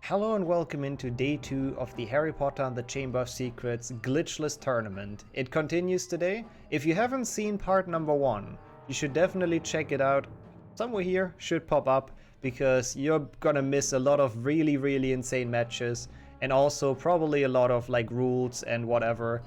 Hello and welcome into day 2 of the Harry Potter and the Chamber of Secrets Glitchless tournament. It continues today. If you haven't seen part number 1, you should definitely check it out. Somewhere here should pop up because you're gonna miss a lot of really insane matches and also probably a lot of like rules and whatever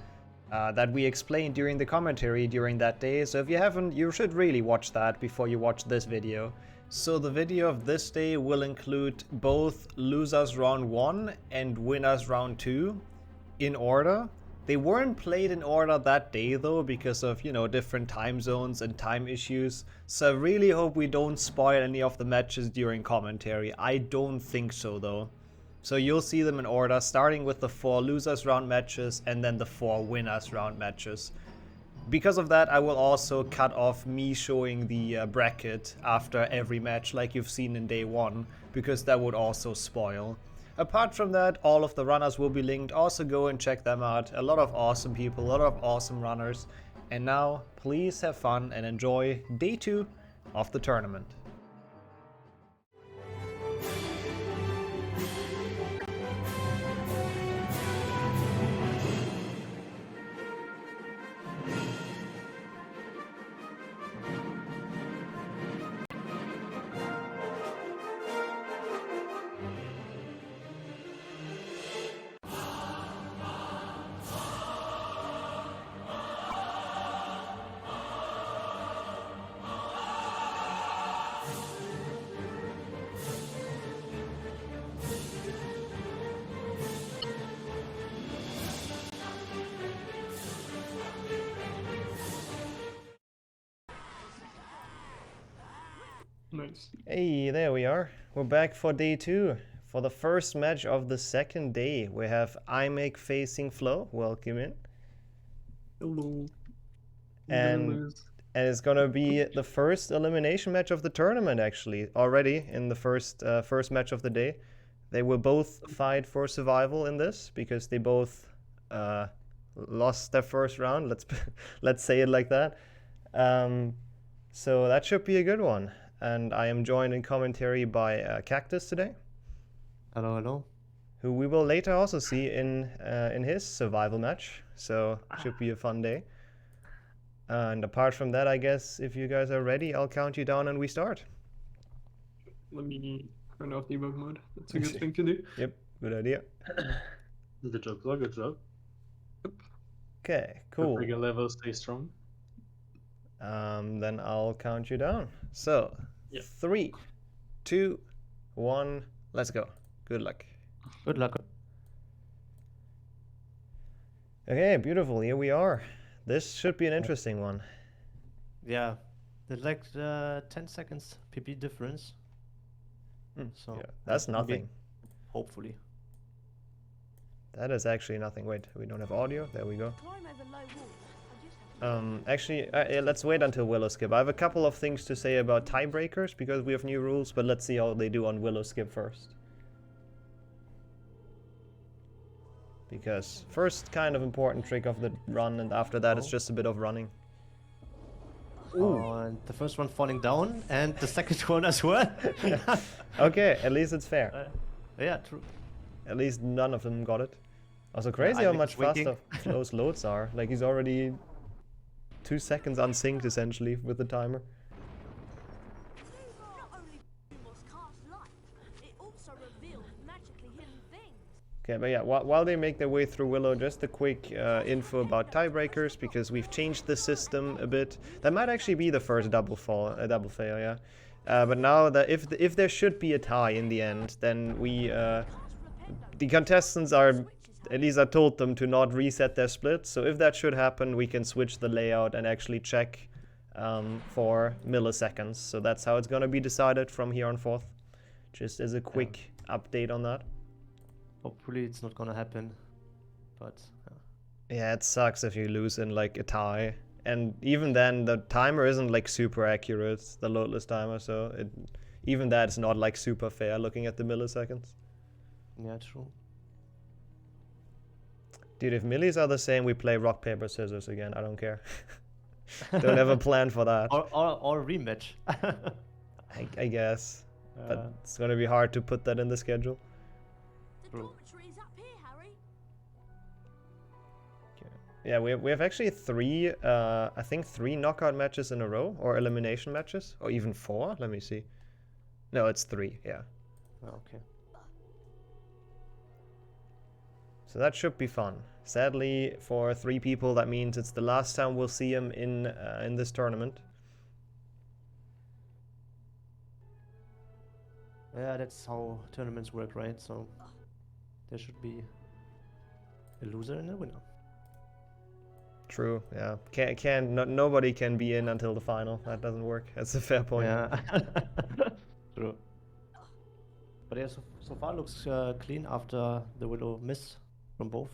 that we explained during the commentary during that day. So if you haven't, you should really watch that before you watch this video. So the video of this day will include both losers round 1 and winners round 2 in order. They weren't played in order that day though because of, different time zones and time issues. So I really hope we don't spoil any of the matches during commentary. I don't think so though. So you'll see them in order, starting with the 4 losers round matches and then the 4 winners round matches. Because of that, I will also cut off me showing the bracket after every match like you've seen in day 1, because that would also spoil. Apart from that, all of the runners will be linked. Also go and check them out. A lot of awesome people, a lot of awesome runners. And now, please have fun and enjoy day 2 of the tournament. Nice. Hey, there we are. We're back for day 2. For the first match of the second day, we have Imek facing Flo. Welcome in. Hello. And it's gonna be the first elimination match of the tournament actually, already in the first match of the day. They will both fight for survival in this because they both lost their first round. Let's say it like that. So that should be a good one. And I am joined in commentary by Kaktus today. Hello, hello. Who we will later also see in his survival match. So should be a fun day. And apart from that, I guess if you guys are ready, I'll count you down and we start. Let me turn off debug mode. That's a good thing to do. Yep, good idea. Good job, sir. Good job. Okay, cool. Trigger level, stay strong. Then I'll count you down. So, 3, 2, 1, let's go. Good luck. Good luck. Okay, beautiful. Here we are. This should be an interesting one. Yeah, there's like 10 seconds PP difference. So yeah, that's nothing. Hopefully. That is actually nothing. Wait, we don't have audio. There we go. Actually, let's wait until Willow Skip. I have a couple of things to say about tiebreakers because we have new rules, but let's see how they do on Willow Skip first. Because first kind of important trick of the run, and after that it's just a bit of running. Ooh. And the first one falling down, and the second one as well. Okay, at least it's fair. Yeah, true. At least none of them got it. Also crazy how much faster Flo's loads are. Like he's already 2 seconds unsynced essentially with the timer. Okay, but yeah, while they make their way through Willow, just a quick info about tiebreakers because we've changed the system a bit. That might actually be the first double fail, yeah. But now that if there should be a tie in the end, then the contestants are. At least I told them to not reset their splits, so if that should happen, we can switch the layout and actually check for milliseconds. So that's how it's gonna be decided from here on forth. Just as a quick update on that. Hopefully it's not gonna happen, but yeah, it sucks if you lose in like a tie. And even then, the timer isn't like super accurate, the loadless timer, so even that is not like super fair looking at the milliseconds. Yeah, true. Dude, if millis are the same, we play rock, paper, scissors again. I don't care. Don't have a plan for that. Or rematch. I guess. But it's going to be hard to put that in the schedule. True. Yeah, we have actually three, I think 3 knockout matches in a row, or elimination matches, or even 4. Let me see. No, it's 3. Yeah. Oh, okay. So that should be fun. Sadly, for 3 people, that means it's the last time we'll see him in this tournament. Yeah, that's how tournaments work, right? So there should be a loser and a winner. True. Yeah. Nobody can be in until the final. That doesn't work. That's a fair point. Yeah. True. But yeah, so far looks clean after the Willow miss from both.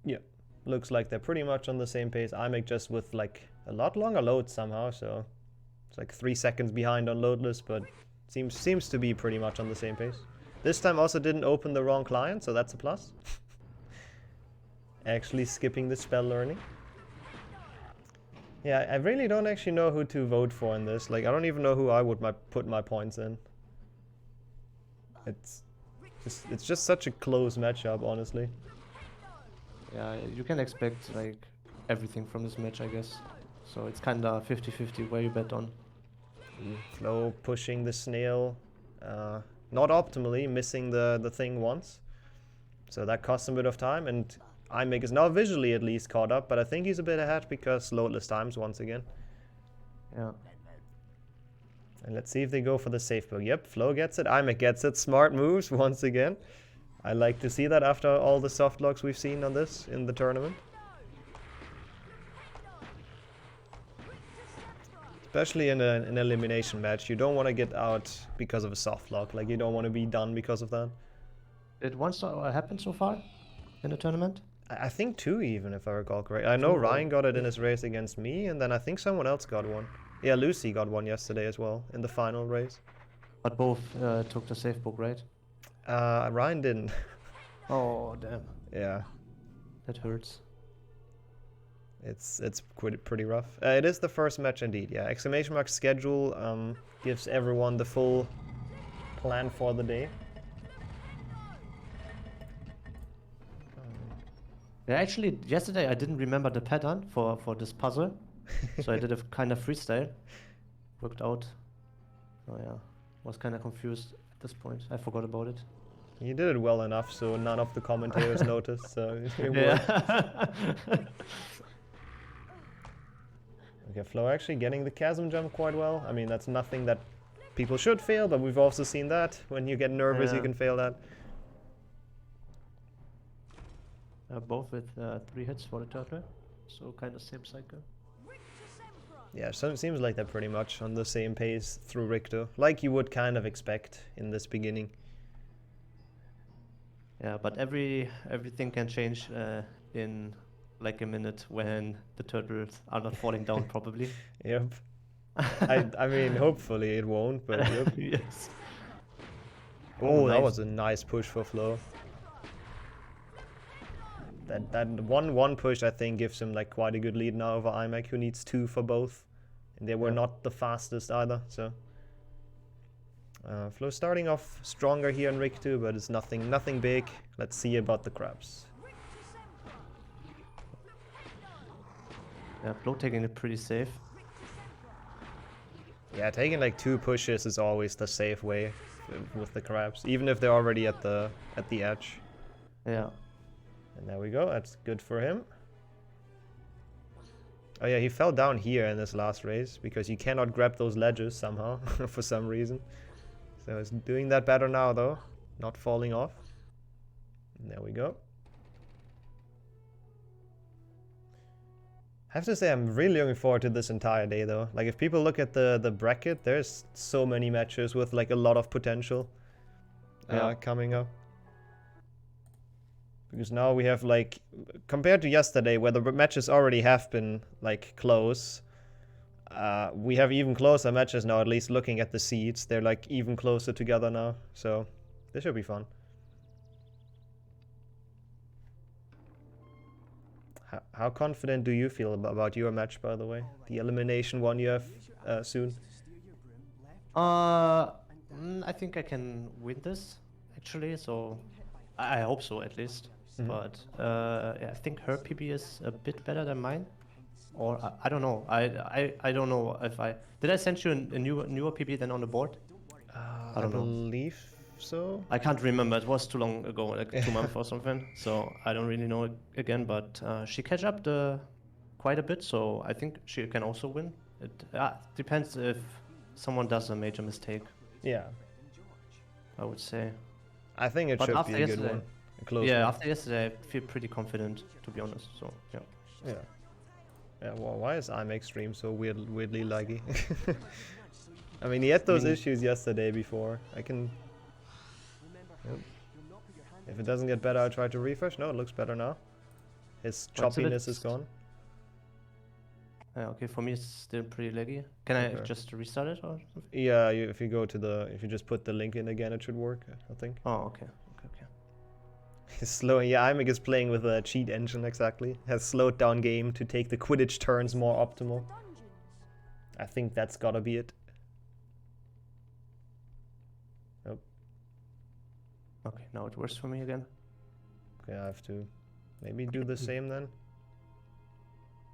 Yeah. Looks like they're pretty much on the same pace. Imek just with like a lot longer load somehow, so it's like 3 seconds behind on loadless, but seems to be pretty much on the same pace. This time also didn't open the wrong client, so that's a plus. Actually skipping the spell learning. Yeah, I really don't actually know who to vote for in this. Like, I don't even know who I would put my points in. It's just such a close matchup, honestly. Yeah, you can expect like everything from this match, I guess. So it's kinda 50-50 where you bet on. Flo pushing the snail, not optimally, missing the thing once. So that costs him a bit of time, and Imek is now visually at least caught up, but I think he's a bit ahead because loadless times once again. Yeah. And let's see if they go for the safe book. Yep, Flo gets it, Imek gets it. Smart moves once again. I like to see that after all the soft locks we've seen on this in the tournament. Especially in an elimination match, you don't want to get out because of a soft lock. Like, you don't want to be done because of that. Did once happen so far in the tournament? I think 2 even, if I recall correctly. I know Ryan got it in his race against me, and then I think someone else got one. Yeah, Lucy got one yesterday as well, in the final race. But both took the safe book, right? Ryan didn't. Oh, damn. Yeah. That hurts. It's pretty rough. It is the first match indeed, yeah. Exclamation mark schedule gives everyone the full plan for the day. Yeah, actually, yesterday I didn't remember the pattern for this puzzle. So I did a kind of freestyle. Worked out. Oh yeah, was kind of confused at this point. I forgot about it. You did it well enough, so none of the commentators noticed, so it worked. Yeah. Okay, Flo actually getting the chasm jump quite well. I mean, that's nothing that people should fail, but we've also seen that. When you get nervous, you can fail that. Both with 3 hits for the turtle, so kind of same cycle. Yeah, so it seems like they're pretty much on the same pace through Richter, like you would kind of expect in this beginning. Yeah, but everything can change in like a minute when the turtles are not falling down probably. Yep. I mean, hopefully it won't, but yep. Yes. Oh, nice. That was a nice push for Flo. That 1-1 push, I think, gives him like quite a good lead now over Imek, who needs 2 for both. And they were not the fastest either, so... Flo starting off stronger here in Rig 2, but it's nothing big. Let's see about the crabs. Yeah, Flo taking it pretty safe. Yeah, taking like 2 pushes is always the safe way with the crabs, even if they're already at the edge. Yeah. And there we go, that's good for him. Oh yeah, he fell down here in this last race, because you cannot grab those ledges somehow, for some reason. So he's doing that better now though, not falling off. And there we go. I have to say, I'm really looking forward to this entire day though. Like, if people look at the bracket, there's so many matches with like a lot of potential coming up. Because now we have, like, compared to yesterday where the matches already have been like close, we have even closer matches now, at least looking at the seeds. They're like even closer together now, so this should be fun. How confident do you feel about your match, by the way? The elimination one you have soon? I think I can win this, actually, so I hope so at least. But yeah, I think her PB is a bit better than mine. Or I don't know. I don't know if I did I send you a newer PB than on the board? I I don't know. believe so. I can't remember. It was too long ago, like 2 months or something. So I don't really know it again. But she catch up quite a bit, so I think she can also win. It depends if someone does a major mistake, Yeah, I would say. I think it But should after be a good yesterday- one. A close Yeah, one. after yesterday, I feel pretty confident, to be honest. So yeah. Yeah. Yeah, well, why is Imek stream so weirdly laggy? I mean, he had those issues yesterday before. I can... Yep. If it doesn't get better, I'll try to refresh. No, it looks better now. His What's a bit- choppiness is gone. Okay, for me it's still pretty laggy. Can I Okay. just restart it or something? Yeah, if you go to the... If you just put the link in again, it should work, I think. Oh, okay. Okay. He's slowing... Yeah, Imek is playing with a cheat engine, exactly. Has slowed down game to take the Quidditch turns more optimal. I think that's gotta be it. Okay, now it works for me again. Okay, I have to maybe do the same then.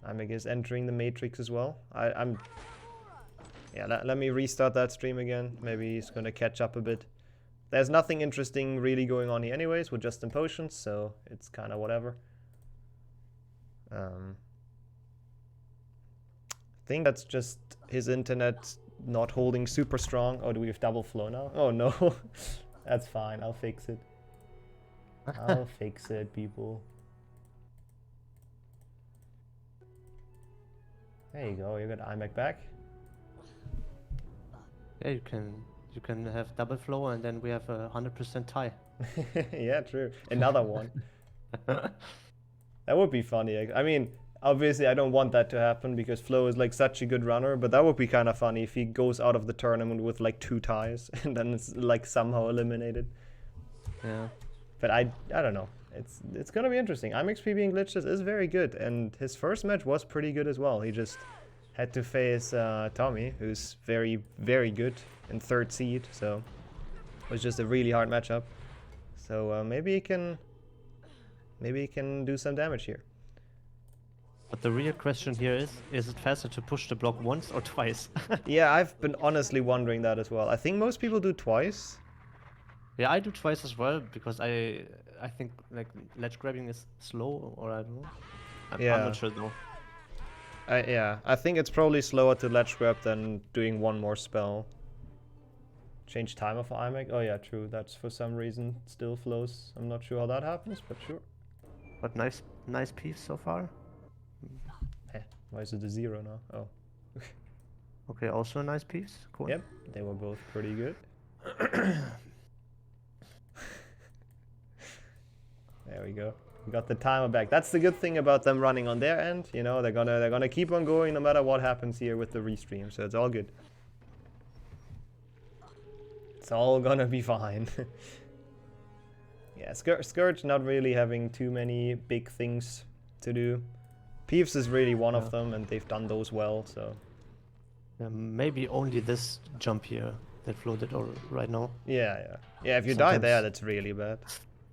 Imek is entering the matrix as well. I'm... Yeah, let me restart that stream again. Maybe he's gonna catch up a bit. There's nothing interesting really going on here anyways. We're just in potions, so it's kind of whatever. I think that's just his internet not holding super strong. Oh, do we have double flow now? Oh no. That's fine, I'll fix it. I'll fix it, people. There you go, you got Imek back. Yeah, you can have double flow and then we have a 100% tie. Yeah, true. Another one. That would be funny. I mean, obviously I don't want that to happen because Flo is like such a good runner, but that would be kind of funny if he goes out of the tournament with like 2 ties and then it's like somehow eliminated. Yeah. But I don't know. It's gonna be interesting. Imek's PB in Glitchless is very good, and his first match was pretty good as well. He just had to face Thomy, who's very, very good in 3rd seed, so it was just a really hard matchup. So maybe he can do some damage here. But the real question here is it faster to push the block once or twice? Yeah, I've been honestly wondering that as well. I think most people do twice. Yeah, I do twice as well because I think like ledge grabbing is slow, or I don't know. I'm Yeah. not sure though. Yeah, I think it's probably slower to ledge grab than doing one more spell. Change timer for Imek? Oh yeah, true. That's for some reason still flows. I'm not sure how that happens, but sure. But nice piece so far. Why is it a 0 now? Oh. Okay, also a nice piece. Cool. Yep, they were both pretty good. There we go. We got the timer back. That's the good thing about them running on their end. You know, they're gonna keep on going no matter what happens here with the restream. So it's all good. It's all gonna be fine. Yeah, Scourge not really having too many big things to do. Peeves is really one of them, and they've done those well. So Yeah, maybe only this jump here that floated right now. yeah. If you die there, Sometimes- that's really bad.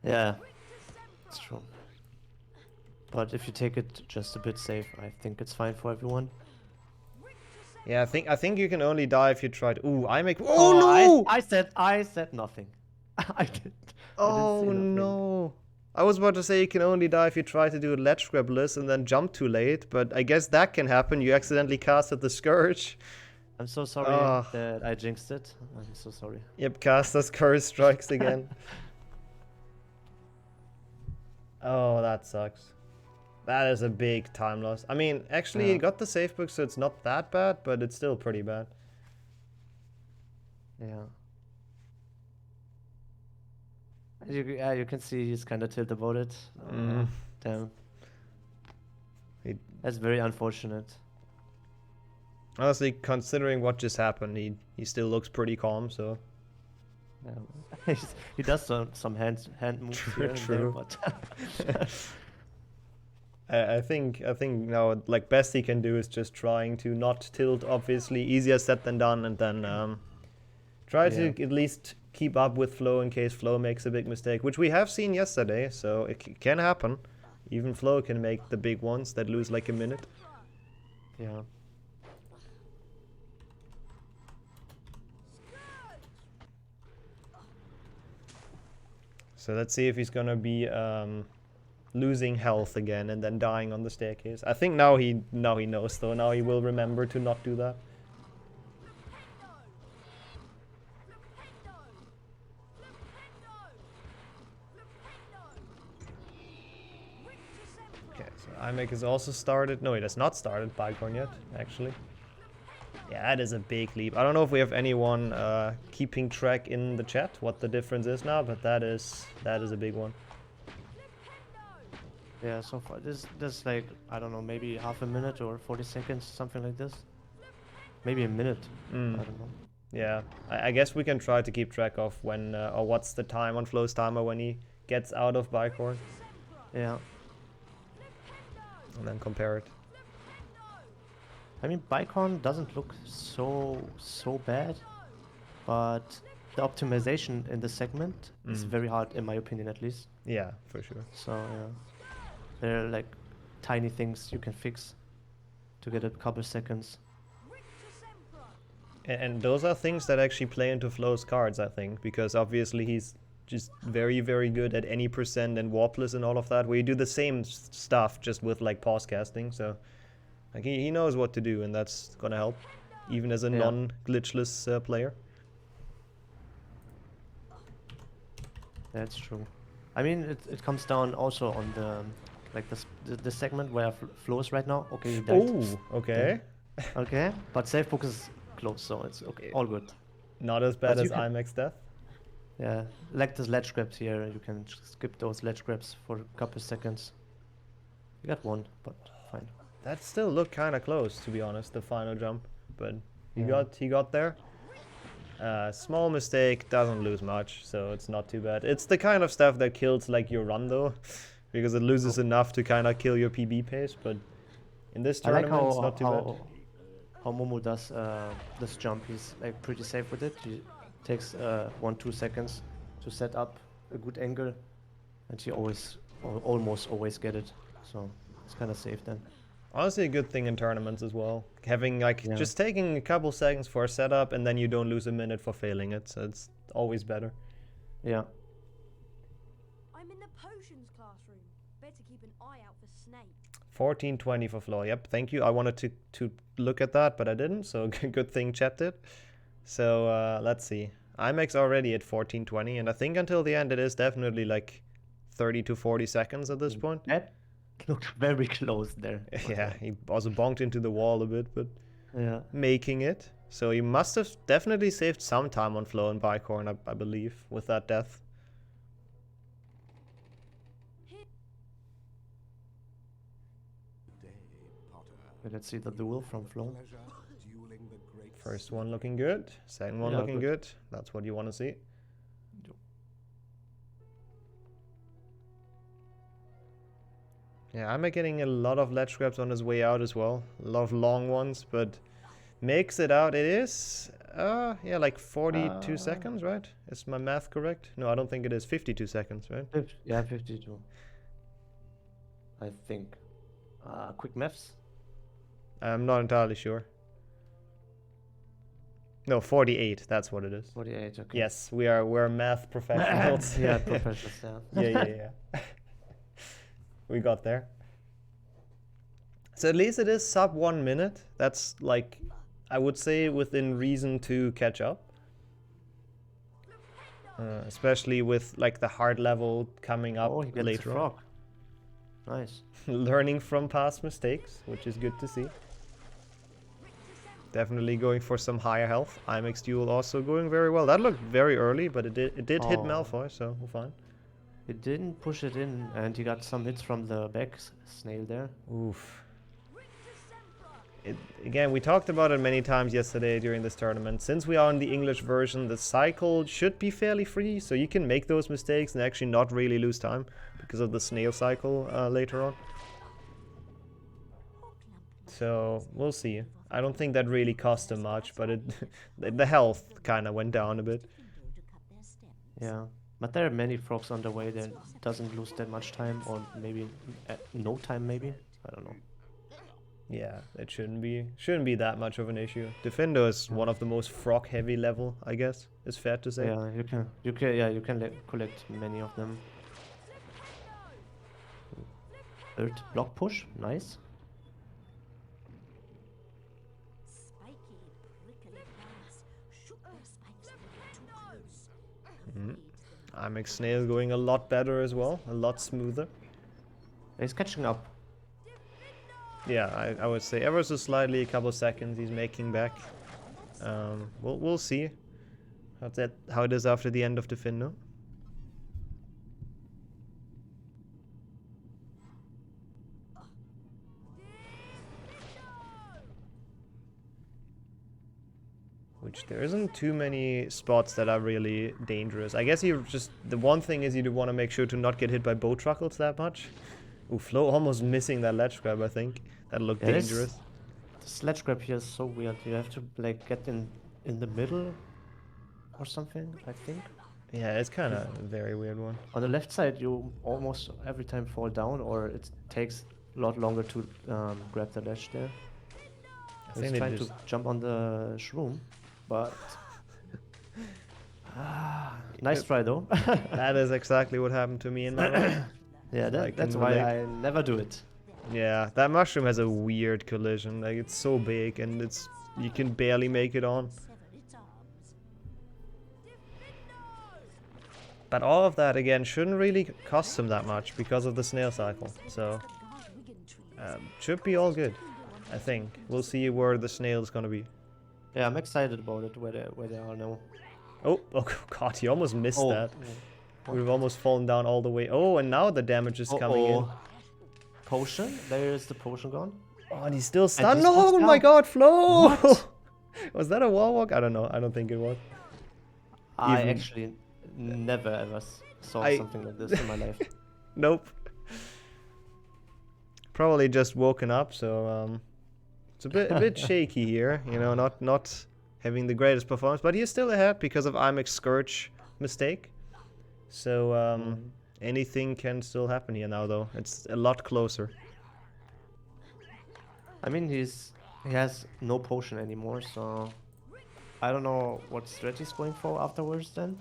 Yeah, it's true. But if you take it just a bit safe, I think it's fine for everyone. Yeah, I think you can only die if you try to. Ooh, I make. Oh no! I said nothing. I didn't. Oh no! I was about to say you can only die if you try to do a ledge grabless and then jump too late, but I guess that can happen. You accidentally casted the Scourge. I'm so sorry Ah. that I jinxed it. I'm so sorry. Yep, Caster's curse strikes again. Oh, that sucks. That is a big time loss. I mean, actually, Yeah. you got the safe book, so it's not that bad, but it's still pretty bad. Yeah. You can see he's kind of tilted about it. Damn. That's very unfortunate. Honestly, considering what just happened, he still looks pretty calm, so... Yeah. He does some hand moves True, here and there, true. but I think now, like, best he can do is just trying to not tilt, obviously. Easier said than done, and then try to at least keep up with Flo in case Flo makes a big mistake, which we have seen yesterday, so it can happen. Even Flo can make the big ones that lose like a minute. Yeah. So let's see if he's gonna be losing health again and then dying on the staircase. I think now he knows though. Now he will remember to not do that. Okay, so Imek has also started. No, he has not started Bicorn yet, actually. Yeah, that is a big leap. I don't know if we have anyone keeping track in the chat what the difference is now, but that is a big one. Yeah, so far this like, I don't know, maybe half a minute or 40 seconds, something like this. Maybe a minute. I don't know. Yeah, I guess we can try to keep track of when or what's the time on Flo's timer when he gets out of Bicorn. Yeah. And then compare it. I mean, Bicorn doesn't look so bad, but the optimization in the segment is very hard, in my opinion, at least. Yeah, for sure. So yeah, there are like tiny things you can fix to get a couple seconds. And those are things that actually play into Flo's cards, I think, because obviously he's just very, very good at any percent and warpless and all of that, where you do the same stuff just with like pause casting. So like he knows what to do, and that's gonna help, even as a non-glitchless player. That's true. I mean, it comes down also on the like the segment where Flo is right now. Okay, he died. Oh, okay. Yeah. Okay, but safe book is close, so it's okay, all good. Not as bad But as Imek's death. Yeah, like the ledge grabs here, you can skip those ledge grabs for a couple seconds. You got one, but fine. That still looked kind of close, to be honest, the final jump, but he Yeah. got there. Small mistake, doesn't lose much, so it's not too bad. It's the kind of stuff that kills like your run though, because it loses enough to kind of kill your PB pace. But in this I like tournament, it's not too bad. how Momo does this jump. He's like pretty safe with it. He takes 1-2 seconds to set up a good angle, and he almost always get it. So it's kind of safe then. Honestly, a good thing in tournaments as well. Having like just taking a couple seconds for a setup, and then you don't lose a minute for failing it. So it's always better. Yeah. I'm in the potions classroom. Better keep an eye out for Snake. 14:20 for Flo. Yep, thank you. I wanted to look at that, but I didn't. So good thing chat did. So let's see. Imek's already at 14:20, and I think until the end it is definitely like 30 to 40 seconds at this point. That looked very close there. Yeah, he also bonked into the wall a bit, but Yeah. making it. So he must have definitely saved some time on Flo and Bicorn, I believe, with that death. Let's see the duel from Flo. First one looking good, second one looking good. That's what you want to see. Yeah, I'm getting a lot of ledge grabs on his way out as well. A lot of long ones, but makes it out. It is, yeah, like 42 seconds, right? Is my math correct? No, I don't think it is. 52 seconds, right? Yeah, 52. I think. Quick maths. I'm not entirely sure. No, 48. That's what it is. 48. Okay. Yes, we're math professionals. Yeah, professionals. Yeah. yeah. We got there. So at least it is sub 1 minute. That's like, I would say, within reason to catch up. Especially with like the hard level coming up Oh, he gets later a on. frog. Nice. Learning from past mistakes, which is good to see. Definitely going for some higher health. Imek's duel also going very well. That looked very early, but it did hit Malfoy, so we're fine. He didn't push it in, and he got some hits from the back snail there. Oof. Again, we talked about it many times yesterday during this tournament. Since we are on the English version, the cycle should be fairly free, so you can make those mistakes and actually not really lose time because of the snail cycle later on. So we'll see. I don't think that really cost him much, but the health kind of went down a bit. Yeah, but there are many frogs on the way that doesn't lose that much time, or maybe no time. Maybe I don't know. Yeah, it shouldn't be that much of an issue. Defendo is one of the most frog heavy level, I guess. It's fair to say. Yeah, you can collect many of them. Third block push, nice. Spiky, prickly grass. Shoot their spikes when they're too close. Imek Snail going a lot better as well, a lot smoother. He's catching up. Yeah, I would say ever so slightly, a couple seconds he's making back. We'll see how it is after the end of Defendo. Which there isn't too many spots that are really dangerous. I guess you just the one thing is you do want to make sure to not get hit by bow truckles that much. Ooh, Flo almost missing that ledge grab, I think. That looked dangerous. This ledge grab here is so weird. You have to like get in the middle or something, I think. Yeah, it's kind of a very weird one. On the left side, you almost every time fall down, or it takes a lot longer to grab the ledge there. I was trying to jump on the shroom, but nice try though. That is exactly what happened to me in my life. Yeah, that's why I never do it. Yeah, that mushroom has a weird collision. Like it's so big and you can barely make it on. But all of that again shouldn't really cost him that much because of the snail cycle. So should be all good, I think. We'll see where the snail is gonna be. Yeah, I'm excited about it where they are now. Oh god, he almost missed that. Would have almost fallen down all the way. Oh, and now the damage is coming in. Potion? There is the potion gone. Oh, and he's still stunned. No, oh my god, Flo! Was that a wall walk? I don't know. I don't think it was. I actually never ever saw something like this in my life. Nope. Probably just woken up, so it's a bit shaky here. You know, not having the greatest performance, but he's still ahead because of Imek's Scourge mistake. So anything can still happen here now, though. It's a lot closer. I mean, he has no potion anymore, so I don't know what strategy he's going for afterwards. Then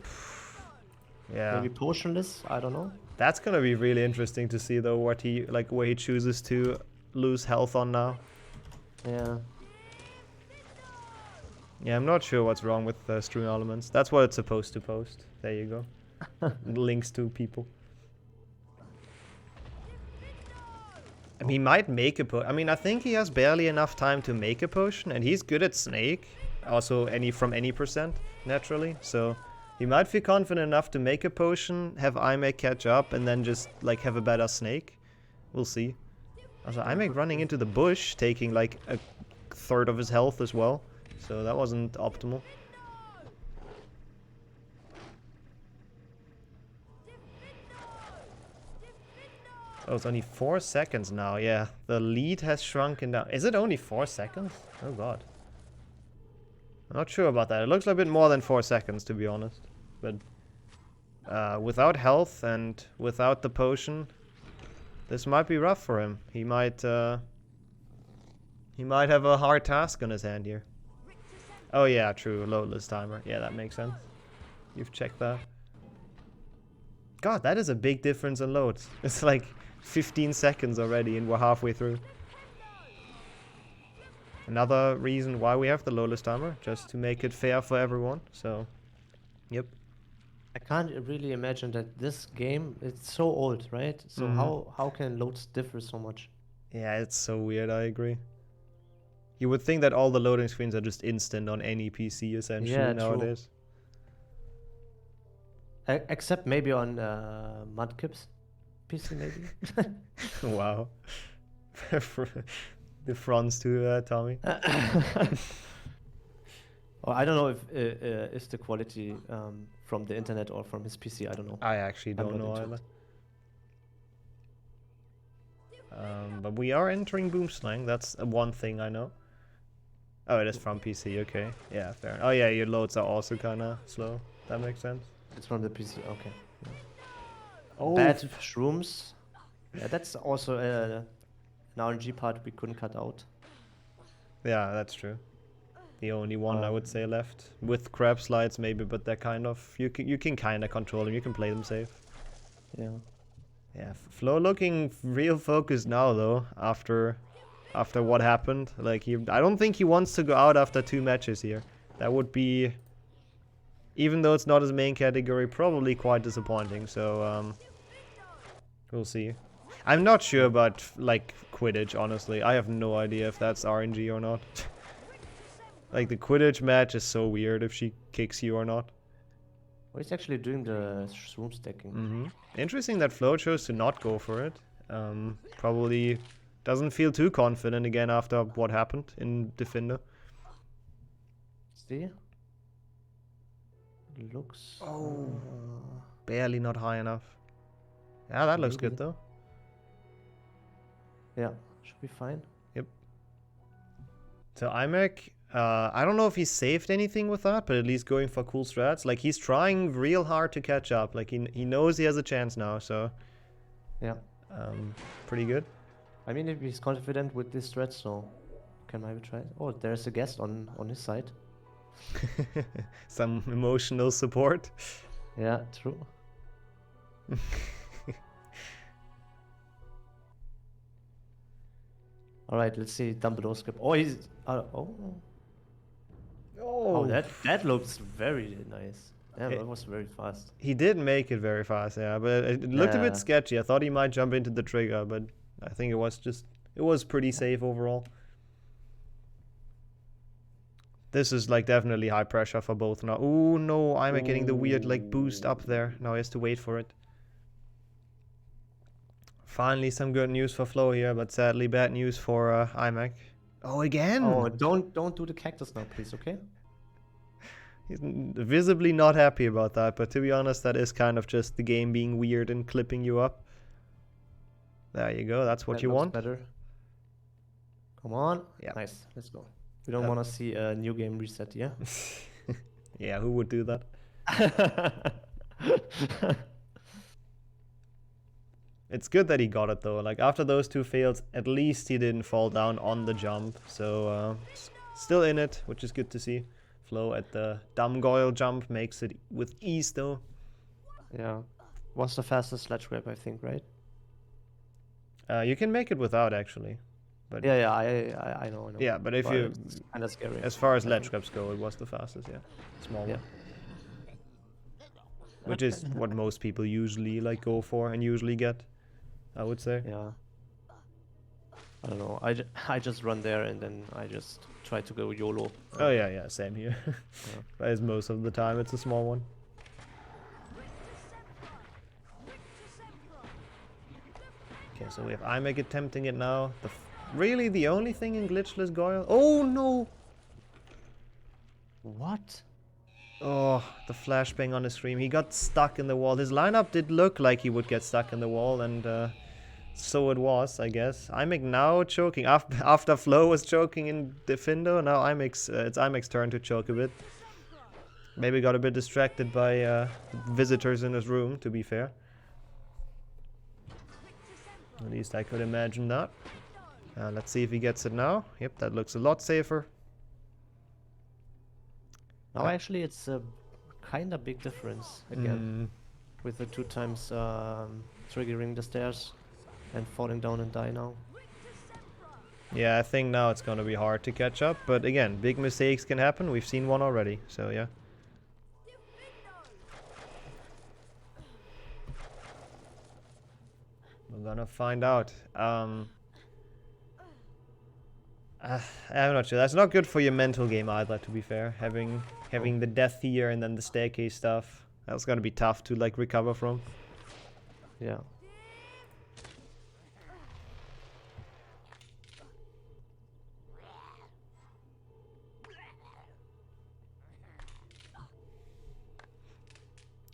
yeah, maybe potionless. I don't know. That's gonna be really interesting to see, though, where he chooses to lose health on now. Yeah. Yeah, I'm not sure what's wrong with strewn elements. That's what it's supposed to post. There you go. Links to people. I mean, he might make a potion. I mean, I think he has barely enough time to make a potion, and he's good at snake. Also, from any percent, naturally. So he might feel confident enough to make a potion, have Imek catch up, and then just like have a better snake. We'll see. Also, Imek running into the bush, taking like a third of his health as well. So that wasn't optimal. Oh, it's only 4 seconds now. Yeah, the lead has shrunken down. Is it only 4 seconds? Oh god. I'm not sure about that. It looks a bit more than 4 seconds, to be honest. But without health and without the potion, this might be rough for him. He might have a hard task on his hand here. Oh yeah, true. Loadless timer. Yeah, that makes sense. You've checked that. God, that is a big difference in loads. It's like 15 seconds already and we're halfway through. Another reason why we have the loadless timer, just to make it fair for everyone. So, yep. I can't really imagine that this game, it's so old, right? So how can loads differ so much? Yeah, it's so weird, I agree. You would think that all the loading screens are just instant on any PC essentially nowadays. Except maybe on Mudkip's PC, maybe. Wow. The fronts to Thomy. Well, I don't know if it's the quality from the internet or from his PC. I don't know. I actually don't know either. But we are entering Boomslang. That's one thing I know. Oh, it is from PC. Okay. Yeah, fair. Oh yeah, your loads are also kind of slow. That makes sense. It's from the PC. Okay. Oh, Bad shrooms. Yeah, that's also an RNG part we couldn't cut out. yeah, that's true. The only one I would Um, say left. With crab slides maybe, but they're kind of... You can kind of control them. You can play them safe. Yeah. Yeah, Flo looking real focused now though, after what happened. Like I don't think he wants to go out after 2 matches here. That would be, even though it's not his main category, probably quite disappointing. So we'll see. I'm not sure about like Quidditch, honestly. I have no idea if that's RNG or not. Like the Quidditch match is so weird if she kicks you or not. Well, he's actually doing the shroom stacking. Mm-hmm. Interesting that Flo chose to not go for it. Probably doesn't feel too confident again after what happened in Defender. See? Looks... Barely not high enough. Yeah, that looks Maybe. good though. Yeah, should be fine. So Imek, I don't know if he saved anything with that, but at least going for cool strats. Like he's trying real hard to catch up. Like he knows he has a chance now, so Yeah. pretty good. I mean, if he's confident with this threat, so can maybe try it. Oh, there's a guest on his side. Some emotional support. Yeah, true. All right, let's see Dumbledore script. Oh, he's oh, that looks very nice. Yeah, that was very fast. He did make it very fast, yeah, but it looked a bit Yeah. sketchy. I thought he might jump into the trigger, but I think it was pretty safe overall. This is like definitely high pressure for both now. Oh no, I'm getting the weird like boost up there. Now he has to wait for it. Finally some good news for Flo here, but sadly bad news for Imek. Oh, again! Oh, don't do the cactus now, please, okay? He's visibly not happy about that, but to be honest, that is kind of just the game being weird and clipping you up. There you go, that's what That you looks want. better. Come on. Yeah. Nice. Let's go. We don't want to see a new game reset, yeah? Yeah, who would do that? It's good that he got it though. Like after those 2 fails, at least he didn't fall down on the jump. So still in it, which is good to see. Flo at the Dumgoyle jump makes it with ease though. Yeah. Was the fastest sledge grab, I think, right? You can make it without actually. But Yeah, I know. yeah, but if you, it's kind of scary. as far as ledge grabs go, it was the fastest, yeah. Small Yeah. one. Which is what most people usually like go for and usually get, I would say. Yeah. I don't know. I just run there and then I just try to go YOLO. Oh yeah, same here. As most of the time, it's a small one. Okay, so we have Imek attempting it now. Really the only thing in Glitchless Goyle? Oh no! What? Oh, the flashbang on the stream. He got stuck in the wall. His lineup did look like he would get stuck in the wall, and so it was, I guess. Imek now choking. After Flo was choking in Defendo, now it's Imek's turn to choke a bit. Maybe got a bit distracted by visitors in his room, to be fair. At least I could imagine that. Let's see if he gets it now. Yep, that looks a lot safer. Now actually it's a kind of big difference again. With the 2 times triggering the stairs and falling down and die now. Yeah, I think now it's gonna be hard to catch up, but again, big mistakes can happen. We've seen one already, so yeah. We're gonna find out. I'm not sure. That's not good for your mental game either, to be fair. Having the death here and then the staircase stuff. That's gonna be tough to like recover from. Yeah.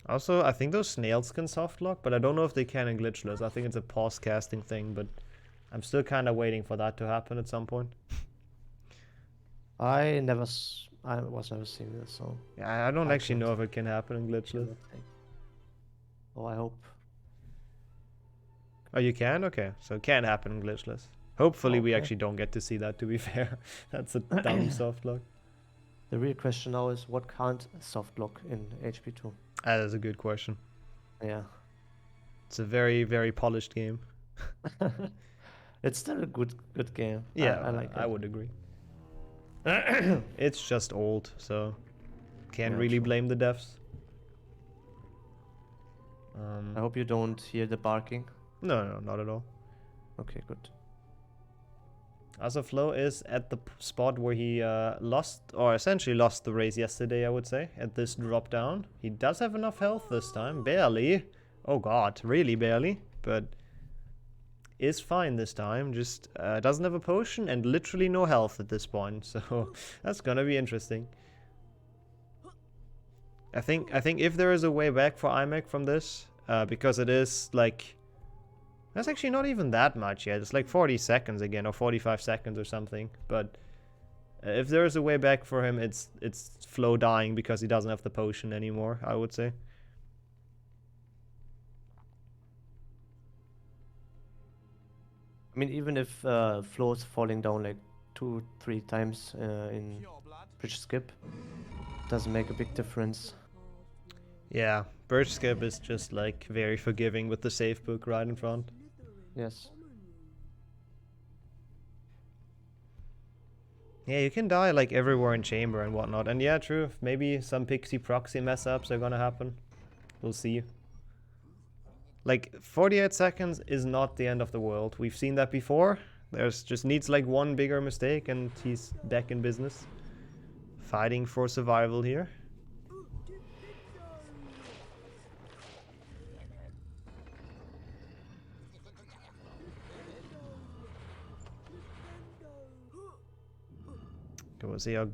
Also, I think those snails can soft lock, but I don't know if they can in Glitchless. I think it's a pause casting thing, but I'm still kind of waiting for that to happen at some point. I never I was never seeing this, so. Yeah, I don't I actually can't- know if it can happen in Glitchless. Oh, I hope. Oh, you can? Okay, so it can happen in Glitchless. Hopefully we Okay. actually don't get to see that, to be fair. That's a dumb soft lock. The real question now is what can't soft lock in HP2? That is a good question. Yeah. It's a very, very polished game. It's still a good game. Yeah, I like it. I would agree. It's just old, so can't Yeah, really true. blame the devs. I hope you don't hear the barking. No, not at all. Okay, good. Flow is at the spot where he lost, or essentially lost the race yesterday, I would say, at this drop down. He does have enough health this time, barely. Oh god, really barely, but is fine this time. Just doesn't have a potion and literally no health at this point, so that's gonna be interesting. I think if there is a way back for Imek from this, because it is like, that's actually not even that much yet. It's like 40 seconds again, or 45 seconds or something. But if there is a way back for him, it's Flow dying because he doesn't have the potion anymore, I would say. I mean, even if Flo's falling down like 2-3 times in bridge skip, doesn't make a big difference. Yeah, Birch Skip is just like very forgiving with the safe book right in front. Yes. Yeah, you can die like everywhere in chamber and whatnot. And yeah, true, maybe some pixie proxy mess ups are gonna happen. We'll see. Like 48 seconds is not the end of the world. We've seen that before. There's just needs like one bigger mistake and he's back in business. Fighting for survival here. Okay, we'll see how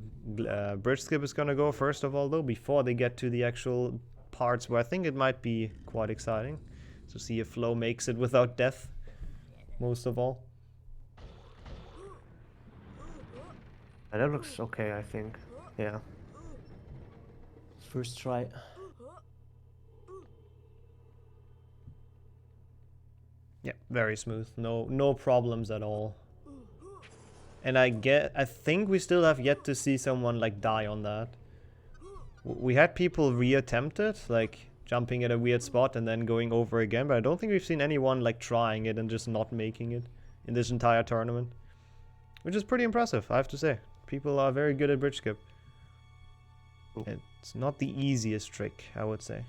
Bridge Skip is gonna go first of all though, before they get to the actual parts where I think it might be quite exciting. So see if Flow makes it without death, most of all. That looks okay, I think. Yeah. First try. Yeah, very smooth. No problems at all. And I think we still have yet to see someone like die on that. We had people reattempt it, like jumping at a weird spot and then going over again, but I don't think we've seen anyone like trying it and just not making it in this entire tournament. Which is pretty impressive, I have to say. People are very good at bridge skip. Ooh. It's not the easiest trick, I would say.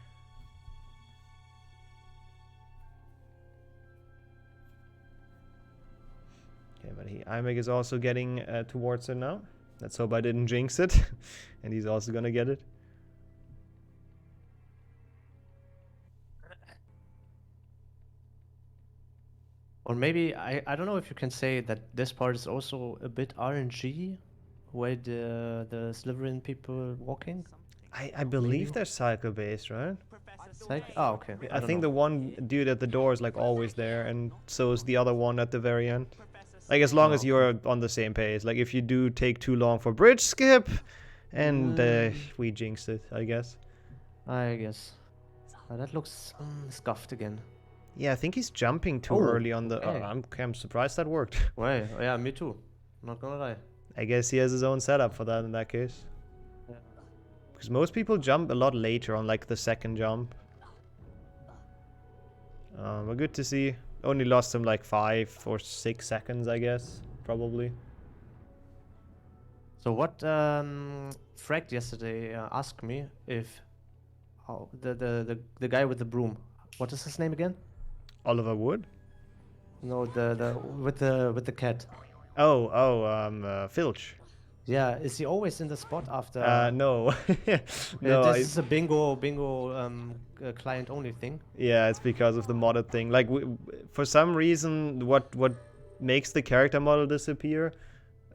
Okay, but Imek is also getting towards it now. Let's hope I didn't jinx it. And he's also gonna get it. Or maybe, I don't know if you can say that this part is also a bit RNG, where the Slytherin people walking. I believe they're cycle based, right? Oh, okay. I think the one dude at the door is like always there, and so is the other one at the very end. Like as long as you're on the same pace. Like if you do take too long for bridge skip, and we jinxed it, I guess. I guess. That looks scuffed again. Yeah, I think he's jumping too Oh, early on the. okay. I'm surprised that worked. Right, yeah, me too. Not gonna lie. I guess he has his own setup for that in that case. Yeah. Because most people jump a lot later on like the second jump. But good to see. Only lost him like 5 or 6 seconds, I guess. Probably. So what Fract yesterday asked me if the guy with the broom, what is his name again? Oliver Wood? No, the with the cat. Filch. Yeah, is he always in the spot after? No. No, this is a bingo client only thing. yeah, it's because of the modded thing. Like, for some reason, what makes the character model disappear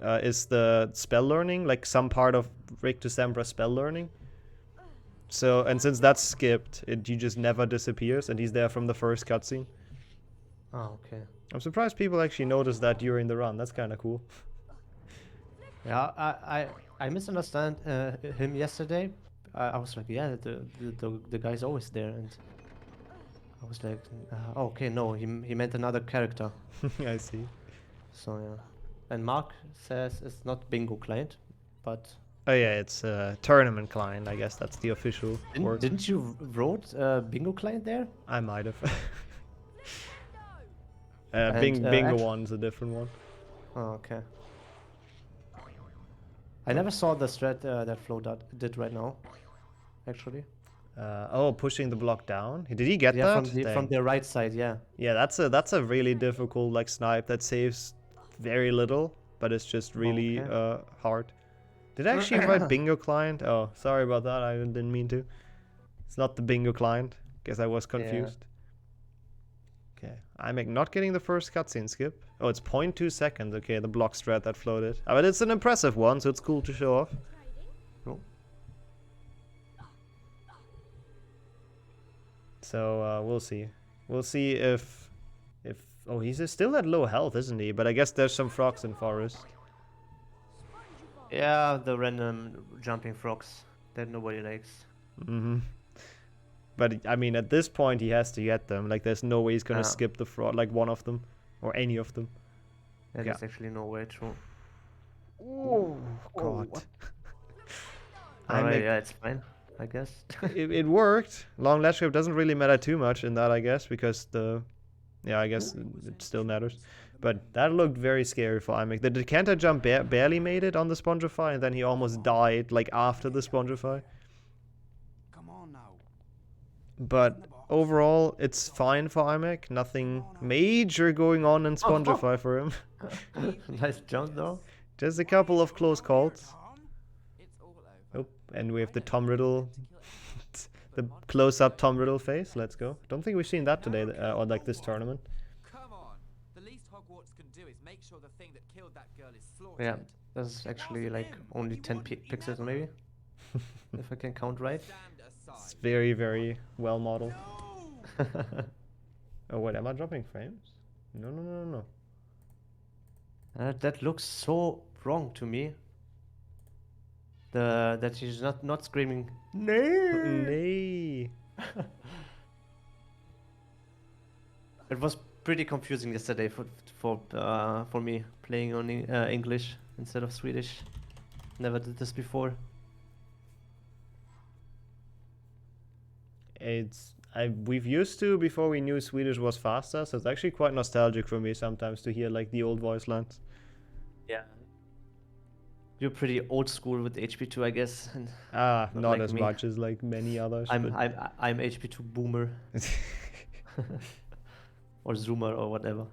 is the spell learning, like some part of Rick to Sembra spell learning. So, and since that's skipped, he just never disappears, and he's there from the first cutscene. Oh, okay. I'm surprised people actually noticed that during the run. That's kind of cool. Yeah, I misunderstand him yesterday. I was like, yeah, the guy's always there, and I was like, okay, no, he meant another character. I see. So yeah. And Mark says it's not bingo client, but Oh yeah, it's a tournament client. I guess that's the official word. didn't you wrote bingo client there? I might have. And, Bingo actu- one's a different one. Oh, okay. I never saw the thread that Flo did right now, actually. Oh, pushing the block down. Did he get Yeah, that? from Dang. the right side, yeah. Yeah, that's a really difficult like snipe that saves very little, but it's just really Okay. hard. Did I actually write bingo client? Oh, sorry about that. I didn't mean to. It's not the bingo client. Guess I was confused. Okay, Imek not getting the first cutscene skip. Oh, it's 0.2 seconds. Okay, the block strat that floated. But it's an impressive one, so it's cool to show off. Cool. So we'll see. We'll see if oh, he's still at low health, isn't he? But I guess there's some frogs in forest. Yeah, the random jumping frogs that nobody likes. But I mean, at this point, he has to get them. Like, there's no way he's gonna Yeah. skip the frog, like one of them, or any of them. That Yeah. is actually no way true. Oh God! Alright, yeah, it's fine, I guess. it worked. Long ledge grip doesn't really matter too much in that, I guess, because I guess it still matters. But that looked very scary for Imek. The decanter jump barely made it on the Spongify, and then he almost died like after the Spongify. Come on now. But overall, it's fine for Imek. Nothing major going on in Spongify for him. Nice jump though. Just a couple of close calls. Tom? It's all over. Oh, and we have the Tom Riddle, the close-up Tom Riddle face. Let's go. Don't think we've seen that today, or like this tournament. Come on. The least Hogwarts can do is make sure the thing that killed that girl is slaughtered. Yeah, that's actually like only 10 pixels maybe, if I can count right. Stand It's aside. very, very well modeled. Oh wait, am I dropping frames? No, no, no, no, no. That looks so wrong to me. That he's not screaming nay. Nay. It was pretty confusing yesterday for me playing on English instead of Swedish. Never did this before. We've used to before we knew Swedish was faster, so it's actually quite nostalgic for me sometimes to hear like the old voice lines. Yeah. You're pretty old school with HP2, I guess. And Not like as me. much as like many others. I'm but- I'm HP2 boomer or zoomer or whatever.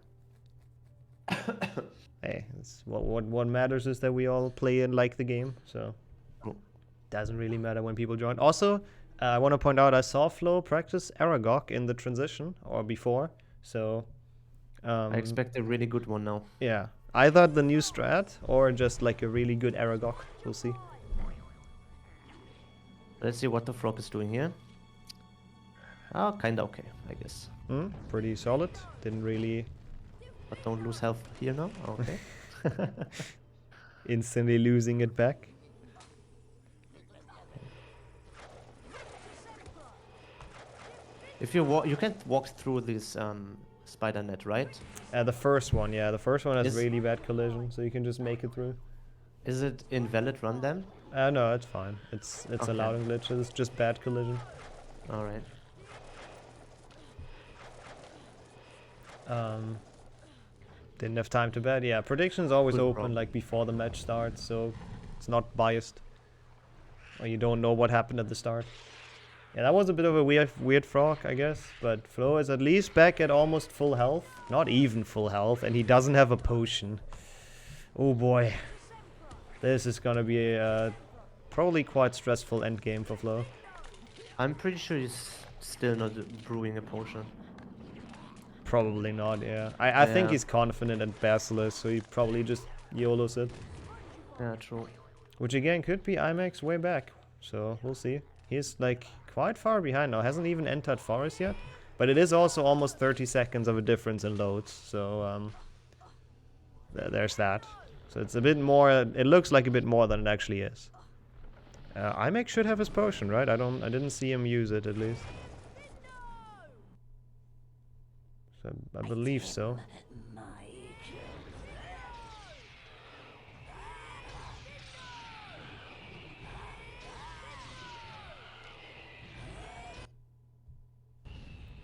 Hey, what matters is that we all play and like the game, so Cool. doesn't really matter when people join. Also, I want to point out I saw Flo practice Aragog in the transition or before, so I expect a really good one now. yeah, either the new strat or just like a really good Aragog. We'll see. Let's see what the frog is doing here. Oh, kinda okay, I guess. Pretty solid. Didn't really But don't lose health here now. Okay. instantly losing it back. If you you can't walk through this spider net, right? The first one, yeah, the first one has Is- really bad collision, so you can just make it through. Is it invalid run then? No, it's fine. It's Okay. allowed in glitches. It's just bad collision. All right. Didn't have time to bet. Yeah, predictions always Good open problem. like before the match starts, so it's not biased. Or you don't know what happened at the start. Yeah, that was a bit of a weird frog, I guess. But Flo is at least back at almost full health. Not even full health, and he doesn't have a potion. Oh boy. This is gonna be a probably quite stressful end game for Flo. I'm pretty sure he's still not brewing a potion. Probably not, yeah. I think Yeah. he's confident at Basilisk, so he probably just YOLOs it. Yeah, true. Which again could be Imek's way back. So we'll see. He's like quite far behind now. Hasn't even entered forest yet. But it is also almost 30 seconds of a difference in loads. So there's that. So it's a bit more, it looks like a bit more than it actually is. Imek should have his potion, right? I didn't see him use it at least. So I believe so.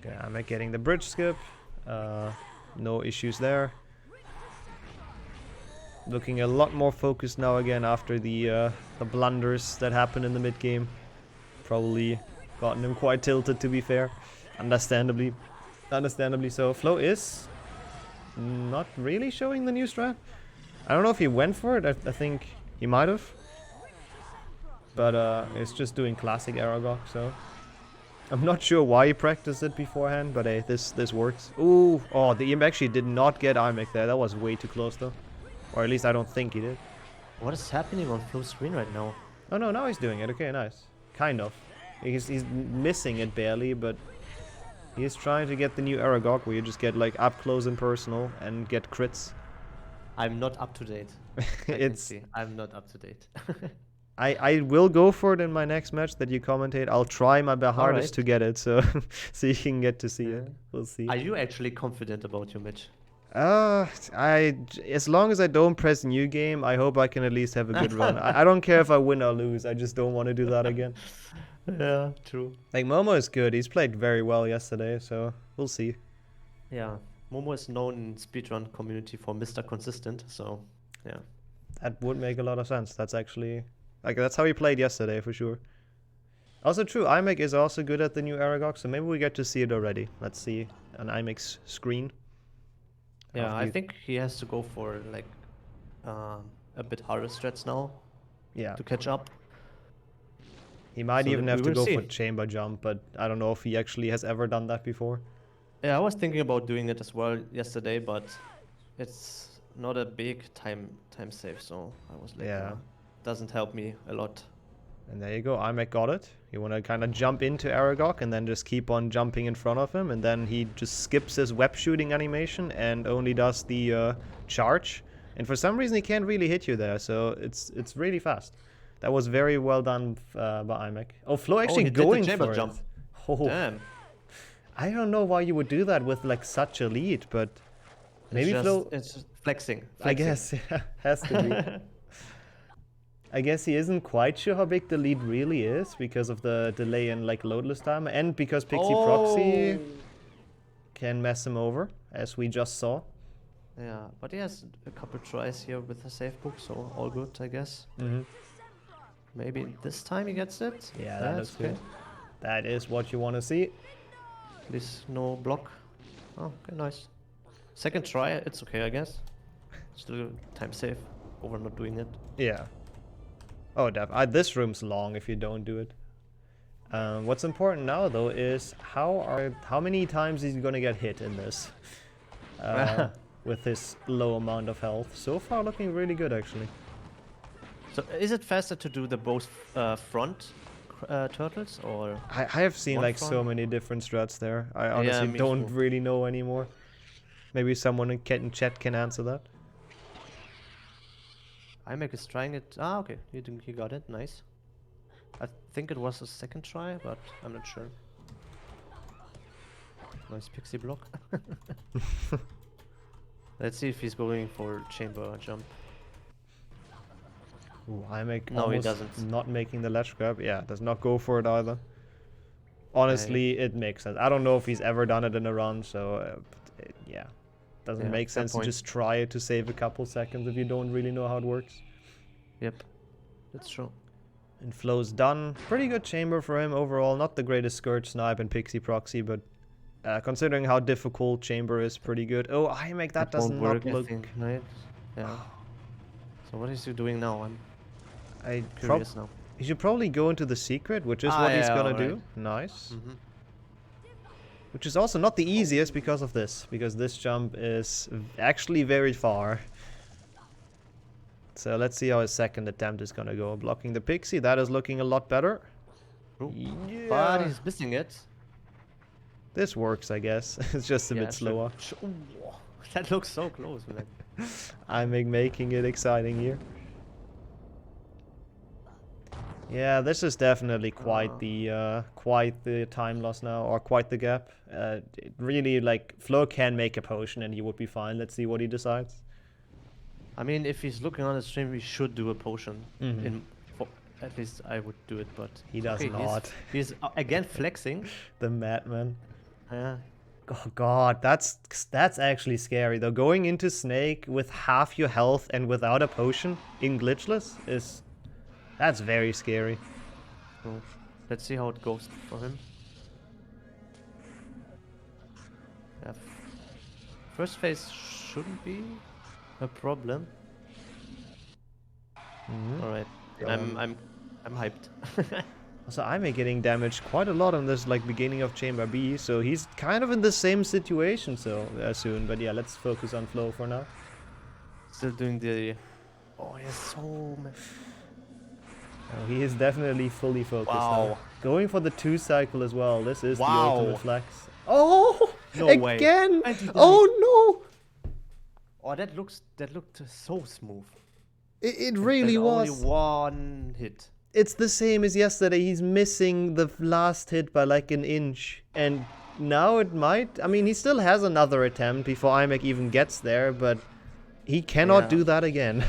Okay, Imek getting the bridge skip. No issues there. Looking a lot more focused now again after the blunders that happened in the mid game. Probably gotten him quite tilted, to be fair. Understandably so. Flo is not really showing the new strat. I don't know if he went for it. I think he might have. But it's just doing classic Aragog, so I'm not sure why he practiced it beforehand, but hey, this works. Ooh, oh, the Imek actually did not get Imek there. That was way too close though. Or at least I don't think he did. What is happening on Flo's screen right now? Oh no, now he's doing it. Okay, nice. Kind of. He's missing it barely, but he's trying to get the new Aragog where you just get like up close and personal and get crits. I'm not up to date. I'm not up to date. I will go for it in my next match that you commentate. I'll try my hardest to get it, so so you can get to see it. We'll see. Are you actually confident about your match? As long as I don't press new game, I hope I can at least have a good run. I don't care if I win or lose. I just don't want to do that again. Yeah, true. Like Momo is good. He's played very well yesterday, so we'll see. Yeah, Momo is known in speedrun community for Mr. Consistent, so yeah. That would make a lot of sense. That's actually like that's how he played yesterday for sure. Also true, Imek is also good at the new Aragog, so maybe we get to see it already. Let's see on Imek's screen. Yeah, I think he has to go for like a bit harder strats now. Yeah. To catch up. He might even have to go for chamber jump, but I don't know if he actually has ever done that before. Yeah, I was thinking about doing it as well yesterday, but it's not a big time save, so I was like, yeah, doesn't help me a lot. And there you go, Imek got it. You want to kind of jump into Aragog and then just keep on jumping in front of him, and then he just skips his web shooting animation and only does the charge. And for some reason he can't really hit you there, so it's really fast. That was very well done by Imek. Oh, Flo actually going for jump. it. Oh. Damn. I don't know why you would do that with like such a lead, but maybe Flo... It's just flexing. I guess, yeah, has to be. I guess he isn't quite sure how big the lead really is because of the delay in like loadless time, and because Pixie Proxy can mess him over, as we just saw. Yeah, but he has a couple tries here with the safe book, so all good, I guess. Maybe this time he gets it. Yeah, that's good. That is what you want to see. At least no block. Oh, okay, nice. Second try, it's okay, I guess. Still time safe over not doing it. Yeah. Oh, this room's long if you don't do it. What's important now though is how many times is he gonna get hit in this with his low amount of health. So far looking really good actually. So is it faster to do the both front turtles, or? I have seen like so many different strats there. I honestly don't really know anymore. Maybe someone in chat can answer that. Imek is trying it. Ah, okay. He got it. Nice. I think it was a second try, but I'm not sure. Nice pixie block. Let's see if he's going for chamber jump. Ooh, Imek no, he doesn't. Not making the ledge grab. Yeah, does not go for it either. Honestly, it makes sense. I don't know if he's ever done it in a run, so yeah. Doesn't make sense to just try it to save a couple seconds if you don't really know how it works. Yep, that's true. And Flo's done. Pretty good chamber for him overall. Not the greatest Scourge Snipe and Pixie Proxy, but considering how difficult chamber is, pretty good. Oh, Imek, that does not look... Right? Yeah. So what is he doing now? I'm curious now. He should probably go into the secret, which is what he's gonna do. Nice. Which is also not the easiest because of this, because this jump is actually very far. So let's see how his second attempt is gonna go. Blocking the Pixie, that is looking a lot better. Yeah. But he's missing it. This works, I guess. It's just a bit slower. That looks so close, man. Imek making it exciting here. Yeah, this is definitely quite the time loss now, or quite the gap. It really, like, Flo can make a potion and he would be fine. Let's see what he decides. I mean, if he's looking on the stream, we should do a potion. Mhm. At least I would do it, but He does okay, not. He's again flexing. The madman. Yeah. Oh god, that's actually scary though. Going into Snake with half your health and without a potion in Glitchless that's very scary. So let's see how it goes for him. Yeah. First phase shouldn't be a problem. Mhm. All right. I'm hyped. Also, Imek getting damaged quite a lot on this like beginning of Chamber B, so he's kind of in the same situation soon. But yeah, let's focus on Flo for now. Still doing the. Oh, he's so. Oh, he is definitely fully focused Wow. now. Going for the 2 cycle as well. This is the Wow. ultimate flex. Oh! No way. Again! 29. Oh no! Oh, that looked so smooth. It really And was. only one hit. It's the same as yesterday. He's missing the last hit by like an inch. And now it might. I mean, he still has another attempt before Imek even gets there, but he cannot Yeah. do that again.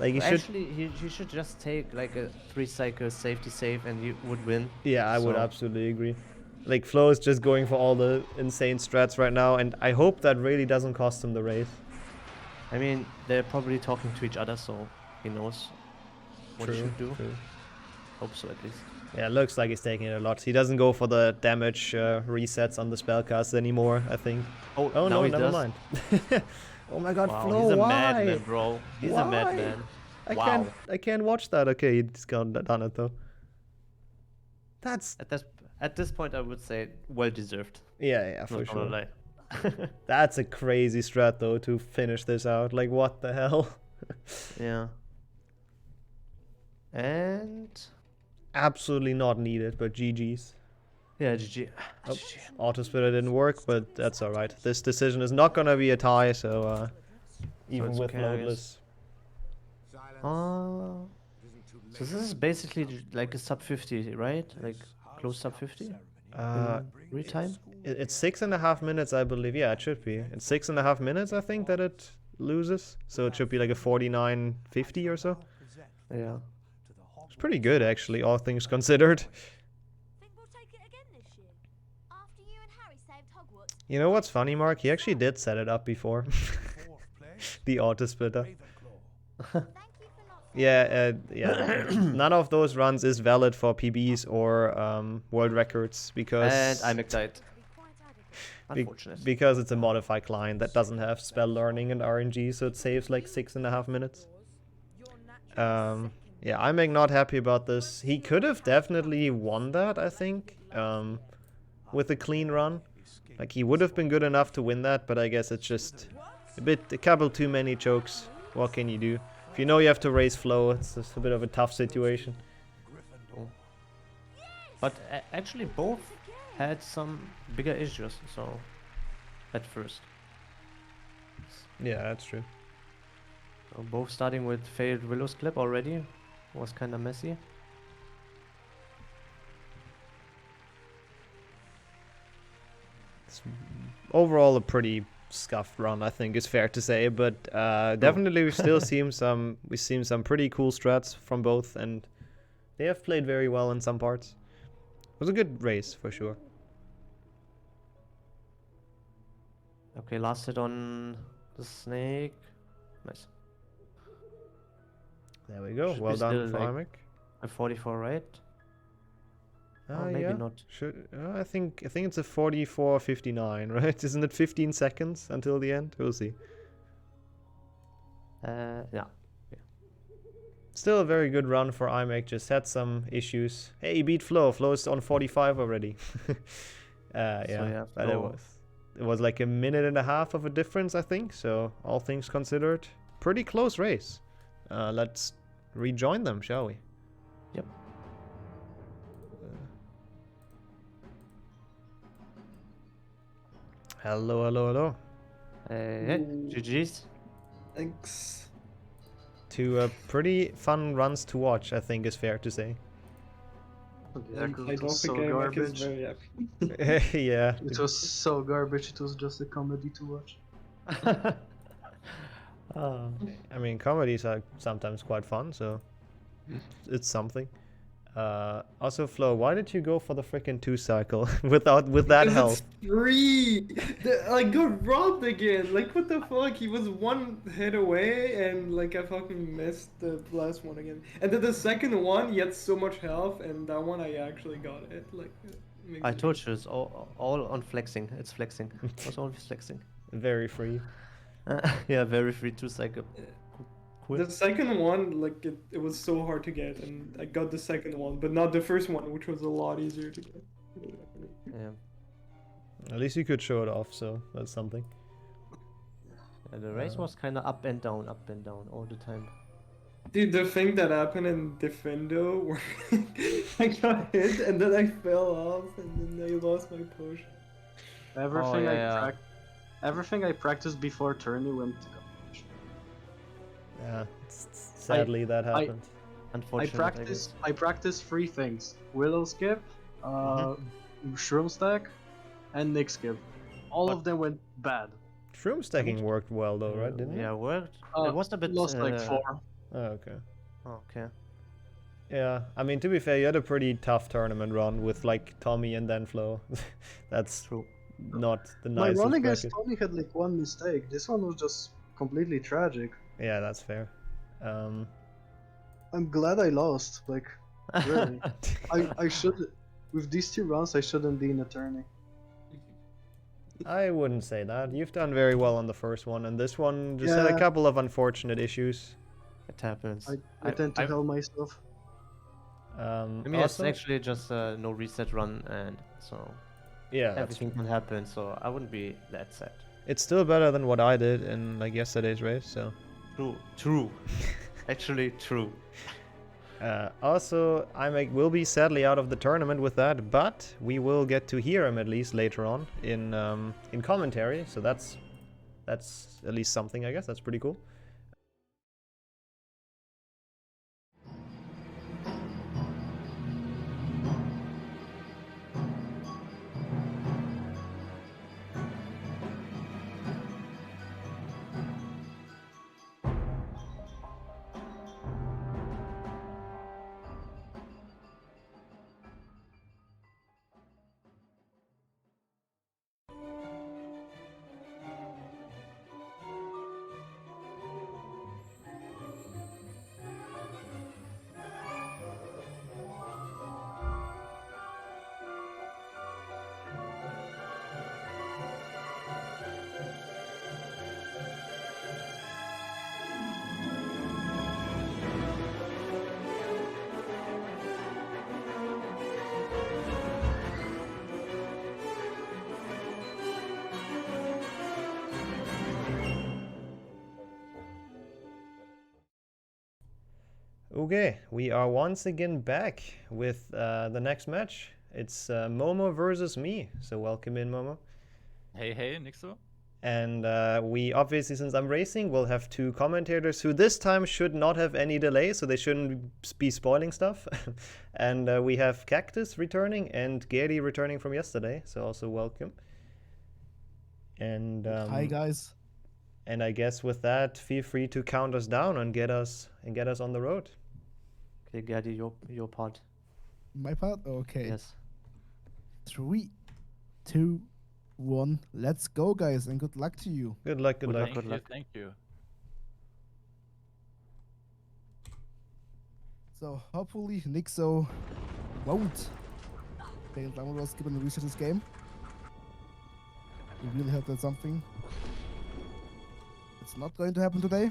Like he should. Actually, he should just take like a 3 cycle safety save and he would win. Yeah, I would So- absolutely agree. Like Flo is just going for all the insane strats right now, and I hope that really doesn't cost him the race. I mean, they're probably talking to each other, so he knows what he should do. True. Hope so, at least. Yeah, it looks like he's taking it a lot. He doesn't go for the damage resets on the spellcast anymore, I think. Oh, Oh now no, he never does. mind. Oh my god, Wow, Flo, he's a why? madman, bro. He's Why? a madman. Wow. I can't watch that. Okay, he's done it though. That's At this point, I would say well deserved. yeah, for Not sure. gonna lie. That's a crazy strat though to finish this out. Like what the hell? Yeah. And Absolutely not needed, but GG's. yeah, GG. Oh, GG. auto spitter didn't work, but that's alright. This decision is not gonna be a tie, so even it's with okay, I guess. loadless. So this is basically like a sub 50, right? Like close sub 50 Uh, in retime. It's 6.5 minutes, I believe. Yeah, it should be. It's 6.5 minutes, I think, that it loses. So it should be like a 49.50 or so. Yeah. It's pretty good, actually, all things considered. Think we'll take it again this year? After you and Harry saved Hogwarts. You know what's funny, Mark? He actually did set it up before. The auto splitter. Thank you for not Yeah, none of those runs is valid for PBs or world records because And Imek died. be quite adequate. be- Unfortunate. because it's a modified client that doesn't have spell learning and RNG, so it saves like 6.5 minutes. Yeah, I'm not happy about this. He could have definitely won that, I think, with a clean run. Like he would have been good enough to win that, but I guess it's just a couple too many chokes. What can you do? If you know you have to raise flow, it's just a bit of a tough situation. But actually both had some bigger issues, so at first. Yeah, that's true. So both starting with failed Willow's clip already was kind of messy. It's overall a pretty scuffed run, I think is fair to say, but definitely we've seen some pretty cool strats from both, and they have played very well in some parts. It was a good race for sure. Okay, last hit on the snake. Nice. There we go. Should Well be done, still, like, Imek. A 44, right? Or maybe Yeah. not. I think it's a 44.59, right? Isn't it 15 seconds until the end? We'll see. Yeah. Still a very good run for Imek. Just had some issues. Hey, he beat Flo. Flo is on 45 already. yeah, but Flo- it was like a minute and a half of a difference, I think. So all things considered, pretty close race. Let's rejoin them, shall we? Yep. Hello. Hey, GG's. Thanks. Two pretty fun runs to watch, I think is fair to say. Yeah, And 'cause played it was off so again, like, is garbage. very happy. Yeah. It was so garbage, it was just a comedy to watch. I mean, comedies are sometimes quite fun, so it's something. Also, Flo, why did you go for the freaking 2 cycle with that Because health? it's free! I got robbed again! Like, what the fuck? He was one hit away, and, like, I fucking missed the last one again. And then the second one, he had so much health, and that one I actually got it. Like, it makes I it- told you, it's all on flexing. It's flexing. It's always flexing. Very free. Yeah, very free 2 cycle. Cool. The second one, like, it was so hard to get, and I got the second one, but not the first one, which was a lot easier to get. Yeah. At least you could show it off, so that's something. Yeah, the race was kind of up and down all the time. Dude, the thing that happened in Defendo, where I got hit, and then I fell off, and then I lost my push. Everything yeah. Everything I practiced before tourney went to garbage. Yeah, sadly that happened. Unfortunately. I practiced 3 things: Willow skip, Shroom stack, and Nick skip. All of them went bad. Shroom stacking worked well though, right? Didn't it? Yeah, worked. It was a bit. Lost like 4. Oh, okay. Okay. Yeah, I mean, to be fair, you had a pretty tough tournament run with like Thomy and then Flo. That's True. not the My nicest run against bracket. Thomy had like 1 mistake. This one was just completely tragic. Yeah, that's fair. I'm glad I lost. Like, really. I should. With these 2 runs, I shouldn't be in a tourney. I wouldn't say that. You've done very well on the first one, and this one just had a Yeah. couple of unfortunate issues. It happens. I tend to help myself. I mean, Also- it's actually just a no reset run, and so yeah, that's everything can happen. So I wouldn't be that sad. it's still better than what I did in like yesterday's race. So True. Actually, true. also, Imek will be sadly out of the tournament with that, but we will get to hear him at least later on in commentary. So that's at least something, I guess. That's pretty cool. Okay, we are once again back with the next match. It's Momo versus me. So welcome in, Momo. Hey, Nixxo. And we obviously, since I'm racing, will have 2 commentators who this time should not have any delay, so they shouldn't be spoiling stuff. And we have Kaktus returning and Gary returning from yesterday, so also welcome. And Hi guys. And I guess with that, feel free to count us down and get us on the road. Okay, Gadi, your part. My part? Okay. Yes. 3, 2, 1. Let's go, guys, and good luck to you. Good luck, good luck. Thank you, thank you. So hopefully Nixxo won't fail download skip and reset this game. We really hope that's something. It's not going to happen today.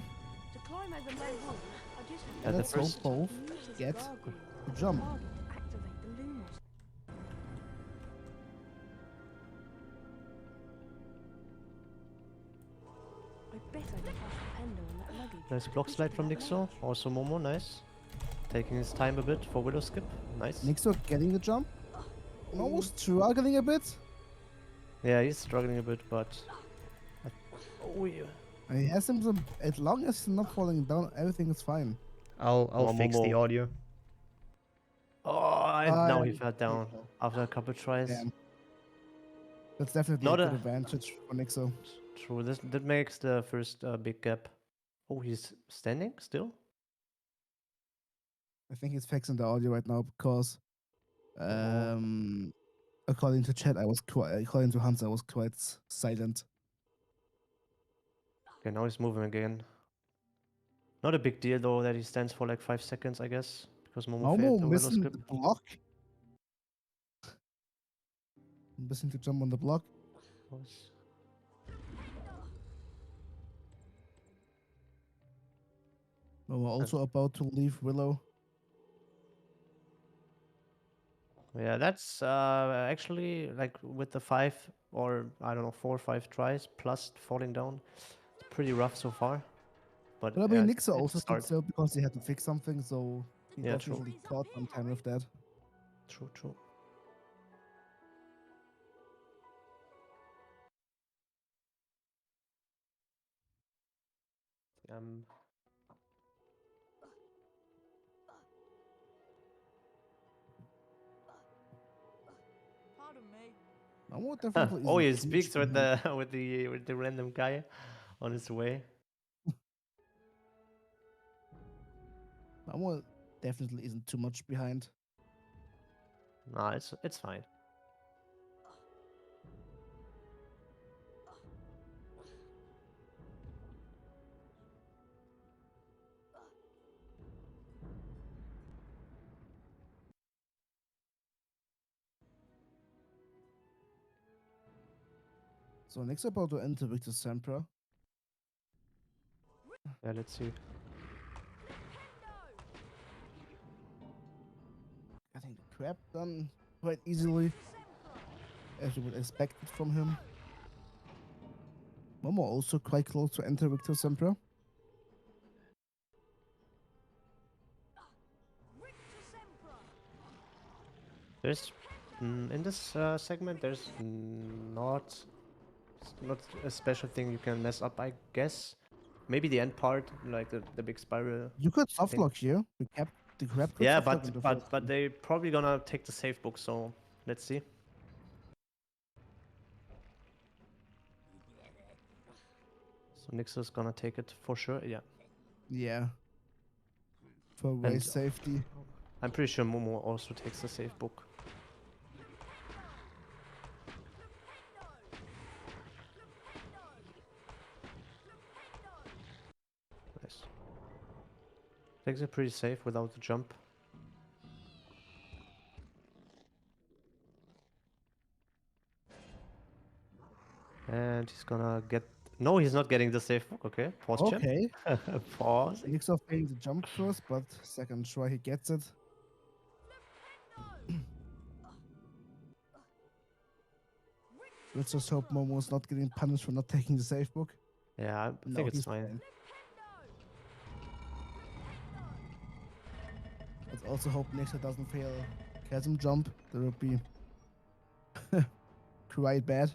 To climb over low wall, I just Yeah, the Let's hope first- both use this get gargoyle. the jump. Gargoyle will activate the lumos. I bet I can pass the panda on that luggage. Nice block slide from Nixxo. Also Momo, nice. Taking his time a bit for willow skip. Nice. Nixxo getting the jump. Almost struggling a bit. Yeah, he's struggling a bit, but Oh yeah. And he has him some, as long as he's not falling down, everything is fine. I'll fix the Momo. audio. Oh, and now he I- fell down after a couple tries. Damn. That's definitely Not a a- good advantage for Nixxo. True, that makes the first big gap. Oh, he's standing still? I think he's fixing the audio right now because, according to chat, according to Hans, I was quite silent. Okay, now he's moving again. Not a big deal though that he stands for like 5 seconds, I guess, because Momo Momo failed the willow missing skip. the block. Missing to jump on the block. Was- Momo also about to leave Willow. Yeah, that's actually like with the 5 or I don't know 4 or 5 tries plus falling down. It's pretty rough so far. But But I yeah, mean, it's Nixxo also a stood start. still because he had to fix something, so he Yeah, true. definitely caught some time with that. True, true. Um, Pardon me. Momo definitely oh, isn't he too much speaks with behind. the with the random guy on his way. Momo definitely isn't too much behind. Nah, it's fine. So Nixxo about to enter Victor Sempra. Yeah, let's see. Getting the crap done quite easily, as you would expect it from him. Momo also quite close to enter Victor Sempra. There's in this segment there's not a special thing you can mess up, I guess. Maybe the end part, like the big spiral. You could soft thing. lock here. The crab could Yeah, soft lock in the first but one. they probably gonna take the safe book, so let's see. So Nixxo's gonna take it for sure, yeah. Yeah. For And race safety. I'm pretty sure Momo also takes the safe book. Nice. Takes it pretty safe without the jump. And he's gonna get... No, he's not getting the safe book. Okay, pause chat. Okay. Pause. Nixxo failing the jump first, but second try he gets it. Let's just hope Momo's not getting punished for not taking the safe book. Yeah, I No, think it's he's fine. Let's also hope Nixxo doesn't fail chasm jump. That would be quite bad.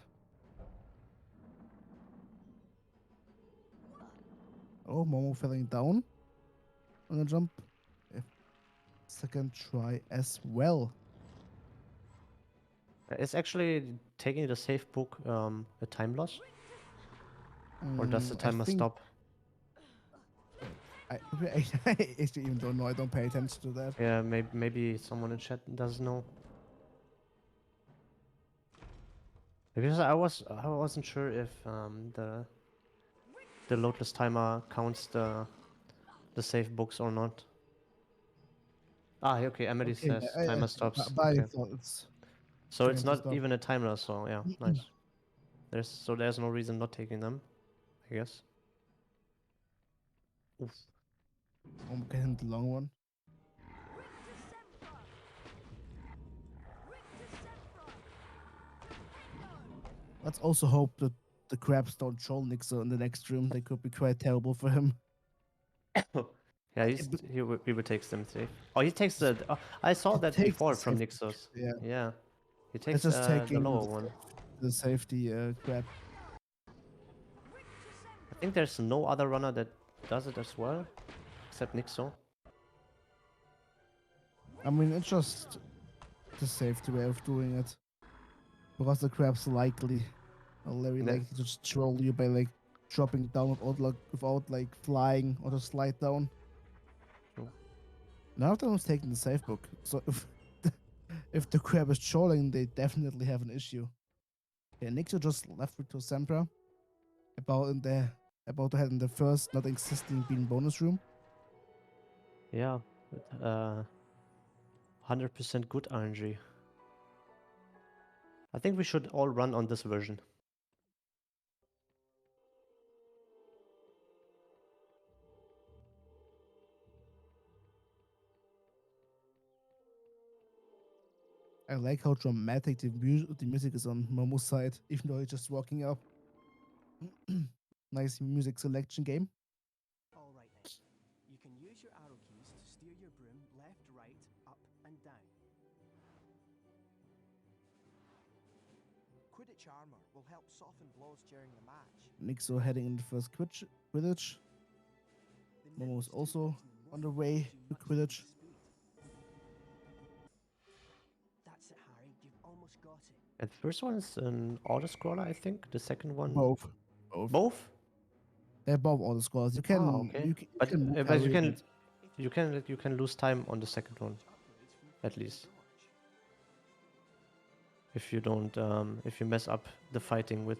Oh, Momo falling down on the jump. Second try as well. Is actually taking the safe book a time loss? Or does the I timer think- stop? I actually even don't know. I don't pay attention to that. Yeah, maybe someone in chat does know. Because I wasn't sure if the loadless timer counts the safe books or not. Ah, okay. Emily Okay, says timer stops. By Okay. default, it's So it's trying to not stop. even a timer. So yeah, nice. There's no reason not taking them, I guess. Oof. I'm getting the long one. Let's also hope that the crabs don't troll Nixxo in the next room. They could be quite terrible for him. Yeah, he will take them safe. Oh, he takes the. Oh, I saw He that takes before the from safe Nixxo's. Yeah. Yeah. He Let's takes just the taking lower one. the safety crab. think there's no other runner that does it as well, except Nixxo. I mean, it's just the safety way of doing it. Because the crab's likely, very Yeah. likely to just troll you by like dropping down without like flying or to slide down. True. None of them is taking the safe book, so if the crab is trolling, they definitely have an issue. Yeah, Nixxo just left with to Sempra about to head in the first not existing bean bonus room. Yeah, 100% good RNG. I think we should all run on this version. I like how dramatic the music is on Momo's side, even though he's just walking up. Nice music selection game. All right then. You can use your arrow keys to steer your broom left, right, up, and down. Quidditch armor will help soften blows during the match. Nixxo heading in the first Quidditch. Momo's also on the way to Quidditch. That's it, Harry. You've almost got it. And the first one is an auto-scroller, I think. The second one... Both. Both? They're both auto scrolls. You can, okay. you can move But Harry you can lose time on the second one, at least. If you don't, if you mess up the fighting with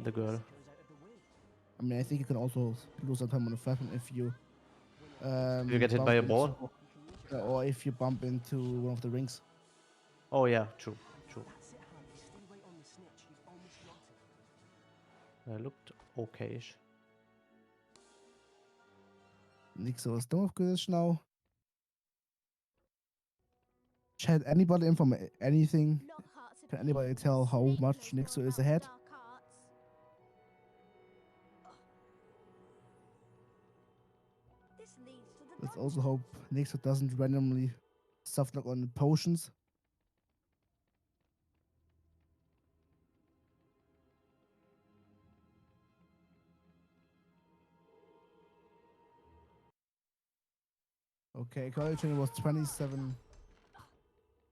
the girl. I mean, I think you can also lose some time on the first one if you. If you get hit by a ball? Or if you bump into one of the rings. Oh yeah, true. Looked okayish. Nixxo is done with Quidditch now. Chat, anybody inform anything? Can anybody tell how much Nixxo is ahead? Let's also hope Nixxo doesn't randomly softlock on the potions. Okay, college training was 27.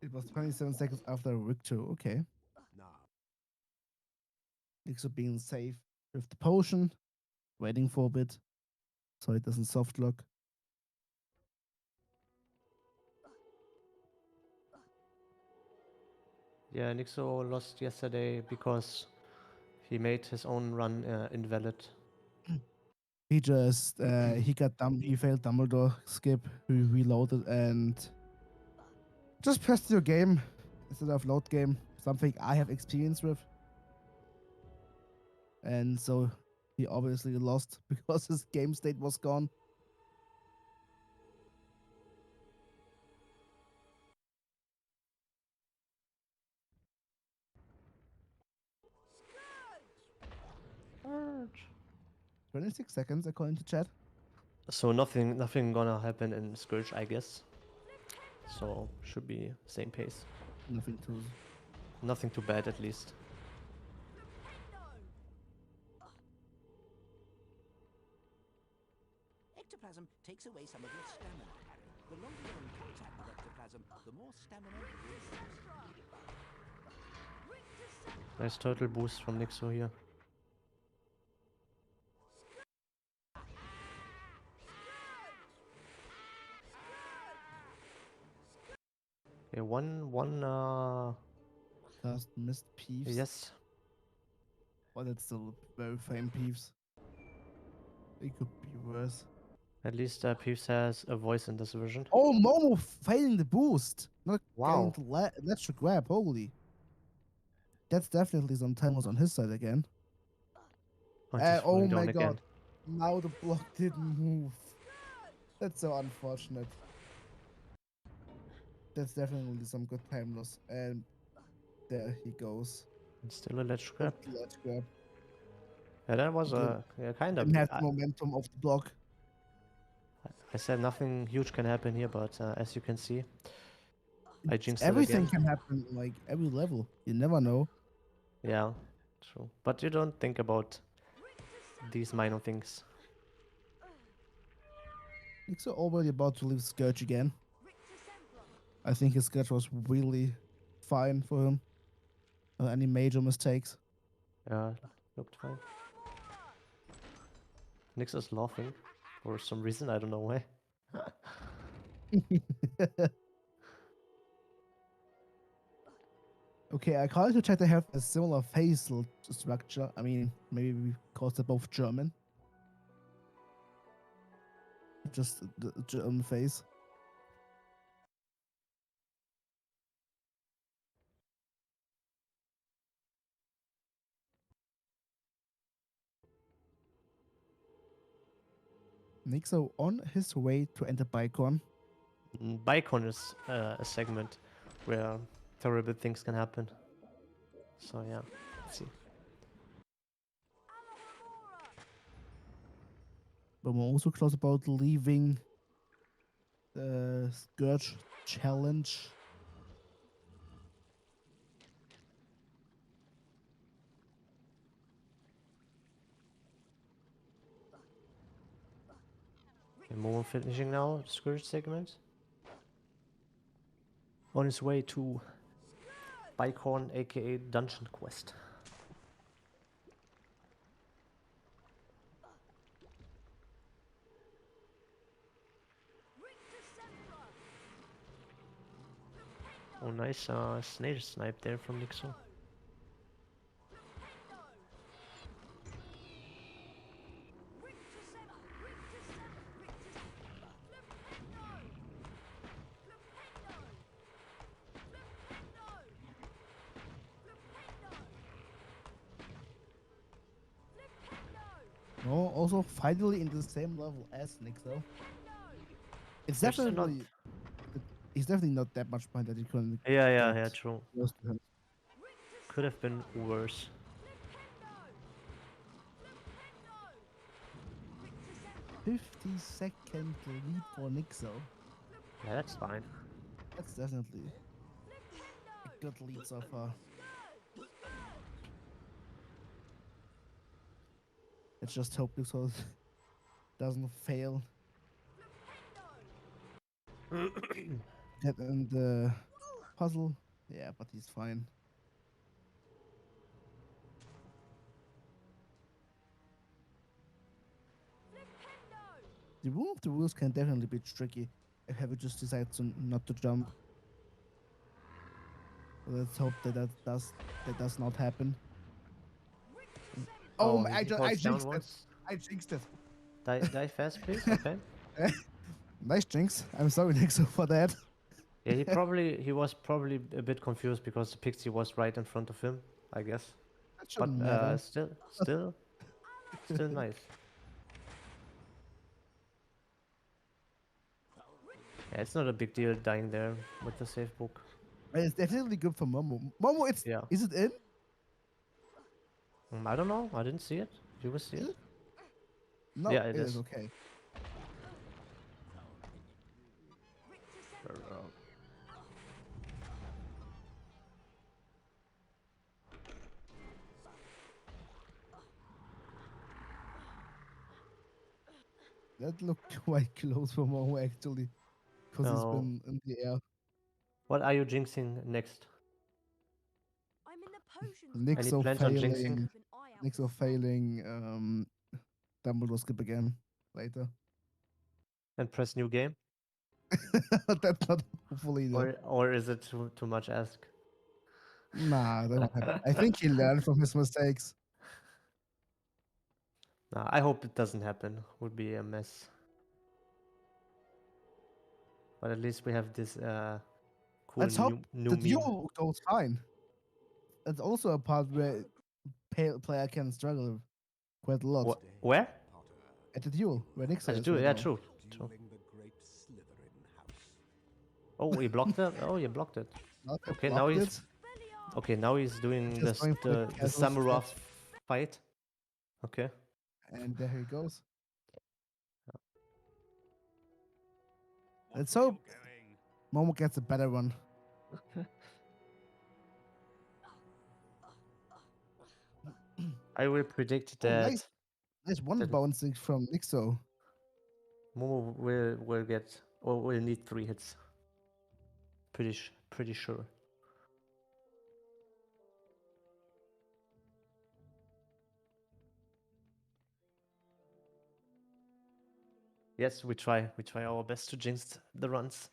It was 27 seconds after victory. Okay. Nixxo being safe with the potion, waiting for a bit so it doesn't softlock. Yeah, Nixxo lost yesterday because he made his own run invalid. He just he failed Dumbledore skip, he reloaded and just pressed your game instead of load game, something I have experience with. And so he obviously lost because his game state was gone. Scourge. 26 seconds according to chat. So nothing gonna happen in Scourge, I guess. So should be same pace. Nothing too bad at least. Ectoplasm takes away some of your stamina, Harry. The longer you're in contact with ectoplasm, the more stamina you lose. Nice turtle boost from Nixxo here. Okay, one Cast missed Peeves. yes. But it's still very fine Peeves. It could be worse. At least Peeves has a voice in this version. Oh, Momo failing the boost. Not Wow. getting to let's grab. Holy. That's definitely some timers on his side again. Oh, just Oh falling my down god. again. Now the block didn't move. That's so unfortunate. That's definitely some good time loss. And there he goes. And still a ledge grab. Ledge grab. Yeah, that was Didn't- kind of. Didn't have the momentum of the block. I said nothing huge can happen here, but as you can see, I jinxed it Everything again. can happen, like every level. You never know. Yeah, true. But you don't think about these minor things. Nixxo already about to leave Scourge again. I think his Scourge was really fine for him. Not any major mistakes. Yeah, looked fine. Nixxo's laughing for some reason, I don't know why. Okay, I can't check they have a similar facial structure. I mean, maybe because they're both German. Just the German face. Nixxo on his way to enter Bicon. Bicon is a segment where terrible things can happen. So yeah, let's see. But we're also close about leaving the Scourge challenge. Okay, Momo finishing now, Scourge segment. On his way to Bicon, aka Dungeon Quest. Oh, nice snare snipe there from Nixxo. No, also finally in the same level as Nixxo. It's They're still not- definitely he's definitely not that much behind that you can. Yeah, true. Close to him. Could have been worse. 50-second lead for Nixxo. Yeah, that's fine. That's definitely a good lead so far. Let's just hope Nixxo doesn't fail. Get in the puzzle. Yeah, but he's fine. The rule of the rules can definitely be tricky if Heavy just decides to not to jump. Let's hope that does not happen. Oh, he I falls down jinxed it. once. I jinxed it. Die fast, please. Okay. Nice jinx. I'm sorry, Nixxo, for that. Yeah, he was probably a bit confused because the pixie was right in front of him, I guess. That shouldn't But matter. still nice. Yeah, it's not a big deal dying there with the safe book. It's definitely good for Momo. Momo, Yeah. Is it in? I don't know. I didn't see it. You will see it. No, Yeah, it it is is. okay. That looked quite close for Momo actually, because he's No. been in the air. What are you jinxing next? I'm in the potions. Any Nixxo plans on failing. jinxing? Keep an eye out Nixxo for failing. Dumbledore skip again later. And press new game? That's not hopefully no. Or is it too much ask? Nah, that won't happen. I think he learned from his mistakes. Nah, I hope it doesn't happen. Would be a mess. But at least we have this cool Let's hope new the meme. duel goes fine. It's also a part where player can struggle quite a lot. Where? At the duel, where Nixxo At the is duel, right yeah, now. true. Oh, he blocked it. Oh, he blocked it. Not Okay, blocked now he's it. okay. Now he's doing Just going for the casual samurai steps. fight. Okay. And there he goes. Let's hope Momo gets a better one. I will predict Oh, that. nice There's one Didn't- bouncing from Nixxo. Momo will get or will need 3 hits. Pretty sure. Yes, we try our best to jinx the runs.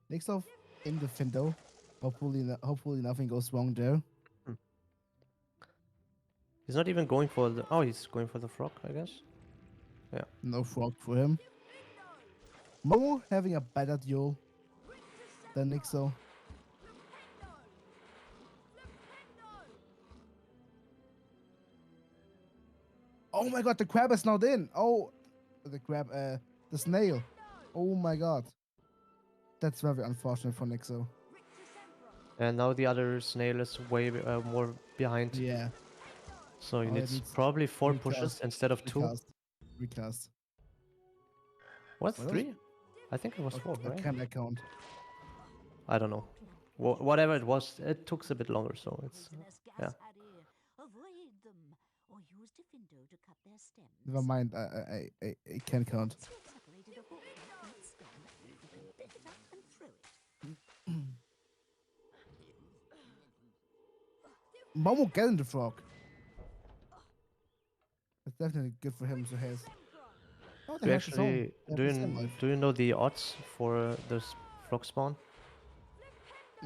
Nixxo in the window. Hopefully nothing goes wrong there. He's not even going for the. Oh, he's going for the frog, I guess. No frog for him. Momo having a better duel than Nixxo. Oh my god, the crab is not in. Oh, the crab, the snail. Oh my god. That's very unfortunate for Nixxo. And now the other snail is way more behind. Yeah. So he Oh, it needs needs probably 4 recast. pushes instead of 2. Recast. What's What 3? I think it was 4, I right? can't account. I don't know. Whatever it was, it took a bit longer, so it's yeah. Avoid them or use Diffindo to cut their stems. Never mind, I can count. Once you've separated a hawk from its stem, you can pick it up and throw it. Momo getting the frog. It's definitely good for him to have. Oh, Do you actually do you know the odds for this frog spawn?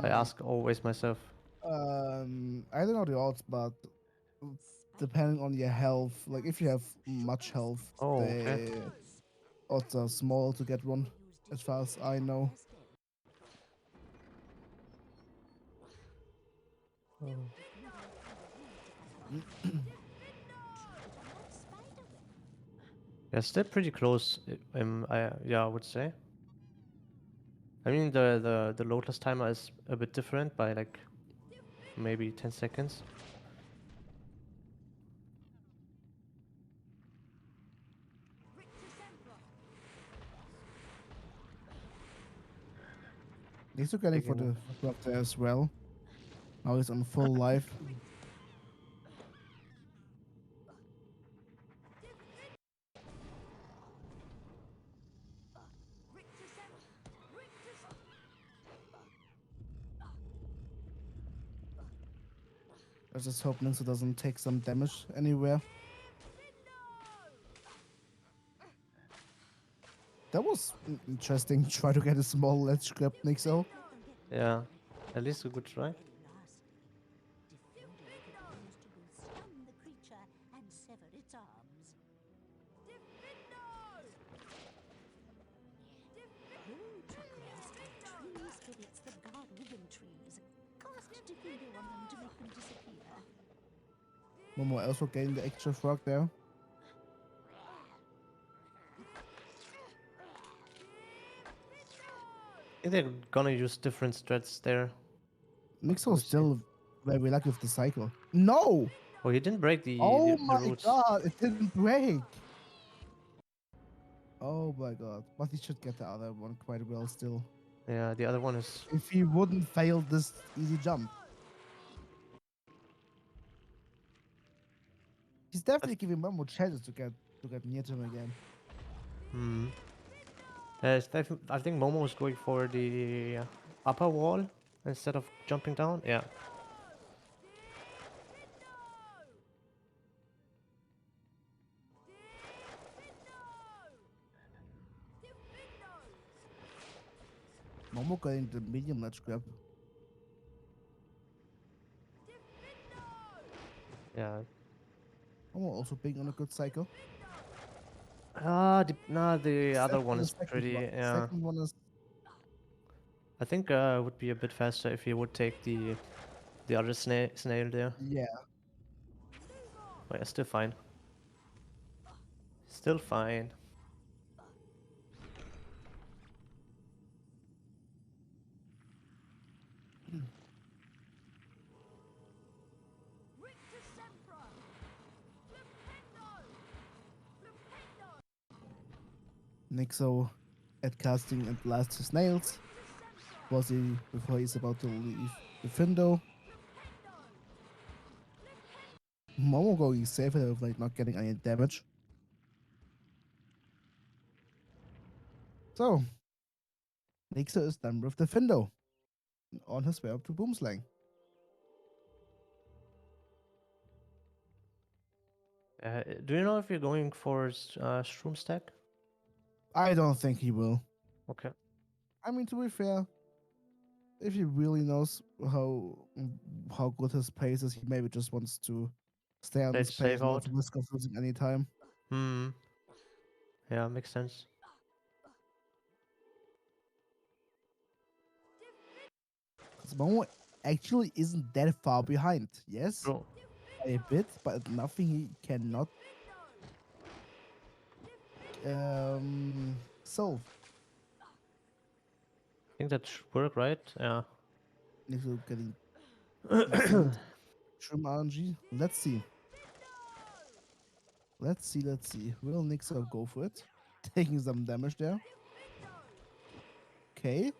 I ask always myself. I don't know the odds, but depending on your health, like if you have much health, Oh, the odds are small to get one, as far as I know. Yeah, still pretty close. I would say. I mean the loadless timer is a bit different by like maybe 10 seconds. He's getting for the drop there as well. Now he's on full life. I just hope Nixxo doesn't take some damage anywhere. That was interesting. Try to get a small ledge grab, Nixxo. Yeah, at least a good try. Stun the creature and sever its arms. Tree spirits that guard ribbon trees. Cast Diffindo on them to make them disappear. Momo also getting the extra frog there. I think they're gonna use different strats there. Nixxo is still very lucky with the cycle. No! Oh, he didn't break the Oh the my roots. god, it didn't break! Oh my god, but he should get the other one quite well still. Yeah, the other one is. If he wouldn't fail this easy jump. He's definitely giving Momo chances to get near to him again. Hmm. I think Momo is going for the upper wall instead of jumping down. Yeah. Momo getting the medium ledge grab. Yeah. Momo also being on a good cycle. The other one is pretty. Yeah. Second one is. I think it would be a bit faster if he would take the other snail there. Yeah. But yeah, still fine. Still fine. Nixxo at casting and blast his nails. Before he's about to leave the window. Momo going safe of like not getting any damage. So, Nixxo is done with the Findo. On his way up to Boomslang. Do you know if you're going for Shroom Stack? I don't think he will. Okay. I mean, to be fair, if he really knows how good his pace is, he maybe just wants to stay on Play his it pace, safe not out. risk of losing any time. Hmm. Yeah, makes sense. Because Momo actually isn't that far behind. Yes, Bro, by a bit, but nothing he cannot solve. I think that should work, right? Yeah. Nixxo getting decent trim RNG. Let's see. Let's see. Will Nixxo go for it? Taking some damage there. Okay.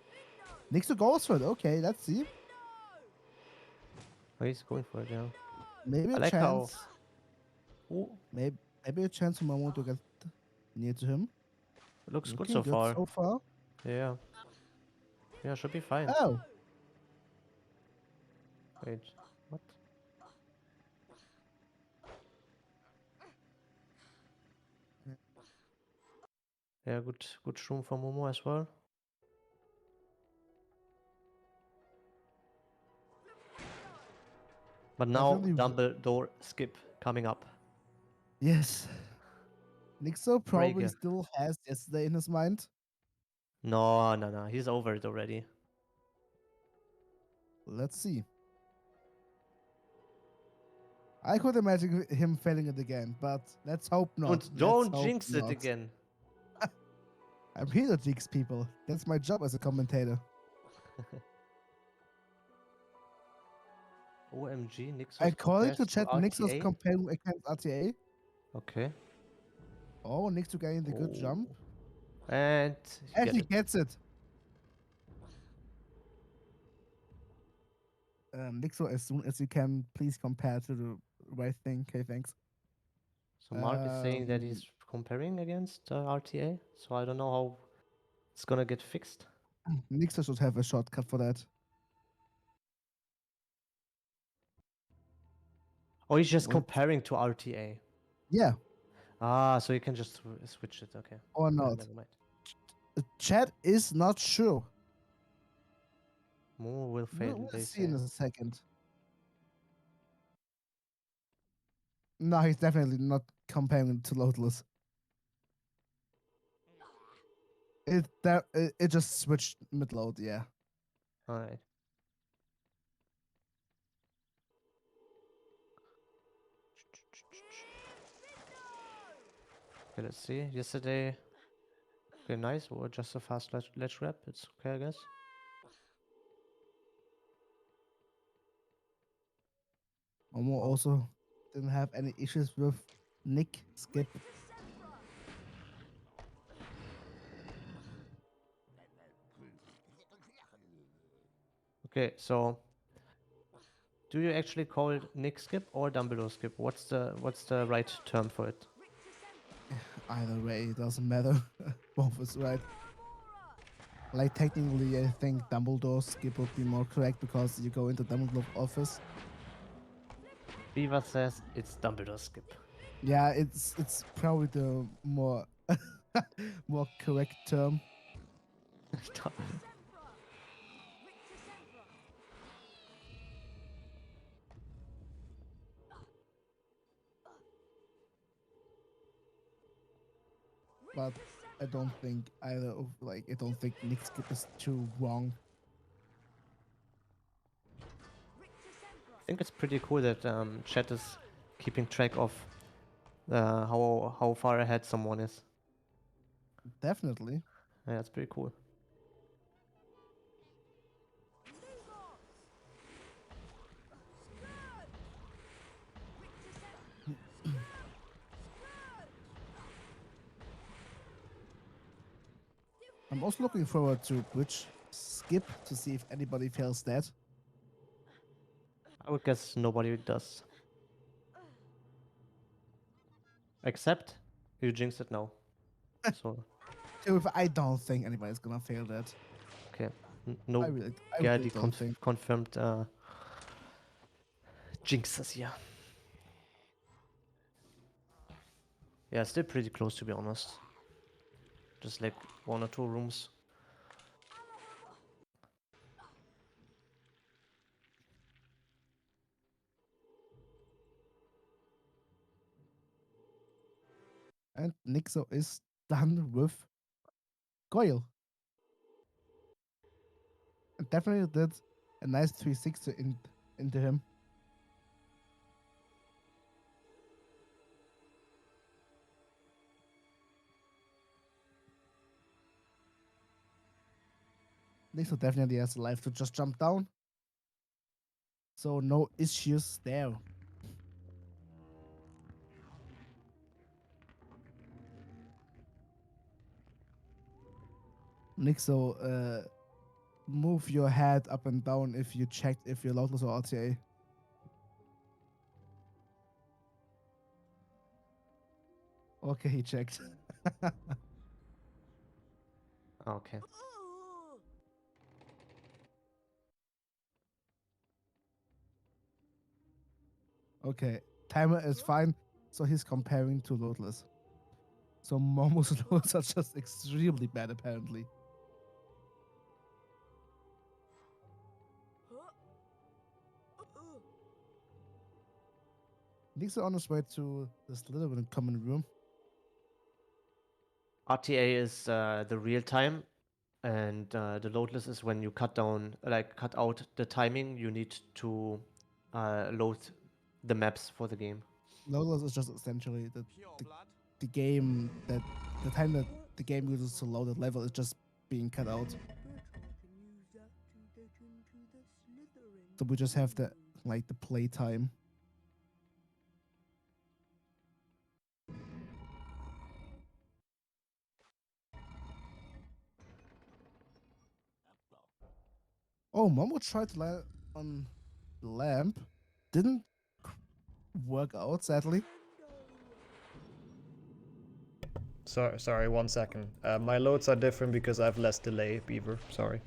Nixxo goes for it. Okay, let's see. Oh, he's going for it, yeah. Maybe I a like how... chance. Ooh, Maybe a chance for Momo to get near to him. it looks good Looking so good far. so far. Yeah. Yeah, should be fine. Oh, Wait, what? Yeah, good shroom for Momo as well. But now Definitely Dumbledore skip coming up. yes. Nixxo probably Breaker. still has yesterday in his mind. No, he's over it already. Let's see. I could imagine him failing it again, but let's hope not. Don't jinx it again. I'm here to jinx people. That's my job as a commentator. OMG, Nixxo According to compares chat, to Nixxo's RTA. comparing against RTA. Okay. Oh, Nixxo getting the good jump. And And he gets it. Nixxo, as soon as you can, please compare to the right thing. Okay, thanks. So Mark is saying that he's comparing against RTA. So I don't know how it's gonna get fixed. Nixxo should have a shortcut for that. Oh, he's just comparing to RTA. Yeah. Ah, so you can just switch it. Okay. Or Yeah, not. never mind. Chat is not sure. Momo will fail, We'll they see in say. a second. No, he's definitely not comparing to Loadless. It just switched mid load, yeah. Alright. Okay, let's see. Yesterday. Okay, nice. Or just a fast ledge grab. It's okay, I guess. Momo also didn't have any issues with Nick skip. Okay, so do you actually call it Nick skip or Dumbledore skip? What's the right term for it? Either way, it doesn't matter. Both is right. Like technically, I think Dumbledore skip would be more correct because you go into Dumbledore's office. Beaver says it's Dumbledore skip. Yeah, it's probably the more more correct term. But I don't think either of I don't think Nick skip is too wrong. I think it's pretty cool that chat is keeping track of how far ahead someone is. Definitely. Yeah, it's pretty cool. I'm also looking forward to bridge skip to see if anybody fails that. I would guess nobody does. Except you jinxed it now. So I don't think anybody's gonna fail that. okay, I no, really don't think. confirmed jinxes here. Yeah, still pretty close to be honest. Just like 1 or 2 rooms. And Nixxo is done with Goyle. And definitely did a nice 360 into him. Nixxo definitely has the life to just jump down. So no issues there. Nixxo, move your head up and down if you checked if you're loudless or RTA. Okay, he checked. Okay. Okay, timer is fine, so he's comparing to loadless. So Momo's loads are just extremely bad, apparently. Nixxo on his way to this little bit common room. RTA is the real time, and the loadless is when you cut out the timing you need to load the maps for the game. Loadless is just essentially Pure blood. the game that the time that the game uses to load a level is just being cut out. So we just have the play time. Oh, Momo tried to land on the lamp. Didn't work out, sadly. Sorry, 1 second. My loads are different because I have less delay, Beaver. Sorry.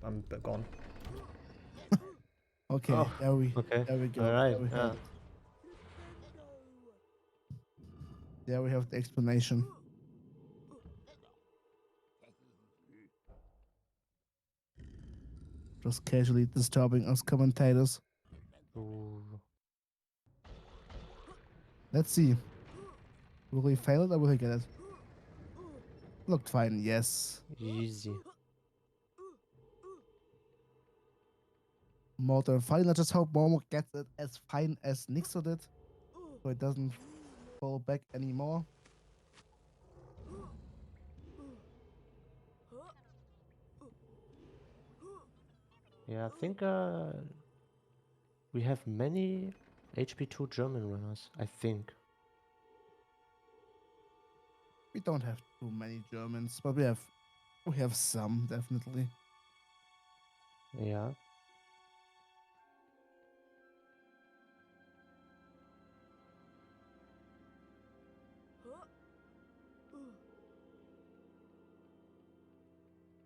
I'm gone. Okay, Oh, there we okay. go. All right. There we Yeah. have it. There we have the explanation. Just casually disturbing us commentators. Ooh. Let's see. Will he fail it or will he get it? Looked fine, yes. Easy. More than fine. Let's just hope Momo gets it as fine as Nixxo did. So it doesn't fall back anymore. Yeah, I think we have many HP2 German runners, I think. We don't have too many Germans, but we have some, definitely. Yeah.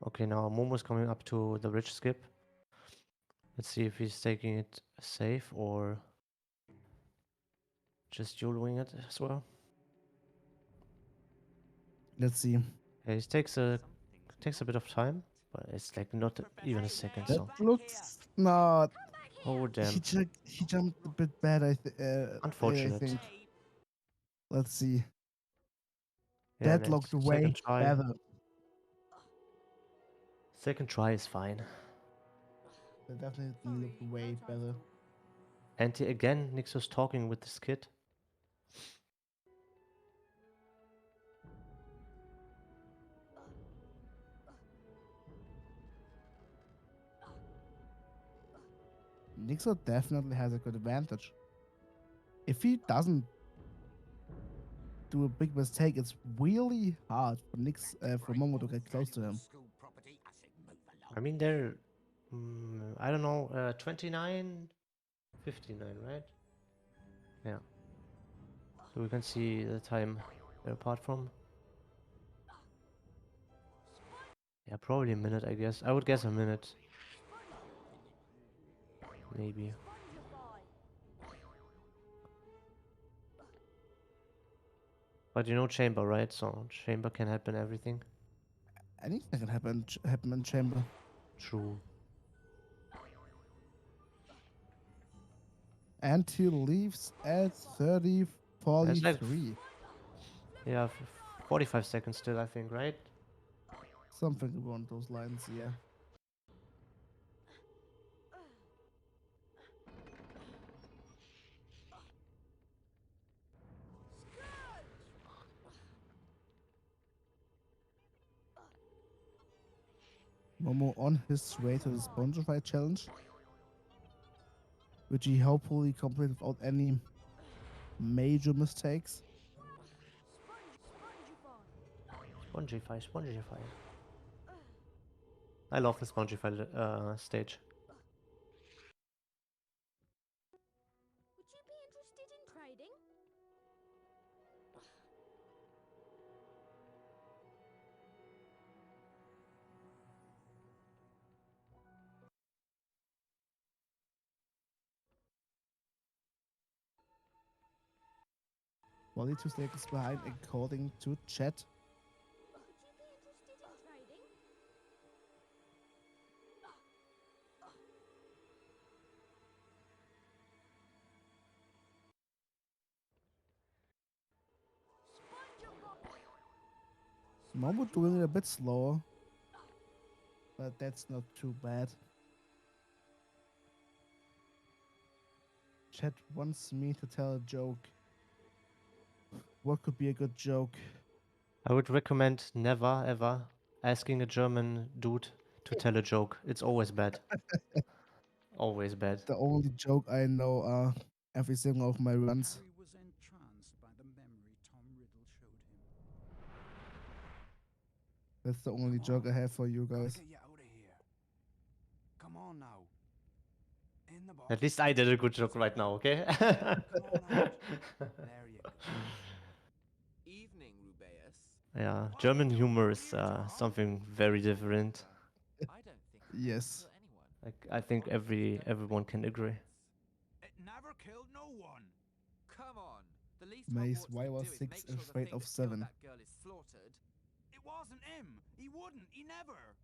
Okay, now Momo's coming up to the bridge skip. Let's see if he's taking it safe or just YOLOing it as well. Let's see. Yeah, he takes a bit of time, but it's like not even a second. That So looks not. oh damn, He jumped a bit bad. I unfortunate. think. Let's see. Yeah, That looked way second try. better. Second try is fine. That definitely looked way better. And again, Nixxo's talking with this kid. Nixxo definitely has a good advantage. If he doesn't do a big mistake, it's really hard for for Momo to get close to him. I mean, they're I don't know, 29, 59, right? Yeah. So we can see the time they're apart from. Yeah, probably a minute, I guess. I would guess a minute. Maybe. But you know chamber, right? So chamber can happen everything. Anything can happen in chamber. True. And he leaves at 30:43. Yeah, 45 seconds still, I think, right? Something around those lines, yeah. Momo on his way to the Spongify challenge, which he hopefully completed without any major mistakes. Spongify, Spongify. I love the Spongify stage. Would you be interested in trading? Wally 2 seconds behind according to chat. Would you be interested in trading? Momo doing it a bit slower, but that's not too bad. Chat wants me to tell a joke. What could be a good joke? I would recommend never ever asking a German dude to tell a joke. It's always bad. Always bad. The only joke I know are every single of my runs. Harry was entranced by the memory Tom Riddle showed him. That's the only joke I have for you guys. Get you out of here. Come on now. In the box. At least I did a good joke right now, okay? Come on out. There you go. Evening, Rubeus. Yeah, German humor is something very different. I don't think Yes. kill anyone. I think everyone can agree. It never killed no one. Come on. The least Mace, Hogwarts why can was do is 6 make sure the afraid thing of that 7? killed that girl is slaughtered. It wasn't him. He wouldn't. He never.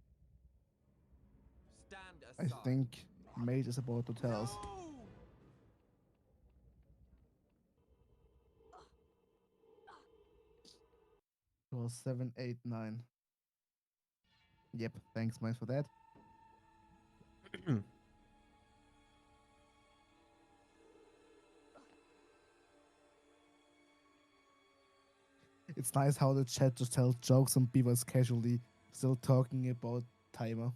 Stand I aside. think Mage is about to tell us. No! It was 7, 8, 9. Yep, thanks, Mage, for that. It's nice how the chat just tells jokes and Beaver's casually still talking about timer.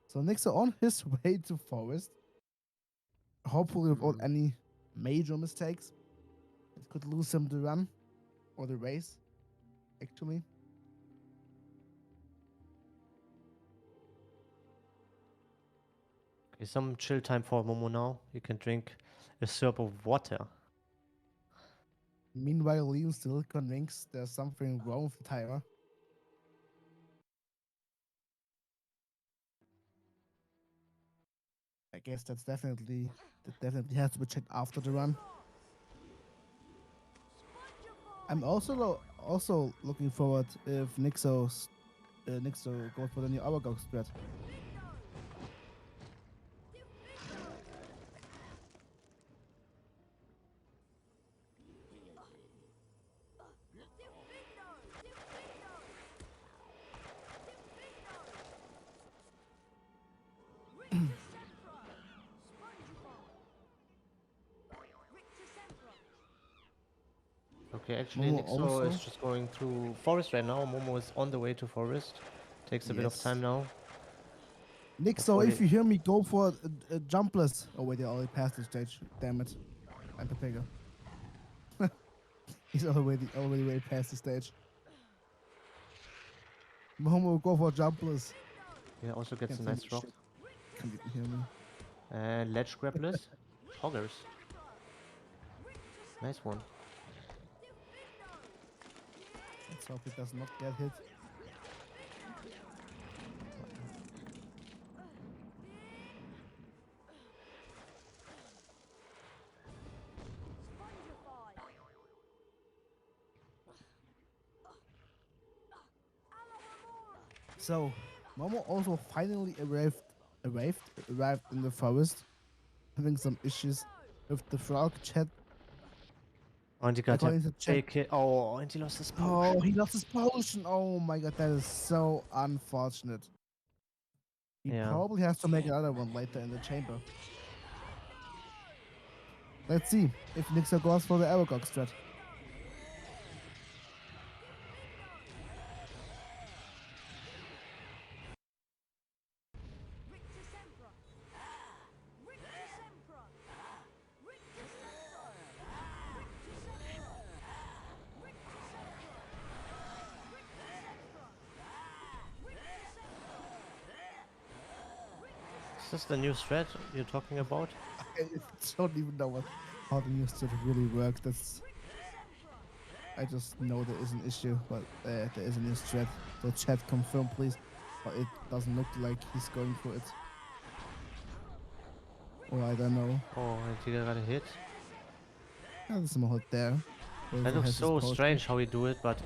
So Nixxo on his way to forest. Hopefully without any major mistakes. It could lose him the run or the race, actually. Okay, some chill time for Momo now. You can drink a sip of water. Meanwhile, Liam still convinced there's something wrong with the timer. I guess that definitely has to be checked after the run. I'm also looking forward if Nixxo goes for the new Hourglass spread. Okay, actually Momo Nixxo also- is just going to forest right now. Momo is on the way to forest. Takes a bit of Yes. time now. Nixxo, if you hear me, go for a jumpless. Oh wait, they already passed the stage. Damn it. I'm Pepega. He's already way past the stage. Momo, go for jumpless. Yeah, also gets a Can't hear nice me, drop. shit. Can't even hear me. And ledge grabless. Hoggers. Nice one. Let's hope he does not get hit. So, Momo also finally arrived in the forest, having some issues with the frog chat. Oh, and he got According a to chat. big hit. Oh, and he lost his potion. Oh, he lost his potion. Oh my god, that is so unfortunate. He Yeah. probably has to make another one later in the chamber. Let's see if Nixxo goes for the Aragog strat. Is this the new strat you're talking about? I don't even know how the new strat really works. I just know there is an issue, but there is a new strat. So chat confirm, please. But it doesn't look like he's going for it. Or I don't know. Oh, and he got a hit. Yeah, there's some hot there. That looks so strange how he do it, but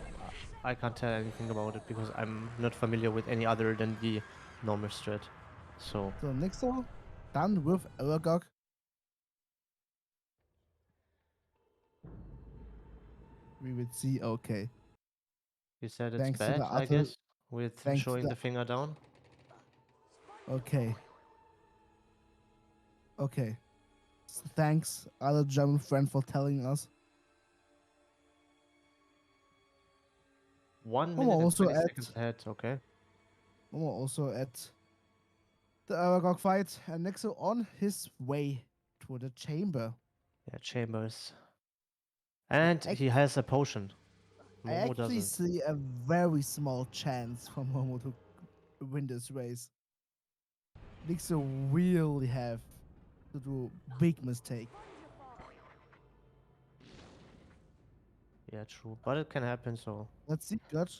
I can't tell anything about it because I'm not familiar with any other than the normal strat. So Nixxo done with Aragog. We would see. Okay. you said it's Thanks to bad, the I other- guess, with thanks to showing the- the finger down. Okay. Okay. Thanks, other German friend, for telling us. 1 Momo minute and also 20 at- seconds ahead, okay. Momo also at the Aragog fight, and Nixxo on his way to the chamber. Yeah, Chambers. And he has a potion. I Momo actually doesn't. see a very small chance for Momo to win this race. Nixxo really have to do a big mistake. Yeah, true. But it can happen, so. Let's see,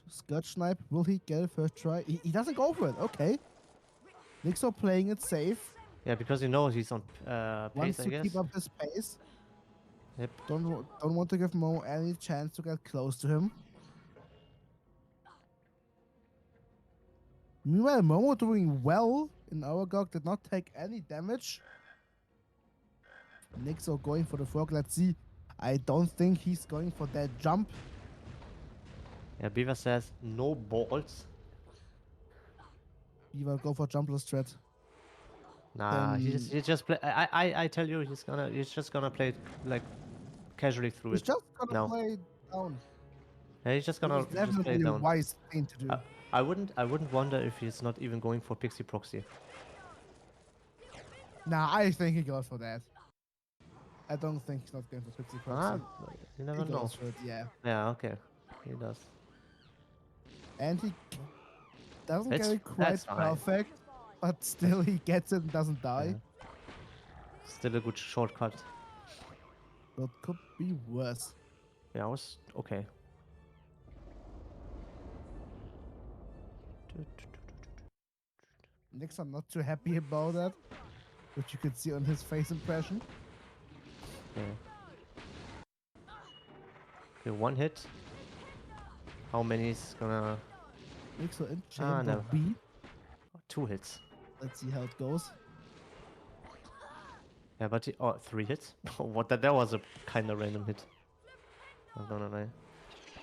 Scotch Snipe, will he get it first try? He doesn't go for it, okay. Nixxo playing it safe. Yeah, because he knows he's on Wants pace, I to guess. keep up his pace. Yep. Don't want to give Momo any chance to get close to him. Meanwhile, Momo doing well in Aragog, did not take any damage. Nixxo going for the frog, let's see. I don't think he's going for that jump. Yeah, Beaver says no balls. Beaver go for jumpless threat. Nah, Then- he just play. I tell you, he's just gonna play it, like casually through He's it. just gonna now. play it down. Yeah, he's just gonna It's just play definitely it a down. wise thing to do. I wouldn't wonder if he's not even going for Pixie Proxy. Nah, I think he goes for that. I don't think he's not going for Pixie Proxy. You never He know. goes for it, yeah. Yeah, okay, he does. And he doesn't That's- get it quite that's fine. perfect, but still he gets it and doesn't die. Yeah. Still a good shortcut. But could be worse. Yeah, I was okay. Nix, I'm not too happy about that, which you could see on his face impression. Yeah. Okay, one hit. How many is gonna? Nixo in chamber no. B. 2 hits. Let's see how it goes. Yeah, but 3 hits. What? That was a kind of random hit. I'm gonna lie.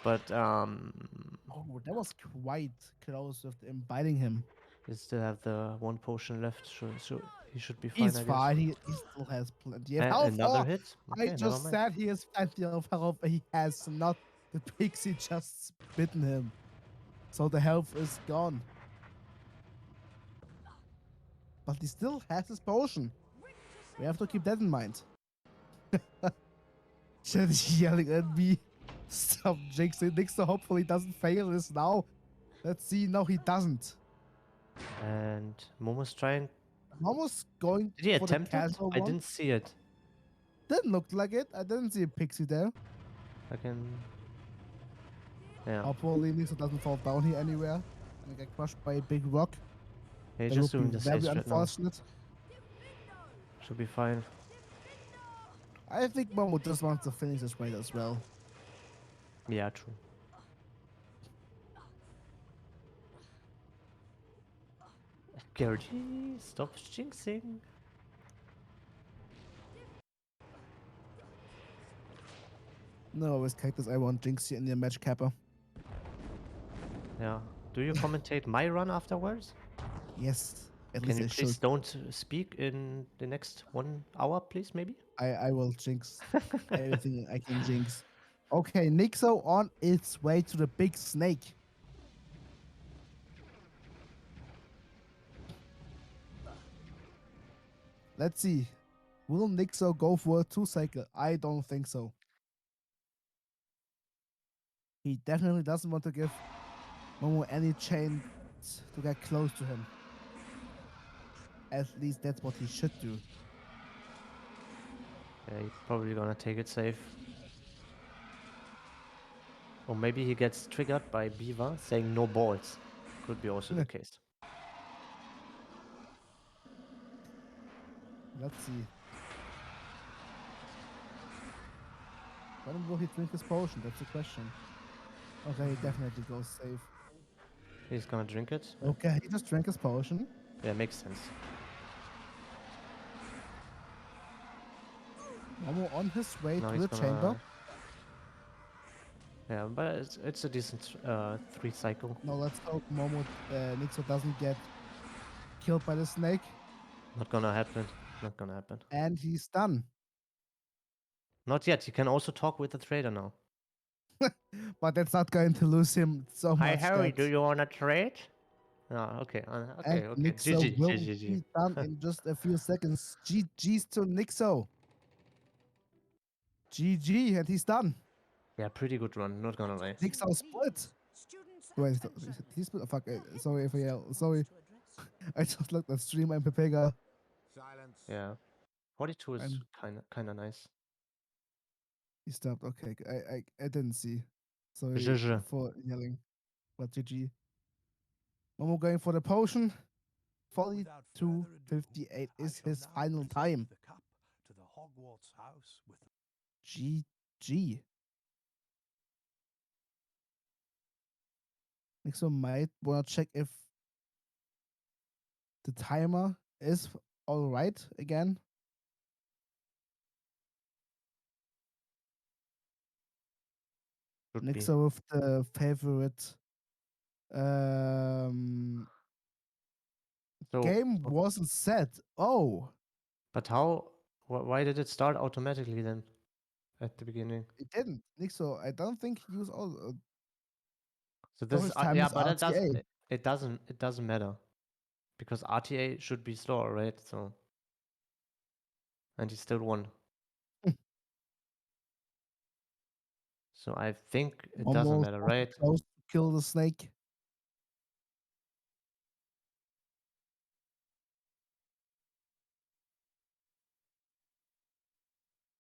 But Oh, that was quite close with him biting him. he still have the 1 potion left. So he should be fine. He's I guess. fine. He still has plenty of And health. another Oh, hit. I Okay, never just mind. said he has plenty of health. He has not. The pixie just bitten him. So the health is gone. But he still has his potion. We have to keep that in mind. Chat is yelling at me. Stop jinxing Nixxo. Hopefully doesn't fail this now. Let's see. No, he doesn't. And Momo's trying. I'm almost going Did he for the attempt it? casual I one. didn't see it. Didn't look like it. I didn't see a pixie there. I can. Yeah. Hopefully, Nixxo doesn't fall down here anywhere and get crushed by a big rock. He's That just would be doing the very safe strat now. unfortunate. Should be fine. I think Momo just wants to finish this raid as well. Yeah, true. Gertie, stop jinxing. No, with Kaktus, I want Jinx here in the match capper. Yeah. Do you commentate my run afterwards? Yes, at Can least you I please should. don't speak in the next 1 hour, please, maybe? I will Jinx everything I can Jinx. Okay, Nixxo on its way to the big snake. Let's see. Will Nixxo go for a 2-cycle? I don't think so. He definitely doesn't want to give Momo any chance to get close to him. At least that's what he should do. Yeah, he's probably gonna take it safe. Or maybe he gets triggered by Beaver saying no balls. Could be also the case. Let's see. When will he drink his potion? That's the question. Okay, he definitely goes safe. He's gonna drink it. Okay, he just drank his potion. Yeah, makes sense. Momo on his way Now to he's the chamber. Yeah, but it's a decent 3-cycle. No, let's hope Momo Nixxo doesn't get killed by the snake. Not gonna happen. Not gonna happen. And he's done. Not yet. You can also talk with the trader now. But that's not going to lose him so much. Hi Harry, that- do you wanna trade? Oh, okay. Okay, And okay. Nixxo GG, will GG. be done in just a few seconds. GG's to Nixxo. GG, and he's done. Yeah, pretty good run. Not gonna lie. Nixxo split. Wait, he split. Oh, fuck. Sorry if I yell. Sorry. I just looked at stream and Pepega. Silence. Yeah. 42 is kinda nice. He stopped. Okay, I didn't see. Sorry GG. for yelling. But GG. Momo going for the potion. 42.58 is his final time. The cup to the Hogwarts house with GG. Nixxo might wanna check if the timer is all right again. Should be. Nixxo with the favorite So, game wasn't set. Oh, but how? Why did it start automatically then? At the beginning. it didn't. Nixxo, I don't think he used all. So this his time yeah, is but RTA. it doesn't matter. Because RTA should be slower, right? So and he still won. So I think it doesn't Almost matter, right? close to kill the snake.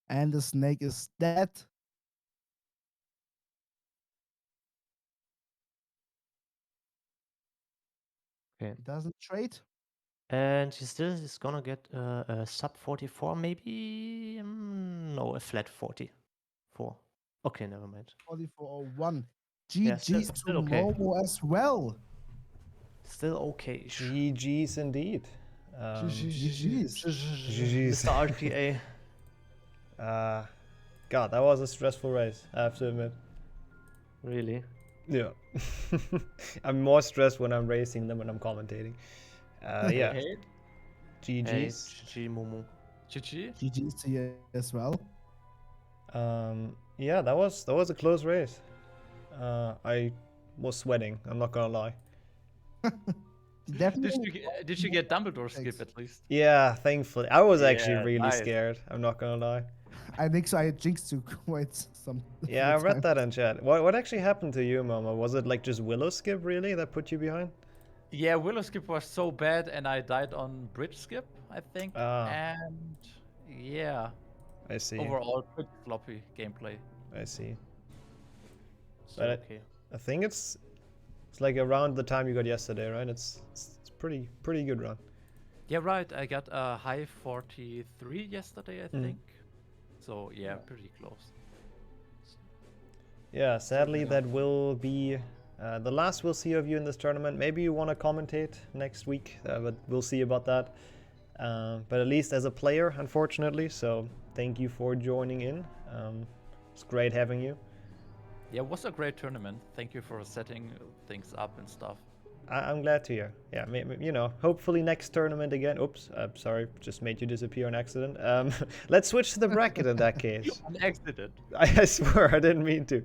And the snake is dead. Okay. He doesn't trade. And he still is gonna get a sub 44, maybe? No, a flat 44. Okay, never mind. 44.01. Yeah, GG's still to okay. Momo as well. Still okay. GG's indeed. GG's. GG's. Mr. RTA. God, that was a stressful race, I have to admit. Really? Yeah. I'm more stressed when I'm racing than when I'm commentating. Yeah. Hey, GG's. GG, Momo. GG. GG's to you as well. Yeah, that was a close race. I was sweating, I'm not gonna lie. Definitely. Did you get Dumbledore skip at least? Yeah, thankfully. I was actually Yeah, really nice. scared, I'm not gonna lie. I think so. I jinxed you quite some. Yeah, I read that in chat. What actually happened to you, Mama? Was it like just Willow skip really that put you behind? Yeah, Willow skip was so bad and I died on bridge skip, I think. Ah. And yeah. I see. Overall, pretty floppy gameplay. I see. Still But okay. I think it's like around the time you got yesterday, right? It's pretty good run. Yeah, right. I got a high 43 yesterday, I think. So yeah, pretty close. Yeah, sadly that will be the last we'll see of you in this tournament. Maybe you want to commentate next week, but we'll see about that. But at least as a player, unfortunately. So thank you for joining in. It's great having you. Yeah, it was a great tournament. Thank you for setting things up and stuff. I'm glad to hear. Yeah, you know, hopefully next tournament again. Oops, sorry, just made you disappear on accident. Let's switch to the bracket in that case. On accident. I swear I didn't mean to.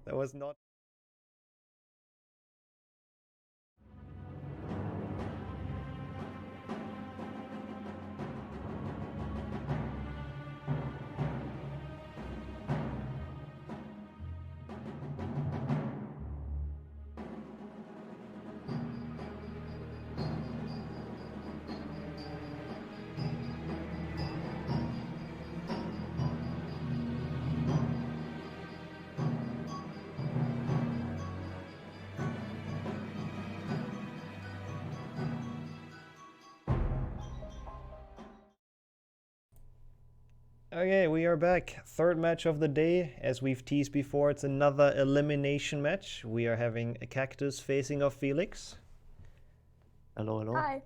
That was not. Okay, we are back. Third match of the day. As we've teased before, it's another elimination match. We are having a Kaktus facing off Felix. Hello, hello. Hi.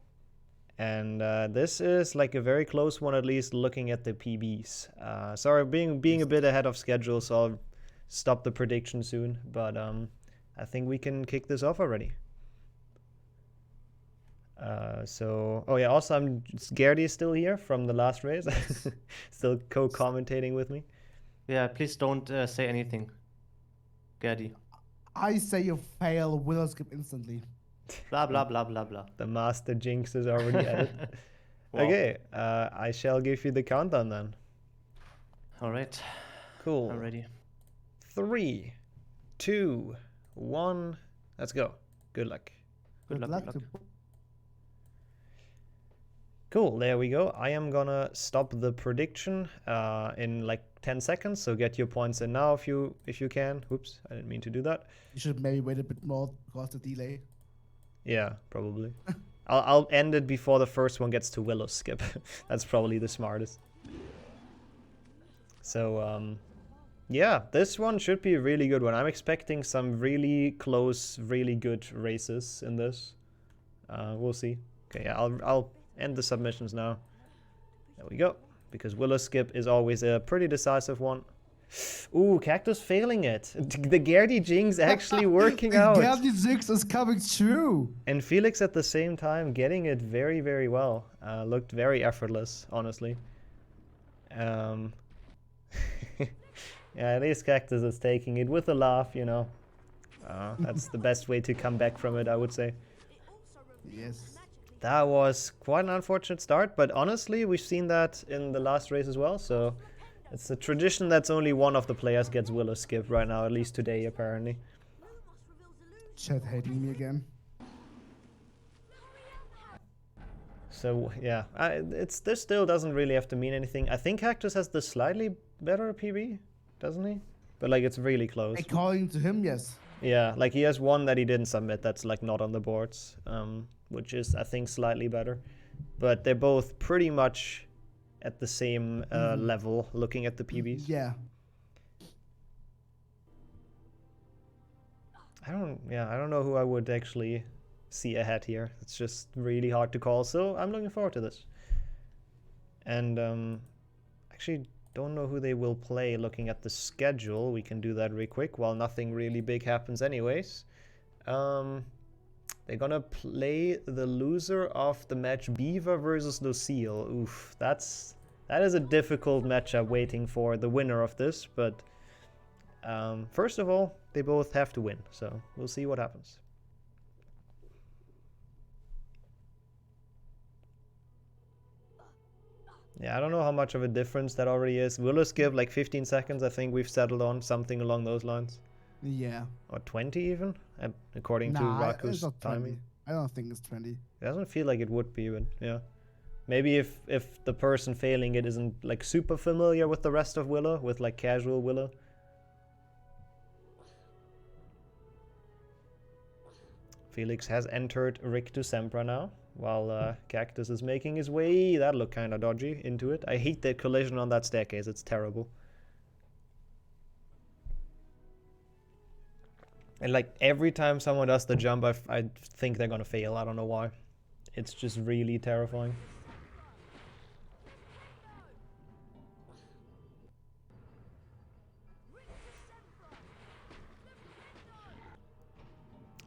And this is like a very close one, at least looking at the PBs. Sorry, being a bit ahead of schedule, so I'll stop the prediction soon. But I think we can kick this off already. Oh yeah, also Gerdy is still here from the last race, still co-commentating with me. Yeah, please don't say anything, Gerdy. I say you fail, will skip instantly. Blah blah blah blah blah. The master jinx is already at it. Wow. Okay, I shall give you the countdown then. All right. Cool. I'm ready. 3, 2, 1, let's go. Good luck. Good luck. to Cool, there we go. I am gonna stop the prediction in like 10 seconds, so get your points in now if you can. Oops, I didn't mean to do that. You should maybe wait a bit more because of the delay. Yeah, probably. I'll end it before the first one gets to Willow skip. That's probably the smartest. So yeah, this one should be a really good one. I'm expecting some really close, really good races in this. We'll see. Okay, yeah, I'll end the submissions now. There we go. Because Willow skip is always a pretty decisive one. Ooh, Kaktus failing it. The Gerdy Jinx actually working out. Gerdy Jinx is coming true. And Felix at the same time getting it very, very well. Looked very effortless, honestly. Yeah, at least Kaktus is taking it with a laugh, you know. That's the best way to come back from it, I would say. Yes. That was quite an unfortunate start, but honestly, we've seen that in the last race as well, so it's a tradition that's only one of the players gets Willow skip right now, at least today, apparently. Chat hating me again. So, yeah, this still doesn't really have to mean anything. I think Kaktus has the slightly better PB, doesn't he? But, like, it's really close. According to him, yes. Yeah, like, he has one that he didn't submit that's, like, not on the boards. Which is, I think, slightly better. But they're both pretty much at the same level, looking at the PBs. Yeah. I don't know who I would actually see ahead here. It's just really hard to call, so I'm looking forward to this. And actually don't know who they will play looking at the schedule. We can do that real quick while nothing really big happens anyways. They're gonna play the loser of the match Beaver versus Lucille. Oof, that is a difficult matchup waiting for the winner of this, but first of all, they both have to win, so we'll see what happens. Yeah, I don't know how much of a difference that already is. Willow skip like 15 seconds, I think we've settled on something along those lines. Yeah. Or 20 even, according to Raku's timing. I don't think it's 20. It doesn't feel like it would be, but yeah. Maybe if the person failing it isn't like super familiar with the rest of Willow, with like casual Willow. Felix has entered Rictus Sempra now, while Kaktus is making his way, that looked kinda dodgy, into it. I hate the collision on that staircase, it's terrible. And like every time someone does the jump, I think they're gonna fail, I don't know why. It's just really terrifying.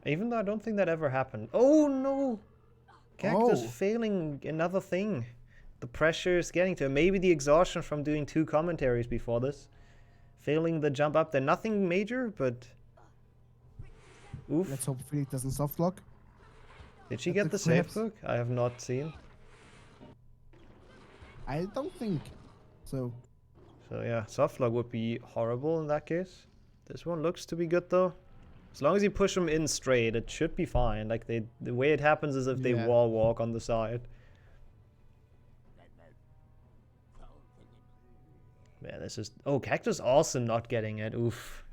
Even though I don't think that ever happened. Oh no! Kaktus failing another thing. The pressure is getting to him. Maybe the exhaustion from doing 2 commentaries before this. Failing the jump up there. Nothing major, but... Oof. Let's hope Felix doesn't soft lock. Did she get the safe hook? I have not seen. I don't think so. So yeah, soft lock would be horrible in that case. This one looks to be good though. As long as you push them in straight, it should be fine. Like the way it happens is if they wall walk on the side. Yeah, this is... Oh, Kaktus also not getting it. Oof.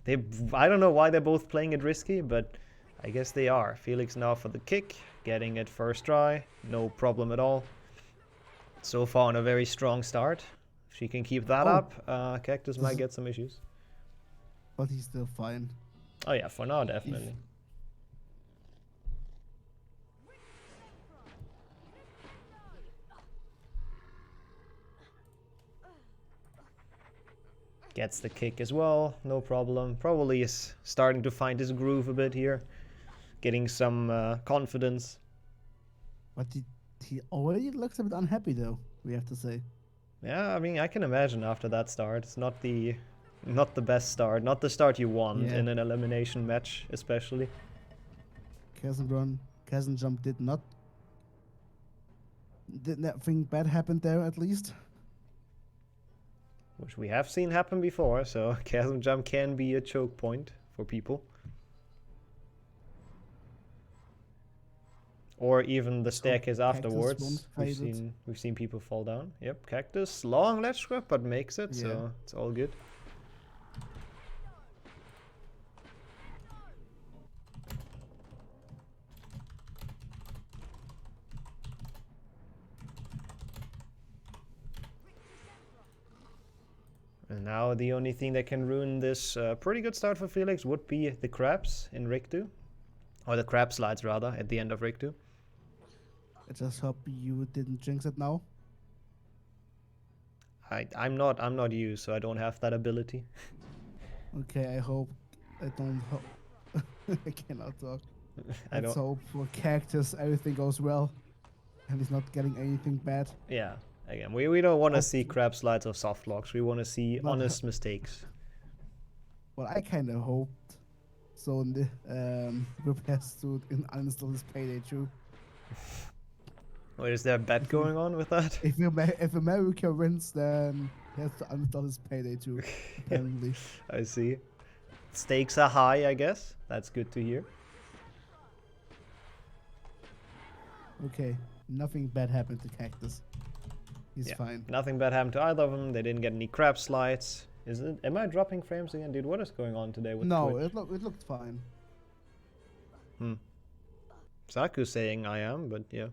I don't know why they're both playing it risky, but I guess they are. Felix now for the kick, getting it first try. No problem at all. So far on a very strong start. If she can keep that up, Kaktus might get some issues. But he's still fine. Oh yeah, for now, definitely. Gets the kick as well, no problem. Probably is starting to find his groove a bit here. Getting some confidence. But he already looks a bit unhappy though, we have to say. Yeah, I mean, I can imagine after that start. It's not the best start. Not the start you want in an elimination match, especially. Chasm jump did nothing bad happen there at least. Which we have seen happen before, so chasm jump can be a choke point for people. Or even the staircase afterwards. We've seen people fall down. Yep, Kaktus, long ledge grab, but makes it, so it's all good. And now the only thing that can ruin this pretty good start for Felix would be the crabs in Rig 2. Or the crab slides rather, at the end of Rig 2. I just hope you didn't jinx it now. I'm not you, so I don't have that ability. Okay, I hope I don't I cannot talk. Let's hope for Kaktus everything goes well and he's not getting anything bad. Yeah. Again, we don't want to see crab slides or soft locks. We want to see honest mistakes. Well, I kind of hoped so in the group has to uninstall his Payday 2. Wait, is there a bet going on with that? If America wins, then he has to uninstall his Payday 2, apparently. I see. Stakes are high, I guess. That's good to hear. Okay, nothing bad happened to Kaktus. He's fine. Nothing bad happened to either of them. They didn't get any crab slides. Am I dropping frames again? Dude, what is going on today with Twitch? No, it looked fine. Saku's saying I am, but yeah.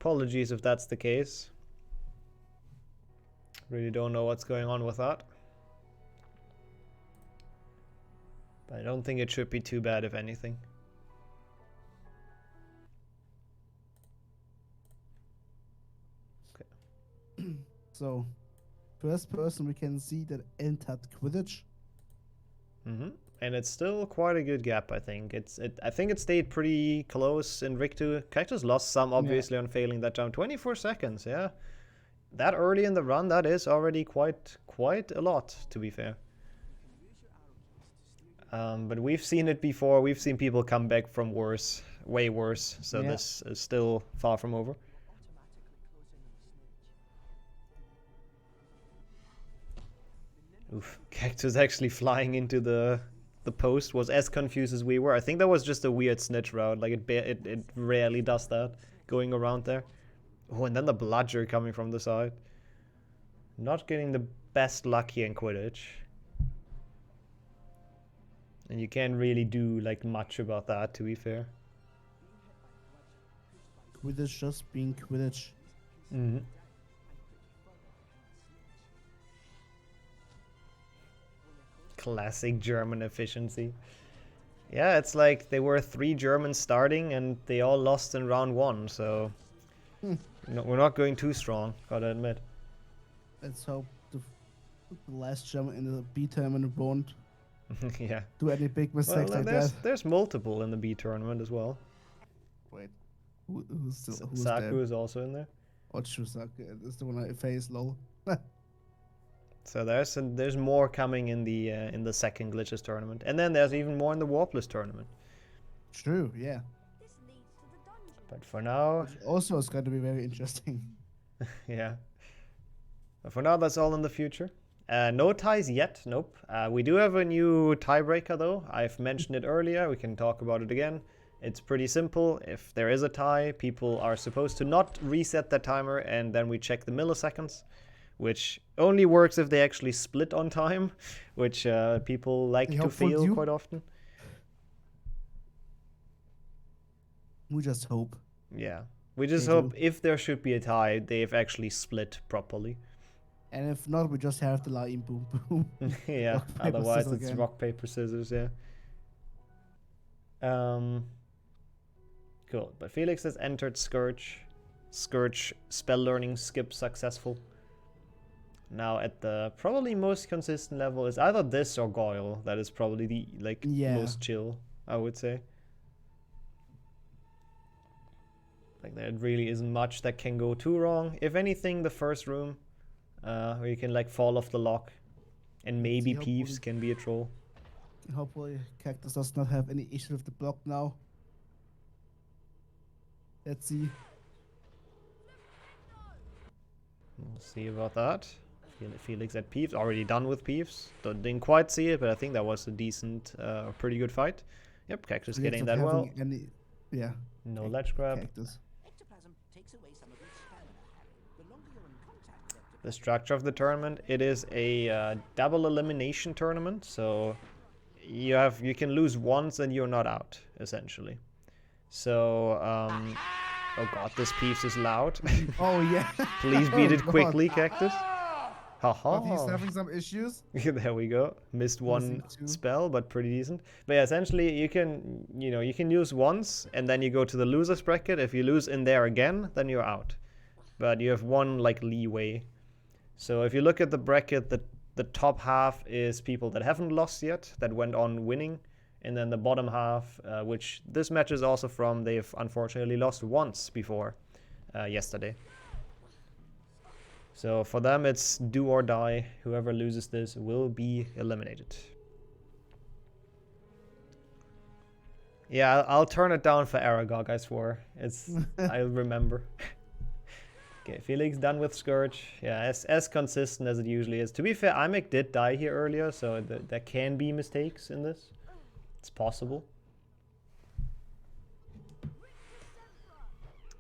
Apologies if that's the case. Really don't know what's going on with that. But I don't think it should be too bad, if anything. So, first person we can see that entered Quidditch. And it's still quite a good gap, I think. I think it stayed pretty close in Rig 2. Kaktus lost some, obviously, on failing that jump. 24 seconds, yeah. That early in the run, that is already quite a lot, to be fair. But we've seen it before. We've seen people come back from worse, way worse. So this is still far from over. Oof, Kaktus actually flying into the post was as confused as we were. I think that was just a weird snitch route. Like it rarely does that, going around there. Oh, and then the bludger coming from the side. Not getting the best luck here in Quidditch. And you can't really do like much about that, to be fair. Quidditch just being Quidditch. Mm-hmm. Classic German efficiency. Yeah, it's like they were 3 Germans starting and they all lost in round 1, so no, we're not going too strong, gotta admit. Let's hope the last German in the B tournament won't Yeah. do any big mistakes Well, like there's that. there's multiple in the B tournament as well. Wait, who's still who's Saku there? is also in there. Oh, Saku is the one I face. Lol. So there's more coming in the second Glitchless tournament, and then there's even more in the Warpless tournament. True. Yeah. This leads to the dungeon. But for now, Which also is going to be very interesting. yeah. But for now, that's all in the future. No ties yet. Nope. We do have a new tiebreaker though. I've mentioned it earlier. We can talk about it again. It's pretty simple. If there is a tie, people are supposed to not reset their timer, and then we check the milliseconds, which only works if they actually split on time, which people like to fail quite often. We just hope. Yeah. We just They hope do. if there should be a tie, they've actually split properly. And if not, we just have the line boom boom. Yeah, Rock, paper, otherwise scissors it's again. rock, paper, scissors, yeah. Cool. But Felix has entered Scourge. Scourge spell learning skip successful. Now at the probably most consistent level is either this or Goyle. That is probably the most chill, I would say. Like there really isn't much that can go too wrong. If anything, the first room, where you can like fall off the lock, and maybe Peeves can be a troll. Hopefully, Kaktus does not have any issue with the block now. Let's see. We'll see about that. Felix at Peeves, already done with Peeves. Didn't quite see it, but I think that was a decent, pretty good fight. Yep, Kaktus So getting not that well. having yeah. No ledge grab. Kaktus. Ectoplasm takes away some of your stamina, Harry. The longer you're in contact with ectoplasm, The structure of the tournament, it is a double elimination tournament, so you can lose once and you're not out, essentially. So, oh god, this Peeves is loud. Oh yeah. Please beat it quickly, Kaktus. Haha. But he's having some issues. There we go. Missed one spell, but pretty decent. But yeah, essentially you can use once and then you go to the losers bracket. If you lose in there again, then you're out. But you have one like leeway. So if you look at the bracket, the top half is people that haven't lost yet, that went on winning. And then the bottom half, which this match is also from, they've unfortunately lost once before yesterday. So for them, it's do or die. Whoever loses this will be eliminated. Yeah, I'll turn it down for Aragog, I swear. I'll remember. Okay, Felix done with Scourge. Yeah, as consistent as it usually is. To be fair, Imek did die here earlier, so there can be mistakes in this. It's possible.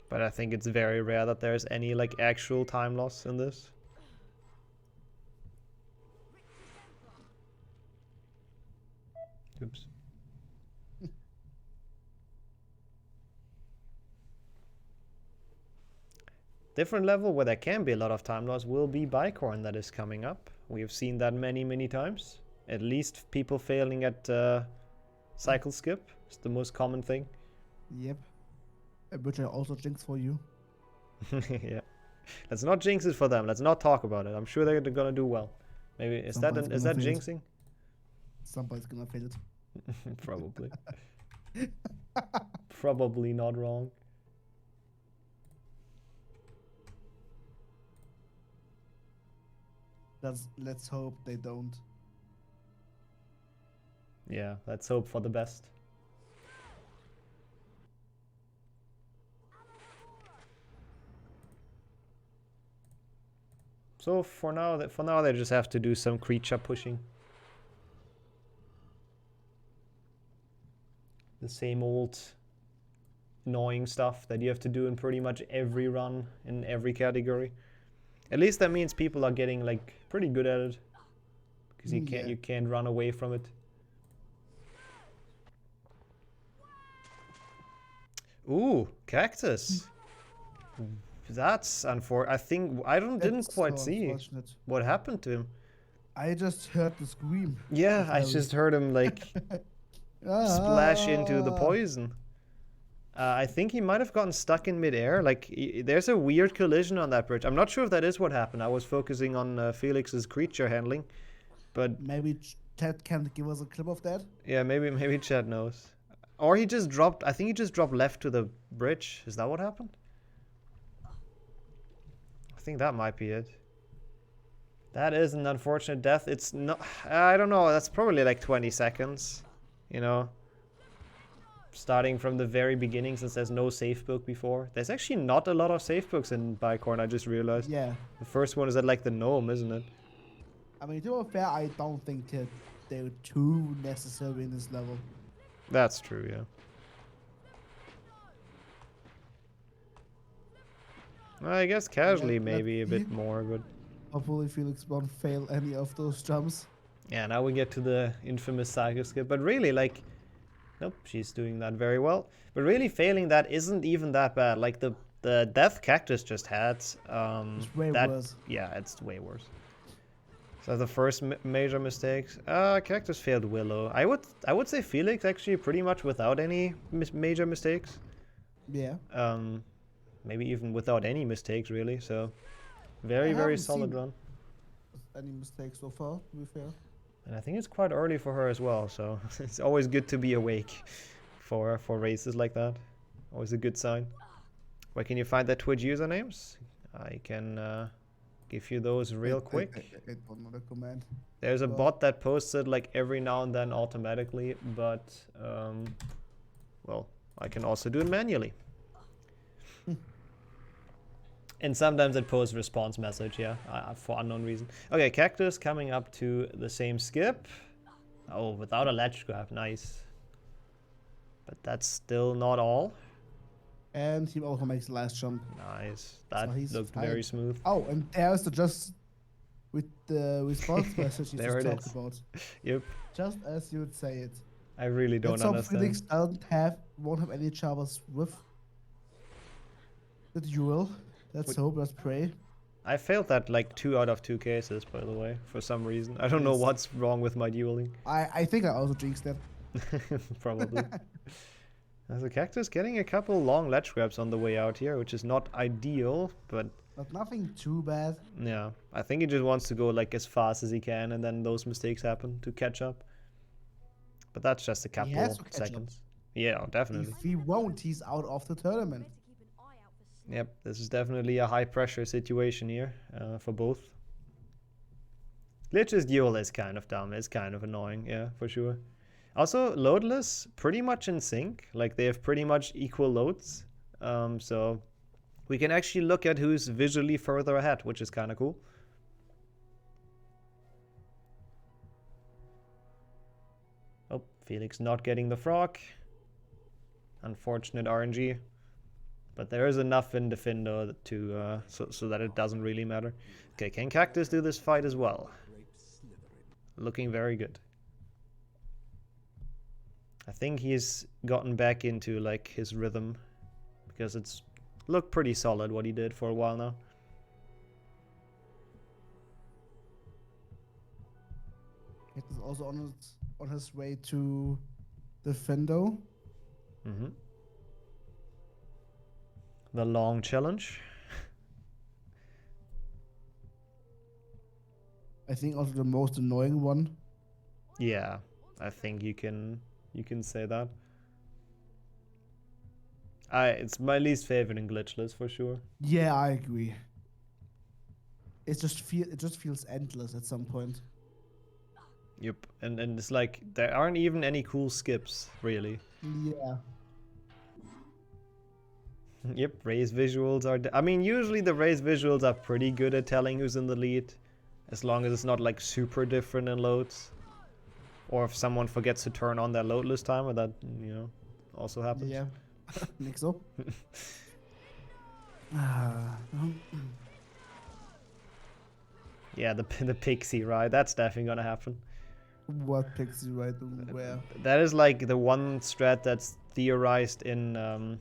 But I think it's very rare that there's any like actual time loss in this. Oops. Different level where there can be a lot of time loss will be Bicorn that is coming up. We have seen that many times. At least people failing at cycle skip is the most common thing. Yep. Which I also jinx for you. Yeah. Let's not jinx it for them. Let's not talk about it. I'm sure they're gonna do well. Maybe is that jinxing? Somebody's gonna fail it. Probably. Probably not wrong. Let's hope they don't. Yeah, let's hope for the best. So for now they just have to do some creature pushing. The same old annoying stuff that you have to do in pretty much every run in every category. At least that means people are getting like pretty good at it, because you can't run away from it. Ooh, Kaktus. That's unfortunate. I think didn't quite see what happened to him. I just heard the scream. Yeah, I just heard him like splash into the poison. I think he might have gotten stuck in midair. Like, there's a weird collision on that bridge. I'm not sure if that is what happened. I was focusing on Felix's creature handling, but maybe Chad can give us a clip of that. Yeah, maybe Chad knows. Or he just dropped. I think he just dropped left to the bridge. Is that what happened? I think that might be it. That is an unfortunate death. It's not. I don't know. That's probably like 20 seconds. You know. Starting from the very beginning, since there's no safe book before. There's actually not a lot of safe books in Bicorn, I just realized. Yeah. The first one is at like the gnome, isn't it? I mean, to be fair, I don't think that they're too necessary in this level. That's true, yeah. Well, I guess casually maybe a bit more, but... Hopefully Felix won't fail any of those jumps. Yeah, now we get to the infamous Saga skip, but really, like... Nope, she's doing that very well. But really, failing that isn't even that bad. Like, the death Kaktus just had... it's way worse. Yeah, it's way worse. So the first major mistakes. Kaktus failed Willow. I would say Felix actually pretty much without any major mistakes. Yeah. Maybe even without any mistakes, really. So, very solid run. Any mistakes so far, to be fair. And I think it's quite early for her as well, so it's always good to be awake for races like that. Always a good sign. Where can you find the Twitch usernames? I can give you those real quick. I don't know the command. There's a bot that posts it like every now and then automatically, but well, I can also do it manually. And sometimes it posts response message, yeah, for unknown reason. Okay, Kaktus coming up to the same skip. Oh, without a ledge grab, nice. But that's still not all. And he also makes the last jump. Nice. That so looked very smooth. Oh, and there's the just with the response message you there just talked about. Yep. Just as you would say it. I really don't understand. Felix won't have any troubles with the duel. Let's hope, let's pray. I failed that like 2 out of 2 cases, by the way, for some reason. I don't know what's wrong with my dueling. I think I also jinxed that. Probably. As a Kaktus getting a couple long ledge grabs on the way out here, which is not ideal, but nothing too bad. Yeah, I think he just wants to go like as fast as he can, and then those mistakes happen to catch up. But that's just a couple seconds. Yeah, definitely. If he won't, he's out of the tournament. Yep, this is definitely a high pressure situation here for both. Glitch's duel is kind of dumb, it's kind of annoying, yeah, for sure. Also, loadless, pretty much in sync, like they have pretty much equal loads. So we can actually look at who's visually further ahead, which is kind of cool. Oh, Felix not getting the frog. Unfortunate RNG. But there is enough in Defendo to so that it doesn't really matter. Okay, can Kaktus do this fight as well? Looking very good. I think he's gotten back into like his rhythm, because it's looked pretty solid what he did for a while now. It is also on his way to Defendo. Mm-hmm. The long challenge. I think also the most annoying one. Yeah, I think you can say that. It's my least favorite in Glitchless for sure. Yeah, I agree. It just feels endless at some point. Yep, and it's like there aren't even any cool skips really. Yeah. Yep, race visuals are... I mean, usually the race visuals are pretty good at telling who's in the lead. As long as it's not like super different in loads. Or if someone forgets to turn on their loadless timer, that, you know, also happens. Yeah. Nixxo. Yeah, the pixie, right? That's definitely gonna happen. What pixie right where? That is like the one strat that's theorized in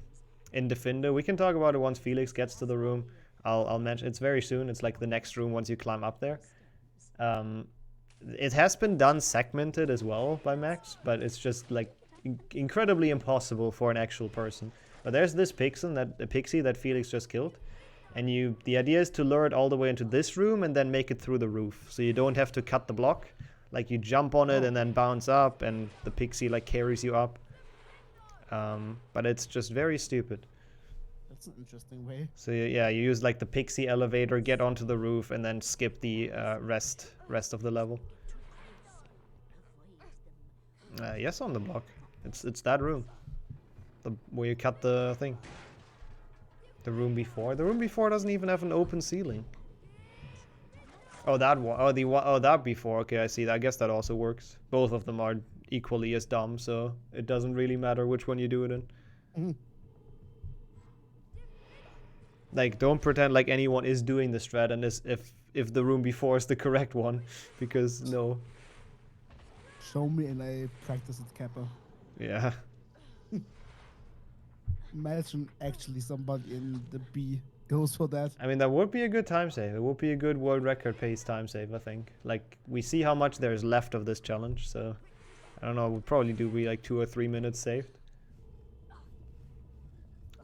Defender. We can talk about it once Felix gets to the room. I'll mention it's very soon. It's like the next room once you climb up there. It has been done segmented as well by Max, but it's just like incredibly impossible for an actual person. But there's this pixie that Felix just killed, and the idea is to lure it all the way into this room and then make it through the roof, so you don't have to cut the block. Like you jump on it and then bounce up, and the pixie like carries you up. But it's just very stupid. That's an interesting way. So yeah, you use like the pixie elevator, get onto the roof, and then skip the rest of the level. Yes, on the block. It's that room. Where you cut the thing. The room before. The room before doesn't even have an open ceiling. Oh, that one. Oh, that before. Okay, I see. I guess that also works. Both of them are equally as dumb, so it doesn't really matter which one you do it in. Mm. Like, don't pretend like anyone is doing the strat and if the room before is the correct one, because no. Show me and I practice at Kappa. Yeah. Imagine actually somebody in the B goes for that. I mean, that would be a good time save. It would be a good world record pace time save, I think. Like, we see how much there is left of this challenge, so I don't know, we'll probably do like 2 or 3 minutes saved.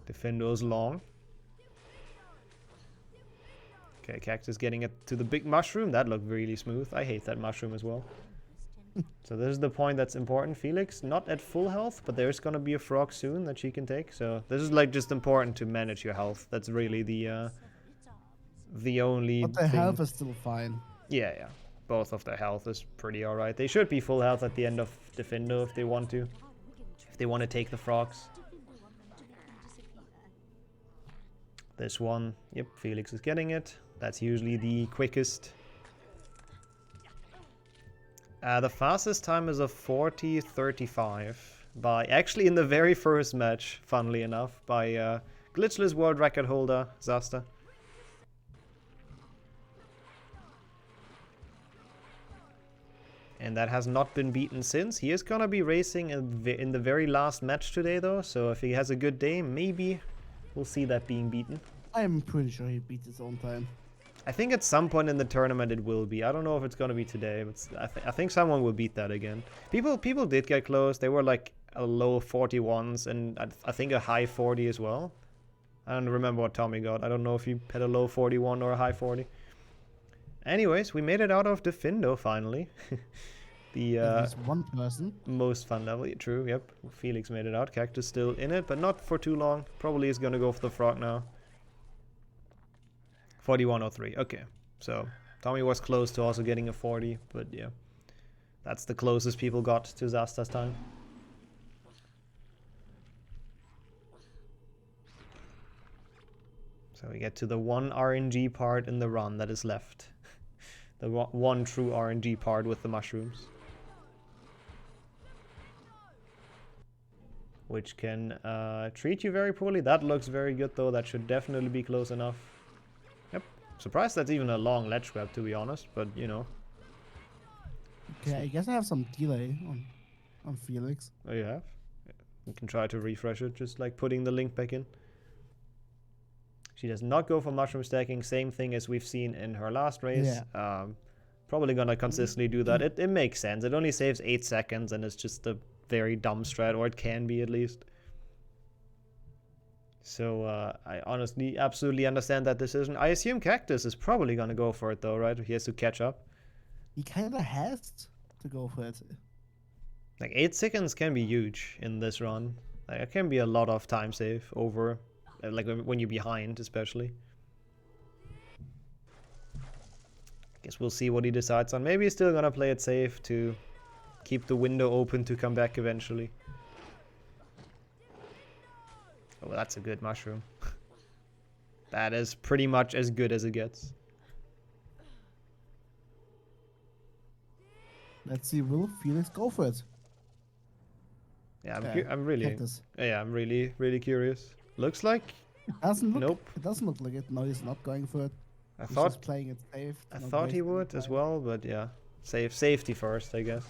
Defender's long. Okay, Kaktus getting it to the big mushroom. That looked really smooth. I hate that mushroom as well. So this is the point that's important. Felix, not at full health, but there's gonna be a frog soon that she can take. So this is like just important to manage your health. That's really the only But their thing. health is still fine. Yeah. Both of their health is pretty alright. They should be full health at the end of Defender if they want to. If they want to take the frogs. This one, yep, Felix is getting it. That's usually the quickest. The fastest time is a 40:35 by, actually in the very first match, funnily enough, by Glitchless world record holder, Zasta. And that has not been beaten since. He is gonna be racing in the very last match today though, so if he has a good day, maybe we'll see that being beaten. I'm pretty sure he beat his own time. I think at some point in the tournament it will be. I don't know if it's gonna be today, but I think someone will beat that again. People did get close. They were like a low 41s and I think a high 40 as well. I don't remember what Thomy got. I don't know if he had a low 41 or a high 40. Anyways, we made it out of Defendo finally. The one person. Most fun level. True, yep. Felix made it out. Kaktus still in it, but not for too long. Probably is gonna go for the frog now. 41:03. Okay, so Thomy was close to also getting a 40, but yeah, that's the closest people got to Zasta's time. So we get to the one RNG part in the run that is left. The one true RNG part with the mushrooms. Which can treat you very poorly. That looks very good though. That should definitely be close enough. Yep. Surprised that's even a long ledge grab, to be honest, but you know. Okay, I guess I have some delay on Felix. Oh, you have? Yeah. You can try to refresh it, just like putting the link back in. She does not go for mushroom stacking, same thing as we've seen in her last race. Yeah. Probably gonna consistently do that. It makes sense. It only saves 8 seconds and it's just a very dumb strat, or it can be at least. So I honestly absolutely understand that decision. I assume Kaktus is probably gonna go for it though, right? He has to catch up. He kinda has to go for it. Like 8 seconds can be huge in this run. Like it can be a lot of time save over, like when you're behind especially. Guess we'll see what he decides on. Maybe he's still gonna play it safe to keep the window open to come back eventually. Oh, that's a good mushroom. That is pretty much as good as it gets. Let's see, will Felix go for it? Yeah, I'm really, Cactus. yeah, I'm really curious. Looks like, Doesn't look. nope. It doesn't look like it. No, he's not going for it. I He's thought, just playing it safe. I not thought he wasting would as time. well, but yeah, safety first, I guess.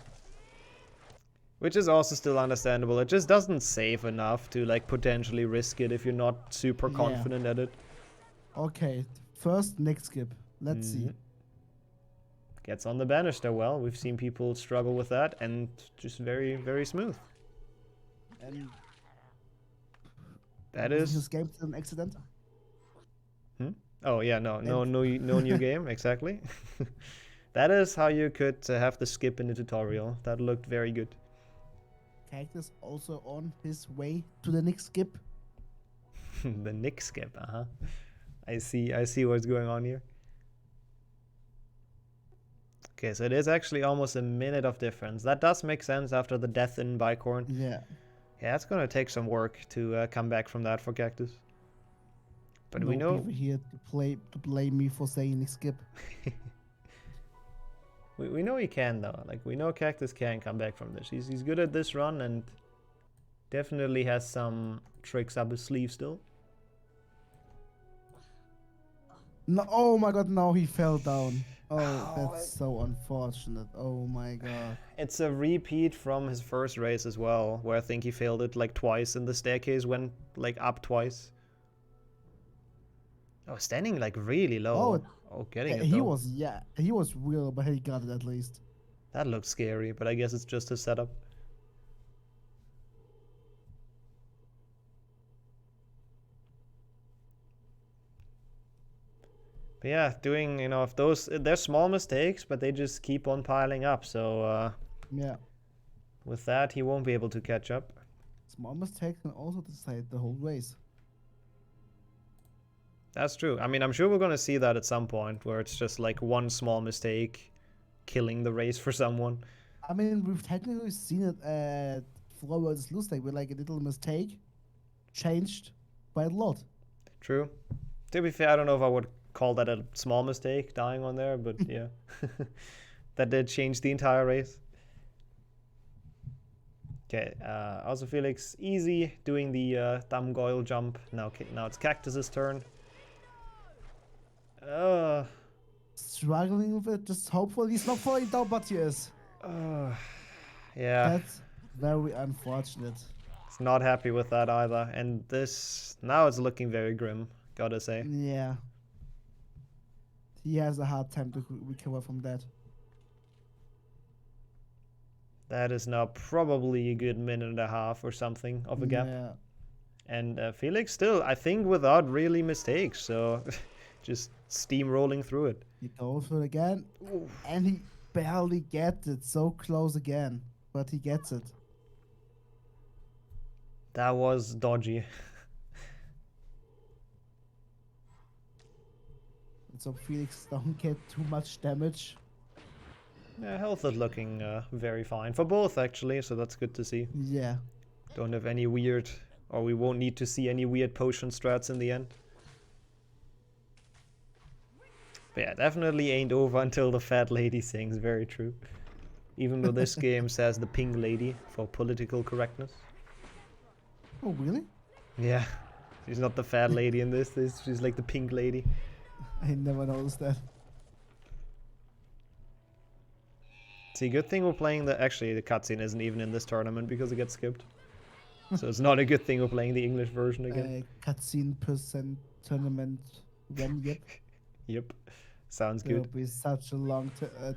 Which is also still understandable. It just doesn't save enough to like potentially risk it if you're not super Yeah. confident at it. Okay, first next skip. Let's see. Gets on the banister well. We've seen people struggle with that, and just very smooth. And That was is. his game an accident. Oh yeah, no new game exactly. That is how you could have the skip in the tutorial. That looked very good. Kaktus also on his way to the next skip. The Nick skip, I see what's going on here. Okay, so it is actually almost a minute of difference. That does make sense after the death in Bicorn. Yeah. Yeah, it's gonna take some work to come back from that for Kaktus. But no we know Beaver here to blame me for saying next skip. we know he can though. Like we know Kaktus can come back from this. He's good at this run and definitely has some tricks up his sleeve still. No, oh my god, no, he fell down. Oh, that's so unfortunate. Oh my god. It's a repeat from his first race as well, where I think he failed it like twice and the staircase went like up twice. Oh, standing like really low. Oh, getting it he though. was real, but he got it at least. That looks scary, but I guess it's just a setup. But yeah, doing, if they're small mistakes, but they just keep on piling up. So Yeah. with that, he won't be able to catch up. Small mistakes can also decide the whole race. That's true. I mean, I'm sure we're going to see that at some point, where it's just like one small mistake killing the race for someone. I mean, we've technically seen it at Flow vs. Luzak with like a little mistake changed by a lot. True. To be fair, I don't know if I would call that a small mistake, dying on there, but yeah. That did change the entire race. Okay, also Felix, easy, doing the thumb goil jump. Now it's Kaktus's turn. Struggling with it, just hopefully he's not falling down, but he is. Yeah. That's very unfortunate. It's not happy with that either. And now it's looking very grim, gotta say. Yeah. He has a hard time to recover from that. That is now probably a good minute and a half or something of a gap. Yeah. And Felix still, I think, without really mistakes. So just steamrolling through it. He goes for it again. And he barely gets it. So close again. But he gets it. That was dodgy. So Felix don't get too much damage. Yeah, health is looking very fine for both actually, so that's good to see. Yeah. Don't have any weird, or we won't need to see any weird potion strats in the end. But yeah, definitely ain't over until the fat lady sings, very true. Even though this game says the pink lady for political correctness. Oh, really? Yeah, she's not the fat lady in this, she's like the pink lady. I never noticed that. See, good thing we're playing actually the cutscene isn't even in this tournament because it gets skipped. So it's not a good thing we're playing the English version again. Cutscene % tournament when yep. Yep, sounds It will good. be such a long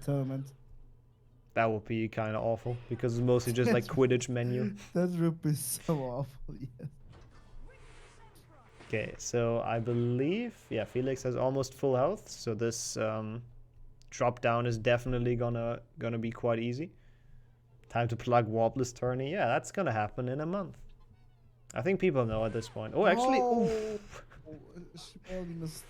tournament. That would be kind of awful because it's mostly just like Quidditch menu. That would be so awful, yes. Okay, so I believe, yeah, Felix has almost full health, so this drop down is definitely gonna be quite easy. Time to plug Warbless Tourney. Yeah, that's gonna happen in a month. I think people know at this point. Oh, actually, oof. She barely missed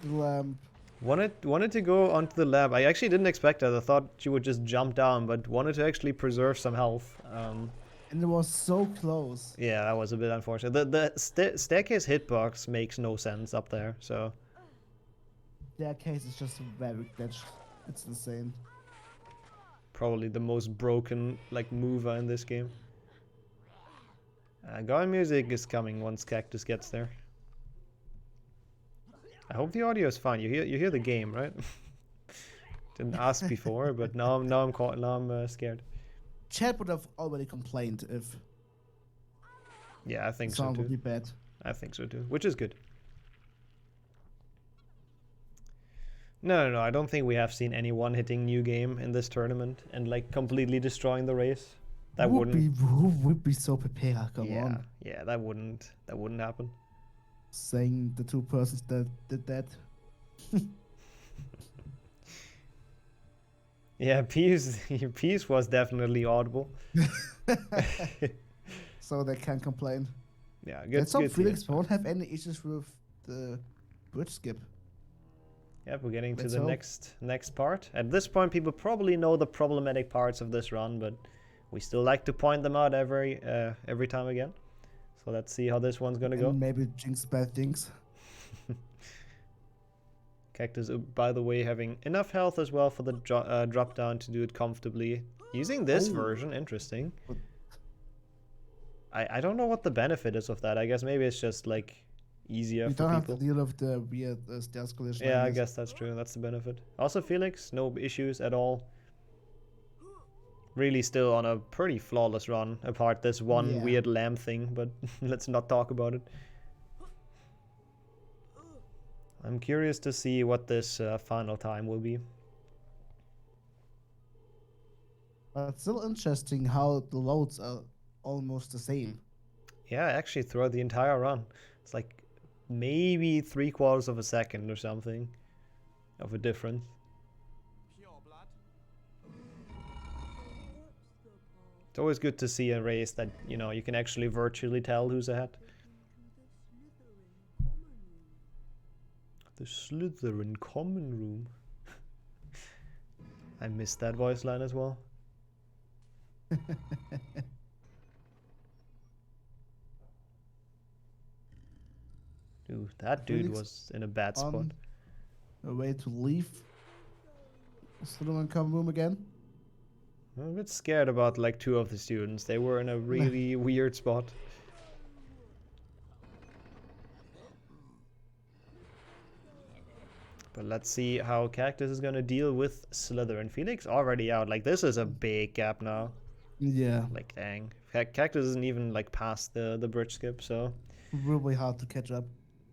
the lamp. Wanted to go onto the lab. I actually didn't expect that. I thought she would just jump down, but wanted to actually preserve some health. And it was so close. Yeah, that was a bit unfortunate. The staircase hitbox makes no sense up there, so... Staircase is just very glitched. It's insane. Probably the most broken, like, mover in this game. Going music is coming once Kaktus gets there. I hope the audio is fine. You hear the game, right? Didn't ask before, but now I'm scared. Chat would have already complained if Yeah, I think the so sound would too. be bad. I think so too, which is good. No, I don't think we have seen anyone hitting new game in this tournament and like completely destroying the race. That Who wouldn't. would be so prepared? Come on. Yeah, that wouldn't happen. Saying the two persons that did that. Yeah, Peace was definitely audible. So they can't complain. Yeah, good. Let's hope good Felix won't have any issues with the bridge skip. Yeah, we're getting to Let's the hope. next part. At this point, people probably know the problematic parts of this run, but we still like to point them out every time again. So let's see how this one's gonna go. And maybe jinx bad things. Kaktus, by the way, having enough health as well for the drop down to do it comfortably. Using this version, interesting. I don't know what the benefit is of that. I guess maybe it's just like easier You for don't people. have to deal with the weird stairs collision. Yeah, I guess that's true. That's the benefit. Also, Felix, no issues at all. Really still on a pretty flawless run, apart this one weird lamb thing, but let's not talk about it. I'm curious to see what this final time will be. But it's still interesting how the loads are almost the same. Yeah, actually throughout the entire run. It's like maybe 3/4 of a second or something of a difference. It's always good to see a race that, you know, you can actually virtually tell who's ahead. The Slytherin common room. I missed that voice line as well. Dude, that dude Felix was in a bad spot. on a way to leave Slytherin common room again. I'm a bit scared about like 2 of the students. They were in a really weird spot. But let's see how Kaktus is gonna deal with Slytherin. Felix already out. Like, this is a big gap now. Yeah. Like, dang. Kaktus isn't even like past the bridge skip, so Really hard to catch up.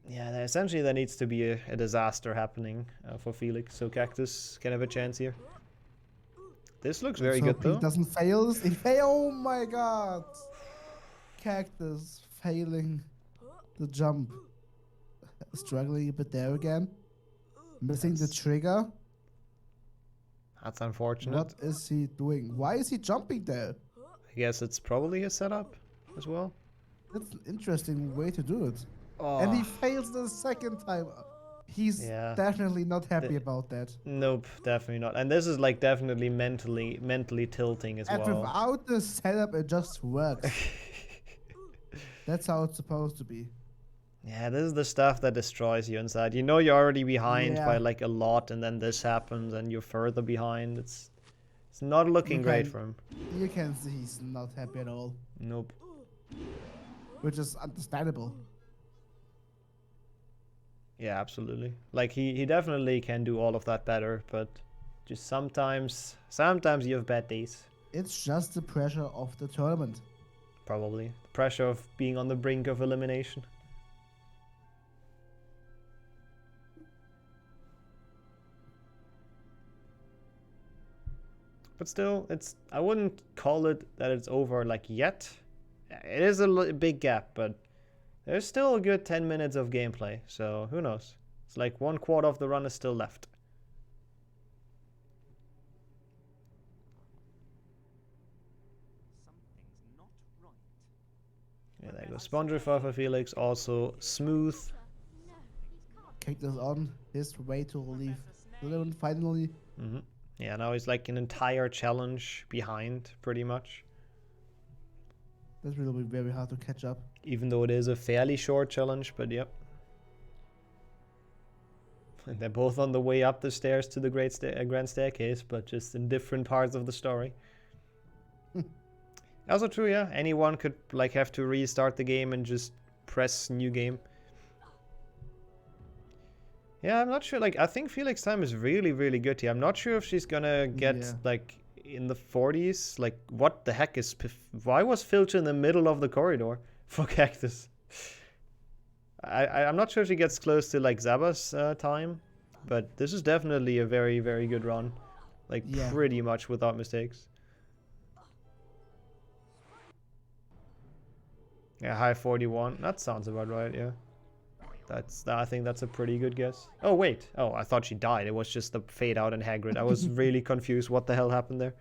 yeah, essentially there needs to be a disaster happening for Felix, so Kaktus can have a chance here. This looks very So good though. He doesn't fail. Oh my god! Kaktus failing the jump. Struggling a bit there again. Missing the trigger. That's unfortunate. What is he doing? Why is he jumping there? I guess it's probably a setup as well. That's an interesting way to do it. Oh. And he fails the second time. He's definitely not happy about that. Nope, definitely not. And this is like definitely mentally tilting as And well. without the setup, it just works. That's how it's supposed to be. Yeah, this is the stuff that destroys you inside. You know you're already behind by like a lot, and then this happens and you're further behind. It's not looking great for him. You can see he's not happy at all. Nope. Which is understandable. Yeah, absolutely. Like he definitely can do all of that better, but just sometimes you have bad days. It's just the pressure of the tournament. Probably. The pressure of being on the brink of elimination. But still, I wouldn't call it that it's over like yet. It is a big gap, but there's still a good 10 minutes of gameplay, so who knows? It's like 1/4 of the run is still left. Yeah, there goes Spongefur for Felix, also smooth. Kaktus on his way to leave Slytherin finally. Yeah, now he's like an entire challenge behind, pretty much. That's really very hard to catch up. Even though it is a fairly short challenge, but yep. And they're both on the way up the stairs to the grand staircase, but just in different parts of the story. Also true, yeah. Anyone could like have to restart the game and just press new game. Yeah, I'm not sure. Like, I think Felix time is really, really good here. I'm not sure if she's gonna get like in the 40s. Like, what the heck is? Why was Filch in the middle of the corridor for Kaktus? I'm not sure if she gets close to like Zaba's time, but this is definitely a very, very good run. Like, pretty much without mistakes. Yeah, high 41. That sounds about right, yeah. I think that's a pretty good guess. Oh, wait. Oh, I thought she died. It was just the fade out and Hagrid. I was really confused what the hell happened there.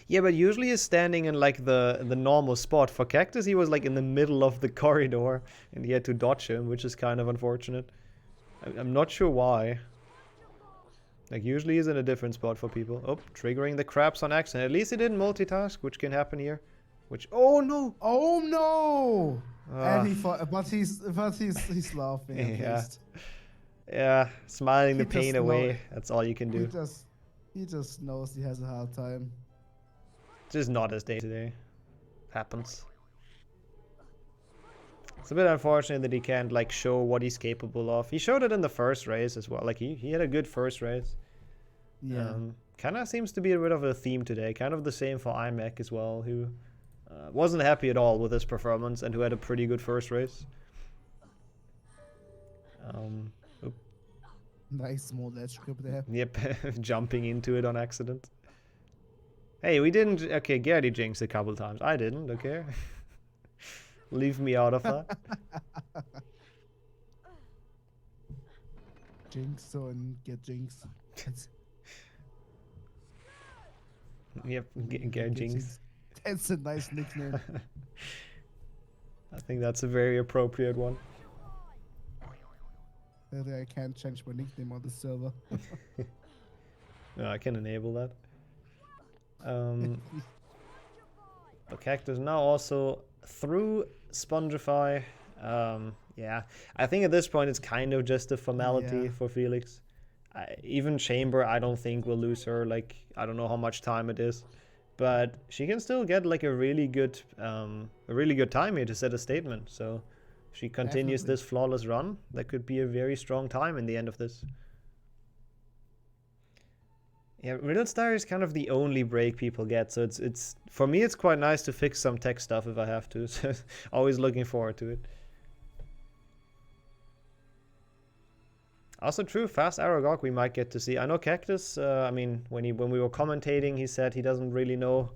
Yeah, but usually he's standing in like the normal spot. For Kaktus, he was like in the middle of the corridor and he had to dodge him, which is kind of unfortunate. I'm not sure why. Like, usually he's in a different spot for people. Oh, triggering the crabs on accident. At least he didn't multitask, which can happen here. Which, oh no! Oh no! And he fought, but he's laughing at least. Yeah, smiling the pain away. That's all you can do. He just knows he has a hard time. Just not his day today. Happens. It's a bit unfortunate that he can't like show what he's capable of. He showed it in the first race as well. Like he had a good first race. Yeah. Kind of seems to be a bit of a theme today. Kind of the same for Imek as well, who wasn't happy at all with his performance and who had a pretty good first race. Nice small ledge grip there. Yep, jumping into it on accident. Hey, we didn't... Okay, Gertie jinxed a couple times. I didn't, okay? Leave me out of that. Jinx so and get jinx. Yep, get jinx. That's a nice nickname. I think that's a very appropriate one. I can't change my nickname on the server. No, I can enable that. The Kaktus now also through Spongify. Yeah, I think at this point it's kind of just a formality for Felix. Even Chamber, I don't think will lose her. Like, I don't know how much time it is, but she can still get like a really good time here to set a statement. So if she continues this flawless run, that could be a very strong time in the end of this. Yeah, Riddle Star is kind of the only break people get, so it's for me it's quite nice to fix some tech stuff if I have to. So always looking forward to it. Also true, fast Aragog we might get to see. I know Kaktus. I mean, when we were commentating, he said he doesn't really know.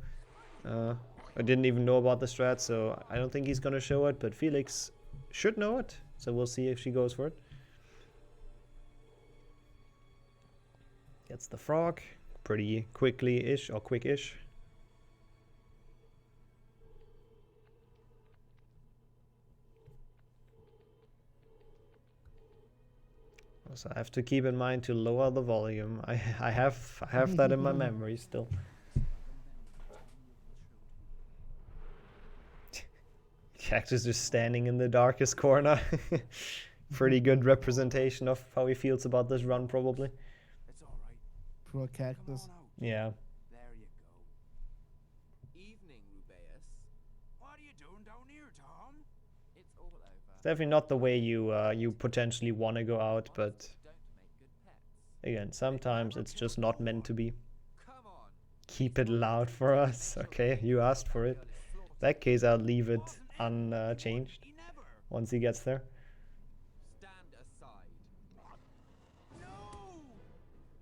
I didn't even know about the strat, so I don't think he's gonna show it. But Felix should know it, so we'll see if she goes for it. Gets the frog pretty quickly-ish, or quick-ish. So I have to keep in mind to lower the volume. I have that in my memory still. Kaktus just standing in the darkest corner. Pretty good representation of how he feels about this run, probably. Poor Kaktus. Yeah. There you go. Evening, Rubeus. What are you doing down here, Tom? It's all over. It's definitely not the way you potentially want to go out, but again, sometimes it's just not meant to be. Keep it loud for us. Okay, you asked for it. In that case, I'll leave it unchanged once he gets there.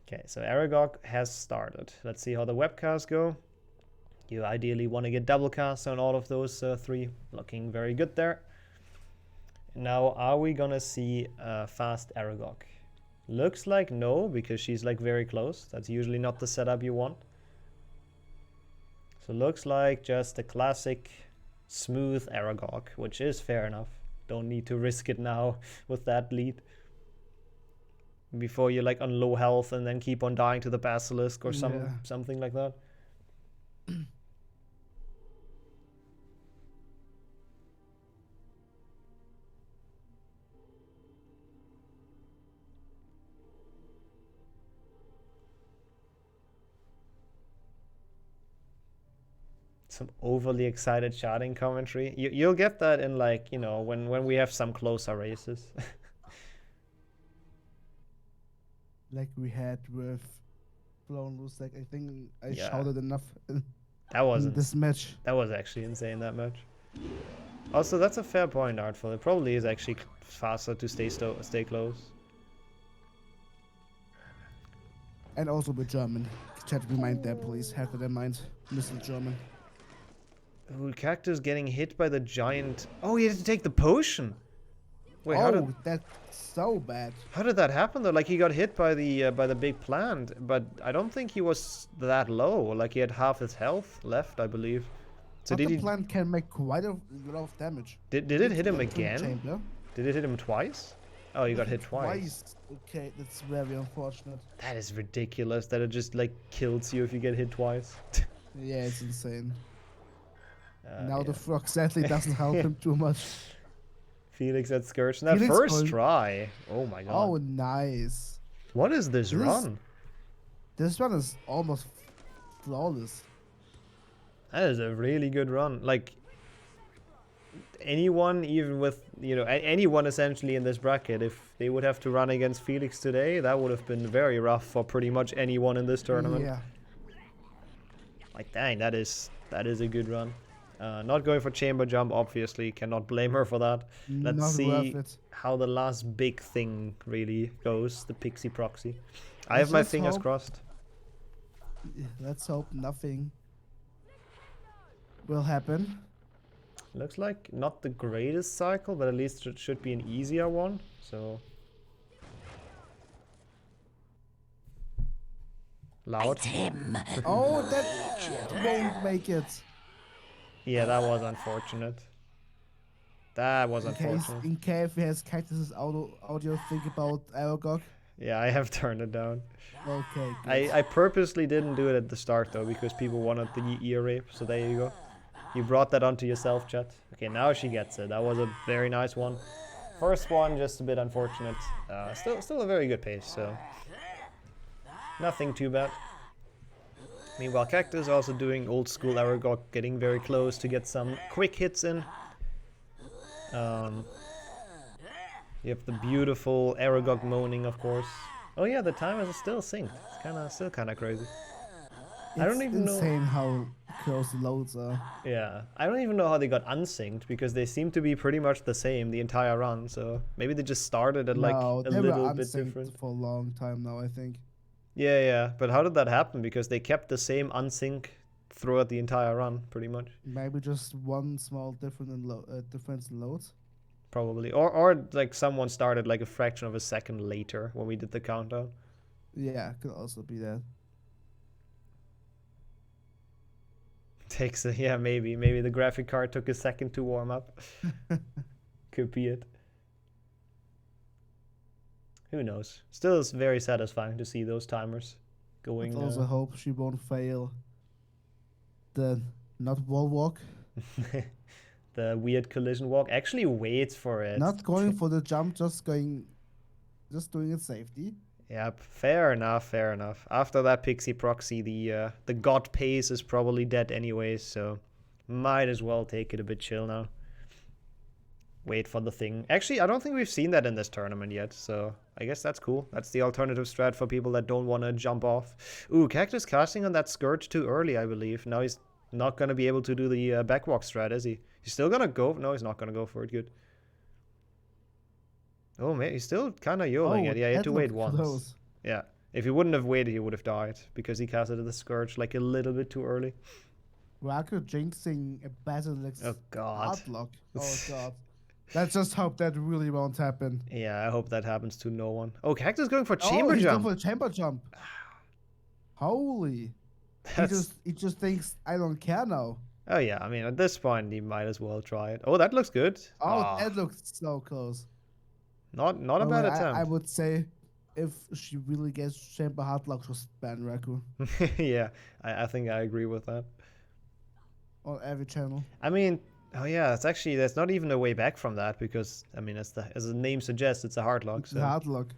Okay, so Aragog has started. Let's see how the webcasts go. You ideally want to get double cast on all of those three. Looking very good there. Now, are we gonna see fast Aragog? Looks like no, because she's like very close. That's usually not the setup you want. So looks like just a classic smooth Aragog, which is fair enough. Don't need to risk it now with that lead. Before you're like on low health and then keep on dying to the Basilisk or something like that. Some overly excited shouting commentary. You'll get that in, like, you know, when we have some closer races. Like we had with Blown Luzak. I think I Yeah. shouted enough That wasn't in this match. That was actually insane, that match. Also, that's a fair point, Artful. It probably is actually faster to stay close. And also with German. Chat, remind them, please. Have that in mind. Missile German. Ooh, Kaktus getting hit by the giant. Oh, he had to take the potion. Wait, oh, that's so bad. how did that happen though? Like, he got hit by the big plant, but I don't think he was that low. Like, he had half his health left, I believe. So But did the he? plant can make quite a lot of damage. Did it hit him It's a again? chamber. Did it hit him twice? Oh, he got hit twice. Okay, that's very unfortunate. That is ridiculous. That it just like kills you if you get hit twice. Yeah, it's insane. Uh, Now yeah. the frog sadly doesn't help him too much. Felix at Scourge. That Felix first going- try. Oh my god. Oh, nice. What is this This- run? This one is almost flawless. That is a really good run. Like, anyone, even with, you know, anyone essentially in this bracket, if they would have to run against Felix today, that would have been very rough for pretty much anyone in this tournament. Yeah. Like, dang, that is a good run. Not going for chamber jump, obviously. Cannot blame her for that. Let's Not see worth it. how the last big thing really goes. The Pixie Proxy. I have my just fingers hope- crossed. Let's hope nothing will happen. Looks like not the greatest cycle, but at least it should be an easier one. So loud. Oh, that won't make it. Yeah, that was unfortunate. That was In case, unfortunate. in case he has Kaktus's audio, think about Aragog. Yeah, I have turned it down. Okay, good. I purposely didn't do it at the start though, because people wanted the ear rape. So there you go. You brought that onto yourself, chat. Okay, now she gets it. That was a very nice one. First one, just a bit unfortunate. Still a very good pace, so nothing too bad. Meanwhile, Kaktus also doing old school Aragog, getting very close to get some quick hits in. You have the beautiful Aragog moaning, of course. Oh yeah, the timer is still synced. It's still kind of crazy. I don't even know. insane how close the loads are. Yeah, I don't even know how they got unsynced, because they seem to be pretty much the same the entire run. So maybe they just started at like No, a they were little bit unsynced different. for a long time now, I think. Yeah, but how did that happen? Because they kept the same unsync throughout the entire run, pretty much. Maybe just one small difference in loads. Probably, or like someone started like a fraction of a second later when we did the countdown. Yeah, could also be that. Takes a, yeah, maybe the graphic card took a second to warm up. Could be it. Who knows? Still, it's very satisfying to see those timers going. Let's also hope she won't fail the not wall walk. The weird collision walk. Actually waits for it. Not going for the jump, just doing it safety. Yep, fair enough. After that Pixie Proxy, the god pace is probably dead anyways, so might as well take it a bit chill now. Wait for the thing. Actually, I don't think we've seen that in this tournament yet, so I guess that's cool. That's the alternative strat for people that don't want to jump off. Ooh, Kaktus casting on that Scourge too early, I believe. Now he's not going to be able to do the backwalk strat, is he? He's still going to go? No, he's not going to go for it. Good. Oh, man, he's still kind of YOLOing it. Yeah, he had to wait once. Close. Yeah, if he wouldn't have waited, he would have died, because he casted the Scourge like a little bit too early. Raku jinxing a Basilic's Oh, God. Hardlock. Oh, God. Let's just hope that really won't happen. Yeah, I hope that happens to no one. Oh, Kaktus going for Oh, chamber he's jump. going for a chamber jump. Holy. He just thinks, I don't care now. Oh yeah, I mean at this point he might as well try it. Oh, that looks good. Oh, Ah, that looks so close. not a bad attempt. I would say if she really gets chamber hardlock, just ban Raku Yeah, I think I agree with that. on every channel. I mean, oh yeah, it's actually there's not even a way back from that, because I mean as the name suggests, it's a hard lock. It's So a hardlock.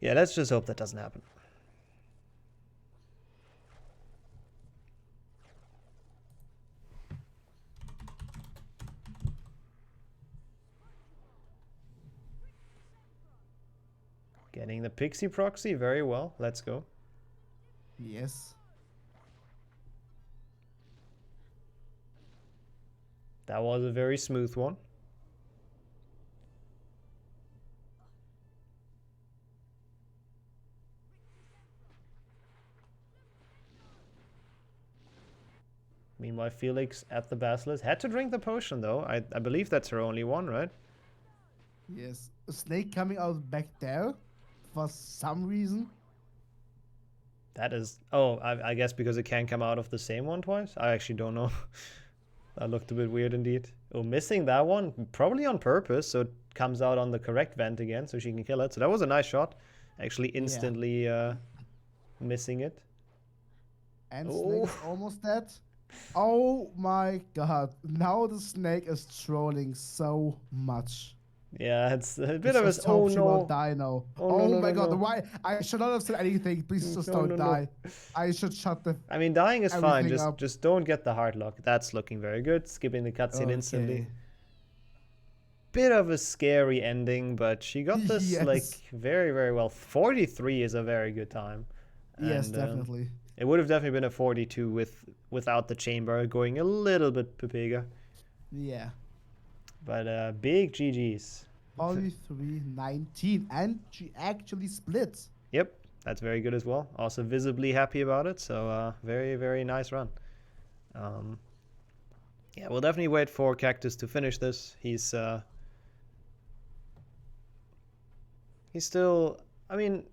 yeah, let's just hope that doesn't happen. Pixie proxy, very well. Let's go. Yes. That was a very smooth one. Meanwhile, Felix at the Basilisk had to drink the potion though. I believe that's her only one, right? Yes. A snake coming out back there for some reason. That is... Oh, I guess because it can't come out of the same one twice? I actually don't know. That looked a bit weird indeed. Oh, missing that one? Probably on purpose, so it comes out on the correct vent again, so she can kill it. So that was a nice shot. Actually instantly missing it. And snake is almost dead. Oh my god. Now the snake is trolling so much. Yeah, it's a bit of a... Just hope she won't die now. Oh, no, my no, god, no. why? I should not have said anything. Please just don't die. I should shut the... I mean, dying is fine. everything Just don't get the hard lock. That's looking very good. Skipping the cutscene instantly. Bit of a scary ending, but she got this Yes. like very, very well. 43 is a very good time. Yes, And, definitely. It would have definitely been a 42 without the chamber going a little bit pepega. Yeah. But big GG's. 43-19, and she actually split. Yep, that's very good as well. Also visibly happy about it, so very, very nice run. Yeah, we'll definitely wait for Kaktus to finish this. He's still, I mean,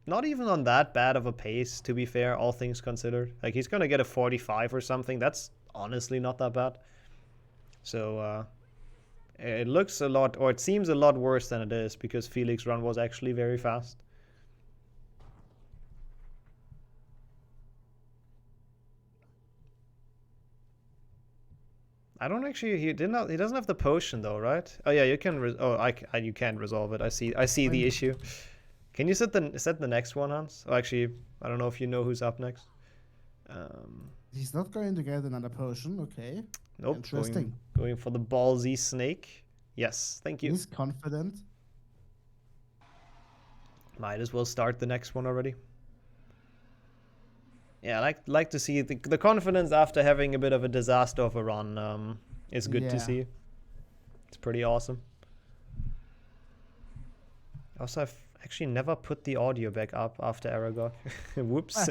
not even on that bad of a pace, to be fair, all things considered. Like, he's gonna get a 45 or something. That's honestly not that bad. So, it looks a lot, or it seems a lot worse than it is, because Felix's run was actually very fast. I don't actually. He doesn't have the potion though, right? Oh yeah, you can. You can resolve it. I see the issue. Can you set the next one, Hans? Oh, actually, I don't know if you know who's up next. He's not going to get another potion. Okay. Nope. Interesting. Going for the ballsy snake. Yes, thank you. He's confident. Might as well start the next one already. Yeah, I like to see the confidence after having a bit of a disaster of a run. Is good to see. It's pretty awesome. Also, I've actually never put the audio back up after Aragog. Whoops.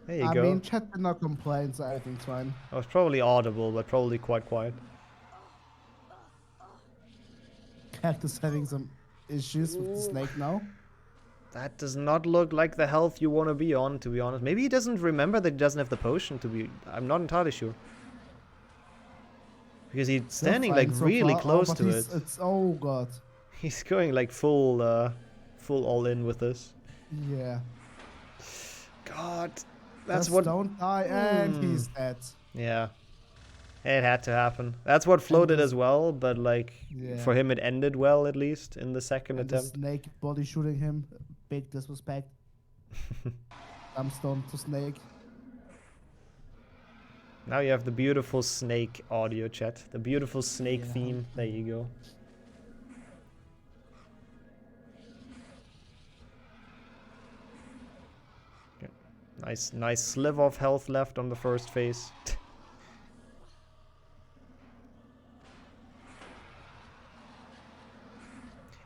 There you go. I mean, chat did not complain, so everything's fine. I was probably audible, but probably quite quiet. Kaktus having some issues with the snake now. That does not look like the health you want to be on, to be honest. Maybe he doesn't remember that he doesn't have the potion to be... I'm not entirely sure. Because he's standing like really close to it. Oh god. He's going like full all in with this. Yeah. God. That's Just what... don't die, and he's dead. Yeah. It had to happen. That's what floated as well, but like for him it ended well, at least in the second attempt. The snake body shooting him, big disrespect. Dumbstone to snake. Now you have the beautiful snake audio chat, the beautiful snake theme. There you go. Nice sliver of health left on the first phase.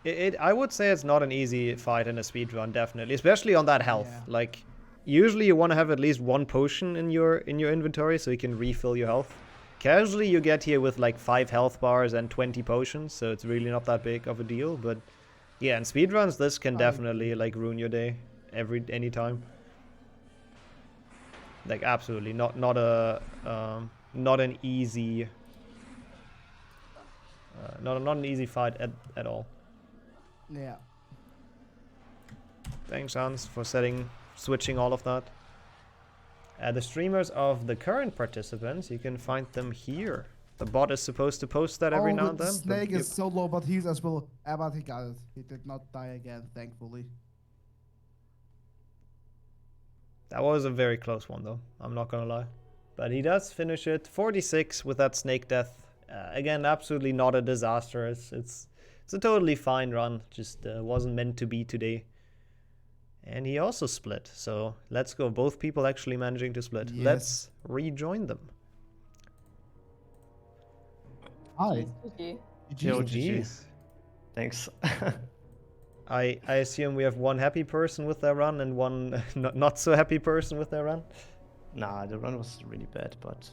I would say it's not an easy fight in a speedrun, definitely, especially on that health. Yeah. Like, usually you want to have at least one potion in your inventory so you can refill your health. Casually, you get here with like 5 health bars and 20 potions, so it's really not that big of a deal. But yeah, in speedruns, this can definitely like ruin your day any time. Like, absolutely not an easy not an easy fight at all. Yeah. Thanks, Hans, for switching all of that. The streamers of the current participants, you can find them here. The bot is supposed to post that every now and then. The snake is so low, but he's as well. But he got it. He did not die again, thankfully. That was a very close one, though. I'm not gonna lie. But he does finish it. 46 with that snake death. Again, absolutely not a disaster. It's a totally fine run. Just wasn't meant to be today. And he also split. So let's go. Both people actually managing to split. Yes. Let's rejoin them. Hi. GG. Yo, GG. GG's. Thanks. I assume we have one happy person with their run and one not so happy person with their run. Nah, the run was really bad, but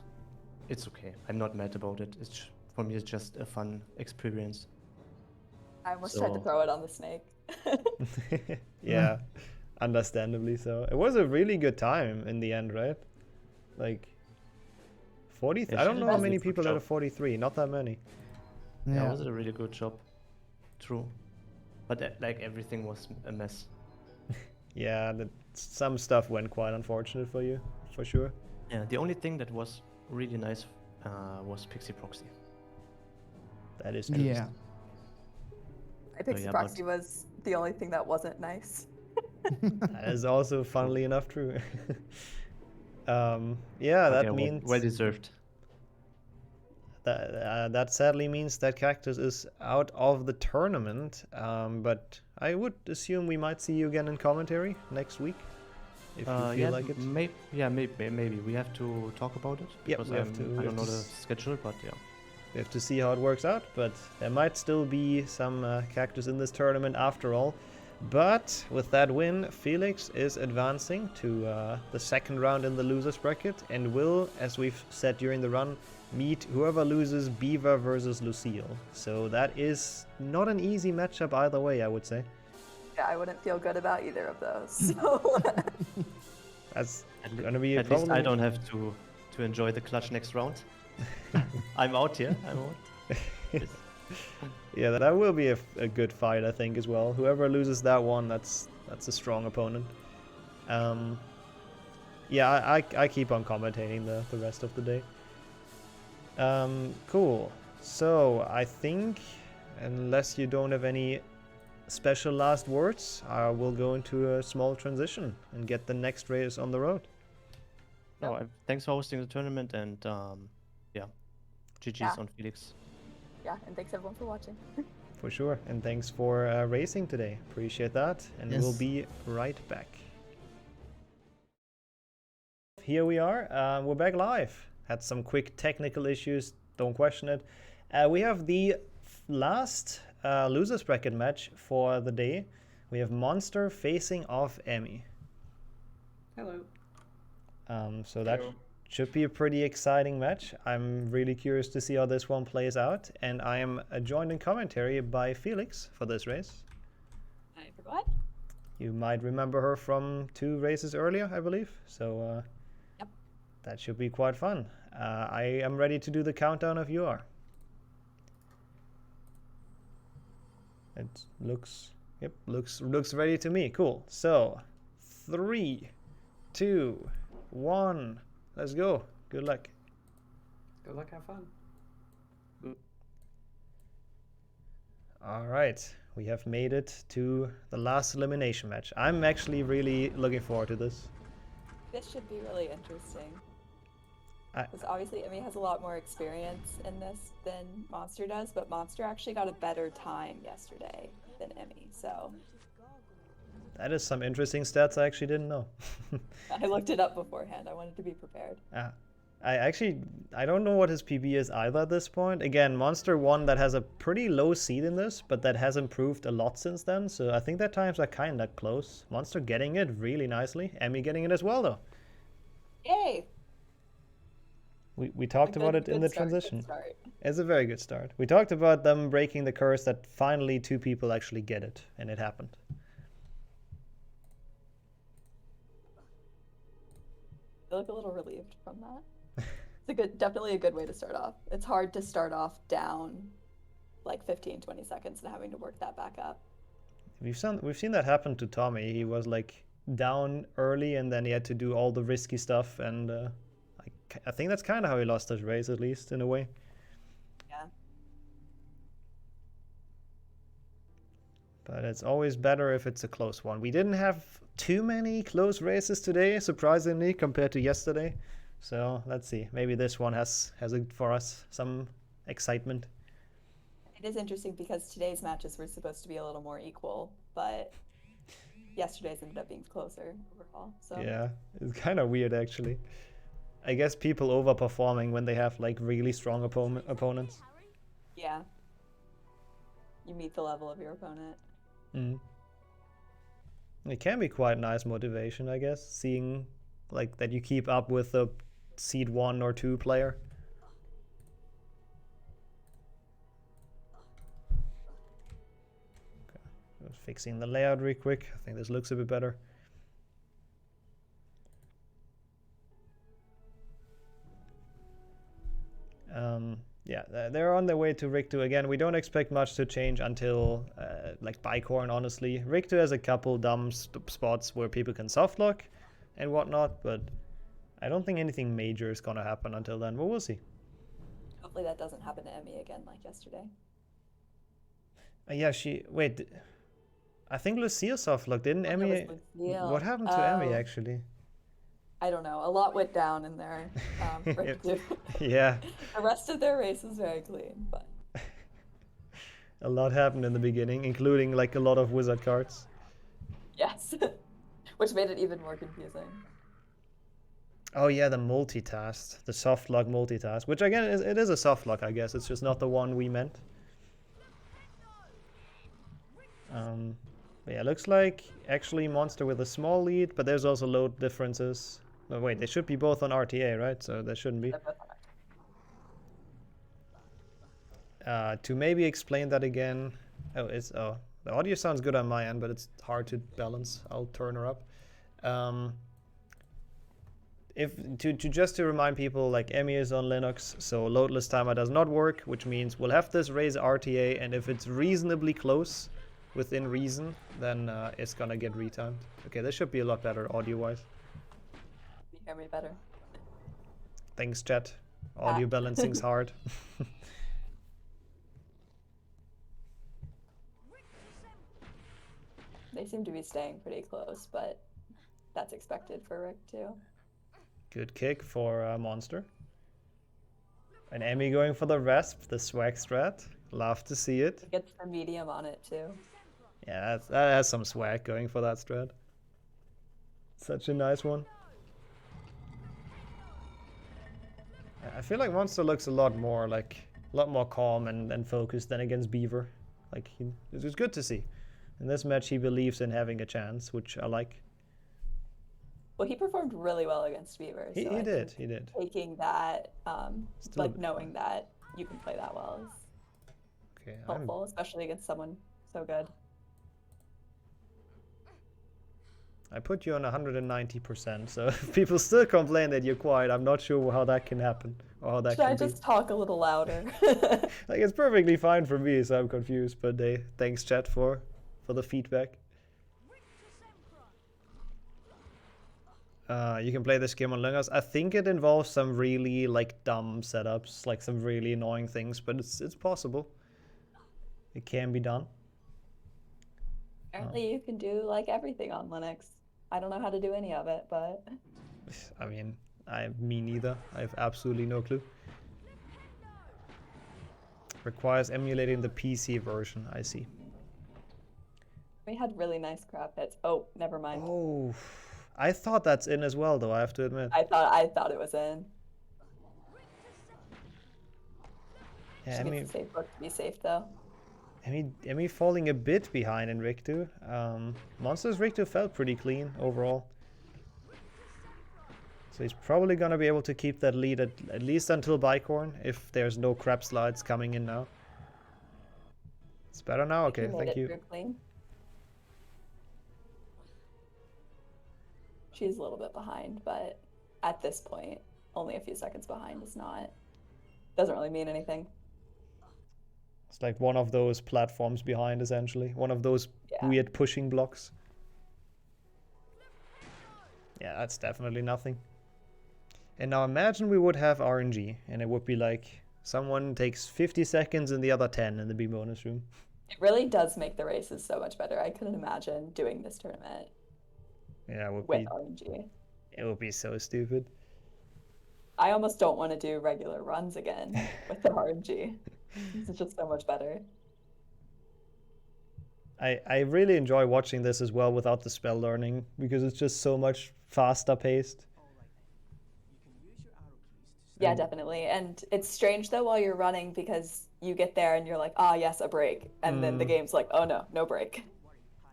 it's okay. I'm not mad about it. For me, it's just a fun experience. I almost tried to So- throw it on the snake. Yeah, understandably so. It was a really good time in the end, right? Like 40. Yeah, I don't she know did how a many good people had a job. 43. Not that many. Yeah, Yeah. it was a really good job. True. But like everything was a mess. Yeah, some stuff went quite unfortunate for you, for sure. Yeah, the only thing that was really nice was Pixie Proxy. That is true. Yeah. I Pixie yeah, Proxy was the only thing that wasn't nice. That is also funnily enough true. Yeah, that Okay, means well deserved. that sadly means that Kaktus is out of the tournament. But I would assume we might see you again in commentary next week, if you feel Yeah, like it. maybe we have to talk about it. Yep, because we have to- we I have don't know to the s- schedule, but yeah. We have to see how it works out, but there might still be some Kaktus in this tournament after all. But with that win, Felix is advancing to the second round in the losers bracket and will, as we've said during the run, meet whoever loses Beaver versus Lucille. So that is not an easy matchup either way, I would say. Yeah, I wouldn't feel good about either of those. So That's At, gonna be a at least I problem. don't have to enjoy the clutch next round. I'm out here. I'm out. Yes. Yeah, that will be a good fight, I think, as well. Whoever loses that one, that's a strong opponent. Yeah, I keep on commentating the rest of the day. Cool. So I think, unless you don't have any special last words, we'll go into a small transition and get the next race on the road. No, thanks for hosting the tournament, and yeah, GG's Yeah. on Felix. yeah, and thanks everyone for watching. For sure. And thanks for racing today. Appreciate that. And we'll Yes. be right back. Here we are. We're back live. Had some quick technical issues. Don't question it. We have the last losers bracket match for the day. We have Monster facing off Emmy. Hello. So that should be a pretty exciting match. I'm really curious to see how this one plays out. And I am joined in commentary by Felix for this race. I forgot. You might remember her from 2 races earlier, I believe. So Yep. that should be quite fun. I am ready to do the countdown if you are. It looks ready to me. Cool. So 3, 2, 1. Let's go. Good luck. Good luck, have fun. All right. We have made it to the last elimination match. I'm actually really looking forward to this. This should be really interesting. I- Because obviously Emmy has a lot more experience in this than Monster does, but Monster actually got a better time yesterday than Emmy, so That is some interesting stats I actually didn't know. I looked it up beforehand. I wanted to be prepared. I don't know what his PB is either at this point. Again, Monster 1 that has a pretty low seed in this, but that has improved a lot since then. So I think their times are kind of close. Monster getting it really nicely. Emmy getting it as well, though. Yay! We talked about it in the Good transition. start. It's a very good start. We talked about them breaking the curse that finally 2 people actually get it, and it happened. I look a little relieved from that. It's definitely a good way to start off. It's hard to start off down like 15, 20 seconds and having to work that back up. We've seen that happen to Thomy. He was like down early, and then he had to do all the risky stuff, and I think that's kind of how he lost his race, at least in a way. Yeah. But it's always better if it's a close one. We didn't have too many close races today, surprisingly, compared to yesterday. So let's see. Maybe this one has for us some excitement. It is interesting because today's matches were supposed to be a little more equal, but yesterday's ended up being closer overall. So Yeah, it's kind of weird actually. I guess people overperforming when they have like really strong opponents. yeah, you meet the level of your opponent. Mm. It can be quite nice motivation, I guess, seeing like that you keep up with the seed 1 or 2 player. Okay, just fixing the layout real quick. I think this looks a bit better. Yeah, they're on their way to Rick2 again. We don't expect much to change until like Bicorn, honestly. Rick2 has a couple dumb spots where people can softlock and whatnot, but I don't think anything major is gonna happen until then, but we'll see. Hopefully that doesn't happen to Emmy again like yesterday. Yeah, wait, I think Lucille softlocked, didn't Emmy? What happened to Emmy actually? I don't know. A lot went down in there. Yeah. The rest of their race is very clean, but a lot happened in the beginning, including like a lot of wizard cards. yes, which made it even more confusing. Oh yeah, the multitask, the soft lock multitask, which again it is a soft lock, I guess. It's just not the one we meant. But yeah, looks like actually Monster with a small lead, but there's also load differences. No, wait, they should be both on RTA, right? So there shouldn't be. To maybe explain that again. Oh, the audio sounds good on my end, but it's hard to balance. I'll turn her up. Just to remind people, like Emmy is on Linux, so loadless timer does not work, which means we'll have this raise RTA, and if it's reasonably close, within reason, then it's gonna get retimed. Okay, this should be a lot better audio-wise. You hear me better? Thanks, chat. Audio balancing's hard. They seem to be staying pretty close, but that's expected for Rick too. Good kick for Monster. And Emmy going for the Rasp, the swag strat. Love to see it. It gets the medium on it too. Yeah, that has some swag going for that strat. Such a nice one. I feel like Monster looks a lot more calm and focused than against Beaver. Like it's good to see. In this match, he believes in having a chance, which I like. Well, he performed really well against Beaver. He did. Taking that, knowing that you can play that well is helpful, especially against someone so good. I put you on 190%, so if people still complain that you're quiet, I'm not sure how that can happen or how that Should can I be. just talk a little louder? Like it's perfectly fine for me, so I'm confused. But thanks chat for the feedback. You can play this game on Linux. I think it involves some really dumb setups, like some really annoying things, but it's possible. It can be done. Apparently you can do everything on Linux. I don't know how to do any of it, but I mean, me neither. I have absolutely no clue. Requires emulating the PC version, I see. we had really nice crap hits. Oh, never mind. Oh, I thought that's in as well, though, I have to admit. I thought it was in. Yeah, She gets the safe book to be safe though. Emmy falling a bit behind in Rick2. Monster's Rick2 felt pretty clean overall. So he's probably going to be able to keep that lead at least until Bicorn, if there's no crap slides coming in now. It's better now? Okay, thank you. Clean. She's a little bit behind, but at this point, only a few seconds behind doesn't really mean anything. It's like one of those platforms behind, essentially. One of those weird pushing blocks. Yeah, that's definitely nothing. And now imagine we would have RNG, and it would be like someone takes 50 seconds and the other 10 in the B bonus room. It really does make the races so much better. I couldn't imagine doing this tournament yeah, with RNG. It would be so stupid. I almost don't want to do regular runs again with the RNG. This is just so much better. I really enjoy watching this as well without the spell learning because it's just so much faster paced. Yeah, definitely. And it's strange though while you're running because you get there and you're like, ah, yes, a break. And then the game's like, oh no, no break.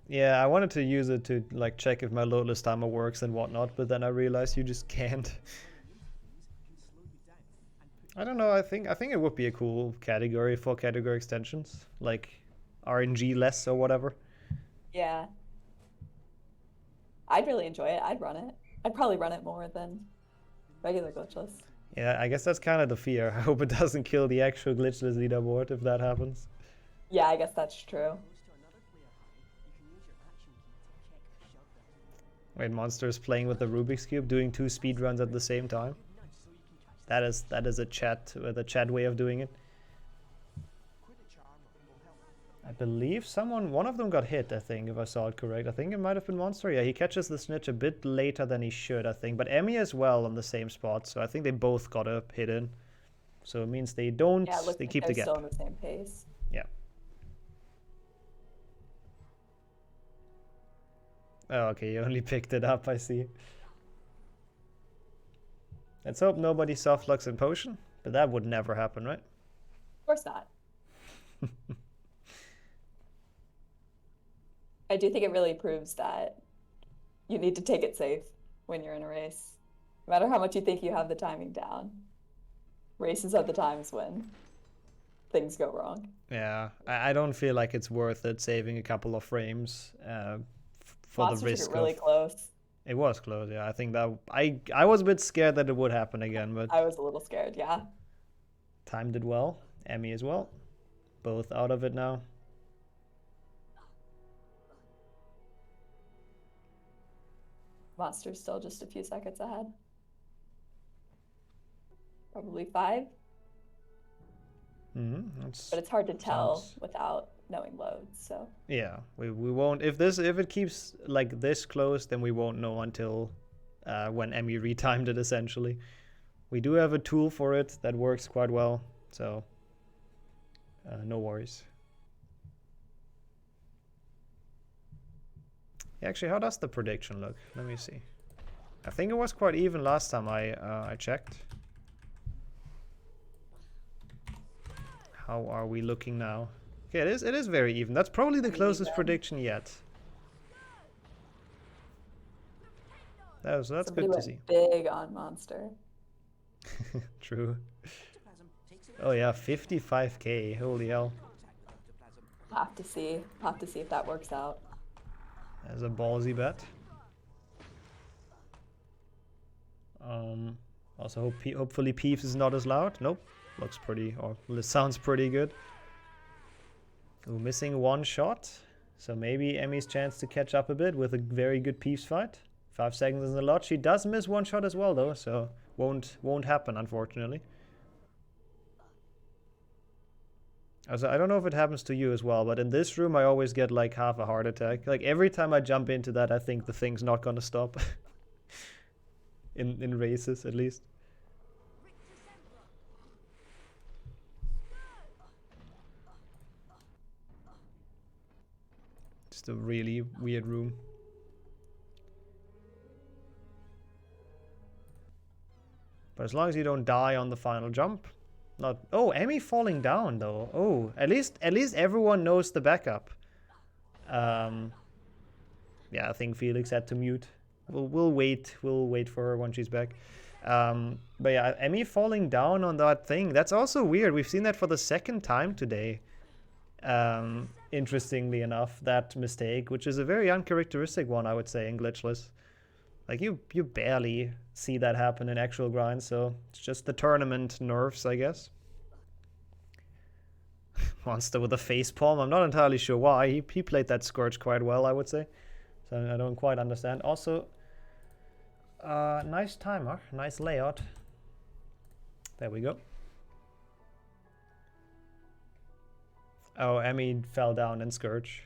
Yeah, I wanted to use it to like check if my loadless timer works and whatnot, but then I realized you just can't. I don't know, I think it would be a cool category for category extensions, like RNG less or whatever. Yeah. I'd really enjoy it. I'd run it. I'd probably run it more than regular glitchless. Yeah, I guess that's kind of the fear. I hope it doesn't kill the actual glitchless leaderboard if that happens. Yeah, I guess that's true. Wait, Monster is playing with the Rubik's Cube, doing 2 speedruns at the same time. That is a chat way of doing it. I believe one of them got hit, I think, if I saw it correct. I think it might have been Monster. Yeah, he catches the snitch a bit later than he should, I think. But Emmy as well on the same spot, so I think they both got a hit in. So it means they don't, Yeah, it looks they like keep they're the gap. still on the same pace. Yeah. Oh, okay, you only picked it up, I see. Let's hope nobody softlocks in potion, but that would never happen, right? Of course not. I do think it really proves that you need to take it safe when you're in a race. No matter how much you think you have the timing down, races are the times when things go wrong. Yeah, I don't feel like it's worth it saving a couple of frames for Monster the risk took it really of... close. It was close, yeah. I think that I was a bit scared that it would happen again, but I was a little scared, yeah. timed it well. Emmy as well. Both out of it now. Monster's still just a few seconds ahead. Probably 5. But it's hard to tell without knowing loads, so. Yeah, we won't, if it keeps like this close, then we won't know until when Emmy retimed it, essentially. We do have a tool for it that works quite well, so no worries. Actually, how does the prediction look? Let me see. I think it was quite even last time I checked. How are we looking now? Okay, it is very even. That's probably the closest prediction yet. That's Somebody good to went see. big on Monster. True. Oh yeah, 55k. Holy hell. Have to see if that works out. That's a ballsy bet. Also hopefully Peeves is not as loud. Nope. Looks pretty, or sounds pretty good. Ooh, missing 1 shot. So maybe Emmy's chance to catch up a bit with a very good Peeves fight. 5 seconds is a lot. She does miss 1 shot as well though, so won't happen, unfortunately. Also, I don't know if it happens to you as well, but in this room I always get like half a heart attack. Like every time I jump into that, I think the thing's not gonna stop. in races, at least. Just a really weird room. But as long as you don't die on the final jump. Not. Oh, Emmy falling down though. Oh, at least everyone knows the backup. Yeah, I think Felix had to mute. We'll wait for her when she's back. But yeah, Emmy falling down on that thing. That's also weird. We've seen that for the 2nd time today. Interestingly enough, that mistake, which is a very uncharacteristic one, I would say, in Glitchless. Like you barely see that happen in actual grind, so it's just the tournament nerfs, I guess. Monster with a facepalm. I'm not entirely sure why. He played that Scourge quite well, I would say. So I don't quite understand. Also, nice timer, nice layout. There we go. Oh, Emmy fell down in Scourge.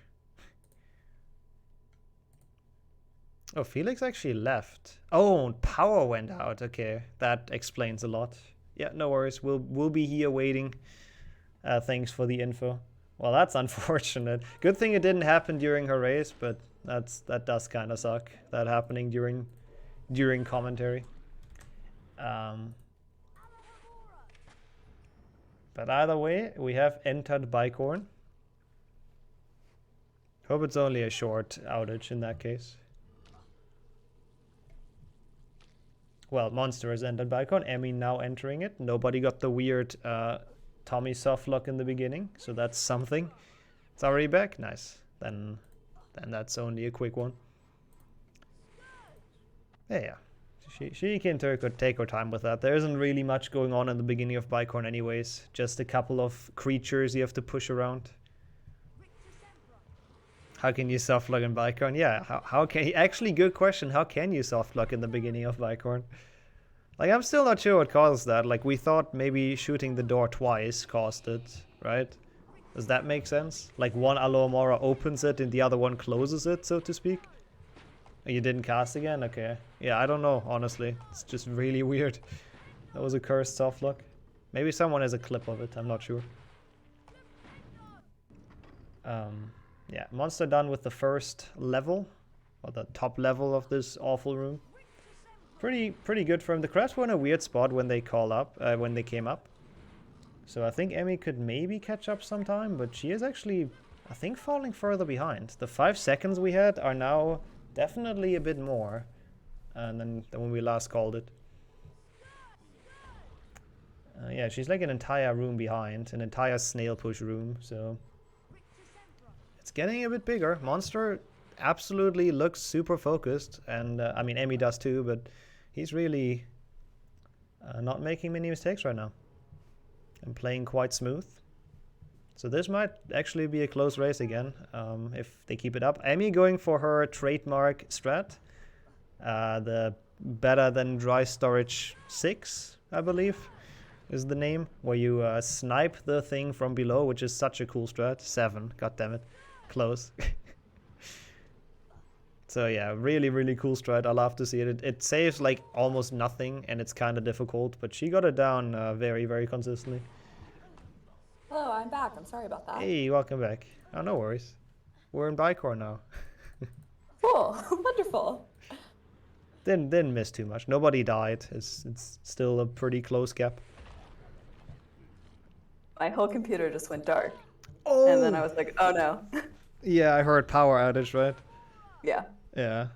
Oh, Felix actually left. Oh, power went out. Okay, that explains a lot. Yeah, no worries. We'll be here waiting. Thanks for the info. Well, that's unfortunate. Good thing it didn't happen during her race, but that does kind of suck. That happening during commentary. But either way, we have entered Bicorn. Hope it's only a short outage in that case. Well, Monster has entered Bicorn. Emmy now entering it. Nobody got the weird Thomy softlock in the beginning, so that's something. It's already back. Nice. Then that's only a quick one. Yeah. She can take her time with that. There isn't really much going on in the beginning of Bicorn anyways. Just a couple of creatures you have to push around. How can you softlock in Bicorn? Yeah, how can you... Actually, good question. How can you softlock in the beginning of Bicorn? Like, I'm still not sure what causes that. Like, we thought maybe shooting the door twice caused it, right? Does that make sense? Like, one Alohomora opens it and the other one closes it, so to speak? You didn't cast again? Okay. Yeah, I don't know, honestly. It's just really weird. That was a cursed softlock. Maybe someone has a clip of it, I'm not sure. Yeah, Monster done with the first level. Or the top level of this awful room. Pretty good for him. The crabs were in a weird spot when they came up. So I think Emmy could maybe catch up sometime, but she is actually, I think, falling further behind. The 5 seconds we had are now definitely a bit more than when we last called it. Yeah, she's like an entire room behind, an entire snail push room, so it's getting a bit bigger. Monster absolutely looks super focused, and I mean Emmy does too, but he's really not making many mistakes right now and playing quite smooth. So this might actually be a close race again, if they keep it up. Emmy going for her trademark strat, the better than dry storage 6, I believe, is the name, where you snipe the thing from below, which is such a cool strat. 7, god damn it, close. So yeah, really cool strat. I love to see it. It saves like almost nothing, and it's kind of difficult, but she got it down very consistently. Hello, I'm back. I'm sorry about that. Hey, welcome back. Oh, no worries. We're in Bicorn now. Cool, wonderful. Didn't miss too much. Nobody died. It's still a pretty close gap. My whole computer just went dark. Oh! And then I was like, oh no. Yeah, I heard power outage, right? Yeah. Yeah.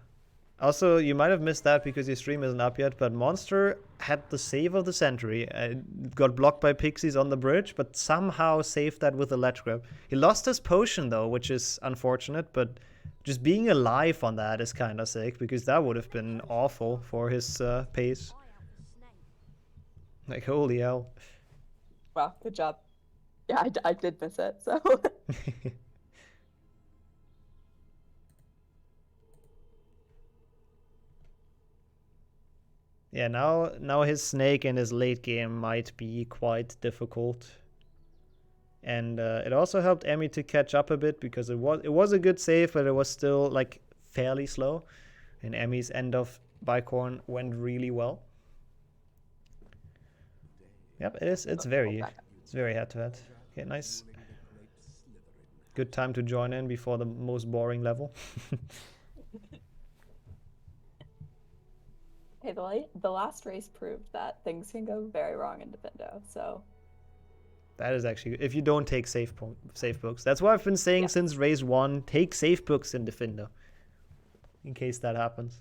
Also, you might have missed that because your stream isn't up yet, but Monster had the save of the century. Got blocked by pixies on the bridge, but somehow saved that with a ledge grab. He lost his potion though, which is unfortunate, but just being alive on that is kind of sick, because that would have been awful for his pace. Like, holy hell. Wow, good job. Yeah, I did miss it, so... Yeah, now his snake in his late game might be quite difficult. And it also helped Emmy to catch up a bit, because it was a good save, but it was still like fairly slow. And Emmy's end of Bicorn went really well. Yep, it's very head to head. Okay, nice. Good time to join in before the most boring level. Hey, the last race proved that things can go very wrong in Defendo, so... That is actually good. If you don't take safe books. That's what I've been saying since race 1. Take safe books in Defendo. In case that happens.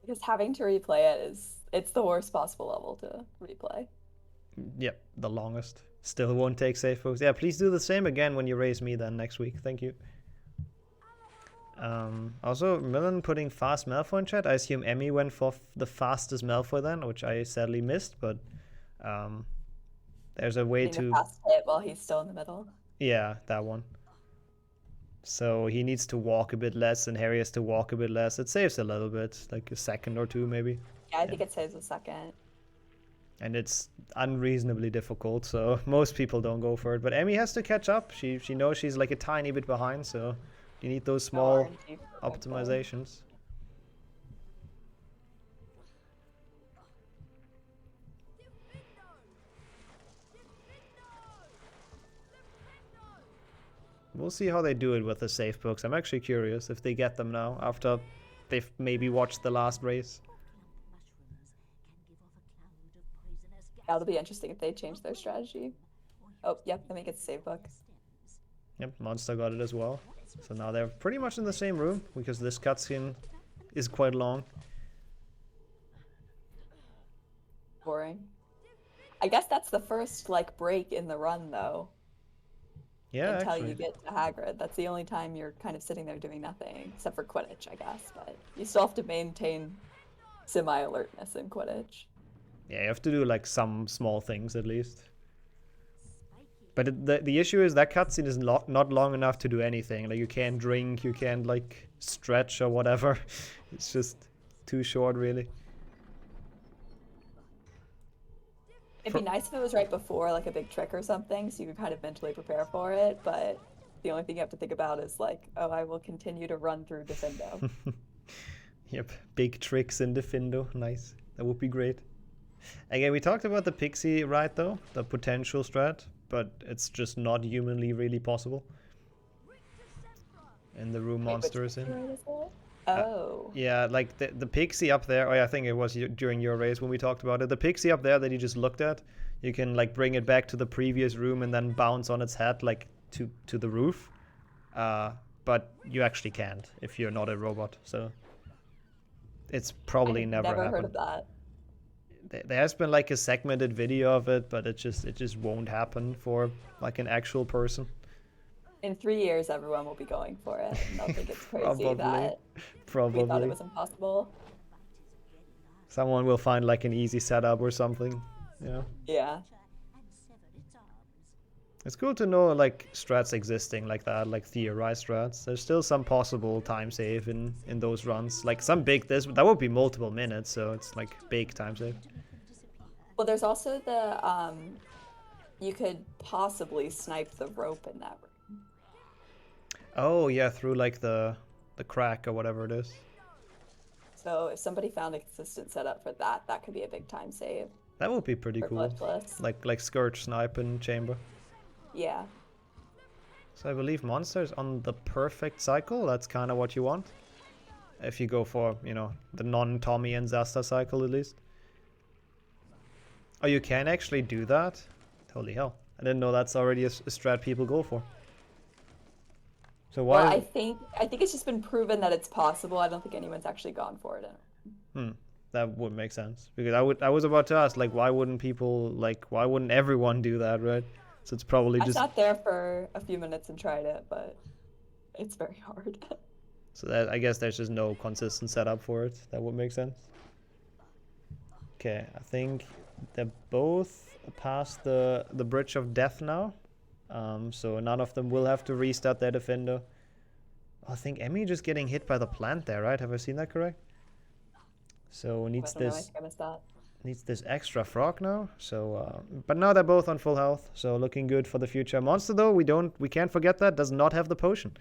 Because having to replay it it's the worst possible level to replay. Yep, the longest. Still won't take safe books. Yeah, please do the same again when you race me then next week. Thank you. Also, Millen putting fast Malfoy in chat. I assume Emmy went for the fastest Malfoy then, which I sadly missed, but there's a way to... fast hit while he's still in the middle. Yeah, that one. So he needs to walk a bit less, and Harry has to walk a bit less. It saves a little bit, like a second or two maybe. Yeah, I think it saves a second. And it's unreasonably difficult, so most people don't go for it. But Emmy has to catch up. She knows she's like a tiny bit behind, so you need those small optimizations. we'll see how they do it with the safe books. I'm actually curious if they get them now after they've maybe watched the last race. That'll be interesting if they change their strategy. Oh, yep, let me get the save book. Yep, Monster got it as well. So now they're pretty much in the same room because this cutscene is quite long. Boring. I guess that's the first like break in the run though. Yeah, Until actually. you get to Hagrid. That's the only time you're kind of sitting there doing nothing, except for Quidditch, I guess. But you still have to maintain semi-alertness in Quidditch. Yeah, you have to do like some small things at least. But the issue is that cutscene is not long enough to do anything. Like you can't drink, you can't like stretch or whatever. It's just too short, really. It'd be nice if it was right before like a big trick or something, so you could kind of mentally prepare for it. But the only thing you have to think about is like, oh, I will continue to run through Defendo. Yep, big tricks in Defendo. Nice. That would be great. Again, we talked about the Pixie ride though, the potential strat, but it's just not humanly really possible. In the room Monster is in. Oh. Yeah, like the Pixie up there, oh yeah, I think it was during your race when we talked about it. The Pixie up there that you just looked at, you can like bring it back to the previous room and then bounce on its head like to the roof. But you actually can't if you're not a robot, so it's probably never happened. Heard of that. There has been like a segmented video of it, but it just won't happen for like an actual person. In 3 years, everyone will be going for it. And they'll think it's crazy Probably. that we thought it was impossible. Someone will find like an easy setup or something. Yeah. Yeah. It's cool to know like strats existing like that, like theorized strats. There's still some possible time save in those runs. Like some big that would be multiple minutes, so it's like big time save. Well, there's also the you could possibly snipe the rope in that room. Oh yeah, through like the crack or whatever it is. So if somebody found a consistent setup for that, that could be a big time save. That would be pretty cool. Glitchless. Like Scourge snipe in chamber. Yeah. So I believe Monster's on the perfect cycle. That's kind of what you want. If you go for, you know, the non-Thomy and Zasta cycle at least. Oh, you can actually do that? Holy hell. I didn't know that's already a strat people go for. So why? Well, I think it's just been proven that it's possible. I don't think anyone's actually gone for it. That would make sense. Because I was about to ask, like, why wouldn't everyone do that, right? So it's probably I just... sat there for a few minutes and tried it, but it's very hard. So that, I guess there's just no consistent setup for it. That would make sense. Okay, I think they're both past the Bridge of Death now. So none of them will have to restart their Defender. I think Emmy just getting hit by the plant there, right? Have I seen that correct? So needs this extra frog now. So but now they're both on full health, so looking good for the future. Monster though, we can't forget that does not have the potion.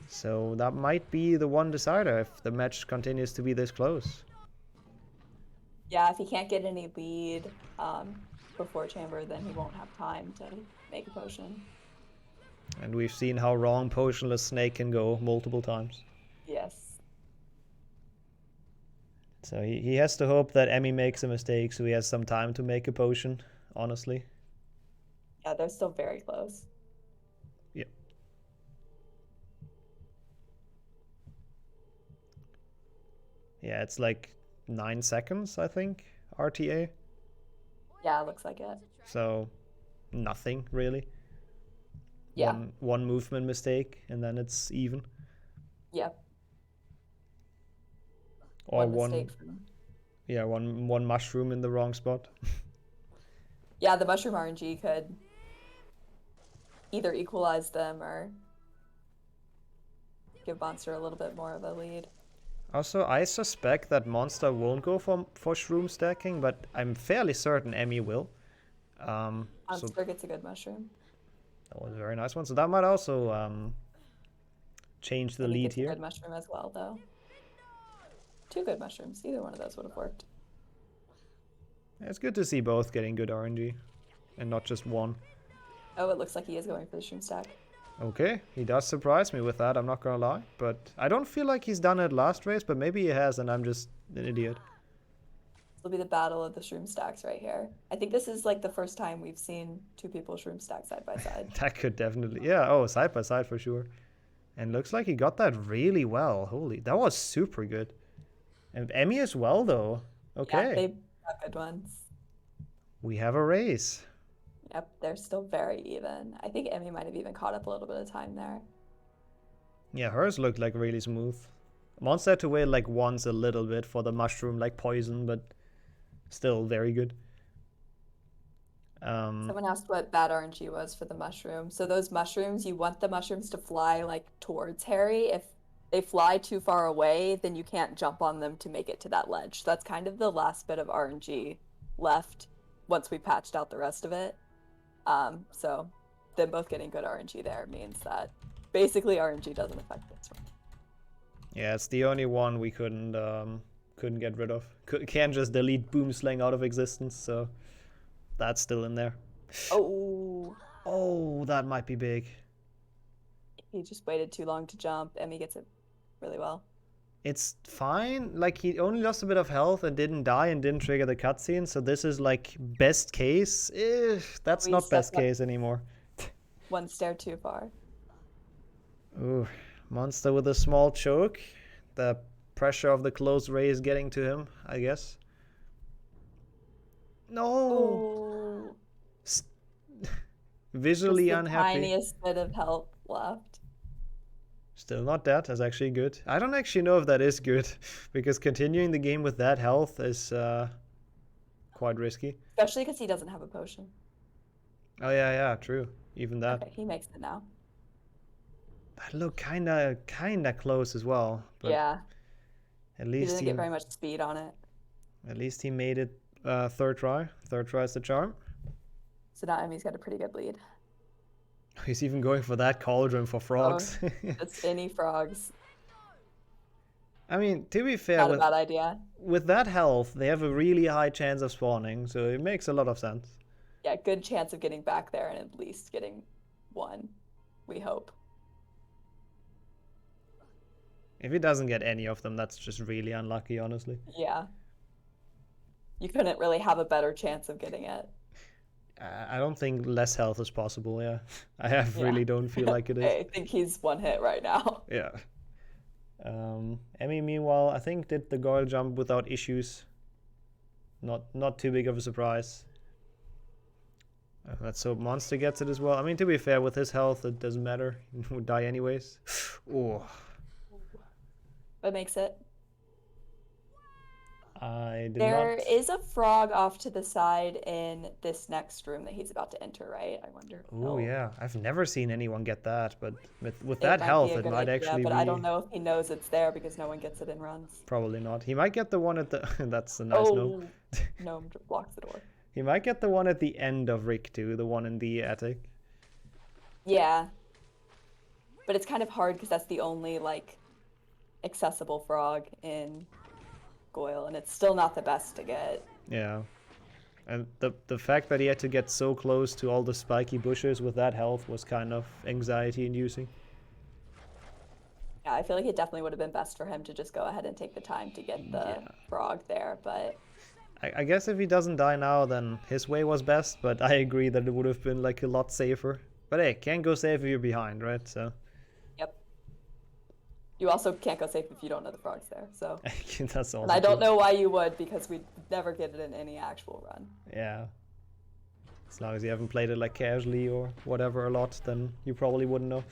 So that might be the one decider if the match continues to be this close. Yeah, if he can't get any lead before chamber, then he won't have time to make a potion. And we've seen how wrong Potionless Snake can go multiple times. Yes. So he has to hope that Emmy makes a mistake so he has some time to make a potion, honestly. Yeah, they're still very close. Yep. Yeah, it's like 9 seconds, I think, RTA. Yeah, it looks like it. So, nothing, really. Yeah. One movement mistake, and then it's even. Yep. Or one mushroom in the wrong spot. Yeah, the mushroom RNG could either equalize them or give Monster a little bit more of a lead. Also, I suspect that Monster won't go for shroom stacking, but I'm fairly certain Emmy will. Monster gets a good mushroom. That was a very nice one. So that might also change the lead here. A good mushroom as well, though. 2 good mushrooms. Either one of those would have worked. Yeah, it's good to see both getting good RNG, and not just one. Oh, it looks like he is going for the shroom stack. Okay, he does surprise me with that, I'm not gonna lie. But I don't feel like he's done it last race, but maybe he has and I'm just an idiot. This will be the battle of the shroom stacks right here. I think this is like the first time we've seen two people shroom stack side by side. That could definitely, yeah, oh, side by side for sure. And looks like he got that really well. Holy, that was super good. And Emmy as well, though. Okay. Yeah, they got good ones. We have a race. Yep, they're still very even. I think Emmy might have even caught up a little bit of time there. Yeah, hers looked like really smooth. Monster had to wait like once a little bit for the mushroom like poison, but still very good. Someone asked what bad RNG was for the mushroom. So those mushrooms, you want the mushrooms to fly like towards Harry. If they fly too far away, then you can't jump on them to make it to that ledge. So that's kind of the last bit of RNG left once we patched out the rest of it. So them both getting good RNG there means that basically RNG doesn't affect this one. Yeah, it's the only one we couldn't get rid of. Can't just delete Boomslang out of existence, so that's still in there. Oh, that might be big. He just waited too long to jump. Emmy gets it really well. It's fine. Like, he only lost a bit of health and didn't die and didn't trigger the cutscene. So this is like best case. That's not best case anymore. One stair too far. Ooh, Monster with a small choke. The pressure of the close race getting to him, I guess. No. Visually Just the unhappy. Tiniest bit of health left. Still not dead. That's actually good. I don't actually know if that is good, because continuing the game with that health is quite risky. Especially because he doesn't have a potion. Oh yeah, true. Even that. Okay, he makes it now. That looked kinda close as well. But Yeah. At He least didn't get very much speed on it. At least he made it third try. Third try is the charm. So now Emmy's got a pretty good lead. He's even going for that cauldron for frogs. Oh, it's any frogs. I mean, to be fair, Not a bad idea. With that health, they have a really high chance of spawning, so it makes a lot of sense. Yeah, good chance of getting back there and at least getting one, we hope. If he doesn't get any of them, that's just really unlucky, honestly. Yeah. You couldn't really have a better chance of getting it. I don't think less health is possible, yeah. Really don't feel like it is. I think he's one hit right now. Yeah. Emmy, meanwhile, I think did the goal jump without issues. Not too big of a surprise. Let's hope Monster gets it as well. I mean, to be fair, with his health, it doesn't matter. He would die anyways. Oh. That makes it. There is a frog off to the side in this next room that he's about to enter, right? I wonder. Oh yeah, I've never seen anyone get that, but with It that might health, be a it good might idea, actually but be. I don't know if he knows it's there because no one gets it in runs. Probably not. He might get the one at the. That's a nice gnome. Gnome blocks the door. He might get the one at the end of Rick too, the one in the attic. Yeah, but it's kind of hard because that's the only like accessible frog in Goyle, and it's still not the best to get. Yeah, and the fact that he had to get so close to all the spiky bushes with that health was kind of anxiety-inducing. Yeah, I feel like it definitely would have been best for him to just go ahead and take the time to get the frog there, but. I guess if he doesn't die now, then his way was best, but I agree that it would have been like a lot safer. But hey, can't go safe if you're behind, right? So. Yep. You also can't go safe if you don't know the frog's there, so. That's also And I don't true. know why you would, because we'd never get it in any actual run. Yeah. As long as you haven't played it like casually or whatever a lot, then you probably wouldn't know.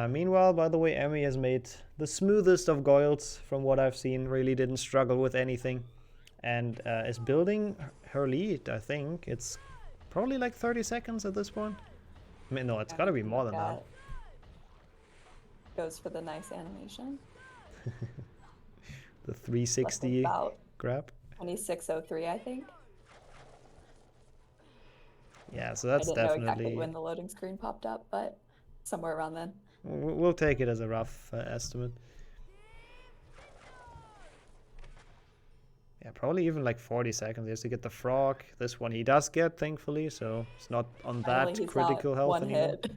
Meanwhile, by the way, Emmy has made the smoothest of Goyles from what I've seen. Really didn't struggle with anything. And is building her lead, I think. It's probably like 30 seconds at this point. I mean, no, it's got to be more than that. Goes for the nice animation. The 360 grab. 26:03, I think. Yeah, so that's I didn't know definitely... exactly when the loading screen popped up, but somewhere around then. We'll take it as a rough estimate. Yeah, probably even like 40 seconds. He has to get the frog. This one he does get, thankfully, so it's not on Finally, that he's critical not health one anymore. hit.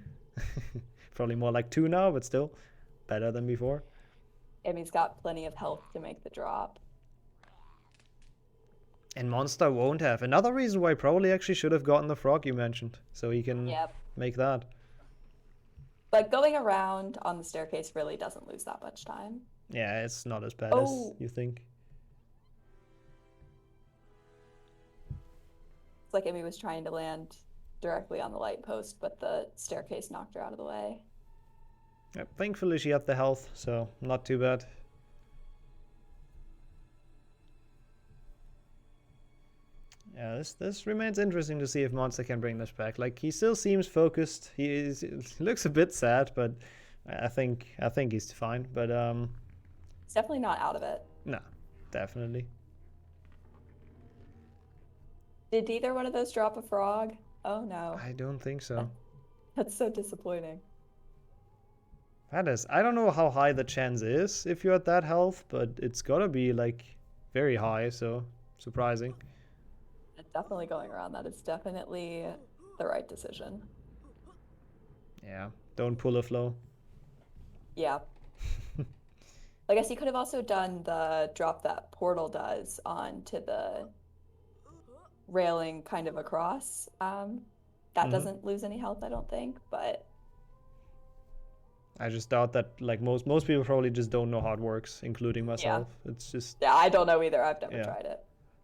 Probably more like 2 now, but still better than before. Emmy's got plenty of health to make the drop. And Monster won't have. Another reason why probably actually should have gotten the frog you mentioned. So he can make that. But going around on the staircase really doesn't lose that much time. Yeah, it's not as bad as you think. It's like Emmy was trying to land directly on the light post, but the staircase knocked her out of the way. Yep, thankfully she had the health, so not too bad. Yeah, this remains interesting to see if Monster can bring this back. Like, he still seems focused. He looks a bit sad, but I think he's fine. But He's definitely not out of it. no, definitely. Did either one of those drop a frog? Oh no. I don't think so. That's so disappointing. That is. I don't know how high the chance is if you're at that health, but it's gotta be like very high. So surprising. Definitely going around that is definitely the right decision. Yeah, don't pull a flow. Yeah. I guess you could have also done the drop that portal does onto the railing kind of across. That doesn't lose any health, I don't think, but I just thought that like most people probably just don't know how it works, including myself. It's just I don't know either. I've never tried it.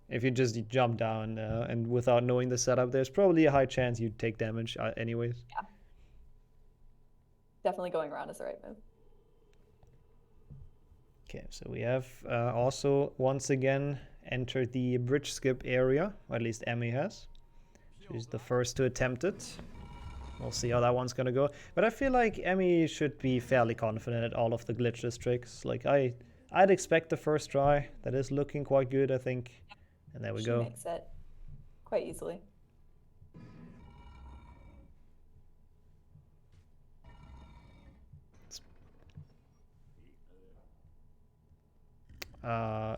If you just jump down and without knowing the setup, there's probably a high chance you'd take damage anyways. Yeah. Definitely going around is the right move. Okay, so we have also once again entered the bridge skip area, or at least Emmy has. She's the first to attempt it. We'll see how that one's gonna go. But I feel like Emmy should be fairly confident at all of the glitchless tricks. Like I'd expect the first try. That is looking quite good, I think. And there we go. She makes it quite easily.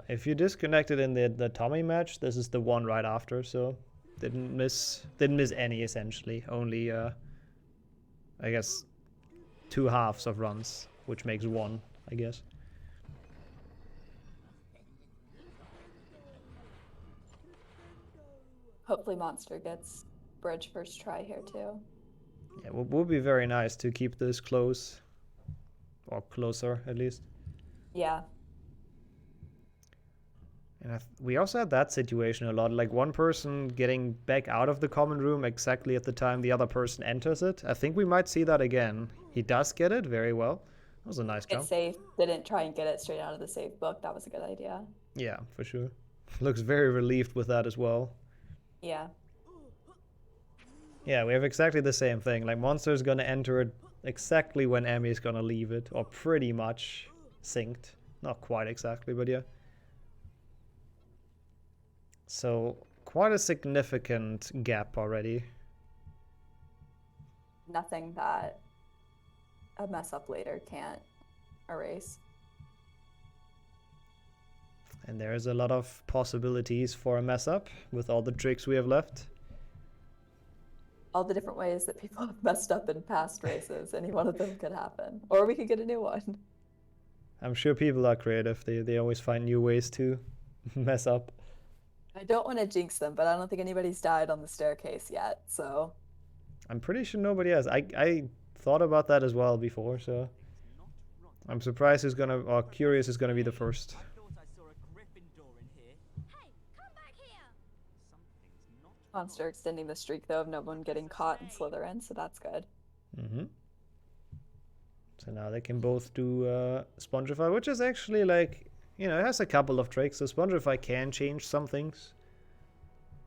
If you disconnected in the Thomy match, this is the one right after, so didn't miss any essentially. Only I guess 2 halves of runs, which makes 1, I guess. Hopefully Monster gets bridge first try here too. Yeah, it would be very nice to keep this close, or closer at least. Yeah. And we also had that situation a lot, like one person getting back out of the common room exactly at the time the other person enters it. I think we might see that again. He does get it very well. That was a nice jump. It's safe. Didn't try and get it straight out of the save book. That was a good idea. Yeah, for sure. Looks very relieved with that as well. Yeah. Yeah, we have exactly the same thing. Like, Monster's gonna enter it exactly when Emmy's gonna leave it, or pretty much synced. Not quite exactly, but yeah. So, quite a significant gap already. Nothing that a mess up later can't erase. And there's a lot of possibilities for a mess up with all the tricks we have left. All the different ways that people have messed up in past races, any one of them could happen. Or we could get a new one. I'm sure people are creative. They always find new ways to mess up. I don't want to jinx them, but I don't think anybody's died on the staircase yet, so... I'm pretty sure nobody has. I thought about that as well before, so... I'm surprised who's gonna, or curious who's gonna be the first. Monster extending the streak, though, of no one getting caught in Slytherin, so that's good. Mm-hmm. So now they can both do Spongify, which is actually like, you know, it has a couple of tricks. So Spongify can change some things.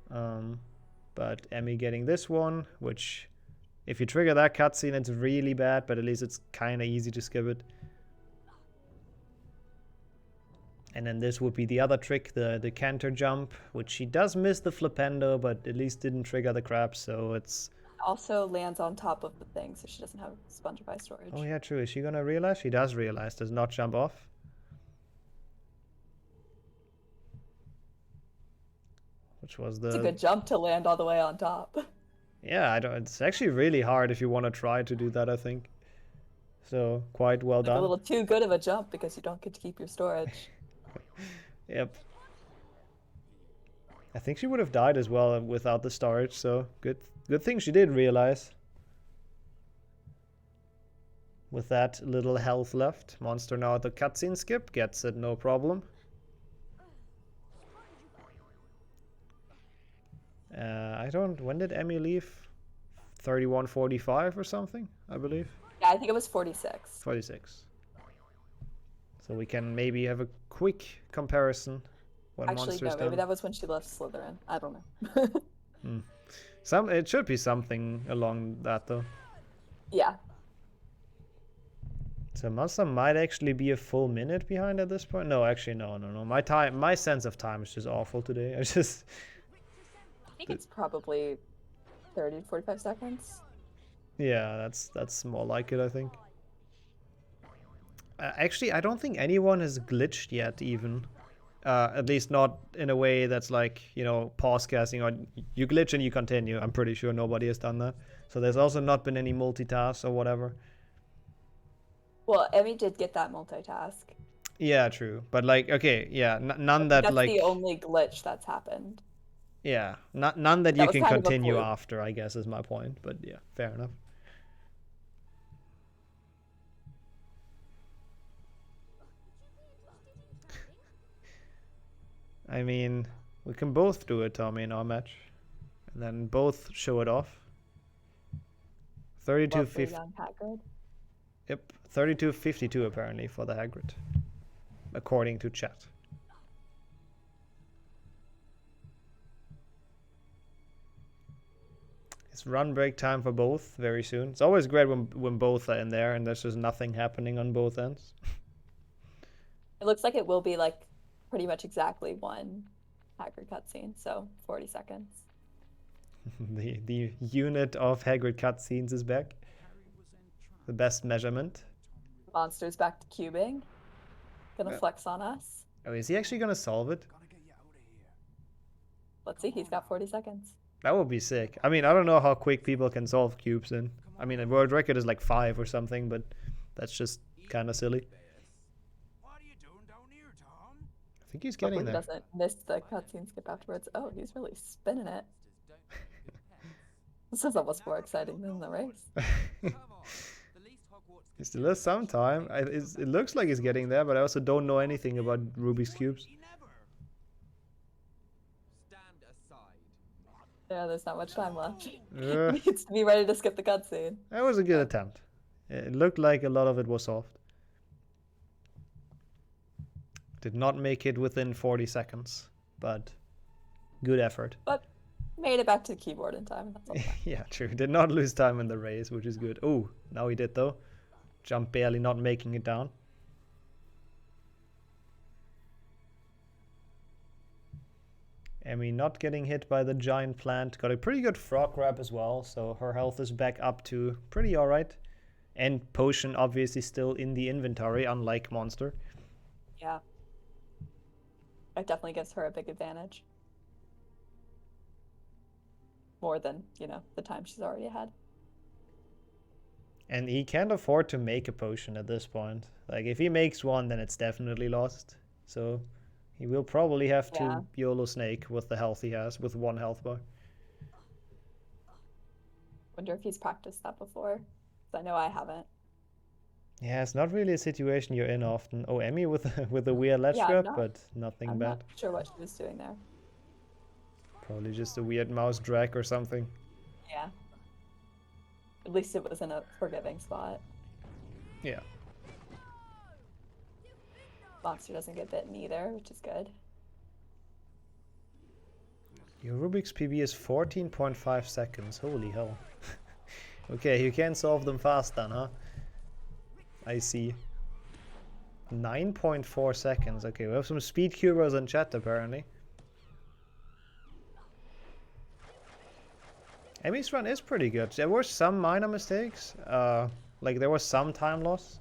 But Emmy getting this one, which if you trigger that cutscene, it's really bad, but at least it's kind of easy to skip it. And then this would be the other trick, the canter jump, which she does miss the flipendo, but at least didn't trigger the crab, so it's... Also lands on top of the thing, so she doesn't have Spongify storage. Oh yeah, true. Is she gonna realize? She does realize, does not jump off. Which was the... It's a good jump to land all the way on top. Yeah, it's actually really hard if you want to try to do that, I think. So quite well Like done. a little too good of a jump because you don't get to keep your storage. Yep. I think she would have died as well without the storage, so good thing she did realize. With that little health left, Monster now at the cutscene skip, gets it no problem. When did Emmy leave? 31:45 or something, I believe. Yeah, I think it was 46. 46. So we can maybe have a quick comparison when Actually, Monster's no, maybe done. that was when she left Slytherin. I don't know. It should be something along that though. Yeah. So Monster might actually be a full minute behind at this point. No, actually, no. My sense of time is just awful today. I think it's probably 30 to 45 seconds. Yeah, that's more like it, I think. Actually, I don't think anyone has glitched yet, even. At least not in a way that's like, pause casting or you glitch and you continue. I'm pretty sure nobody has done that. So there's also not been any multitasks or whatever. Well, Emmy did get that multitask. Yeah, true. But like, okay, yeah, none that That's like... the only glitch that's happened. Yeah, none that you was can kind of a continue fluke. after, I guess, is my point. But yeah, fair enough. I mean, we can both do it, Thomy, in our match. And then both show it off. 32-50. Young Hagrid. Yep, 32-52 apparently for the Hagrid. According to chat. It's run break time for both very soon. It's always great when both are in there and there's just nothing happening on both ends. It looks like it will be like pretty much exactly one Hagrid cutscene, so 40 seconds. The unit of Hagrid cutscenes is back. The best measurement. Monster's back to cubing. Gonna flex on us. Oh, is he actually gonna solve it? Let's see, he's got 40 seconds. That would be sick. I mean, I don't know how quick people can solve cubes in. I mean, a world record is like 5 or something, but that's just kind of silly. I think he's getting Hopefully there. he doesn't miss the cutscene skip afterwards. Oh, he's really spinning it. This is almost more exciting than the race. He still has some time. It looks like he's getting there, but I also don't know anything about Rubik's Cubes. Yeah, there's not much time left. Uh. He needs to be ready to skip the cutscene. That was a good attempt. It looked like a lot of it was solved. Did not make it within 40 seconds, but good effort. But made it back to the keyboard in time. That's all that Yeah, true. Did not lose time in the race, which is good. Oh, now he did though. Jump barely not making it down. Emmy not getting hit by the giant plant. Got a pretty good frog grab as well, so her health is back up to pretty alright. And potion obviously still in the inventory, unlike Monster. Yeah. It definitely gives her a big advantage. More than, the time she's already had. And he can't afford to make a potion at this point. Like, if he makes one, then it's definitely lost. So he will probably have to YOLO Snake with the health he has, with 1 health bar. Wonder if he's practiced that before. 'Cause I know I haven't. Yeah, it's not really a situation you're in often. Oh, Emmy with a weird ledge grab, but nothing I'm bad. not sure what she was doing there. Probably just a weird mouse drag or something. Yeah. At least it was in a forgiving spot. Yeah. Monster doesn't get bitten either, which is good. Your Rubik's PB is 14.5 seconds. Holy hell. Okay, you can solve them fast then, huh? I see. 9.4 seconds. Okay, we have some speed cubers in chat apparently. Emmy's run is pretty good. There were some minor mistakes. Like there was some time loss.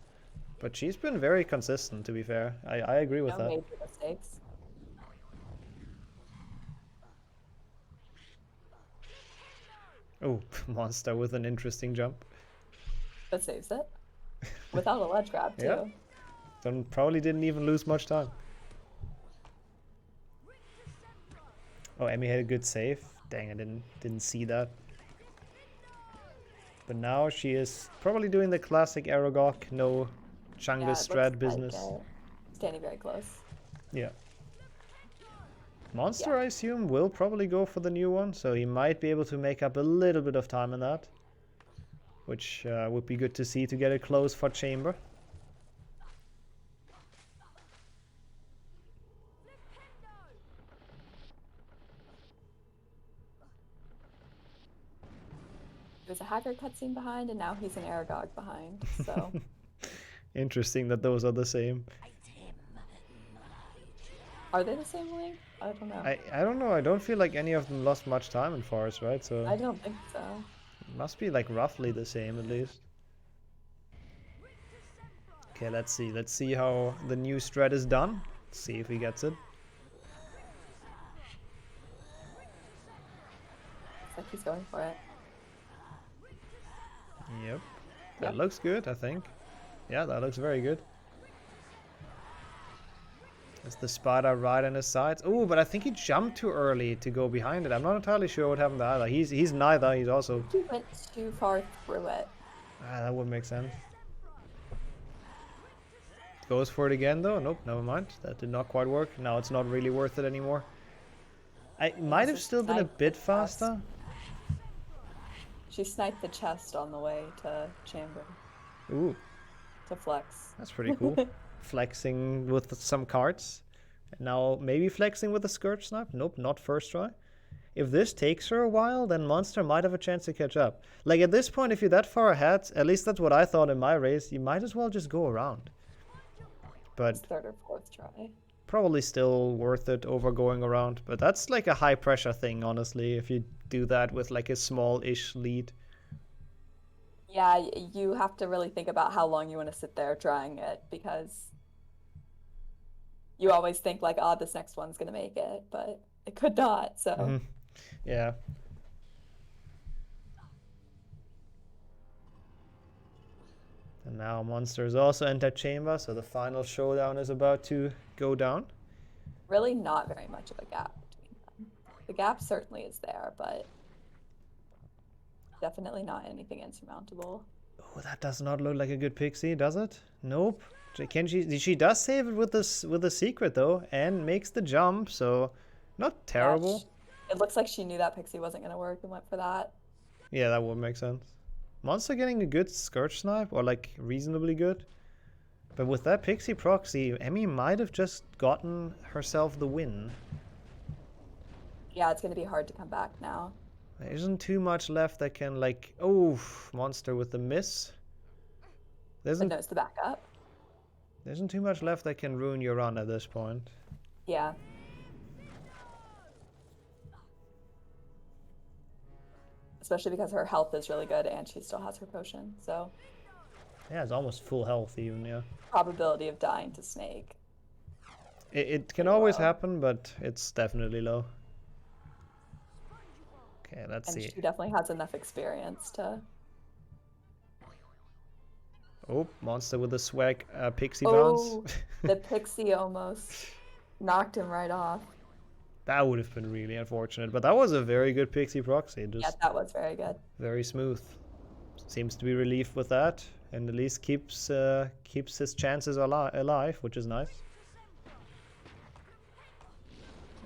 But she's been very consistent, to be fair. I agree with that. No major mistakes. Oh, Monster with an interesting jump. That saves it. Without a ledge grab, too. Yeah. Then probably didn't even lose much time. Oh, Emmy had a good save. Dang, I didn't see that. But now she is probably doing the classic Aragog, no Chungus strat business. Standing very close. Yeah. Monster, I assume, will probably go for the new one, so he might be able to make up a little bit of time in that. Which would be good to see to get it close for Chamber. There's a hacker cutscene behind, and now he's an Aragog behind, so... Interesting that those are the same. Are they the same link? I don't know. I don't know, I don't feel like any of them lost much time in Forest, right? So I don't think so. must be like roughly the same at least. Okay, let's see. Let's see how the new strat is done. Let's see if he gets it. Looks like he's going for it. Yep. That looks good, I think. Yeah, that looks very good. Is the spider right on his sides? Oh, but I think he jumped too early to go behind it. I'm not entirely sure what happened either. He's neither. He's also... He went too far through it. Ah, that would make sense. Goes for it again though. Nope, never mind. That did not quite work. Now it's not really worth it anymore. I might have still been a bit faster. She sniped the chest on the way to Chamber. Ooh. To flex. That's pretty cool. Flexing with some cards. And now maybe flexing with a Scourge Snipe? Nope, not first try. If this takes her a while, then Monster might have a chance to catch up. Like at this point, if you're that far ahead, at least that's what I thought in my race, you might as well just go around. But third or fourth try. Probably still worth it over going around. But that's like a high pressure thing, honestly, if you do that with like a small-ish lead. Yeah, you have to really think about how long you want to sit there trying it, because you always think like, oh, this next one's going to make it, but it could not, so. Yeah. And now Monsters also entered Chamber, so the final showdown is about to go down. Really not very much of a gap between them. The gap certainly is there, but definitely not anything insurmountable. Oh, that does not look like a good pixie, does it? Nope. Can she does save it with the secret though, and makes the jump, so not terrible. Yeah, it looks like she knew that pixie wasn't gonna work and went for that. Yeah, that would make sense. Monster getting a good Scourge Snipe, or like reasonably good. But with that pixie proxy, Emmy might have just gotten herself the win. Yeah, it's gonna be hard to come back now. There isn't too much left that can like... Oh, Monster with the miss. There isn't the backup. There isn't too much left that can ruin your run at this point. Yeah. Especially because her health is really good and she still has her potion, so... Yeah, it's almost full health even, yeah. Probability of dying to Snake. It can always happen, but it's definitely low. Okay, let's see. And she definitely has enough experience to... Oh, Monster with a swag pixie bounce. bounce. The pixie almost knocked him right off. That would have been really unfortunate, but that was a very good pixie proxy. Just yeah, that was very good. Very smooth. Seems to be relieved with that, and at least keeps his chances alive, which is nice.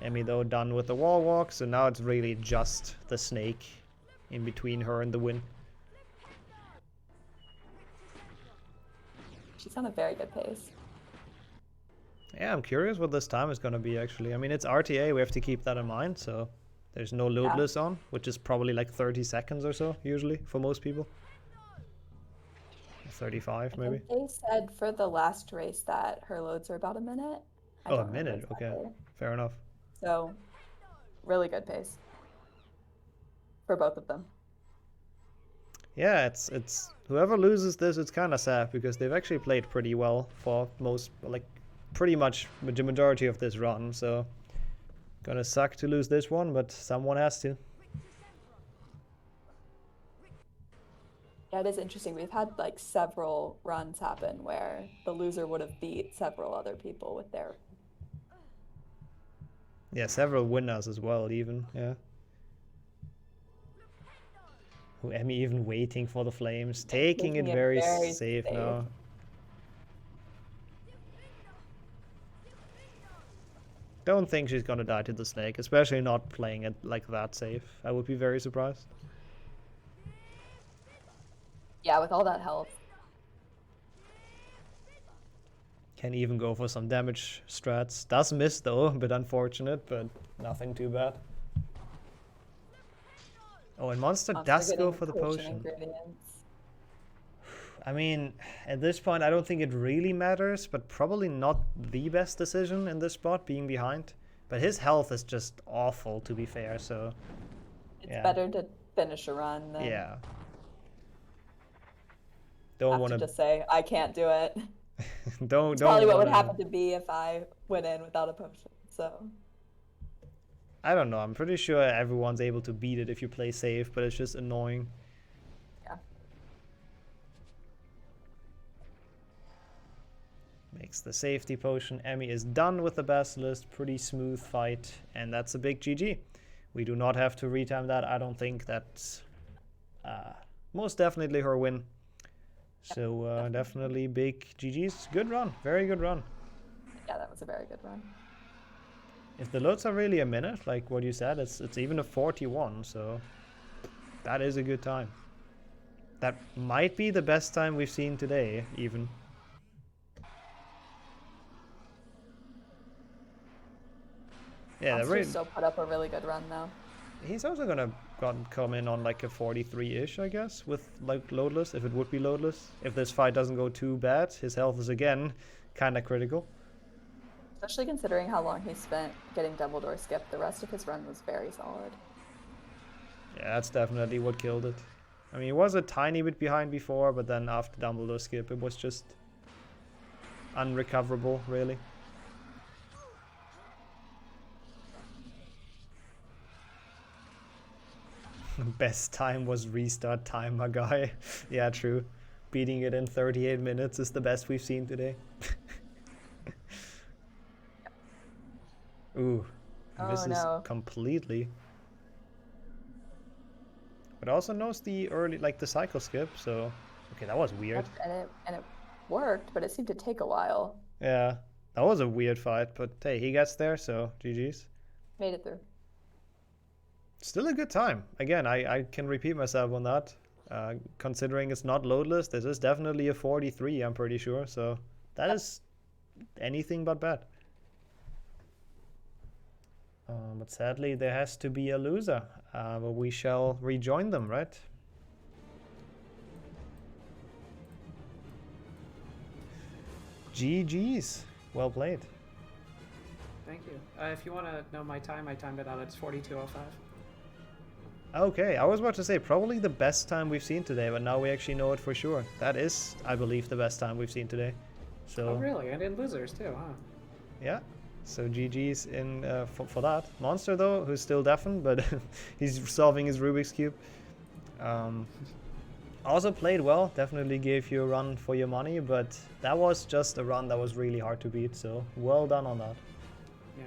Emmy though done with the wall walk, so now it's really just the Snake in between her and the win. She's on a very good pace. Yeah, I'm curious what this time is going to be, actually. I mean, it's RTA, we have to keep that in mind, so there's no loadless on, which is probably like 30 seconds or so, usually, for most people. 35, maybe. They said for the last race that her loads are about a minute. Oh, a minute, okay. Fair enough. So, really good pace. For both of them. Yeah, it's whoever loses this, it's kind of sad, because they've actually played pretty well for most, like, pretty much the majority of this run, so gonna suck to lose this one, but someone has to. Yeah, it is interesting. We've had like several runs happen where the loser would have beat several other people with their. Yeah, several winners as well, even. Yeah. Who Emmy even waiting for the flames, taking it very safe now. Don't think she's gonna die to the snake, especially not playing it like that safe. I would be very surprised. Yeah, with all that health. Can even go for some damage strats. Does miss though, a bit unfortunate, but nothing too bad. Oh, and Monster does go for the potion. I mean, at this point, I don't think it really matters, but probably not the best decision in this spot, being behind. But his health is just awful, to be fair, so... It's better to finish a run than... Yeah. Don't want to just say, I can't do it. Don't probably what would happen to be if I went in without a potion, so... I don't know, I'm pretty sure everyone's able to beat it if you play safe, but it's just annoying. Yeah. Makes the safety potion. Emmy is done with the Basilisk. Pretty smooth fight, and that's a big GG. We do not have to retime that. I don't think that's most definitely her win. So definitely big GG's. Good run. Very good run. Yeah, that was a very good run. If the loads are really a minute, like what you said, it's even a 41, so that is a good time. That might be the best time we've seen today, even. Yeah, Monster still put up a really good run though. He's also gonna come in on like a 43-ish, I guess, with like loadless, if it would be loadless. If this fight doesn't go too bad, his health is again kind of critical. Especially considering how long he spent getting Dumbledore skipped, the rest of his run was very solid. Yeah, that's definitely what killed it. I mean, he was a tiny bit behind before, but then after Dumbledore skip, it was just unrecoverable, really. Best time was restart timer guy. Yeah, true. Beating it in 38 minutes is the best we've seen today. Ooh, misses completely. But also knows the early, like the cycle skip, so... Okay, that was weird. And it worked, but it seemed to take a while. Yeah, that was a weird fight, but hey, he gets there, so GG's. Made it through. Still a good time. Again, I can repeat myself on that. Considering it's not loadless, this is definitely a 43, I'm pretty sure, so that is anything but bad. But sadly, there has to be a loser. But we shall rejoin them, right? GG's. Well played. Thank you. If you want to know my time, I timed it out. It's 42:05. Okay, I was about to say probably the best time we've seen today, but now we actually know it for sure. That is, I believe, the best time we've seen today. So. Oh, really? And in losers too, huh? Yeah. So GG's in for that. Monster though, who's still deafened, but he's solving his Rubik's Cube. Also played well, definitely gave you a run for your money, but that was just a run that was really hard to beat, so well done on that. Yeah,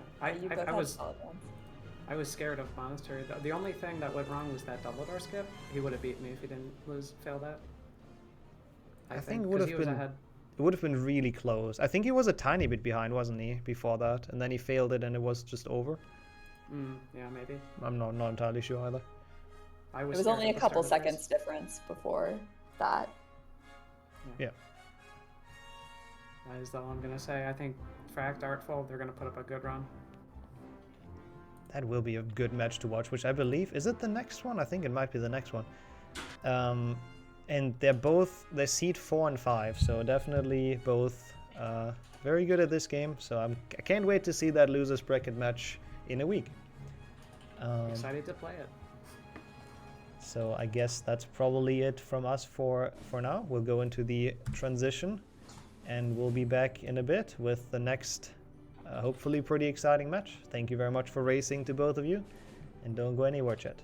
I was scared of Monster. The only thing that went wrong was that Dumbledore skip. He would have beat me if he didn't fail that. I think it would have been... It would have been really close. I think he was a tiny bit behind, wasn't he, before that? And then he failed it and it was just over. Yeah, maybe. I'm not entirely sure either. It was only a couple seconds difference before that. Yeah. That is all I'm going to say. I think Fract, Artful, they're going to put up a good run. That will be a good match to watch, which I believe... Is it the next one? I think it might be the next one. And they're seed 4 and 5, so definitely both very good at this game. So I can't wait to see that losers bracket match in a week. Excited to play it. So I guess that's probably it from us for now. We'll go into the transition, and we'll be back in a bit with the next, hopefully pretty exciting match. Thank you very much for racing to both of you, and don't go anywhere, chat.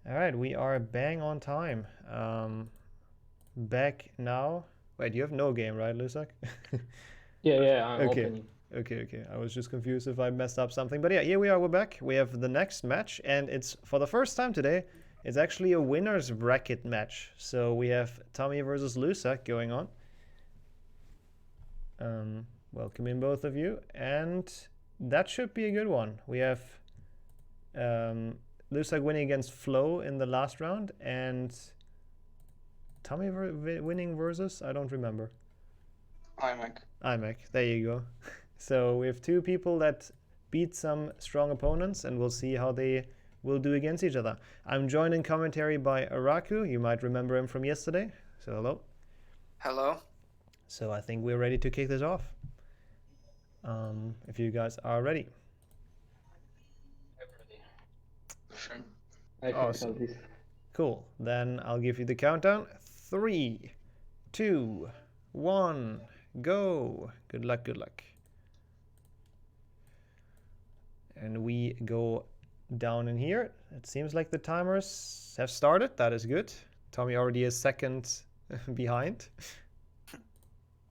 Alright, we are bang on time. Back now. Wait, you have no game, right, Luzak? Yeah, I'm okay. opening. Okay. I was just confused if I messed up something. But yeah, here we are, we're back. We have the next match, and it's, for the first time today, it's actually a winner's bracket match. So we have Thomy versus Luzak going on. Welcome in, both of you. And that should be a good one. We have Luzak winning against Flo in the last round, and Thomy winning versus, I don't remember. Imek, there you go. So we have two people that beat some strong opponents, and we'll see how they will do against each other. I'm joined in commentary by Araku. You might remember him from yesterday. So hello. Hello. So I think we're ready to kick this off. If you guys are ready. Sure. Awesome. Cool. Then I'll give you the countdown. 3, 2, 1, go. Good luck, good luck. And we go down in here. It seems like the timers have started. That is good. Thomy already is second behind.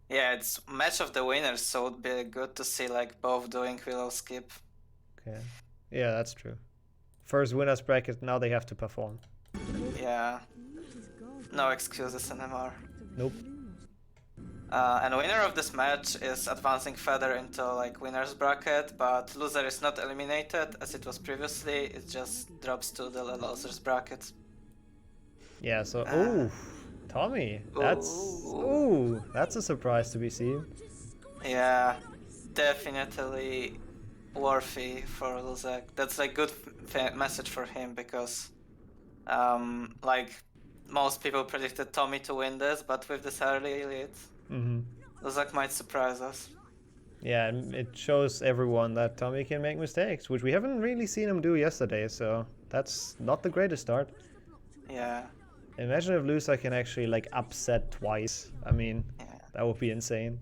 Yeah, it's match of the winners, so it'd be good to see like both doing willow skip. Okay. Yeah, that's true. First winners bracket, now they have to perform. Yeah. No excuses anymore. Nope. And winner of this match is advancing further into like winners bracket, but loser is not eliminated as it was previously. It just drops to the losers bracket. Yeah. So, Thomy, that's a surprise to be seen. Yeah, definitely worthy for Luzak. That's like good message for him because, like most people predicted Thomy to win this, but with this early lead, Luzak might surprise us. Yeah, it shows everyone that Thomy can make mistakes, which we haven't really seen him do yesterday. So that's not the greatest start. Yeah. Imagine if Luzak can actually like upset twice. I mean, that would be insane.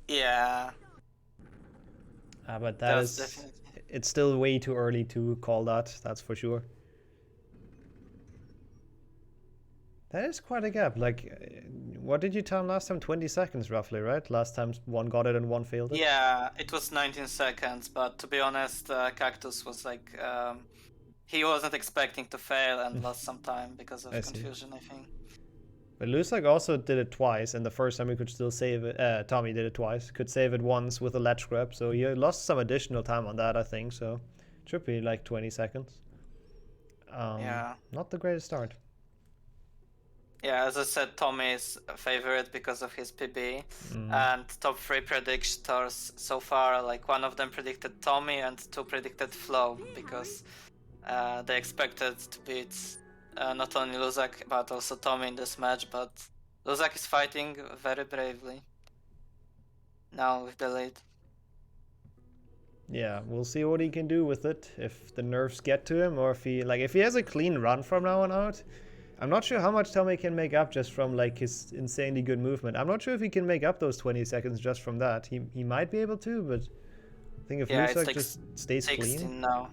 Yeah. But it's still way too early to call that, that's for sure. That is quite a gap. Like, what did you tell him last time? 20 seconds roughly, right? Last time one got it and one failed it? Yeah, it was 19 seconds, but to be honest, Kaktus was like, he wasn't expecting to fail and lost some time because of confusion, I think. But Luzak also did it twice, and the first time he could still save it. Thomy did it twice, could save it once with a ledge grab, so he lost some additional time on that, I think. So it should be like 20 seconds. Yeah. Not the greatest start. Yeah, as I said, Thomy is a favorite because of his PB, and top 3 predictors so far, like one of them predicted Thomy and 2 predicted Flo because they expected to beat not only Luzak but also Thomy in this match, but Luzak is fighting very bravely now with the lead. Yeah, we'll see what he can do with it, if the nerfs get to him, or if he has a clean run from now on out. I'm not sure how much Thomy can make up just from like his insanely good movement. I'm not sure if he can make up those 20 seconds just from that. He might be able to, but I think if Luzak like just stays 16 clean now.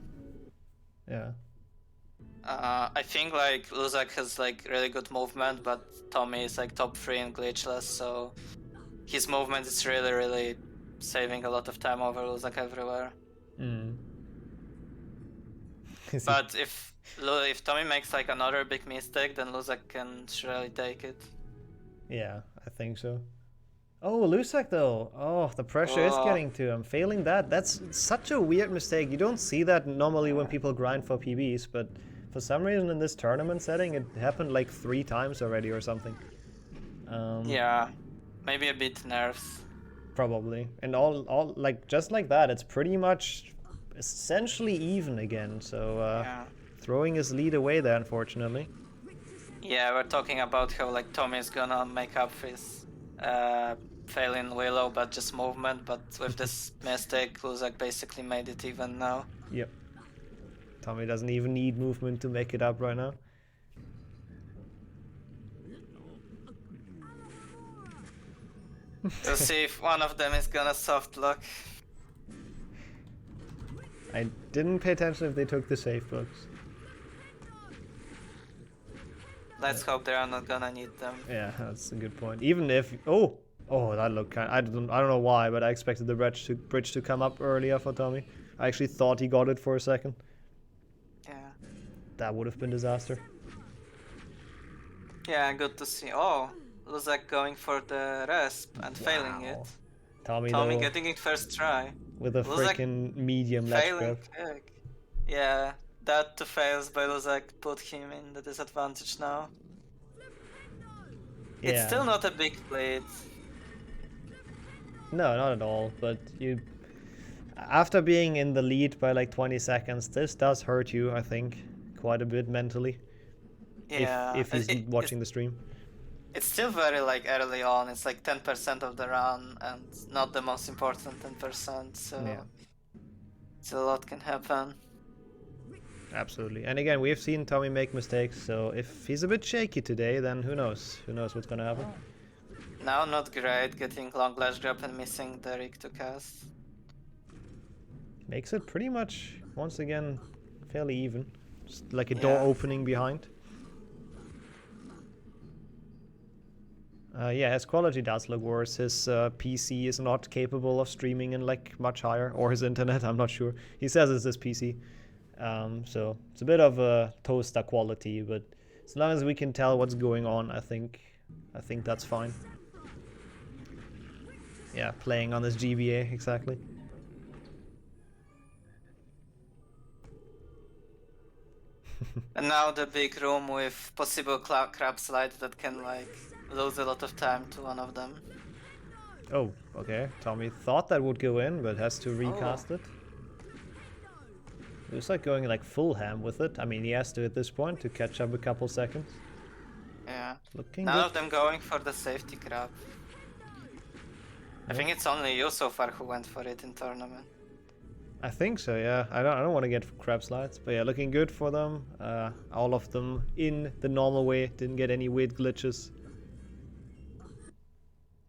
Yeah. I think like Luzak has like really good movement, but Thomy is like top 3 in Glitchless, so his movement is really saving a lot of time over Luzak everywhere. But if Thomy makes like another big mistake, then Luzak can surely take it. Yeah, I think so. Oh, Luzak though. Oh, the pressure is getting to him. Failing that, that's such a weird mistake. You don't see that normally when people grind for PBs, but for some reason in this tournament setting, it happened like 3 times already or something. Yeah, maybe a bit nerfs. Probably. And all like just like that, it's pretty much essentially even again. So throwing his lead away there, unfortunately. Yeah, we're talking about how like Thomy is gonna make up his fail in Willow, but just movement. But with this mistake, Luzak basically made it even now. Yep. Thomy doesn't even need movement to make it up right now. To see if one of them is gonna soft lock. I didn't pay attention if they took the safe blocks. Let's hope they are not gonna need them. Yeah, that's a good point. Even if oh that looked kind. I don't know why, but I expected the bridge to come up earlier for Thomy. I actually thought he got it for a second. Yeah. That would have been disaster. Yeah, good to see. Oh, Luzak going for the resp and failing it. Thomy getting it first try. With a freaking medium ledge grab. Kick. Yeah, that 2 fails by Luzak put him in the disadvantage now. Yeah. It's still not a big lead. No, not at all. But after being in the lead by like 20 seconds, this does hurt you, I think, quite a bit mentally. Yeah. If he's watching the stream. It's still very like early on. It's like 10% of the run, and not the most important 10%. So yeah. So a lot can happen. Absolutely. And again, we've seen Thomy make mistakes. So if he's a bit shaky today, then who knows? Who knows what's gonna happen? Now not great, getting long ledge grab and missing the rig to cast. Makes it pretty much once again fairly even. Just like a door opening behind. Yeah, his quality does look worse. His PC is not capable of streaming in like much higher, or his internet, I'm not sure. He says it's his PC. So it's a bit of a toaster quality, but as long as we can tell what's going on, I think that's fine. Yeah, playing on this GBA, exactly. And now the big room with possible crab slide that can like lose a lot of time to one of them. Oh, okay. Thomy thought that would go in, but has to recast it. It was like going like full ham with it. I mean, he has to at this point to catch up a couple seconds. Yeah. Looking None good. of them going for the safety crab. I think it's only you so far who went for it in tournament. I think so, yeah. I don't want to get crab slides, but yeah, looking good for them. All of them in the normal way. Didn't get any weird glitches.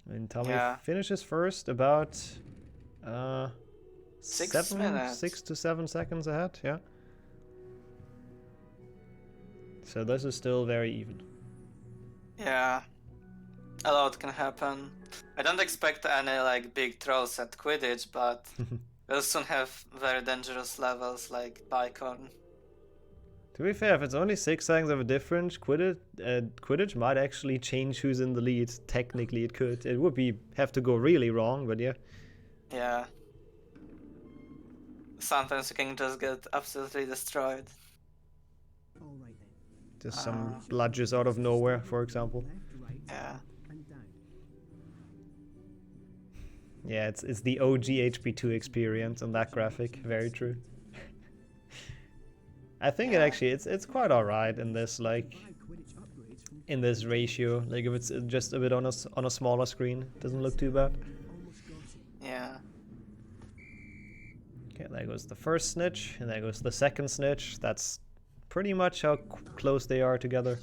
And Thomy finishes first about 6 minutes. 6 to 7 seconds ahead, yeah. So this is still very even. Yeah, a lot can happen. I don't expect any like big throws at Quidditch, but we'll soon have very dangerous levels like Bicorn. To be fair, if it's only 6 seconds of a difference, Quidditch might actually change who's in the lead. Technically, it could. It would have to go really wrong, but yeah. Yeah. Sometimes you can just get absolutely destroyed. Just some bludges out of nowhere, for example. Yeah. Yeah, it's the OG HP2 experience on that graphic. Very true. I think it's quite alright in this in this ratio. Like if it's just a bit on a smaller screen, doesn't look too bad. Yeah. Okay, there goes the first snitch, and there goes the second snitch. That's pretty much how close they are together.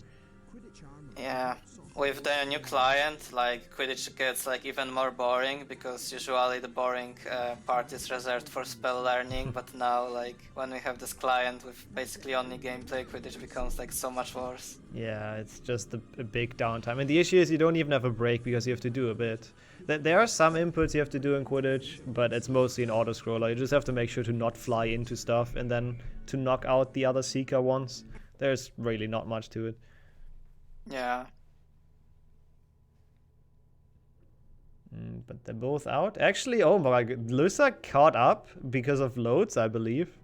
Yeah. With the new client, like Quidditch gets like even more boring because usually the boring part is reserved for spell learning, but now like when we have this client with basically only gameplay, Quidditch becomes like so much worse. Yeah, it's just a big downtime. And the issue is you don't even have a break because you have to do a bit. There are some inputs you have to do in Quidditch, but it's mostly an auto-scroller. You just have to make sure to not fly into stuff and then to knock out the other Seeker once. There's really not much to it. Yeah. But they're both out. Actually, oh my god, Luzak caught up because of loads, I believe.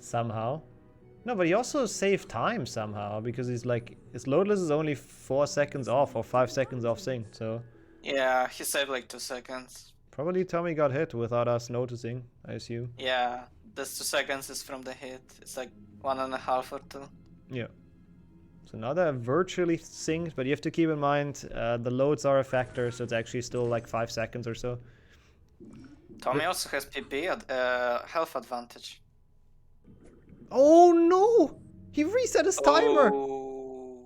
Somehow. No, but he also saved time somehow because he's like, his loadless is only 4 seconds off or 5 seconds off sync, so. Yeah, he saved like 2 seconds. Probably Thomy got hit without us noticing, I assume. Yeah, this 2 seconds is from the hit. It's like 1.5 or 2. Yeah. So now they're virtually synced, but you have to keep in mind the loads are a factor, so it's actually still like 5 seconds or so. Thomy also has PP at health advantage. Oh no! He reset his timer! Oh,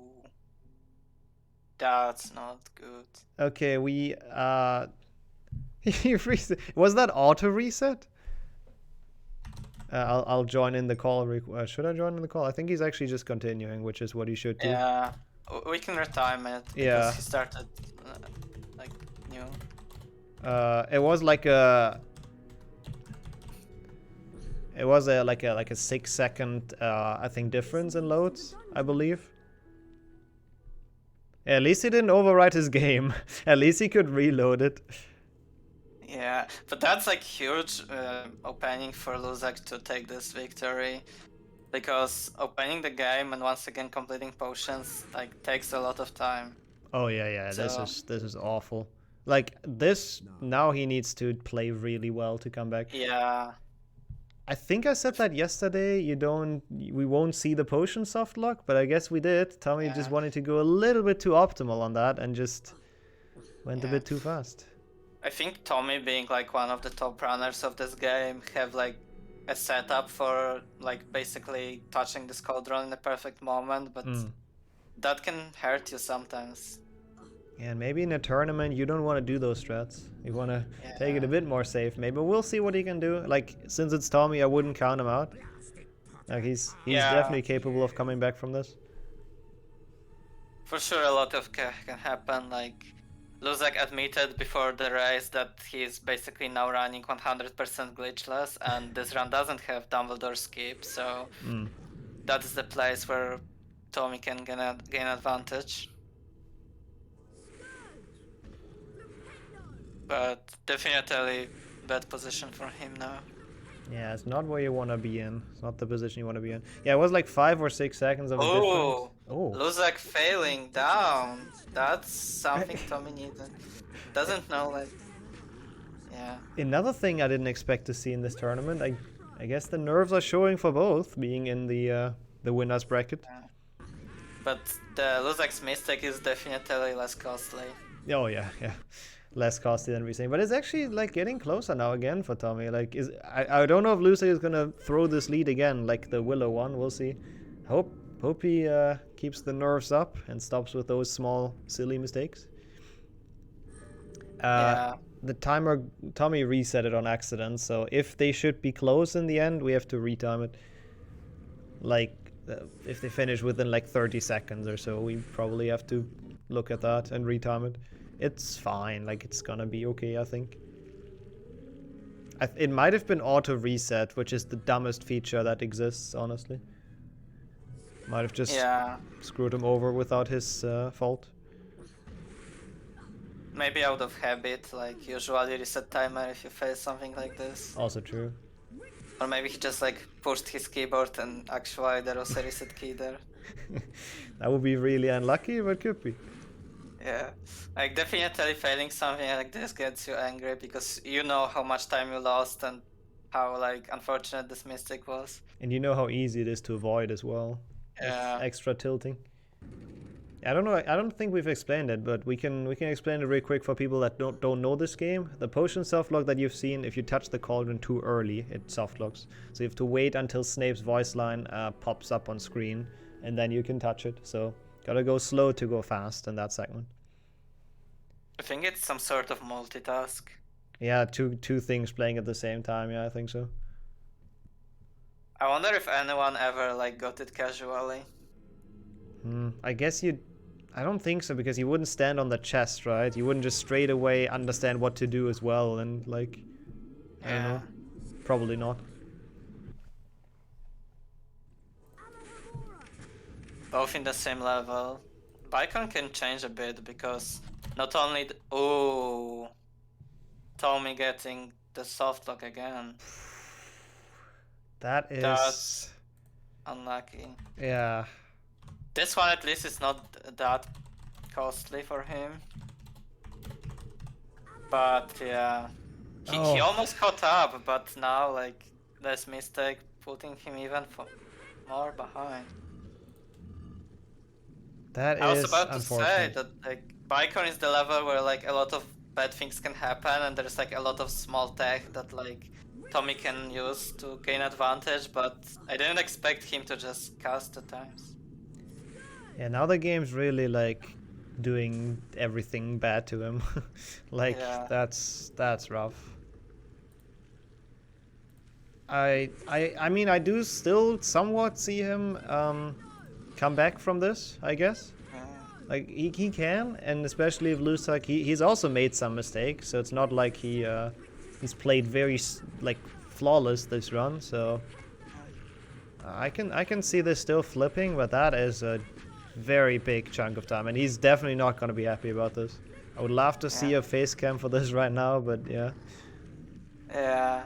that's not good. Okay, we he reset. Was that auto reset? I'll join in the call. Should I join in the call? I think he's actually just continuing, which is what he should do. Yeah, We can retime it because Yeah. he started like new. It was like a. It was like a 6-second I think difference in loads, I believe. Yeah, at least he didn't overwrite his game. At least he could reload it. Yeah, but that's like huge opening for Luzak to take this victory, because opening the game and once again completing potions like takes a lot of time. Oh yeah, So- this is awful. Like this, now he needs to play really well to come back. Yeah. I think I said that yesterday. We won't see the potion soft lock, but I guess we did. Thomy just wanted to go a little bit too optimal on that and just went a bit too fast. I think Thomy, being like one of the top runners of this game, have like a setup for like basically touching this cauldron in the perfect moment, but that can hurt you sometimes. Yeah, and maybe in a tournament you don't want to do those strats. You want to take it a bit more safe. Maybe we'll see what he can do. Like since it's Thomy, I wouldn't count him out. Like he's definitely capable of coming back from this. For sure, a lot of can happen. Like Luzak admitted before the race that he's basically now running 100% glitchless, and this run doesn't have Dumbledore skip, so that is the place where Thomy can gain advantage. But definitely bad position for him now. Yeah, it's not where you want to be in. It's not the position you want to be in. Yeah, it was like 5 or 6 seconds of a difference. Oh, Luzak failing down. That's something Thomy needed. Doesn't know, like, yeah. Another thing I didn't expect to see in this tournament. I guess the nerves are showing for both being in the winners bracket. But the Luzak's mistake is definitely less costly. Oh yeah. Less costly than we saying, but it's actually like getting closer now again for Thomy. Like, I don't know if Lucille is gonna throw this lead again, like the Willow one. We'll see. Hope he keeps the nerves up and stops with those small silly mistakes. The timer, Thomy reset it on accident, so if they should be close in the end, we have to retime it. Like, if they finish within like 30 seconds or so, we probably have to look at that and retime it. It's fine, like it's gonna be okay, I think. It might have been auto reset, which is the dumbest feature that exists, honestly. Might have just screwed him over without his fault. Maybe out of habit, like usually reset timer if you face something like this. Also true. Or maybe he just like pushed his keyboard and actually there was a reset key there. That would be really unlucky, but could be. Yeah, like definitely failing something like this gets you angry because you know how much time you lost and how like unfortunate this mistake was. And you know how easy it is to avoid as well. Yeah. Extra tilting. I don't know. I don't think we've explained it, but we can explain it real quick for people that don't know this game. The potion softlock that you've seen, if you touch the cauldron too early, it softlocks. So you have to wait until Snape's voice line pops up on screen, and then you can touch it. So gotta go slow to go fast in that segment. I think it's some sort of multitask. Yeah, two things playing at the same time. Yeah, I think so. I wonder if anyone ever like got it casually. I guess I don't think so, because you wouldn't stand on the chest, right? You wouldn't just straight away understand what to do as well, and like, I don't know. Probably not. Both in the same level. Bicon can change a bit because not only Thomy getting the softlock again. That's unlucky. Yeah. This one at least is not that costly for him. But yeah, he almost caught up, but now like this mistake putting him even more behind. That I was is about to say unfortunate. that like Bicon is the level where like a lot of bad things can happen, and there's like a lot of small tech that like Thomy can use to gain advantage, but I didn't expect him to just cast 2 times. Yeah, now the game's really like doing everything bad to him. Like that's rough. I mean, I do still somewhat see him come back from this, I guess. Like, he can, and especially if Luzak, he's also made some mistakes, so it's not like he's played very, like, flawless this run, so... I can see this still flipping, but that is a very big chunk of time, and he's definitely not going to be happy about this. I would love to see a face cam for this right now, but yeah. Yeah.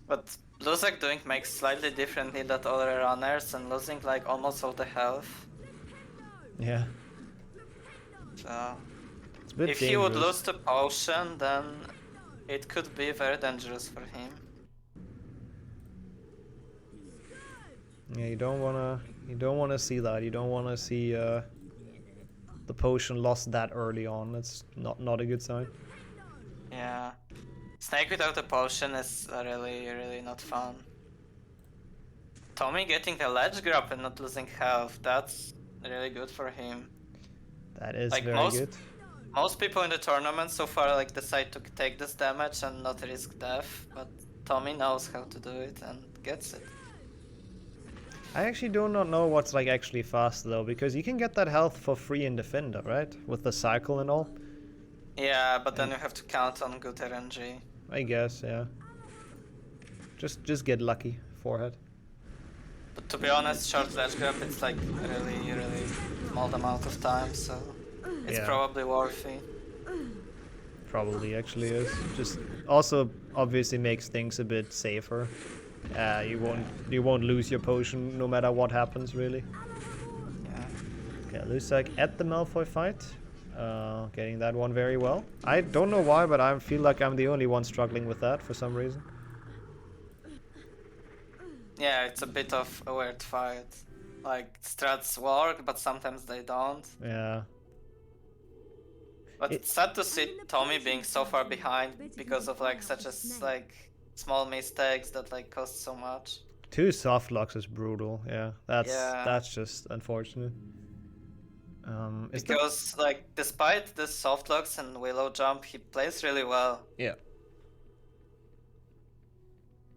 But Luzak doing makes slightly differently than other runners and losing like almost all the health. Yeah. So it's a bit if dangerous. he would lose the potion, then it could be very dangerous for him. Yeah, you don't wanna see that. You don't wanna see the potion lost that early on. That's not a good sign. Yeah. Snake without a potion is really not fun. Thomy getting a ledge grab and not losing health, that's really good for him. That is like very good. Most people in the tournament so far like decide to take this damage and not risk death, but Thomy knows how to do it and gets it. I actually do not know what's like actually fast though, because you can get that health for free in Defender, right? With the cycle and all. Yeah, but then you have to count on good RNG. I guess, yeah. Just get lucky, forehead. But to be honest, short ledge grab it's like really small amount of time, so it's probably worthy. Probably actually is. Just also obviously makes things a bit safer. You won't lose your potion no matter what happens, really. Yeah. Okay, Luzak at the Malfoy fight. Getting that one very well. I don't know why, but I feel like I'm the only one struggling with that for some reason. Yeah, it's a bit of a weird fight. Like, strats work, but sometimes they don't. Yeah. But it's sad to see Thomy being so far behind because of like such a small mistakes that like cost so much. 2 soft locks is brutal. Yeah, that's just unfortunate. Because like despite the soft locks and willow jump, he plays really well. Yeah.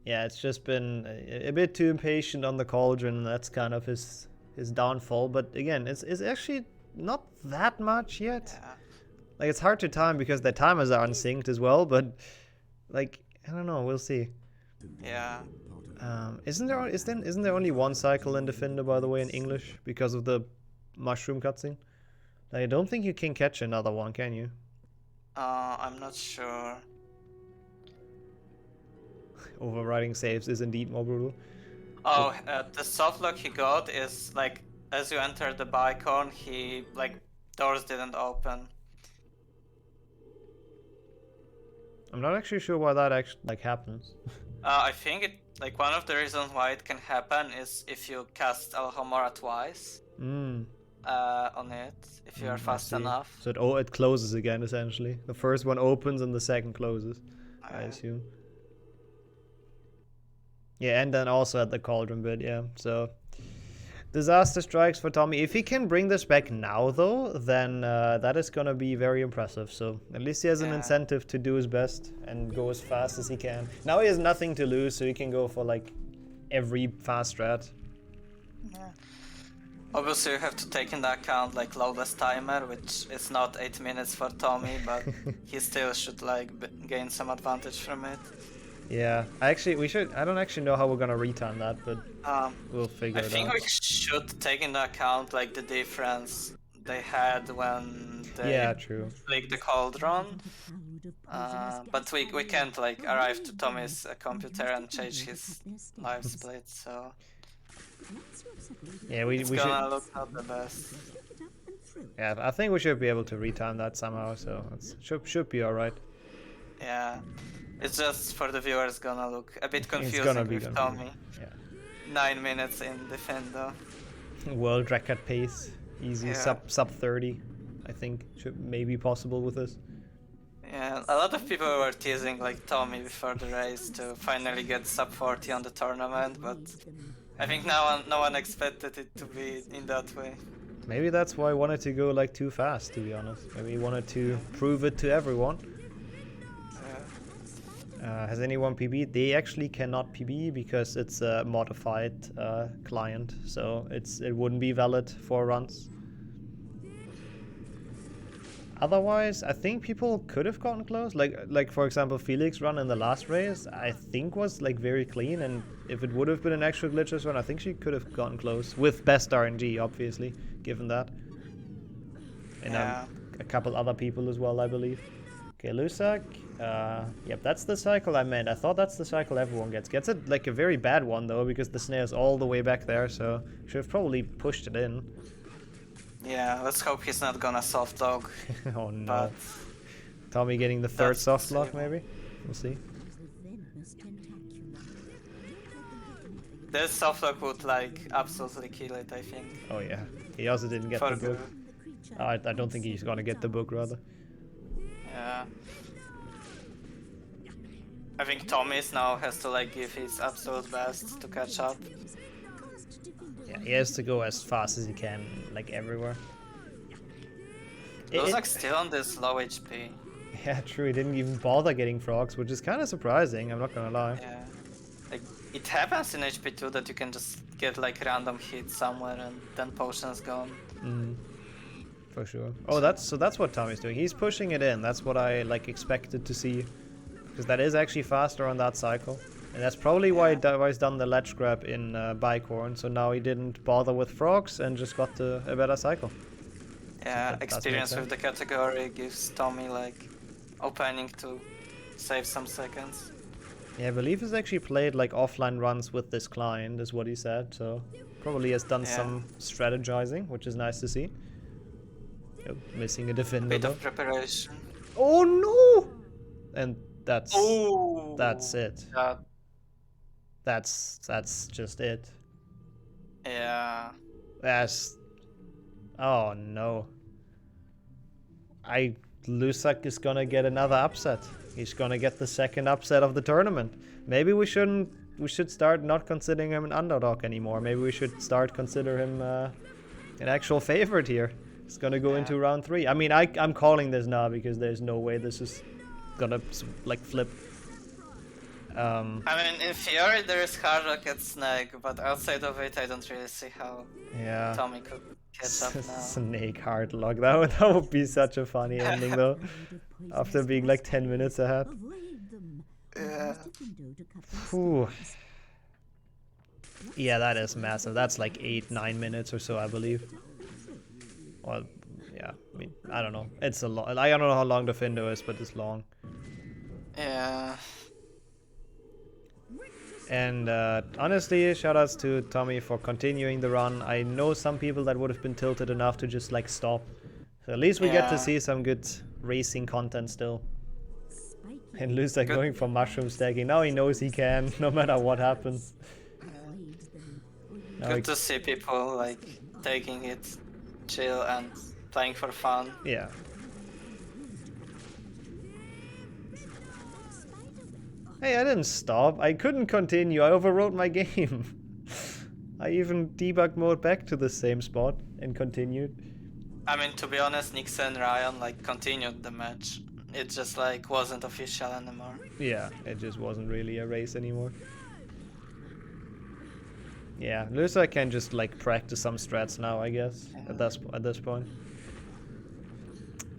Yeah, it's just been a bit too impatient on the cauldron. That's kind of his downfall. But again, it's actually not that much yet. Yeah. Like it's hard to time because the timers are unsynced as well. But like I don't know, we'll see. Yeah. Isn't there only one cycle in Defender, by the way, in English because of the mushroom cutscene? I don't think you can catch another one, can you? I'm not sure. Overriding saves is indeed more brutal. Oh, the soft lock he got is like as you enter the bicorn, he like doors didn't open. I'm not actually sure why that actually like happens. I think it like one of the reasons why it can happen is if you cast Alhomora twice. On it, if you are fast enough. So it closes again essentially. The first one opens and the second closes, I assume. Yeah, and then also at the cauldron bit, yeah. So disaster strikes for Thomy. If he can bring this back now though, then that is gonna be very impressive. So at least he has an incentive to do his best and go as fast as he can. Now he has nothing to lose, so he can go for like every fast strat. Yeah. Obviously you have to take into account like lowest timer, which is not 8 minutes for Thomy, but he still should like gain some advantage from it. Yeah, I don't actually know how we're gonna retime that, but we'll figure it out. I think we should take into account like the difference they had when they clicked the cauldron. But we can't like arrive to Tommy's computer and change his live split, so yeah, we should look not the best. Yeah, I think we should be able to retime that somehow, so it should be alright. Yeah, it's just for the viewers gonna look a bit confusing with Thomy. Yeah. 9 minutes in Defender. World record pace, easy sub 30. I think should maybe possible with this. Yeah, a lot of people were teasing like Thomy before the race to finally get sub 40 on the tournament, but I think no one expected it to be in that way. Maybe that's why I wanted to go like too fast, to be honest. Maybe he wanted to prove it to everyone. Has anyone PB'd? They actually cannot PB because it's a modified client, so it wouldn't be valid for runs. Otherwise, I think people could have gotten close. Like for example, Felix run in the last race, I think was like very clean, and if it would have been an actual Glitchless run, I think she could have gotten close with best RNG, obviously, given that. And Yeah. a couple other people as well, I believe. Okay, Luzak. Yep, that's the cycle I meant. I thought that's the cycle everyone gets. Gets it like a very bad one though, because the snare's all the way back there, so should have probably pushed it in. Yeah, let's hope he's not gonna soft dog. Oh no. But Thomy getting the third that's soft lock, possible. maybe? We'll see. this soft lock would like absolutely kill it, I think. Oh yeah. He also didn't get For the book. good. I don't think he's gonna get the book, rather. Yeah. I think Thomas now has to like give his absolute best to catch up. Yeah, he has to go as fast as he can, like everywhere. Luzak's still on this low HP. Yeah, true. He didn't even bother getting frogs, which is kind of surprising. I'm not gonna lie. Yeah. Like it happens in HP2 that you can just get like random hit somewhere and then potion's gone. For sure. Oh, that's what Tommy's doing. He's pushing it in. That's what I like expected to see, because that is actually faster on that cycle, and that's probably why he's done the ledge grab in Bicorn. So now he didn't bother with frogs and just got a better cycle. Yeah, That does experience make with the category gives Thomy like opening to save some seconds. Yeah, I believe he's actually played like offline runs with this client, is what he said. So probably has done some strategizing, which is nice to see. Oh, missing a defender. Bit though. of preparation. Oh no! And that's it. Yeah. That's just it. Yeah. That's. Oh no. Luzak is gonna get another upset. He's gonna get the second upset of the tournament. Maybe we should start not considering him an underdog anymore. Maybe we should start consider him an actual favorite here. He's gonna go into round 3. I mean, I'm calling this now because there's no way this is gonna like flip. I mean, in theory there is hard rock at Snake, but outside of it I don't really see how Thomy could catch up now. Snake hard lock. That would be such a funny ending though. After being like 10 minutes ahead. Yeah. Whew. Yeah, that is massive. That's like 8-9 minutes or so, I believe. Well, yeah. I mean, I don't know. It's a lot. I don't know how long the Findo is, but it's long. Yeah. And honestly, shoutouts to Thomy for continuing the run. I know some people that would have been tilted enough to just like stop. So at least we get to see some good racing content still. And Luzak going for mushroom stacking. Now he knows he can, no matter what happens. Good to see people like taking it chill and playing for fun. Yeah. Hey, I didn't stop. I couldn't continue. I overrode my game. I even debug mode back to the same spot and continued. I mean, to be honest, Nixxo and Ryan like continued the match. It just like wasn't official anymore. Yeah, it just wasn't really a race anymore. Yeah, Luzak can just like practice some strats now, I guess, at this point.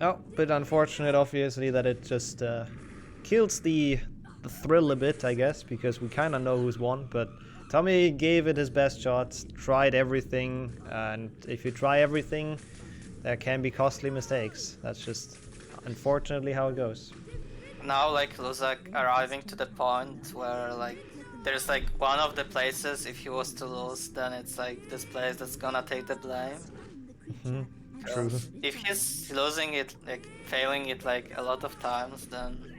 Oh, bit unfortunate, obviously, that it just kills the thrill a bit, I guess, because we kind of know who's won, but Thomy gave it his best shot, tried everything, and if you try everything, there can be costly mistakes. That's just unfortunately how it goes. Now like Luzak arriving to the point where like there's like one of the places, if he was to lose, then it's like this place that's gonna take the blame. True. If he's losing it, like failing it like a lot of times, then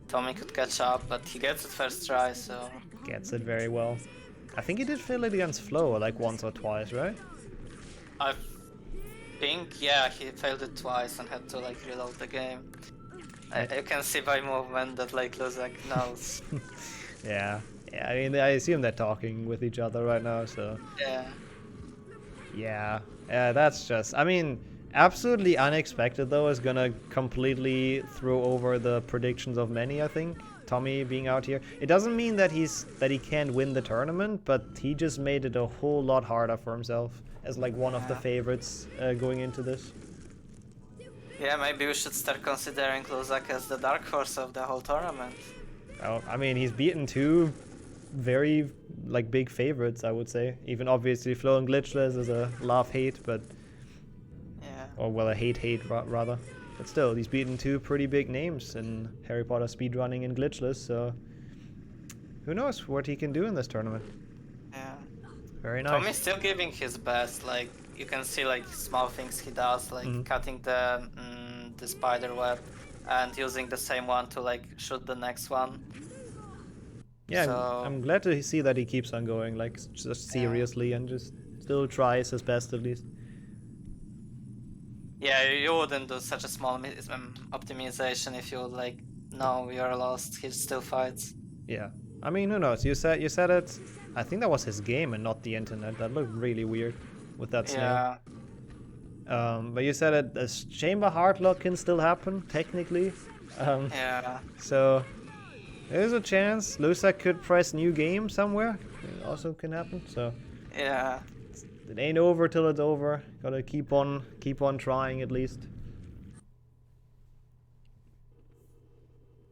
Thomy could catch up, but he gets it first try, so... Gets it very well. I think he did fail it against Flo like once or twice, right? I think, yeah, he failed it twice and had to like reload the game. You can see by movement that like Luzak knows. Yeah, I mean, I assume they're talking with each other right now, so... Yeah, that's just... I mean, absolutely unexpected though is gonna completely throw over the predictions of many, I think. Thomy being out here. It doesn't mean that he can't win the tournament, but he just made it a whole lot harder for himself as like one of the favorites going into this. Yeah, maybe we should start considering Luzak as the dark horse of the whole tournament. Oh, I mean, he's beaten two very like big favorites, I would say. Even obviously Flo and Glitchless is a love-hate, but yeah. Or well, a hate rather. But still, he's beaten two pretty big names in Harry Potter speedrunning and Glitchless, so who knows what he can do in this tournament. Yeah. Very nice. Tommy's still giving his best. Like you can see, like small things he does, like cutting the spider web and using the same one to like shoot the next one. Yeah, so, I'm glad to see that he keeps on going, like just seriously, and just still tries his best at least. Yeah, you wouldn't do such a small optimization if you would like, no, you're lost. He still fights. Yeah, I mean, who knows? You said it. I think that was his game and not the internet. That looked really weird with that snail. Yeah. But you said it. This chamber hardlock can still happen technically. Yeah. So there's a chance Luzak could press new game somewhere. It also can happen. So yeah. It ain't over till it's over. Gotta keep on trying at least.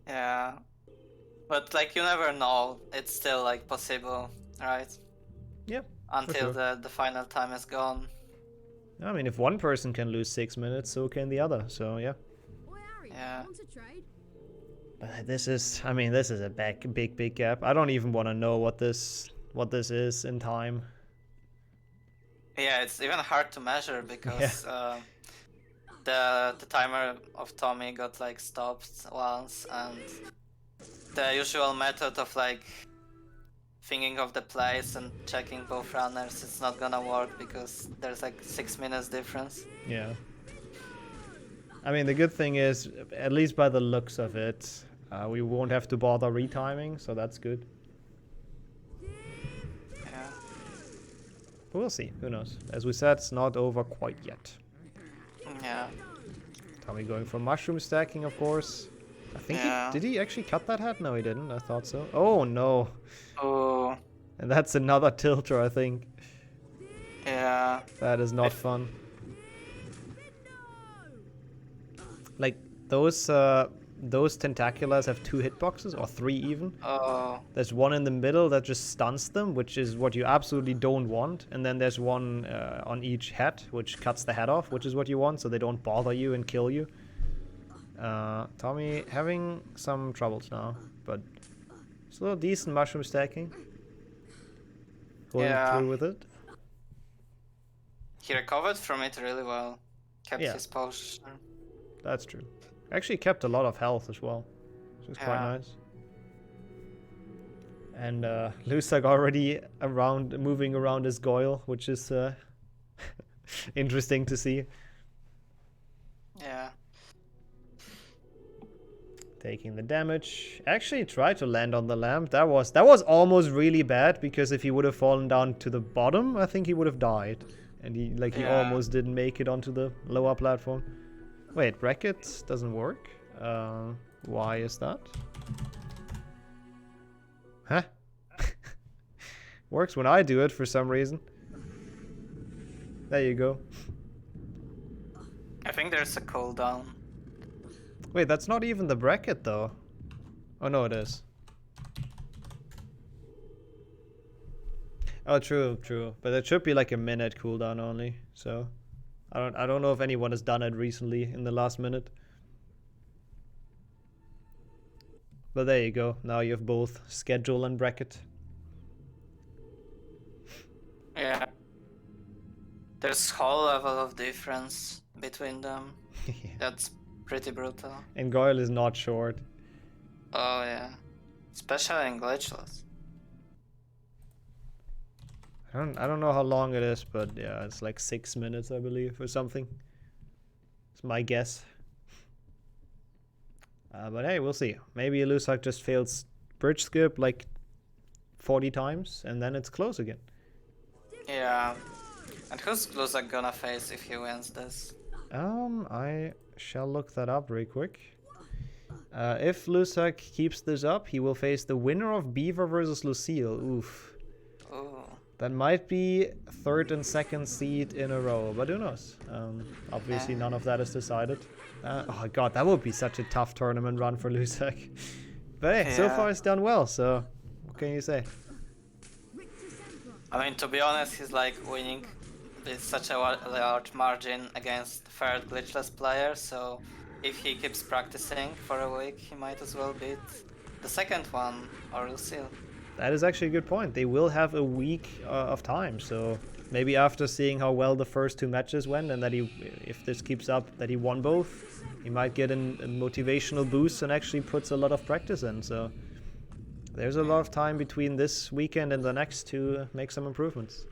Yeah. But like you never know. It's still like possible, right? Yep. Until sure. the final time is gone. I mean, if one person can lose 6 minutes, so can the other. So yeah. Yeah. But this is, I mean, this is a big gap. I don't even want to know what this is in time. Yeah, it's even hard to measure because the timer of Thomy got like stopped once, and the usual method of like thinking of the place and checking both runners, it's not gonna work because there's like 6 minutes difference. Yeah. I mean, the good thing is, at least by the looks of it, we won't have to bother retiming, so that's good. Yeah. But we'll see. Who knows? As we said, it's not over quite yet. Yeah. Thomy going for mushroom stacking, of course. I think did he actually cut that head? No, he didn't. I thought so. Oh no. Oh. And that's another tilter, I think. Yeah. That is not fun. Like those tentaculars have 2 hitboxes, or 3 even. Oh. There's one in the middle that just stuns them, which is what you absolutely don't want. And then there's one on each head, which cuts the head off, which is what you want, so they don't bother you and kill you. Thomy having some troubles now, but still decent mushroom stacking. Going through with it. He recovered from it really well. Kept his posture. That's true. Actually kept a lot of health as well, which is quite nice. And Luzak already moving around his Goyle, which is interesting to see. Yeah. Taking the damage. Actually tried to land on the lamp. That was almost really bad, because if he would have fallen down to the bottom, I think he would have died. And he almost didn't make it onto the lower platform. Wait, bracket doesn't work? Why is that? Huh? Works when I do it for some reason. There you go. I think there's a cooldown. Wait, that's not even the bracket though. Oh no, it is. Oh, true. But it should be like a minute cooldown only. So I don't know if anyone has done it recently in the last minute. But there you go. Now you have both schedule and bracket. Yeah. There's whole level of difference between them. That's pretty brutal. And Goyle is not short. Oh yeah. Especially in Glitchless. I don't know how long it is, but yeah, it's like 6 minutes, I believe, or something. It's my guess. But hey, we'll see. Maybe Luzak just fails bridge skip like 40 times, and then it's close again. Yeah. And who's Luzak gonna face if he wins this? I shall look that up real quick. If Luzak keeps this up, he will face the winner of Beaver versus Lucille. Oof. Ooh. That might be 3rd and 2nd seed in a row, but who knows? Obviously none of that is decided. Oh god, that would be such a tough tournament run for Luzak. But hey, so far it's done well, so what can you say? I mean, to be honest, he's like winning with such a large margin against third glitchless player, so if he keeps practicing for a week, he might as well beat the second one, or Lucille. That is actually a good point. They will have a week of time, so maybe after seeing how well the first 2 matches went, and that if this keeps up, that he won both, he might get a motivational boost and actually puts a lot of practice in, so there's a lot of time between this weekend and the next to make some improvements.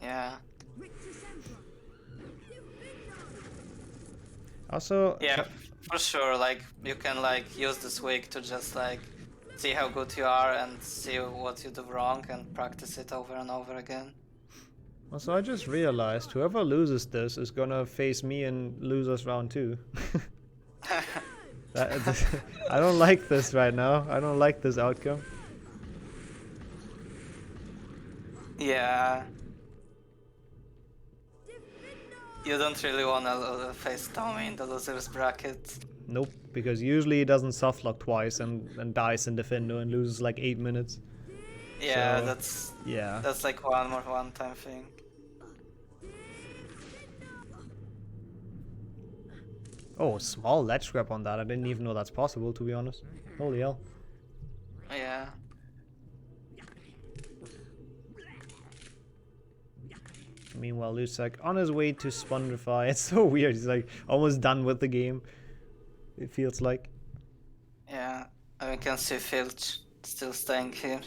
Yeah. Also, yeah, for sure, like, you can like use this week to just like see how good you are and see what you do wrong and practice it over and over again. Also, I just realized whoever loses this is gonna face me in losers round 2. I don't like this right now. I don't like this outcome. Yeah. You don't really want to face Thomy in the losers bracket. Nope, because usually he doesn't softlock twice and dies in Defendo and loses like 8 minutes. Yeah, so, that's like one-time thing. Oh, small ledge grab on that. I didn't even know that's possible, to be honest. Holy hell. Yeah. Meanwhile, Luzak on his way to Spongify. It's so weird. He's like almost done with the game. It feels like. Yeah, and we can see Filch still staying here.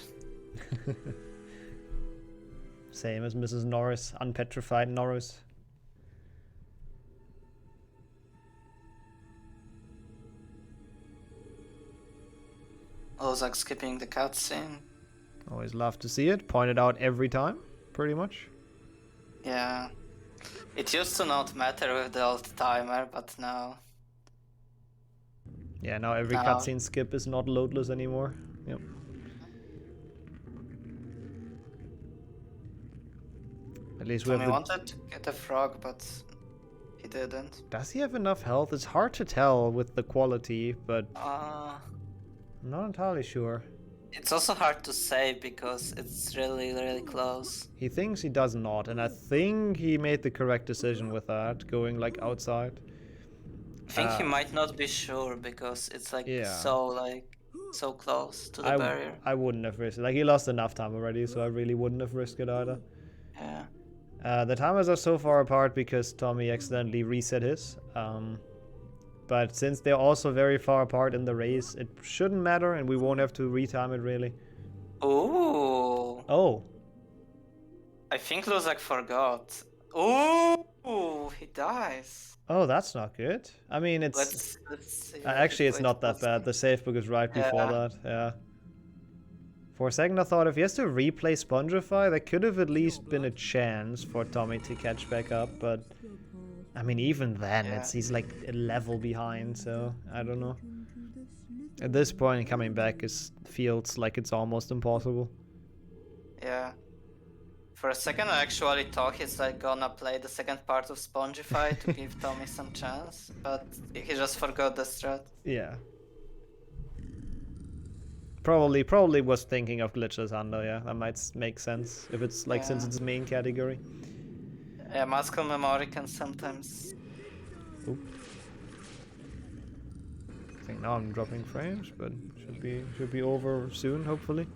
Same as Mrs. Norris, unpetrified Norris. Luzak skipping the cutscene. Always love to see it. Pointed out every time, pretty much. Yeah. It used to not matter with the old timer, but now... Yeah, now every cutscene skip is not loadless anymore. Yep. At least we have wanted to get a frog, but he didn't. Does he have enough health? It's hard to tell with the quality, but... I'm not entirely sure. It's also hard to say because it's really, really close. He thinks he does not, and I think he made the correct decision with that, going like outside. I think he might not be sure because it's like so close to the barrier. I wouldn't have risked it. Like, he lost enough time already, so I really wouldn't have risked it either. Yeah. The timers are so far apart because Thomy accidentally reset his. But since they're also very far apart in the race, it shouldn't matter and we won't have to retime it really. Ooh. Oh. I think Luzak forgot. Ooh, he dies. Oh, that's not good. I mean, it's... Let's see actually, it's not that bad. The save book is right before that, yeah. For a second I thought if he has to replay Spongify, there could have at least been a chance for Thomy to catch back up, but... I mean, even then, he's like a level behind, so I don't know. At this point, coming back feels like it's almost impossible. Yeah. For a second, I actually thought he's like gonna play the second part of Spongify to give Thomy some chance, but he just forgot the strat. Yeah. Probably was thinking of Glitchless under, yeah. That might make sense if it's like since it's main category. Yeah, muscle memory can sometimes... Oop. I think now I'm dropping frames, but should be over soon, hopefully.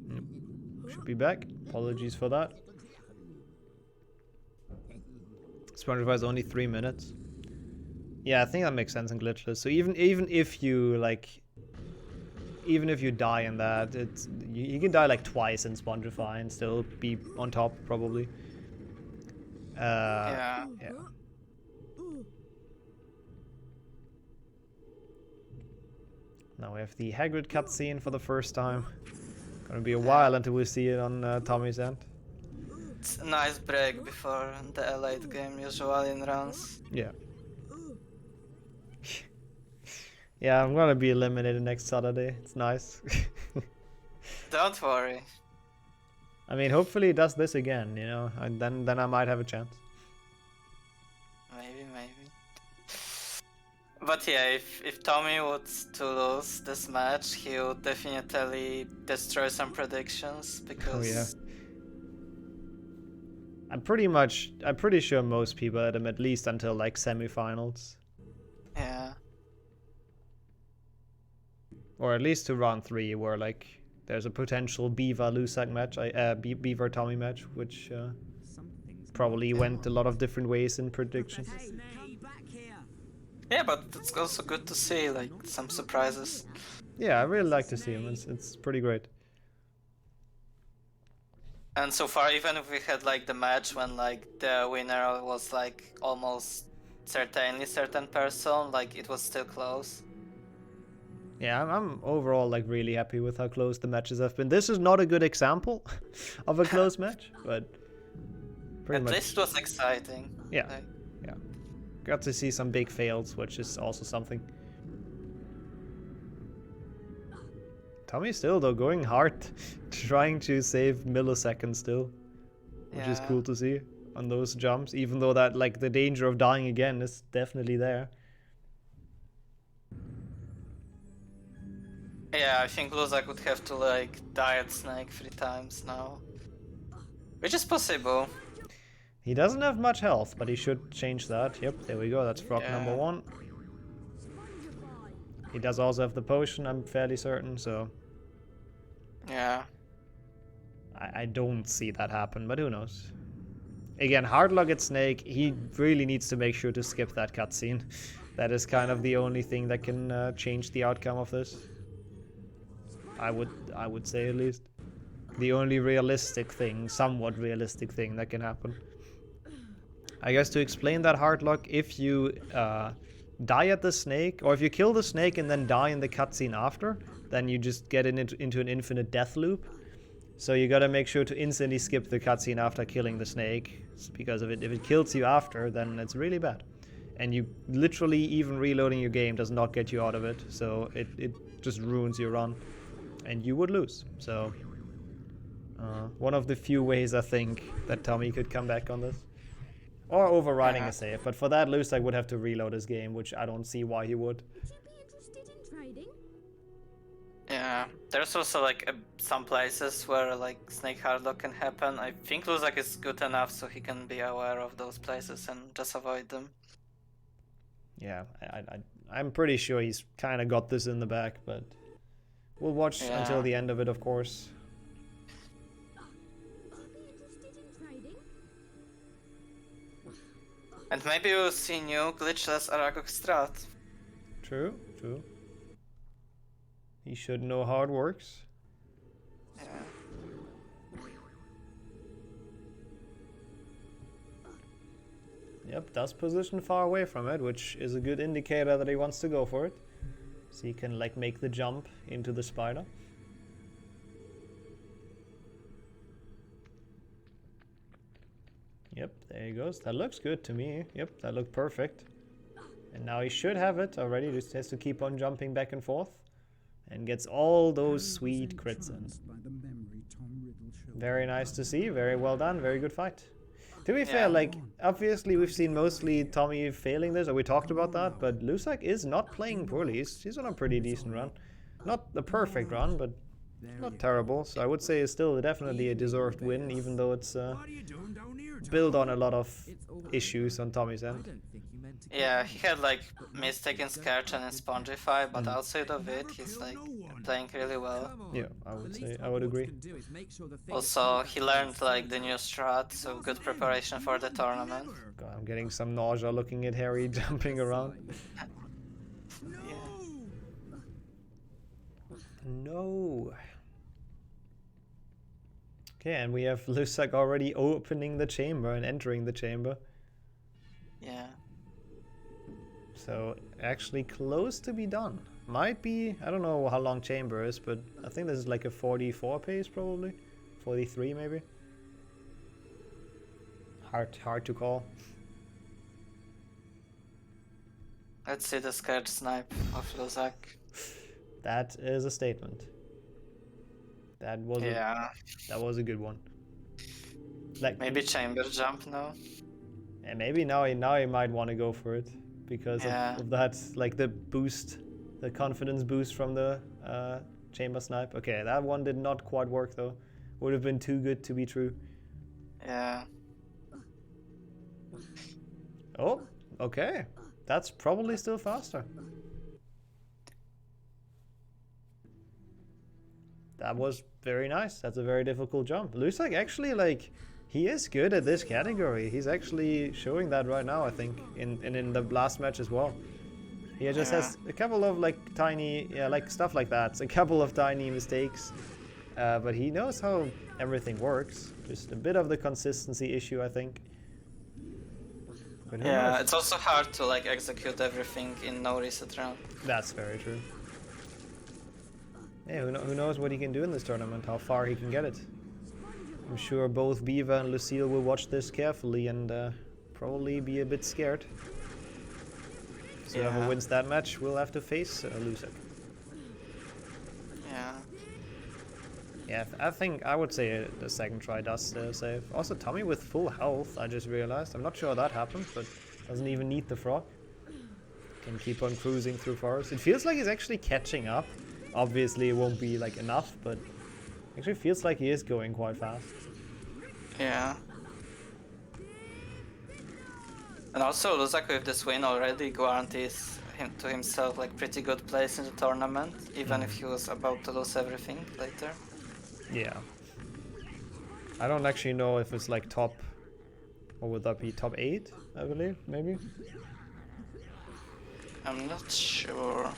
Yep. Should be back. Apologies for that. Spongify is only 3 minutes. Yeah, I think that makes sense in Glitchless. So even if you like... Even if you die in that, you can die like twice in Spongify and still be on top, probably. Yeah. Now we have the Hagrid cutscene for the first time. Gonna be a while until we see it on Thomy's end. It's a nice break before the late game, usually in rounds. Yeah. Yeah, I'm gonna be eliminated next Saturday. It's nice. Don't worry. I mean, hopefully it does this again, you know, and then I might have a chance. maybe. But yeah, if Thomy would to lose this match, he would definitely destroy some predictions because. Oh yeah. I'm pretty sure most people had him at least until like semifinals. Yeah. Or at least to round 3, where like there's a potential Beaver Luzak match, Beaver Thomy match, which probably went a lot of different ways in predictions. Yeah, but it's also good to see like some surprises. Yeah, I really like to see him. It's pretty great. And so far, even if we had like the match when like the winner was like almost certainly certain person, like it was still close. Yeah, I'm overall like really happy with how close the matches have been. This is not a good example of a close match, but pretty much. At least it was exciting. Yeah, like... yeah. Got to see some big fails, which is also something. Thomy still though going hard, trying to save milliseconds still, which is cool to see on those jumps. Even though that like the danger of dying again is definitely there. Yeah, I think Luzak would have to like die at Snake 3 times now. Which is possible. He doesn't have much health, but he should change that. Yep, there we go, that's Frog number 1. He does also have the potion, I'm fairly certain, so... Yeah. I don't see that happen, but who knows. Again, hard luck at Snake, he really needs to make sure to skip that cutscene. That is kind of the only thing that can change the outcome of this. I would say at least. The only realistic thing, somewhat realistic thing that can happen. I guess to explain that hard luck, if you die at the snake, or if you kill the snake and then die in the cutscene after, then you just get into an infinite death loop. So you gotta make sure to instantly skip the cutscene after killing the snake, because if it kills you after, then it's really bad. And you literally, even reloading your game does not get you out of it, so it just ruins your run. And you would lose. So one of the few ways I think that Thomy could come back on this. Or overriding a save, but for that Luzak would have to reload his game, which I don't see why he would. Would you be interested in trading? Yeah, there's also like some places where like snake hardlock can happen. I think Luzak is good enough so he can be aware of those places and just avoid them. Yeah, I'm pretty sure he's kind of got this in the back, but we'll watch until the end of it, of course. And maybe we'll see new Glitchless Aragog strat. True, true. He should know how it works. Yeah. Yep, does position far away from it, which is a good indicator that he wants to go for it. So he can like make the jump into the spider. Yep, there he goes. That looks good to me. Yep, that looked perfect. And now he should have it already. Just has to keep on jumping back and forth. And gets all those sweet crits in. Very nice to see. Very well done. Very good fight. To be fair, like, obviously we've seen mostly Thomy failing this, or we talked about that, but Luzak is not playing poorly. He's on a pretty decent run. Not the perfect run, but not terrible. So I would say it's still definitely a deserved win, even though it's built on a lot of issues on Tommy's end. Yeah, he had like mistaken Scourge and Spongify, but outside of it, he's like playing really well. Yeah, I would agree. Also, he learned like the new strat, so good preparation for the tournament. God, I'm getting some nausea looking at Harry jumping around. No. Okay, and we have Luzak already opening the chamber and entering the chamber. Yeah. So actually close to be done. Might be, I don't know how long chamber is, but I think this is like a 44 pace probably. 43 maybe. Hard to call. Let's see the scared snipe of Luzak. That is a statement. That was that was a good one. Like maybe chamber jump now. And maybe now he might want to go for it because of that, like the boost, the confidence boost from the chamber snipe. Okay, that one did not quite work though. Would have been too good to be true. Yeah. Oh, okay. That's probably still faster. That was very nice. That's a very difficult jump. Luzak actually, like, he is good at this category. He's actually showing that right now, I think, in the last match as well. He just has a couple of like tiny, like stuff like that. A couple of tiny mistakes, but he knows how everything works. Just a bit of the consistency issue, I think. But yeah, it's also hard to like execute everything in no reset round. That's very true. Yeah, who knows what he can do in this tournament, how far he can get it. I'm sure both Beaver and Lucille will watch this carefully and probably be a bit scared. So whoever wins that match will have to face Luzak. Yeah. Yeah, I think I would say the second try does save. Also, Thomy with full health, I just realized. I'm not sure how that happened, but doesn't even need the frog. Can keep on cruising through forest. It feels like he's actually catching up. Obviously, it won't be like enough, but actually feels like he is going quite fast. Yeah. And also, Luzak with this win already guarantees him to himself like pretty good place in the tournament, even if he was about to lose everything later. Yeah. I don't actually know if it's like top, what would that be, top 8, I believe, maybe? I'm not sure.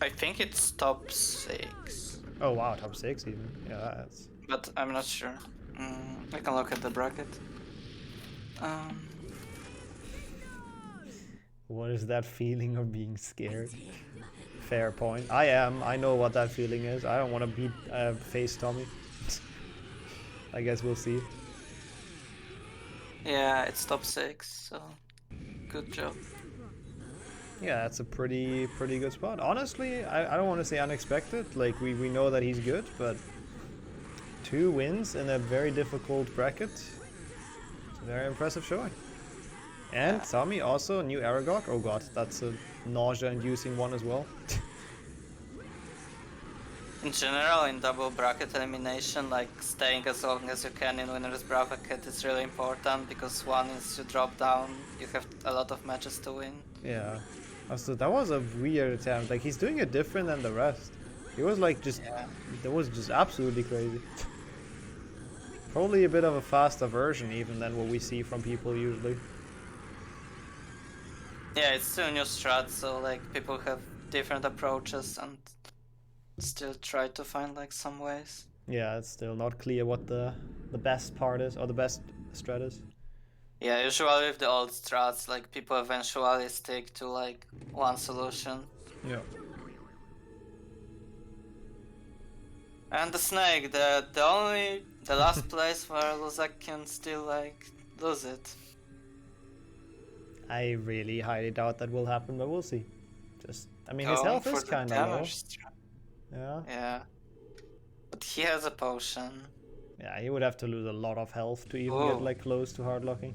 I think it's top 6. Oh wow, top 6 even. Yeah, that's... But I'm not sure. I can look at the bracket. What is that feeling of being scared? Fair point. I know what that feeling is. I don't want to beat face Thomy. I guess we'll see. Yeah, it's top 6, so good job. Yeah, that's a pretty good spot. Honestly, I don't want to say unexpected. Like, we know that he's good, but 2 wins in a very difficult bracket. It's a very impressive showing. And Thomy also, new Aragog. Oh god, that's a nausea-inducing one as well. In general, in double bracket elimination, like staying as long as you can in winner's bracket is really important, because once you drop down, you have a lot of matches to win. Yeah. Also, that was a weird attempt. Like, he's doing it different than the rest. He was like just... That was just absolutely crazy. Probably a bit of a faster version even than what we see from people usually. Yeah, it's still new strat, so like people have different approaches and still try to find like some ways. Yeah, it's still not clear what the best part is, or the best strat is. Yeah, usually with the old strats, like people eventually stick to like one solution. Yeah. And the snake, the last place where Luzak can still like lose it. I really highly doubt that will happen, but we'll see. Just, I mean, his health is kind of low. Yeah. Yeah. But he has a potion. Yeah, he would have to lose a lot of health to even get like close to hard locking.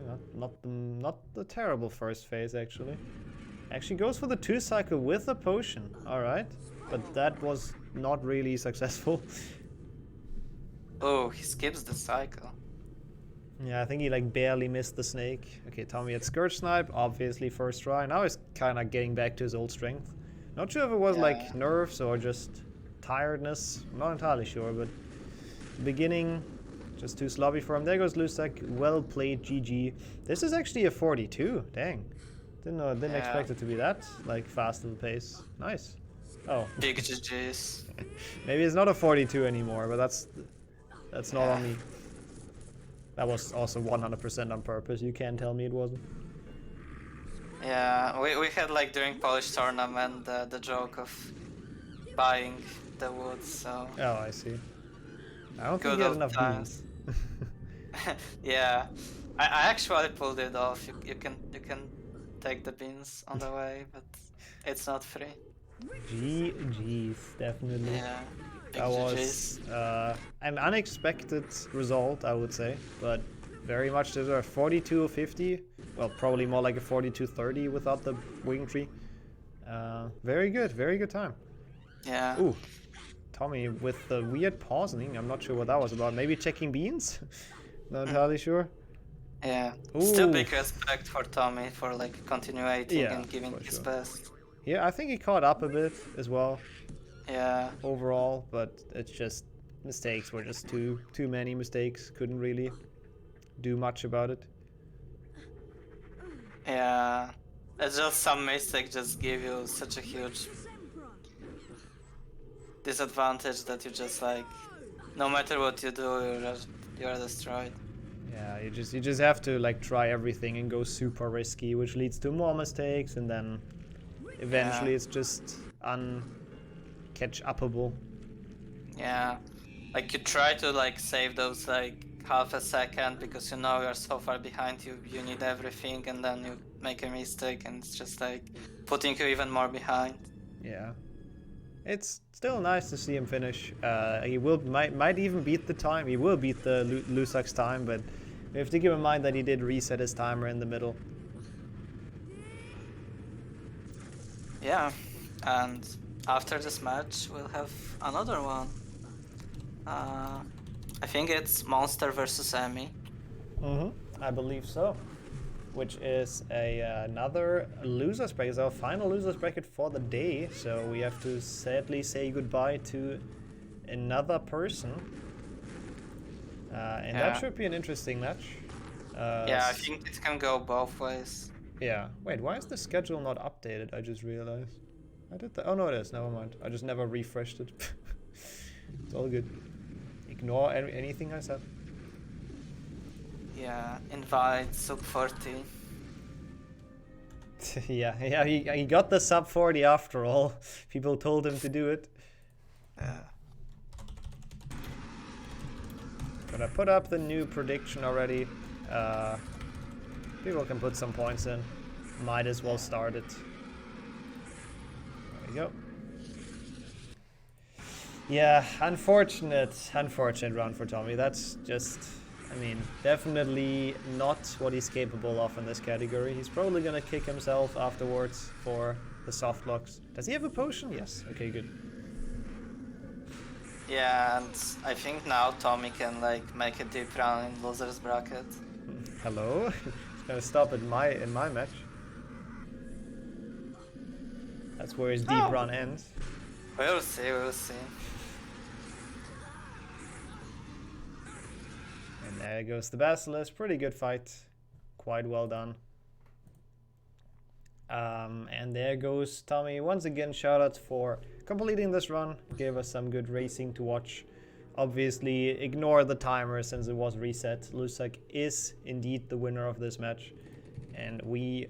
Yeah, not the terrible first phase actually. Actually goes for the 2 cycle with a potion. All right, but that was not really successful. Oh, he skips the cycle. Yeah, I think he like barely missed the snake. Okay, Thomy had Scourge Snipe, obviously first try. Now he's kind of getting back to his old strength. Not sure if it was like nerves or just tiredness. I'm not entirely sure, but the beginning, just too sloppy for him. There goes Luzak. Well played, GG. This is actually a 42. Dang. Didn't expect it to be that like fast of a pace. Nice. Oh. Big GGs. Maybe it's not a 42 anymore, but that's not on me. That was also 100% on purpose. You can't tell me it wasn't. Yeah, we had like during Polish tournament the joke of buying the wood, so... Oh, I see. I don't think you had enough beans. Yeah, I actually pulled it off. You can take the beans on the way, but it's not free. GG's, definitely. Yeah. That was an unexpected result, I would say, but very much deserved. 42-50. Well, probably more like a 42-30 without the wing tree. Very good time. Yeah. Ooh, Thomy with the weird pausing. I'm not sure what that was about. Maybe checking beans? Not entirely sure. Yeah. Ooh. Still big respect for Thomy for like continuing and giving his best. Yeah, I think he caught up a bit as well. Yeah. Overall, but it's just mistakes were just too many mistakes. Couldn't really do much about it. Yeah. It's just some mistakes just give you such a huge disadvantage that you just like, no matter what you do, you're destroyed. Yeah, you just have to like try everything and go super risky, which leads to more mistakes, and then eventually it's just catch-upable. Yeah, like you try to like save those like half a second because you know you're so far behind, you need everything, and then you make a mistake and it's just like putting you even more behind. Yeah, it's still nice to see him finish. He might even beat the time. He will beat the Luzak's time, but we have to keep in mind that he did reset his timer in the middle. Yeah, and after this match we'll have another one. I think it's Monster versus Emmy. I believe so. Which is another losers bracket, our final losers bracket for the day. So we have to sadly say goodbye to another person. And that should be an interesting match. Yeah, I think it can go both ways. Yeah. Wait, why is the schedule not updated? I just realized. I did that. Oh no, it is. Never mind. I just never refreshed it. It's all good. Ignore anything I said. Yeah, invite sub 40. yeah, he got the sub 40 after all. People told him to do it. Yeah. But I put up the new prediction already. People can put some points in. Might as well start it. There we go. Yeah, unfortunate run for Thomy. That's just, I mean, definitely not what he's capable of in this category. He's probably gonna kick himself afterwards for the soft locks. Does he have a potion? Yes. Okay, good. Yeah, and I think now Thomy can like make a deep run in losers bracket. Hello? He's gonna stop in my match. That's where his deep run ends. We'll see, we'll see. And there goes the Basilisk. Pretty good fight. Quite well done. And there goes Thomy. Once again, shoutouts for completing this run. Gave us some good racing to watch. Obviously, ignore the timer since it was reset. Luzak is indeed the winner of this match. And we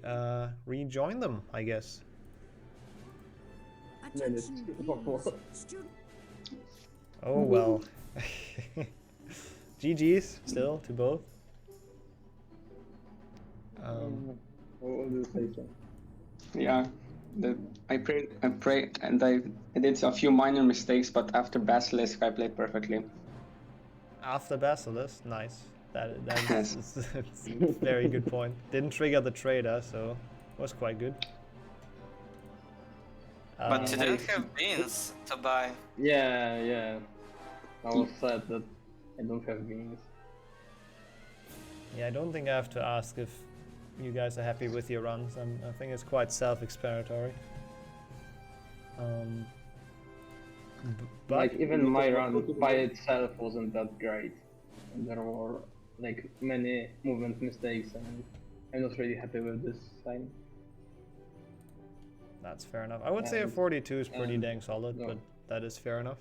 rejoin them, I guess. Oh well. GG's still to both. Yeah, I prayed, and I did a few minor mistakes, but after Basilisk, I played perfectly. After Basilisk, nice. That's a very good point. Didn't trigger the trader, so was quite good. But you didn't have beans to buy. Yeah. I was sad that I don't have beans. Yeah, I don't think I have to ask if you guys are happy with your runs. I think it's quite self-explanatory. Like even my run by itself wasn't that great. And there were like many movement mistakes, and I'm not really happy with this sign. That's fair enough. I would say a 42 is pretty dang solid, but that is fair enough.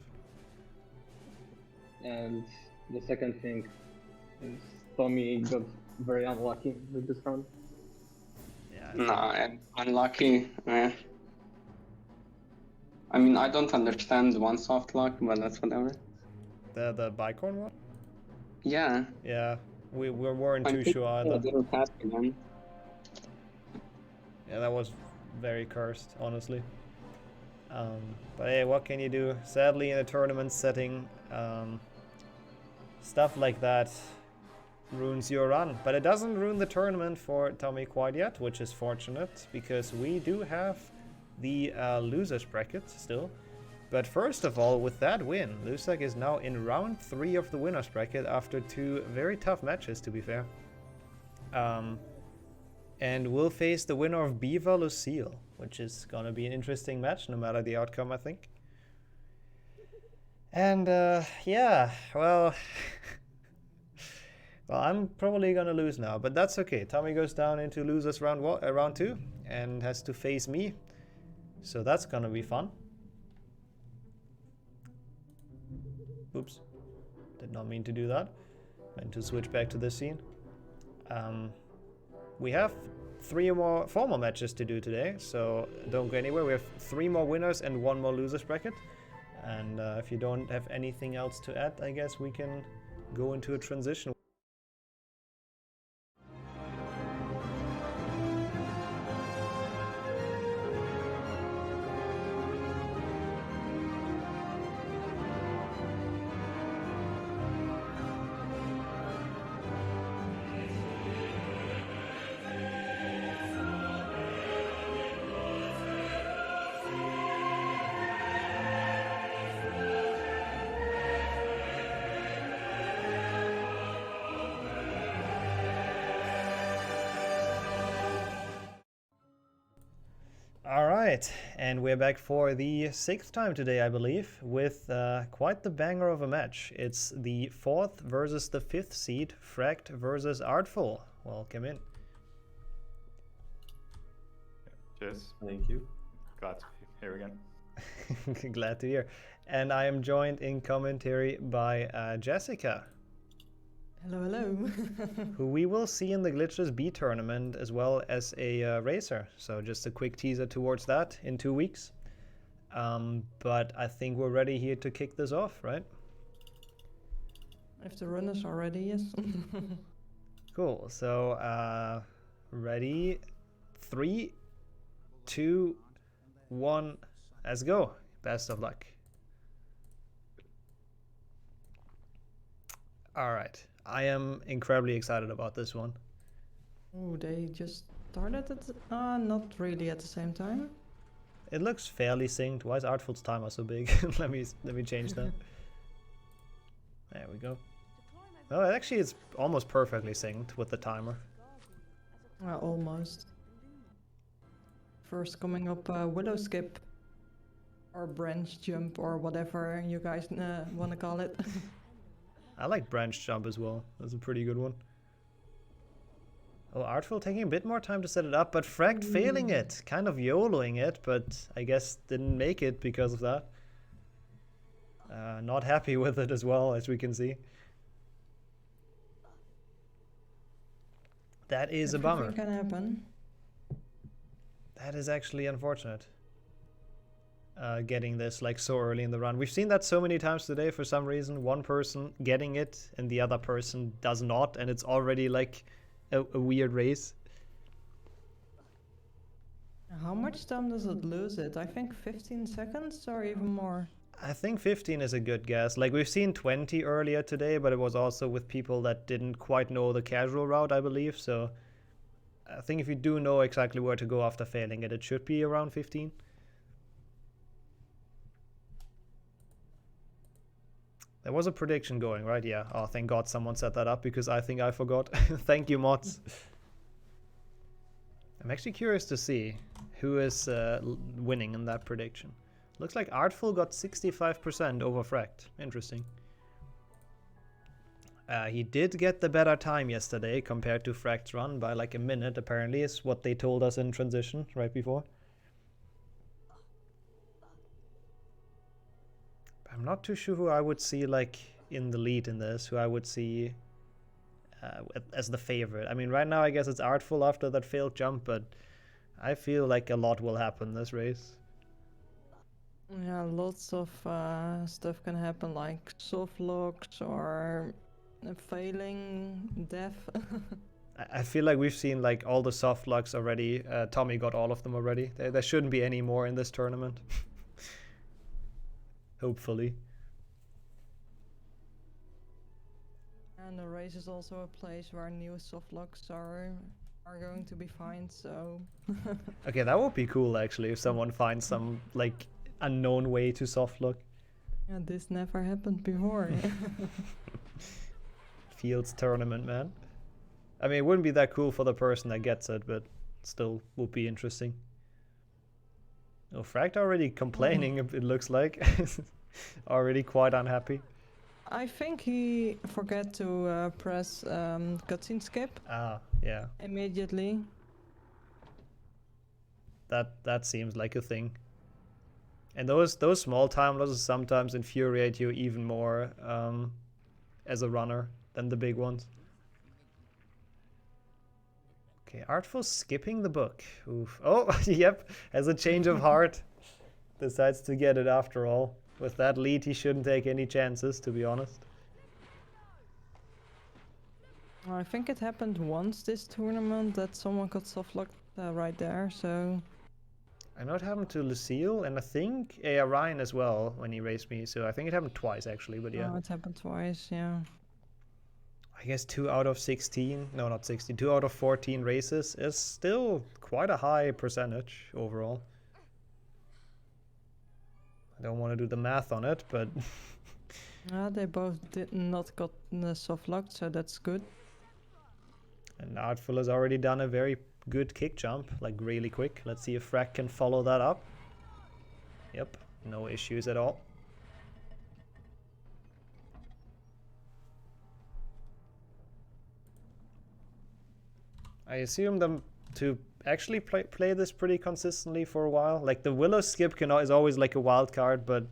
And the second thing is Thomy got very unlucky with this run. Yeah. No, I'm unlucky. I mean, I don't understand one soft lock, but that's whatever. The Bicorn one? Yeah. Yeah, we weren't too sure either. Yeah, that was very cursed, honestly. But hey, what can you do? Sadly, in a tournament setting, stuff like that ruins your run. But it doesn't ruin the tournament for Thomy quite yet, which is fortunate, because we do have the losers bracket still. But first of all, with that win, Luzak is now in round 3 of the winners bracket after 2 very tough matches, to be fair. And we'll face the winner of Beaver, Lucille, which is gonna be an interesting match, no matter the outcome, I think. And yeah, well, well, I'm probably gonna lose now, but that's okay. Thomy goes down into losers round 2 and has to face me, so that's gonna be fun. Oops, did not mean to do that. Meant to switch back to this scene. We have 4 more matches to do today, so don't go anywhere. We have 3 more winners and 1 more losers bracket. And if you don't have anything else to add, I guess we can go into a transition. Alright, and we're back for the 6th time today, I believe, with quite the banger of a match. It's the 4th versus the 5th seed, Fract versus Artful. Welcome in. Cheers. Thank you. Glad to be here again. Glad to hear. And I am joined in commentary by Jessica. Hello, hello. Who we will see in the Glitchless B tournament as well as a racer. So just a quick teaser towards that in 2 weeks. But I think we're ready here to kick this off, right? If the runners are ready, yes. Cool. So ready? 3, 2, 1. Let's go. Best of luck. All right. I am incredibly excited about this one. Oh, they just started at not really at the same time. It looks fairly synced. Why is Artful's timer so big? let me change that. There we go. Oh, actually it's almost perfectly synced with the timer. Almost. First coming up willow skip or branch jump or whatever you guys want to call it. I like branch jump as well. That's a pretty good one. Oh, Artful taking a bit more time to set it up, but Fract failing it. Kind of YOLOing it, but I guess didn't make it because of that. Not happy with it as well, as we can see. That is a bummer. Can happen. That is actually unfortunate. Getting this like so early in the run. We've seen that so many times today for some reason. One person getting it and the other person does not, and it's already like a weird race. How much time does it lose it? I think 15 seconds or even more. I think 15 is a good guess. Like we've seen 20 earlier today, but it was also with people that didn't quite know the casual route, I believe. So I think if you do know exactly where to go after failing it, it should be around 15. There was a prediction going, right? Yeah. Oh, thank God someone set that up because I think I forgot. Thank you, mods. I'm actually curious to see who is winning in that prediction. Looks like Artful got 65% over Fract. Interesting. He did get the better time yesterday compared to Fract's run by like a minute, apparently, is what they told us in transition right before. I'm not too sure who I would see like in the lead in this, who I would see as the favorite. I mean, right now I guess it's Artful after that failed jump, but I feel like a lot will happen this race. Yeah, lots of stuff can happen, like soft locks or failing, death. I feel like we've seen like all the soft locks already. Thomy got all of them already. There shouldn't be any more in this tournament. hopefully. And the race is also a place where new softlocks are going to be found, so... Okay, that would be cool actually, if someone finds some, like, unknown way to softlock. Yeah, this never happened before. Fields tournament, man. I mean, it wouldn't be that cool for the person that gets it, but still would be interesting. Oh, Fract already complaining, it looks like. Already quite unhappy. I think he forgot to press cutscene skip. Ah, yeah. Immediately. That seems like a thing. And those small time losses sometimes infuriate you even more as a runner than the big ones. Okay, Artful skipping the book. Oof. Oh, yep, has a change of heart. Decides to get it after all. With that lead, he shouldn't take any chances, to be honest. I think it happened once this tournament that someone got softlocked right there, so... I know it happened to Lucille, and I think Ryan as well, when he raced me, so I think it happened twice actually, but yeah. Oh, it happened twice, yeah. I guess 2 out of 16, no not 16, 2 out of 14 races is still quite a high percentage overall. I don't want to do the math on it, but... They both did not got softlocked, so that's good. And Artful has already done a very good kick jump, like really quick. Let's see if Fract can follow that up. Yep, no issues at all. I assume them to actually play this pretty consistently for a while. Like the Willow skip is always like a wild card, but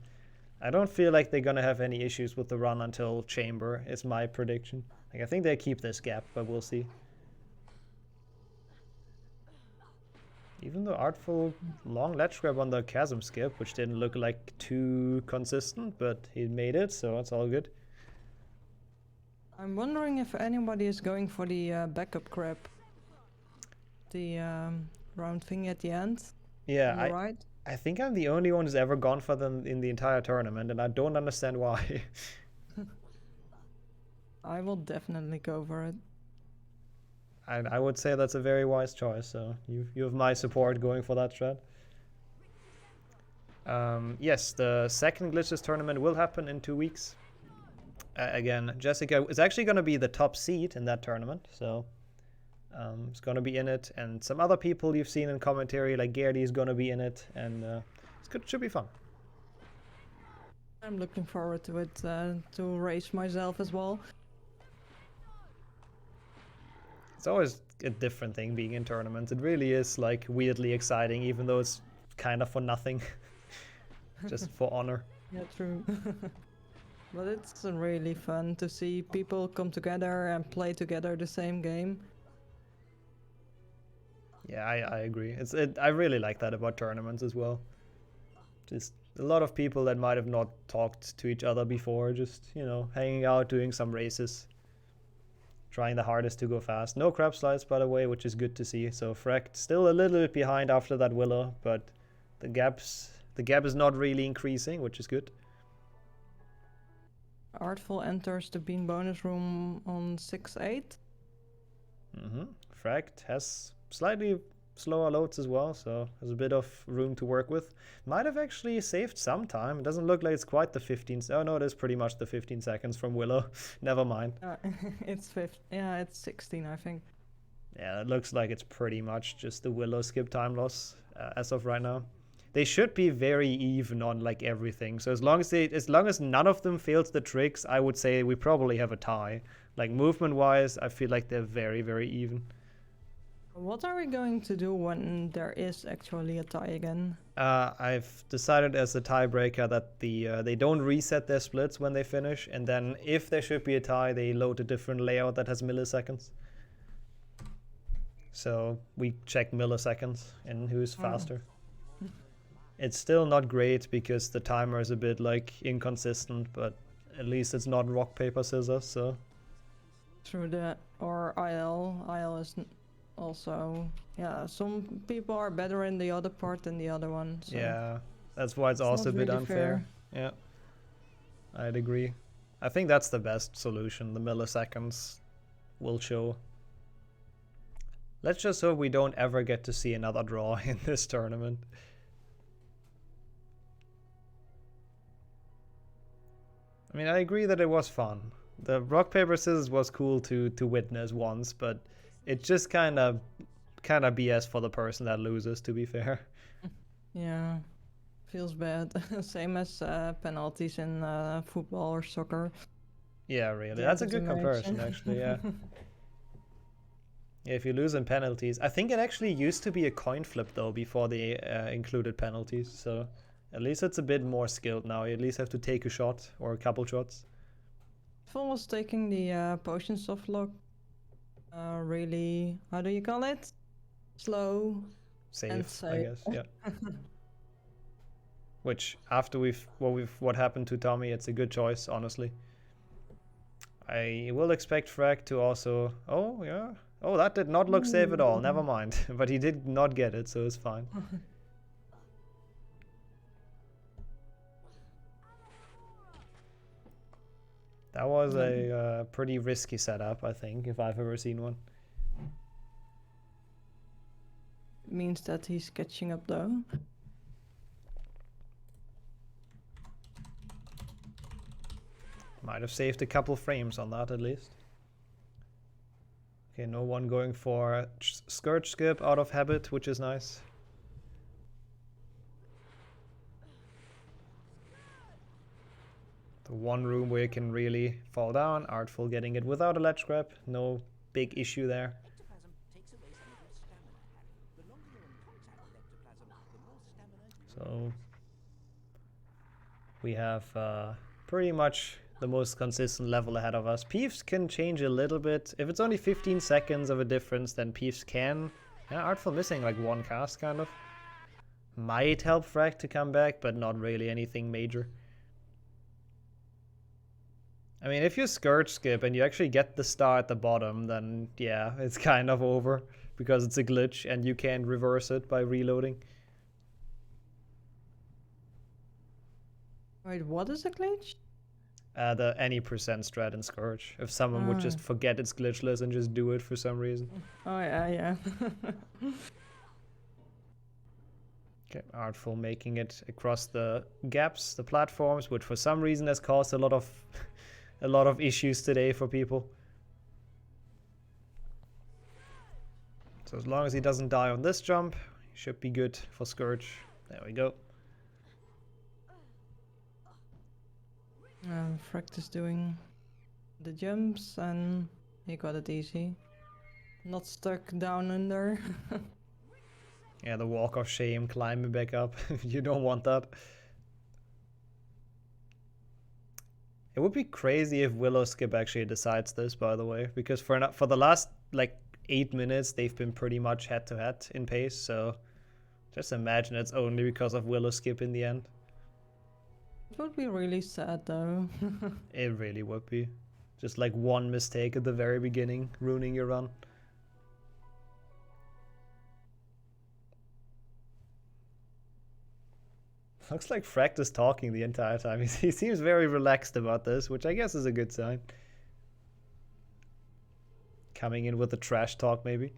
I don't feel like they're gonna have any issues with the run until Chamber, is my prediction. Like I think they keep this gap, but we'll see. Even though Artful long ledge grab on the chasm skip, which didn't look like too consistent, but he made it, so it's all good. I'm wondering if anybody is going for the backup grab. The round thing at the end. Yeah, right? I think I'm the only one who's ever gone for them in the entire tournament, and I don't understand why. I will definitely go for it. I would say that's a very wise choice, so you have my support going for that strat. Yes, the second Glitchless tournament will happen in 2 weeks. Again, Jessica is actually going to be the top seed in that tournament, so it's going to be in it. And some other people you've seen in commentary, like Gertie, is going to be in it, and it's good. Should be fun. I'm looking forward to it, to race myself as well. It's always a different thing being in tournaments. It really is like weirdly exciting, even though it's kind of for nothing. Just for honor. Yeah, true. But it's really fun to see people come together and play together the same game. Yeah, I agree. I really like that about tournaments as well. Just a lot of people that might have not talked to each other before, just, you know, hanging out, doing some races. Trying the hardest to go fast. No crab slides, by the way, which is good to see. So Fract still a little bit behind after that Willow, but the gap is not really increasing, which is good. Artful enters the bean bonus room on 6-8. Fract has slightly slower loads as well, so has a bit of room to work with. Might have actually saved some time. It doesn't look like it's quite the 15. Oh no, it is pretty much the 15 seconds from Willow. Never mind. It's 16, I think. Yeah, it looks like it's pretty much just the Willow skip time loss as of right now. They should be very even on like everything. So as long as none of them fails the tricks, I would say we probably have a tie. Like movement wise, I feel like they're very, very even. What are we going to do when there is actually a tie again? I've decided as a tiebreaker that they don't reset their splits when they finish, and then if there should be a tie, they load a different layout that has milliseconds. So we check milliseconds and who's faster. It's still not great because the timer is a bit like inconsistent, but at least it's not rock, paper, scissors, so. Through the, or IL is also, yeah, some people are better in the other part than the other one. So yeah, that's why it's also a bit really unfair. Yeah. I'd agree. I think that's the best solution. The milliseconds will show. Let's just hope we don't ever get to see another draw in this tournament. I mean, I agree that it was fun. The rock paper scissors was cool to witness once, but it just kind of BS for the person that loses, to be fair. Yeah, feels bad. Same as penalties in football or soccer. Yeah, really. Yeah, That's a just good comparison, imagine. actually, yeah. Yeah, if you lose in penalties. I think it actually used to be a coin flip, though, before they included penalties. So at least it's a bit more skilled now. You at least have to take a shot or a couple shots. Phil was taking the potion soft lock really, how do you call it? Slow and Safe, safe. I guess, yeah. Which, after what happened to Thomy, it's a good choice, honestly. I will expect Fract to also... Oh, yeah. Oh, that did not look safe at all. Never mind. But he did not get it, so it's fine. That was a pretty risky setup, I think, if I've ever seen one. Means that he's catching up though. Might have saved a couple frames on that, at least. Okay, no one going for Scourge Skip out of habit, which is nice. The one room where you can really fall down. Artful getting it without a ledge grab. No big issue there. So we have pretty much the most consistent level ahead of us. Peeves can change a little bit. If it's only 15 seconds of a difference, then Peeves can. Yeah, Artful missing like one cast, kind of. Might help Fract to come back, but not really anything major. I mean, if you Scourge Skip and you actually get the star at the bottom, then yeah, it's kind of over. Because it's a glitch and you can't reverse it by reloading. Wait, what is a glitch? The any percent strat in Scourge. If someone would just forget it's glitchless and just do it for some reason. Oh yeah. Okay, Artful making it across the gaps, the platforms, which for some reason has caused a lot of issues today for people. So as long as he doesn't die on this jump, he should be good for Scourge. There we go. Fract is doing the jumps and he got it easy. Not stuck down under. Yeah, the walk of shame, climbing back up. You don't want that. It would be crazy if Willow Skip actually decides this, by the way, because for the last like 8 minutes they've been pretty much head to head in pace. So just imagine it's only because of Willow Skip in the end. It would be really sad though. It really would be. Just like one mistake at the very beginning, ruining your run. Looks like Fract is talking the entire time. He seems very relaxed about this, which I guess is a good sign. Coming in with the trash talk, maybe.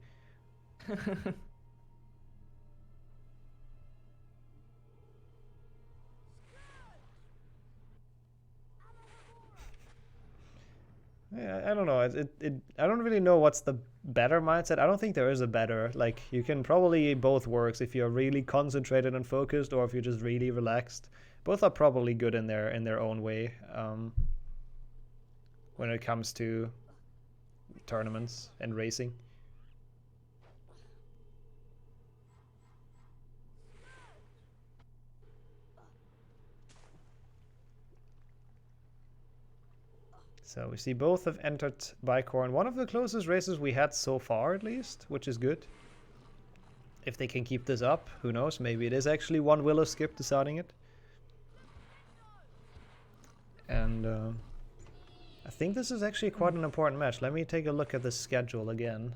Yeah, I don't know. I don't really know what's the better mindset. I don't think there is a better. Like, you can probably both works if you're really concentrated and focused, or if you're just really relaxed. Both are probably good in their own way. When it comes to tournaments and racing. So we see both have entered Bicorn. One of the closest races we had so far, at least, which is good. If they can keep this up, who knows? Maybe it is actually one Willow Skip deciding it. And I think this is actually quite an important match. Let me take a look at the schedule again.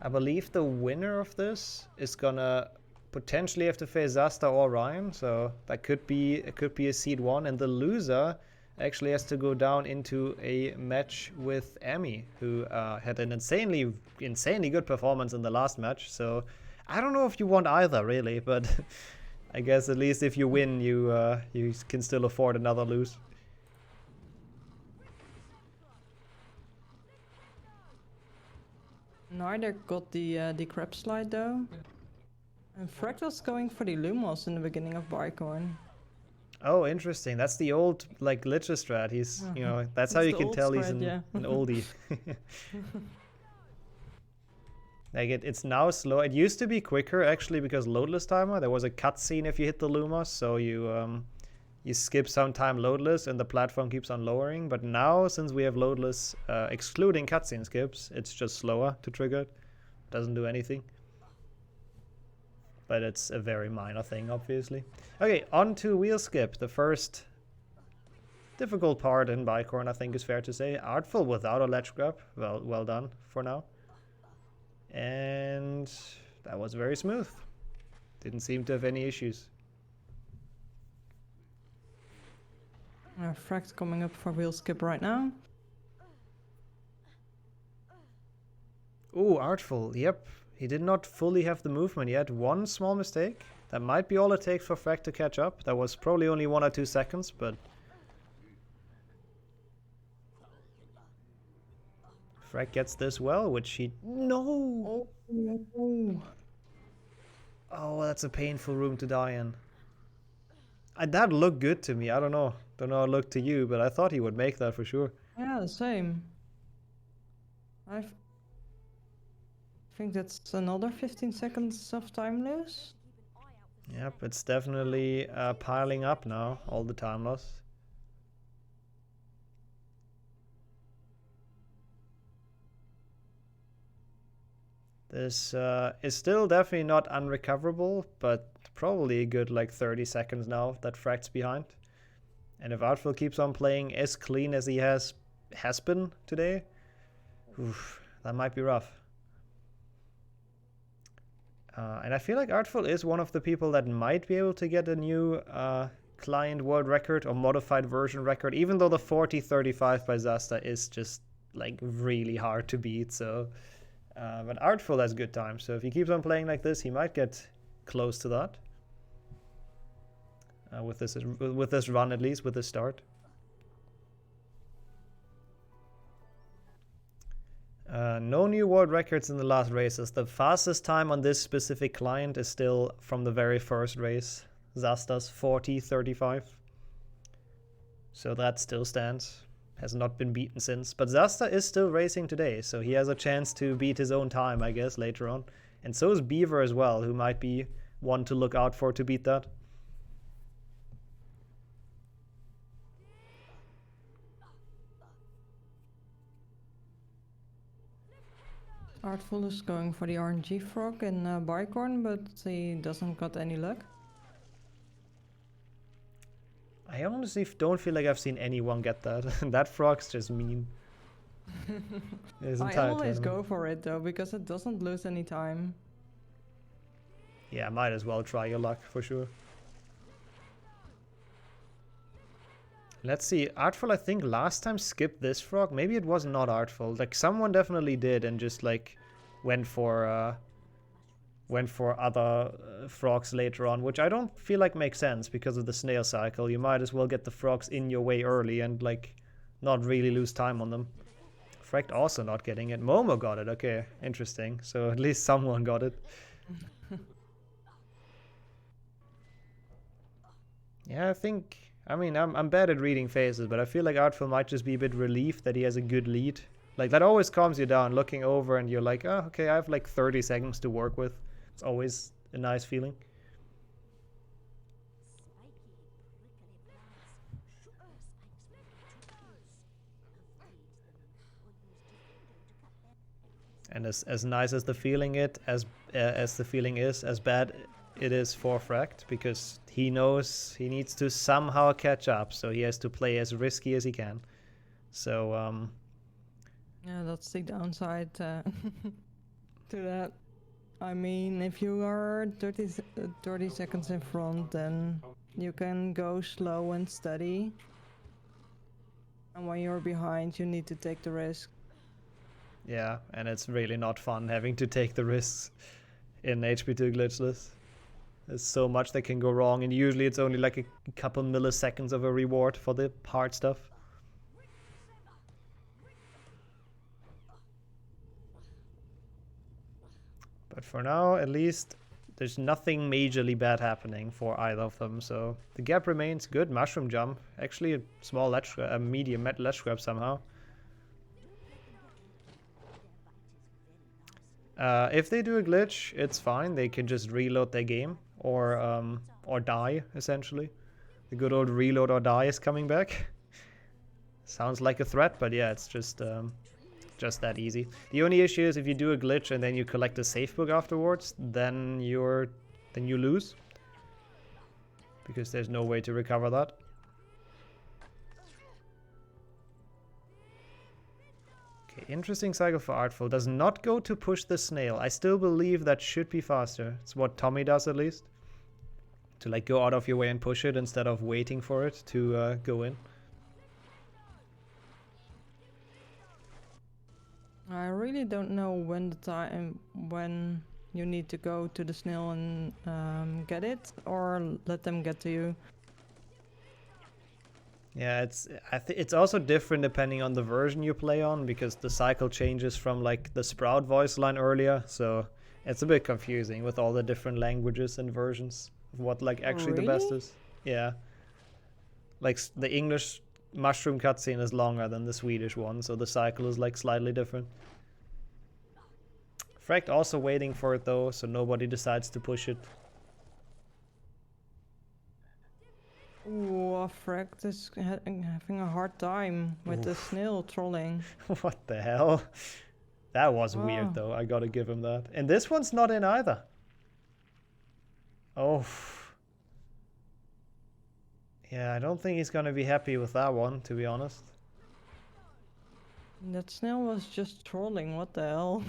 I believe the winner of this is gonna potentially have to face Zasta or Ryan, so that could be a seed 1, and the loser actually has to go down into a match with Amy, who had an insanely good performance in the last match. So I don't know if you want either, really, but I guess at least if you win, you can still afford another lose. Neither got the crab slide though. And Fract was going for the Lumos in the beginning of Bicorn. Oh, interesting. That's the old like Glitchless strat. He's you know, that's how you can tell he's an oldie. Like it's now slow. It used to be quicker actually because loadless timer. There was a cutscene if you hit the Lumos, so you skip some time loadless and the platform keeps on lowering. But now since we have loadless, excluding cutscene skips, it's just slower to trigger it. Doesn't do anything. But it's a very minor thing, obviously. Okay, on to wheel skip. The first difficult part in Bicorn, I think is fair to say. Artful without a ledge grab. Well done for now. And that was very smooth. Didn't seem to have any issues. Fract coming up for wheel skip right now. Ooh, Artful. Yep. He did not fully have the movement yet. One small mistake. That might be all it takes for Fract to catch up. That was probably only 1 or 2 seconds, but... Fract gets this well, which he... No! Oh, that's a painful room to die in. That looked good to me. I don't know. Don't know how it looked to you, but I thought he would make that for sure. Yeah, same. I think that's another 15 seconds of time loss. Yep, it's definitely piling up now, all the time loss. This is still definitely not unrecoverable, but probably a good like 30 seconds now that Fract's behind. And if Artful keeps on playing as clean as he has been today, oof, that might be rough. And I feel like Artful is one of the people that might be able to get a new client world record or modified version record, even though the 40:35 by Zasta is just like really hard to beat. So, but Artful has good time. So if he keeps on playing like this, he might get close to that. With this run, at least with this start. No new world records in the last races. The fastest time on this specific client is still from the very first race, Zasta's 40:35. So that still stands. Has not been beaten since. But Zasta is still racing today, so he has a chance to beat his own time, I guess, later on. And so is Beaver as well, who might be one to look out for to beat that. Artful is going for the RNG frog in Bicorn, but he doesn't got any luck. I honestly don't feel like I've seen anyone get that. That frog's just mean. I always go for it though, because it doesn't lose any time. Yeah, might as well try your luck for sure. Let's see, Artful I think last time skipped this frog. Maybe it was not Artful. Like someone definitely did and just like went for other frogs later on, which I don't feel like makes sense because of the snail cycle. You might as well get the frogs in your way early and like not really lose time on them. Fract also not getting it. Momo got it. Okay, interesting. So at least someone got it. Yeah, I mean, I'm bad at reading faces, but I feel like Artful might just be a bit relieved that he has a good lead. Like, that always calms you down, looking over and you're like, oh, okay, I have like 30 seconds to work with. It's always a nice feeling. And as nice as the feeling as the feeling is, as bad it is for Fract, because he knows he needs to somehow catch up, so he has to play as risky as he can. So yeah, that's the downside to that. I mean, if you are 30 seconds in front, then you can go slow and steady. And when you're behind, you need to take the risk. Yeah, and it's really not fun having to take the risks in HP2 Glitchless. There's so much that can go wrong, and usually it's only like a couple milliseconds of a reward for the hard stuff. But for now, at least, there's nothing majorly bad happening for either of them, so the gap remains good. Mushroom jump, actually a small ledge, a medium ledge grab somehow. If they do a glitch, it's fine. They can just reload their game or die, essentially. The good old reload or die is coming back. Sounds like a threat, but yeah, it's just that easy. The only issue is if you do a glitch and then you collect a safe book afterwards, then you lose, because there's no way to recover that. Okay, interesting cycle for Artful. Does not go to push the snail. I still believe that should be faster. It's what Thomy does, at least. To like go out of your way and push it instead of waiting for it to go in. I really don't know when you need to go to the snail and get it, or let them get to you. Yeah, it's also different depending on the version you play on, because the cycle changes from like the Sprout voice line earlier, so it's a bit confusing with all the different languages and versions of what like actually the best is. Yeah, like the English mushroom cutscene is longer than the Swedish one, so the cycle is like slightly different. Fract also waiting for it though, so nobody decides to push it. Ooh, Fract is having a hard time with the snail trolling. What the hell? That was weird though, I gotta give him that. And this one's not in either. Oh. Yeah, I don't think he's gonna be happy with that one, to be honest. That snail was just trolling, what the hell?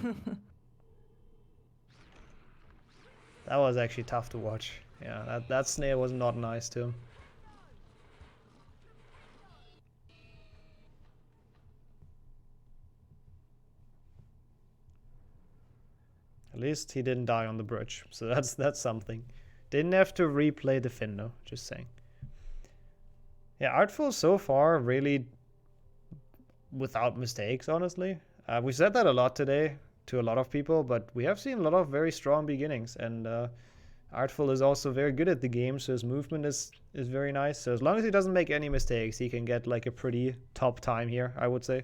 That was actually tough to watch. Yeah, that snail was not nice to him. At least he didn't die on the bridge, so that's something. Didn't have to replay the fin though, just saying. Yeah, Artful so far really without mistakes, honestly. We said that a lot today to a lot of people, but we have seen a lot of very strong beginnings, and Artful is also very good at the game, so his movement is very nice. So as long as he doesn't make any mistakes, he can get like a pretty top time here, I would say.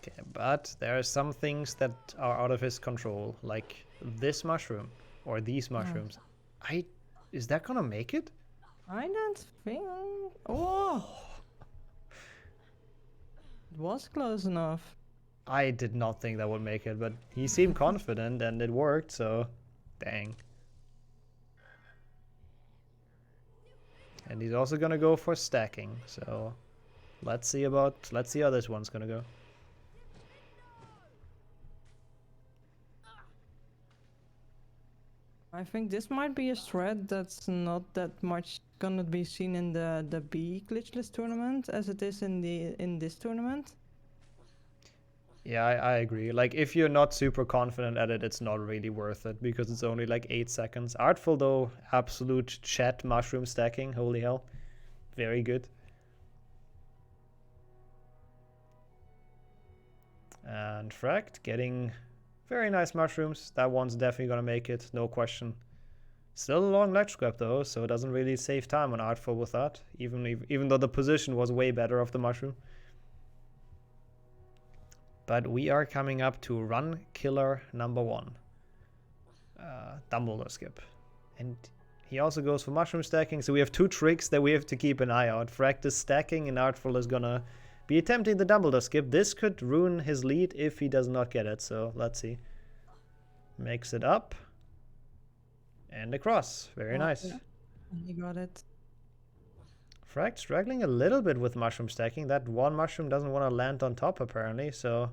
Okay, but there are some things that are out of his control, like this mushroom or these mushrooms. Is that gonna make it? I don't think. Oh, it was close enough. I did not think that would make it, but he seemed confident and it worked, so dang. And he's also gonna go for stacking, so let's see how this one's gonna go. I think this might be a thread that's not that much gonna be seen in the B Glitchless tournament as it is in this tournament. Yeah, I agree. Like, if you're not super confident at it, it's not really worth it, because it's only like 8 seconds. Artful though, absolute chat mushroom stacking, holy hell. Very good. And Fract getting very nice mushrooms. That one's definitely gonna make it, no question. Still a long ledge grab though, so it doesn't really save time on Artful with that, even though the position was way better of the mushroom. But we are coming up to run killer number 1. Dumbledore skip. And he also goes for mushroom stacking, so we have 2 tricks that we have to keep an eye out. Fract is stacking and Artful is gonna be attempting the Dumbledore skip. This could ruin his lead if he does not get it, so let's see. Makes it up. And across. Very nice. Yeah. He got it. Fract struggling a little bit with mushroom stacking. That one mushroom doesn't want to land on top apparently, so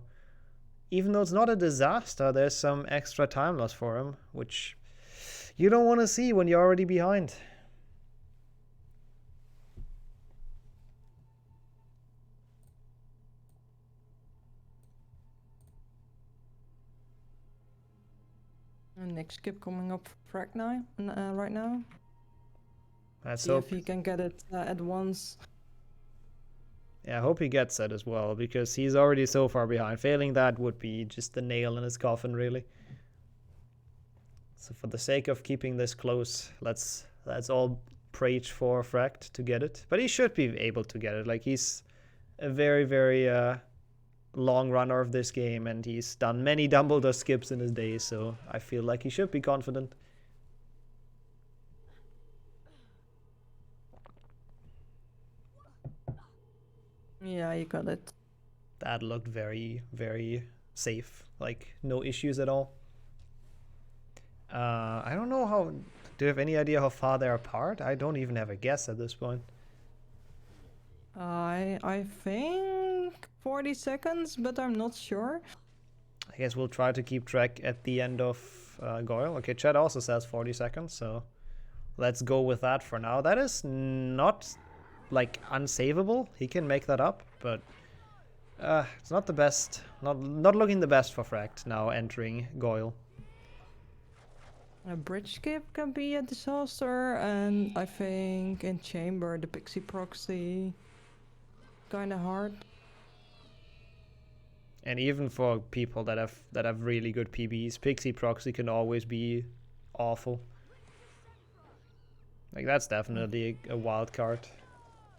even though it's not a disaster, there's some extra time loss for him, which you don't want to see when you're already behind. And next skip coming up for Fract now, right now. Let's See hope. if he can get it at once. Yeah, I hope he gets it as well, because he's already so far behind. Failing that would be just the nail in his coffin, really. So for the sake of keeping this close, let's all preach for Fract to get it. But he should be able to get it. Like, he's a very, very long runner of this game, and he's done many Dumbledore skips in his day, so I feel like he should be confident. Yeah, you got it. That looked very, very safe. Like, no issues at all. I don't know how... Do you have any idea how far they're apart? I don't even have a guess at this point. I think 40 seconds, but I'm not sure. I guess we'll try to keep track at the end of Goyle. Okay, Chad also says 40 seconds, so let's go with that for now. That is not, like, unsavable. He can make that up, but it's not the best. Not looking the best for Fract now entering Goyle. A bridge skip can be a disaster, and I think in chamber the pixie proxy kind of hard. And even for people that have really good PBs, pixie proxy can always be awful. Like, that's definitely a wild card.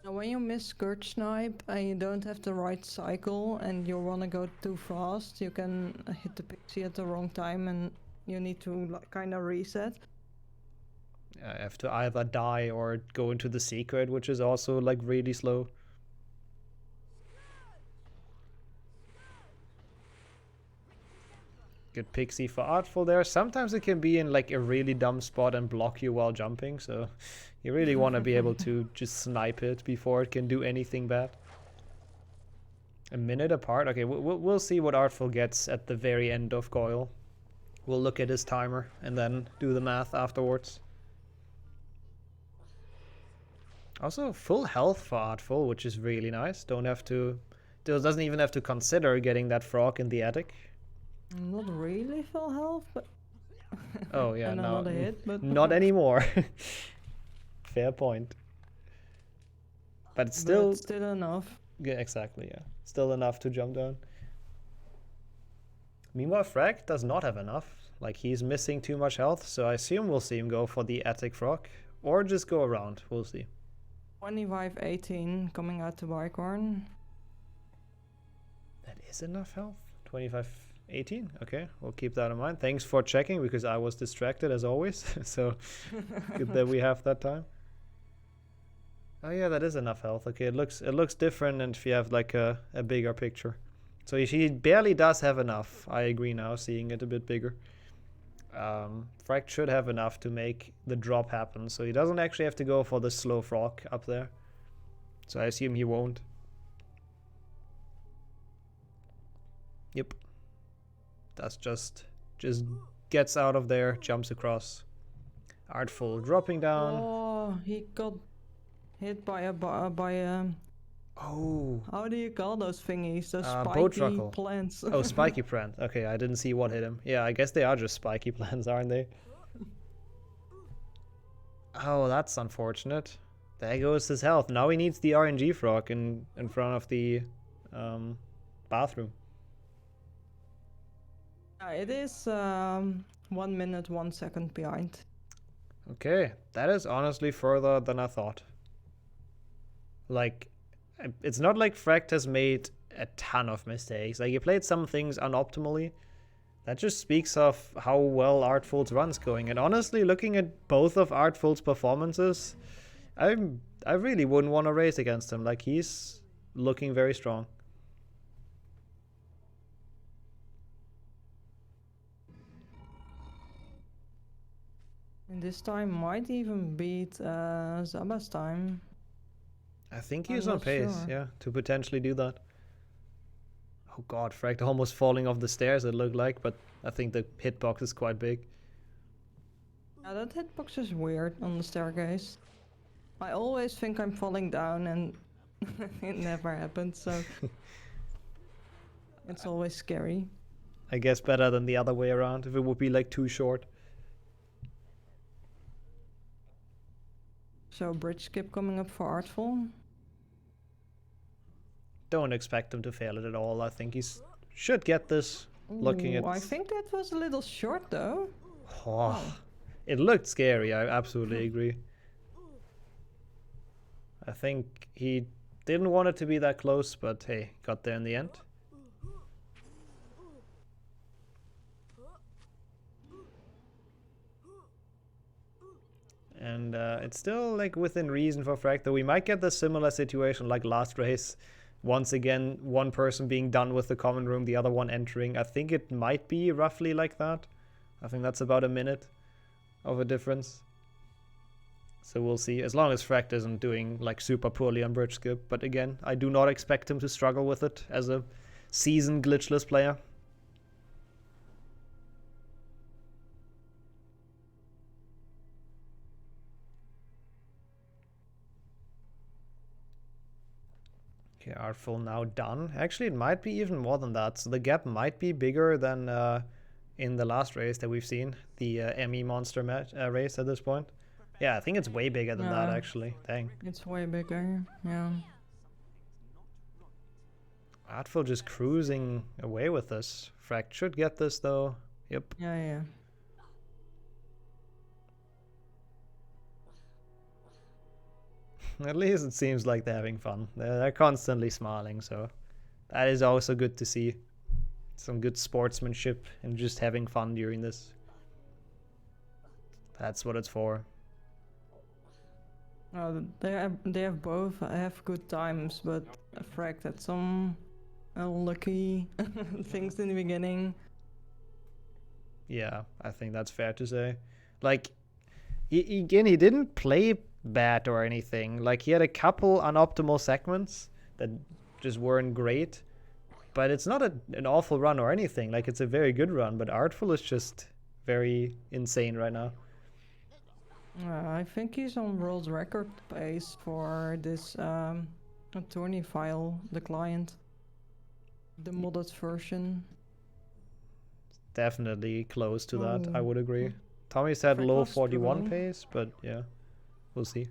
Now, when you miss Scourge Snipe and you don't have the right cycle and you want to go too fast, you can hit the pixie at the wrong time and you need to, like, kind of reset. I have to either die or go into the secret, which is also, like, really slow. Good pixie for Artful there. Sometimes it can be in, like, a really dumb spot and block you while jumping, so you really want to be able to just snipe it before it can do anything bad. A minute apart? Okay, we'll see what Artful gets at the very end of Goyle. We'll look at his timer and then do the math afterwards. Also, full health for Artful, which is really nice. Doesn't even have to consider getting that frog in the attic. Not really full health, but... Oh yeah, and no, another hit, but... not anymore. Fair point. But it's still... But still enough. Yeah, exactly, yeah. Still enough to jump down. Meanwhile, Fract does not have enough. Like, he's missing too much health, so I assume we'll see him go for the attic frog. Or just go around, we'll see. 25-18 coming out to Bicorn. That is enough health? 25-18? Okay, we'll keep that in mind. Thanks for checking, because I was distracted as always. So, good that we have that time. Oh yeah, that is enough health. Okay, it looks different and if you have, like, a bigger picture. So he barely does have enough. I agree now, seeing it a bit bigger. Fract should have enough to make the drop happen, so he doesn't actually have to go for the slow frog up there. So I assume he won't. Yep. That's just gets out of there, jumps across. Artful dropping down. Oh, he got hit by a Oh. How do you call those thingies? Those boat spiky truckle. plants. Oh, spiky plant. Okay, I didn't see what hit him. Yeah, I guess they are just spiky plants, aren't they? Oh, that's unfortunate. There goes his health. Now he needs the RNG frog in front of the bathroom. It is 1 minute, 1 second behind. Okay, that is honestly further than I thought. Like, it's not like Fract has made a ton of mistakes. Like, he played some things unoptimally. That just speaks of how well Artful's run's going. And honestly, looking at both of Artful's performances, I really wouldn't want to race against him. Like, he's looking very strong. And this time might even beat Zaba's time. I think he's on pace, yeah, to potentially do that. Oh god, Fract almost falling off the stairs it looked like, but I think the hitbox is quite big. Yeah, that hitbox is weird on the staircase. I always think I'm falling down and it never happens, so it's always scary. I guess better than the other way around, if it would be like too short. So bridge skip coming up for Artful. Don't expect him to fail it at all. I think he should get this. Looking at... I think that was a little short though. Oh, it looked scary, I absolutely agree. I think he didn't want it to be that close, but hey, got there in the end. And it's still like within reason for Fract, though we might get the similar situation like last race. Once again, one person being done with the common room, the other one entering. I think it might be roughly like that. I think that's about a minute of a difference. So we'll see, as long as Fract isn't doing like super poorly on bridge skip. But again, I do not expect him to struggle with it as a seasoned glitchless player. Okay, Artful now done. Actually, it might be even more than that. So the gap might be bigger than in the last race that we've seen. The ME monster race at this point. Yeah, I think it's way bigger than that, actually. Dang. It's way bigger, yeah. Artful just cruising away with this. Fract should get this, though. Yep. Yeah. At least it seems like they're having fun. They're constantly smiling, so that is also good to see. Some good sportsmanship and just having fun during this. That's what it's for. They have both have good times, but Fract had some unlucky things in the beginning. Yeah, I think that's fair to say. Like, he didn't play bad or anything. Like, he had a couple unoptimal segments that just weren't great, but it's not an awful run or anything. Like, it's a very good run, but Artful is just very insane right now. I think he's on world record pace for this attorney file, the client, the modded version. Definitely close to that, I would agree. Thomy said low 41 pace, but yeah, we'll see.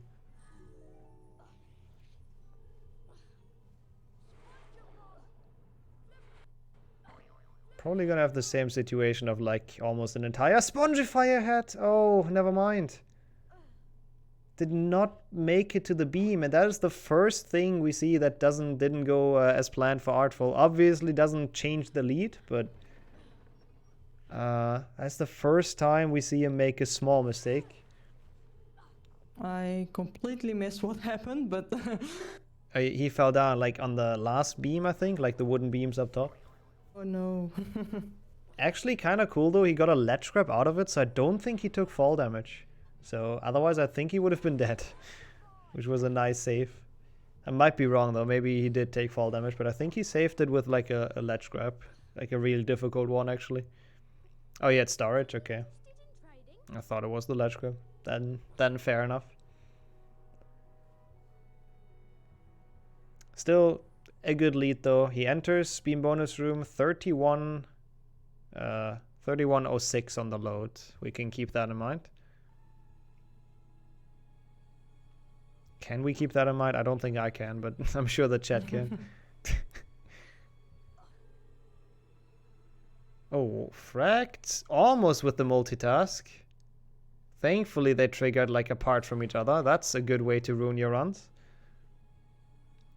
Probably gonna have the same situation of like almost an entire Spongifier head. Oh, never mind. Did not make it to the beam, and that is the first thing we see that didn't go as planned for Artful. Obviously doesn't change the lead, but that's the first time we see him make a small mistake. I completely missed what happened, but he fell down like on the last beam, I think, like the wooden beams up top. Oh no. Actually kind of cool though, he got a ledge grab out of it, so I don't think he took fall damage. So otherwise I think he would have been dead, which was a nice save. I might be wrong though, maybe he did take fall damage, but I think he saved it with like a ledge grab, like a real difficult one actually. Oh, he had storage, okay. I thought it was the ledge grab. Then fair enough. Still a good lead though. He enters beam bonus room 3106 on the load. We can keep that in mind. Can we keep that in mind? I don't think I can, but I'm sure the chat can. Oh, Fract almost with the multitask. Thankfully they triggered like apart from each other. That's a good way to ruin your runs.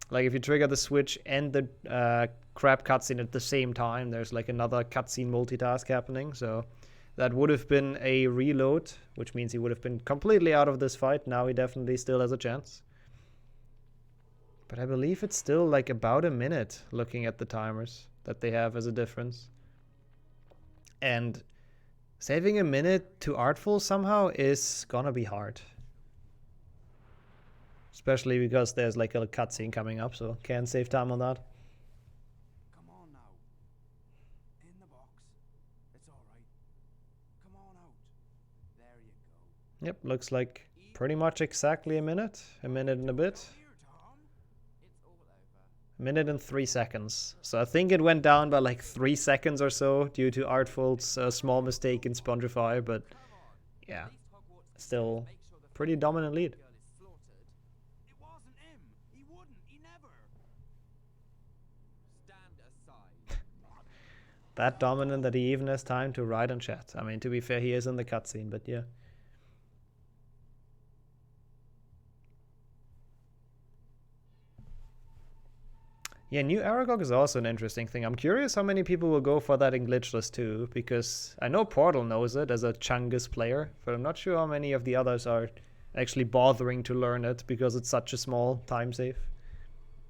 Like if you trigger the switch and the crab cutscene at the same time, there's like another cutscene multitask happening. So that would have been a reload, which means he would have been completely out of this fight. Now he definitely still has a chance. But I believe it's still like about a minute looking at the timers that they have as a difference. And saving a minute to Artful somehow is gonna be hard. Especially because there's like a cutscene coming up, so can't save time on that. Come on now. Yep, looks like pretty much exactly a minute and a bit. A minute and 3 seconds. So I think it went down by like 3 seconds or so due to Artful's small mistake in Spongify, but yeah, still pretty dominant lead. That dominant that he even has time to write and chat. I mean, to be fair, he is in the cutscene, but yeah. Yeah, new Aragog is also an interesting thing. I'm curious how many people will go for that in Glitchless too, because I know Portal knows it as a Chungus player, but I'm not sure how many of the others are actually bothering to learn it because it's such a small time save.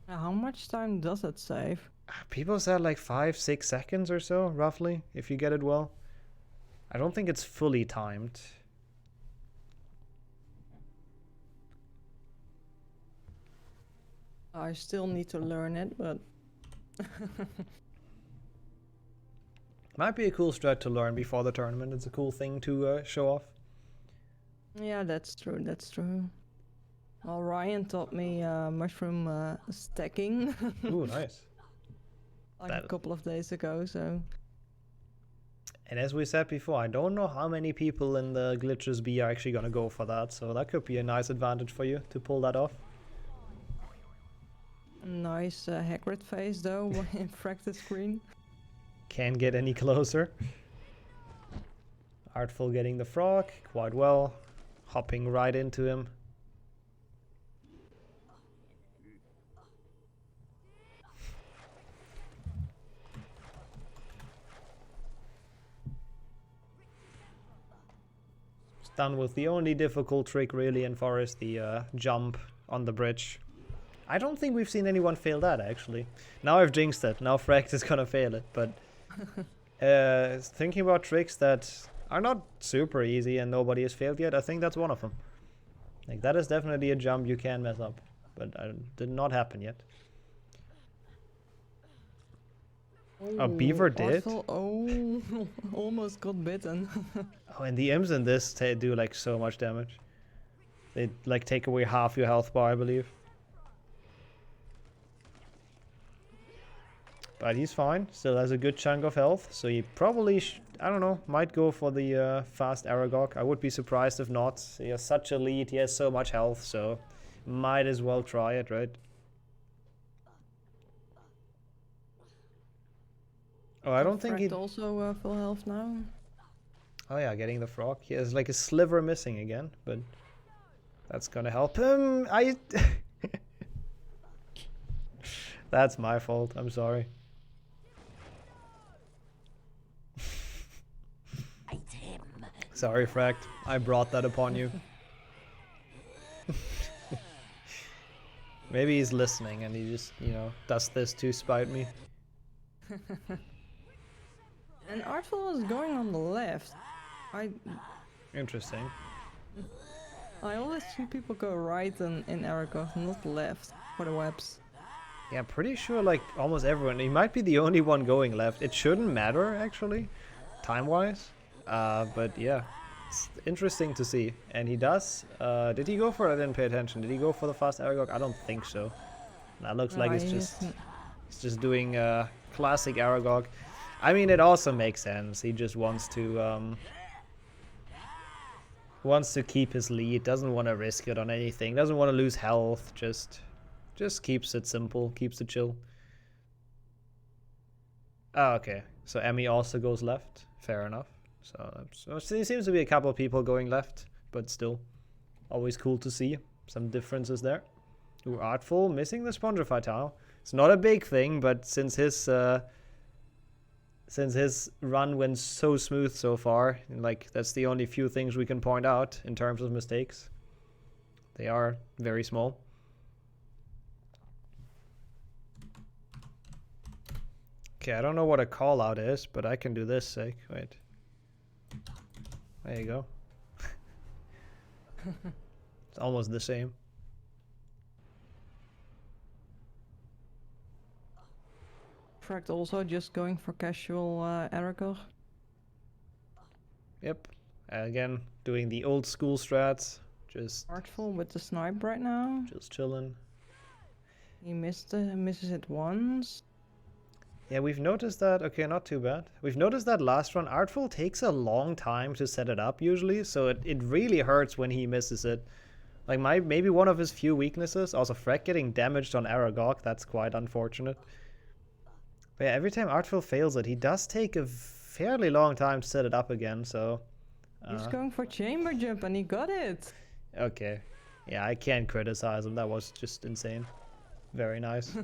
How much time does it save? People said like 5-6 seconds or so, roughly, if you get it well. I don't think it's fully timed. I still need to learn it, but... Might be a cool strat to learn before the tournament. It's a cool thing to show off. Yeah, that's true, that's true. Well, Ryan taught me mushroom stacking. Ooh, nice. Like a couple of days ago, so... And as we said before, I don't know how many people in the Glitches B are actually gonna go for that, so that could be a nice advantage for you to pull that off. Nice Hagrid face though, in Fract screen. Can't get any closer. Artful getting the frog, quite well. Hopping right into him. Done with the only difficult trick really in Forest, the jump on the bridge. I don't think we've seen anyone fail that actually. Now I've jinxed it, now Fract is gonna fail it, but thinking about tricks that are not super easy and nobody has failed yet, I think that's one of them. Like that is definitely a jump you can mess up, but it did not happen yet. Oh, Beaver did? Artful, oh, almost got bitten. Oh, and the imps in this do like so much damage. They like take away half your health bar, I believe. But he's fine, still has a good chunk of health, so he probably, I don't know, might go for the fast Aragog. I would be surprised if not. He has such a lead, he has so much health, so might as well try it, right? Oh, I don't think he also full health now. Oh yeah, getting the frog. He has like a sliver missing again, but that's gonna help him. That's my fault. I'm sorry. Sorry, Fract. I brought that upon you. Maybe he's listening and he just, you know, does this to spite me. And Artful is going on the left. Interesting. I always see people go right in Aragog, not left for the webs. Yeah, I'm pretty sure like almost everyone. He might be the only one going left. It shouldn't matter actually, time-wise. But yeah, it's interesting to see. And he does. Did he go for it? I didn't pay attention. Did he go for the fast Aragog? I don't think so. That looks like it's just doing classic Aragog. I mean, it also makes sense. He just wants to keep his lead. Doesn't want to risk it on anything. Doesn't want to lose health. Just keeps it simple. Keeps it chill. Oh, okay. So Emmy also goes left. Fair enough. So there seems to be a couple of people going left, but still, always cool to see some differences there. Ooh, Artful missing the Spongify tile. It's not a big thing, but since his run went so smooth so far, and like that's the only few things we can point out in terms of mistakes. They are very small. Okay, I don't know what a call out is, but I can do this sake. Wait. There you go. It's almost the same. Fract also just going for casual Aragog. Yep. Again, doing the old school strats. Just Artful with the snipe right now. Just chilling. He misses it once. Yeah, we've noticed that. Okay, not too bad. We've noticed that last run, Artful takes a long time to set it up usually, so it really hurts when he misses it. Like maybe one of his few weaknesses. Also, Fract getting damaged on Aragog, that's quite unfortunate. But yeah, every time Artful fails it, he does take a fairly long time to set it up again, so... He's going for chamber jump and he got it! Okay. Yeah, I can't criticize him, that was just insane. Very nice.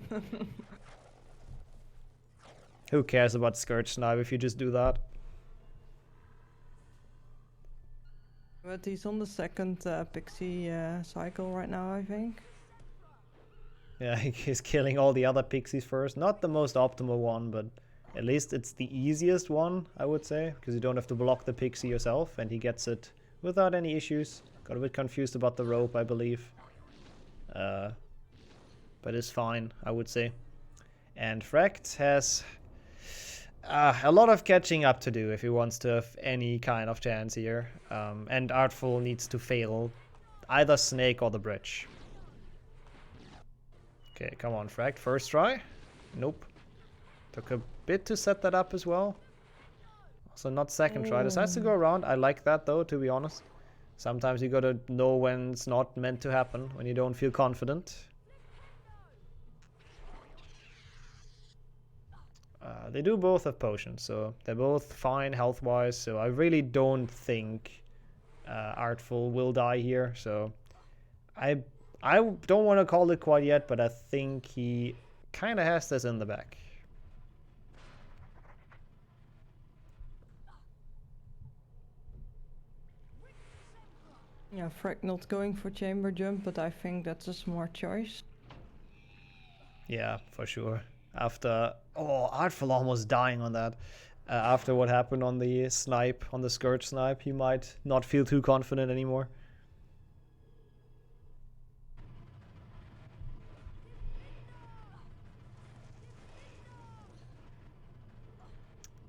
Who cares about Scourge Snipe if you just do that? But he's on the second pixie cycle right now, I think. Yeah, he's killing all the other pixies first. Not the most optimal one, but at least it's the easiest one, I would say. Because you don't have to block the pixie yourself, and he gets it without any issues. Got a bit confused about the rope, I believe. But it's fine, I would say. And Fract has a lot of catching up to do if he wants to have any kind of chance here. And Artful needs to fail either Snake or the bridge. Okay, come on, Fract. First try. Nope. Took a bit to set that up as well. Also not second try. Decides to go around. I like that though, to be honest. Sometimes you gotta know when it's not meant to happen, when you don't feel confident. They do both have potions, so they're both fine health-wise, so I really don't think Artful will die here, so I don't want to call it quite yet, but I think he kind of has this in the back. Yeah, Fract not going for chamber jump, but I think that's a smart choice. Yeah, for sure. After... Oh, Artful almost dying on that. After what happened on the snipe, on the Scourge snipe, he might not feel too confident anymore.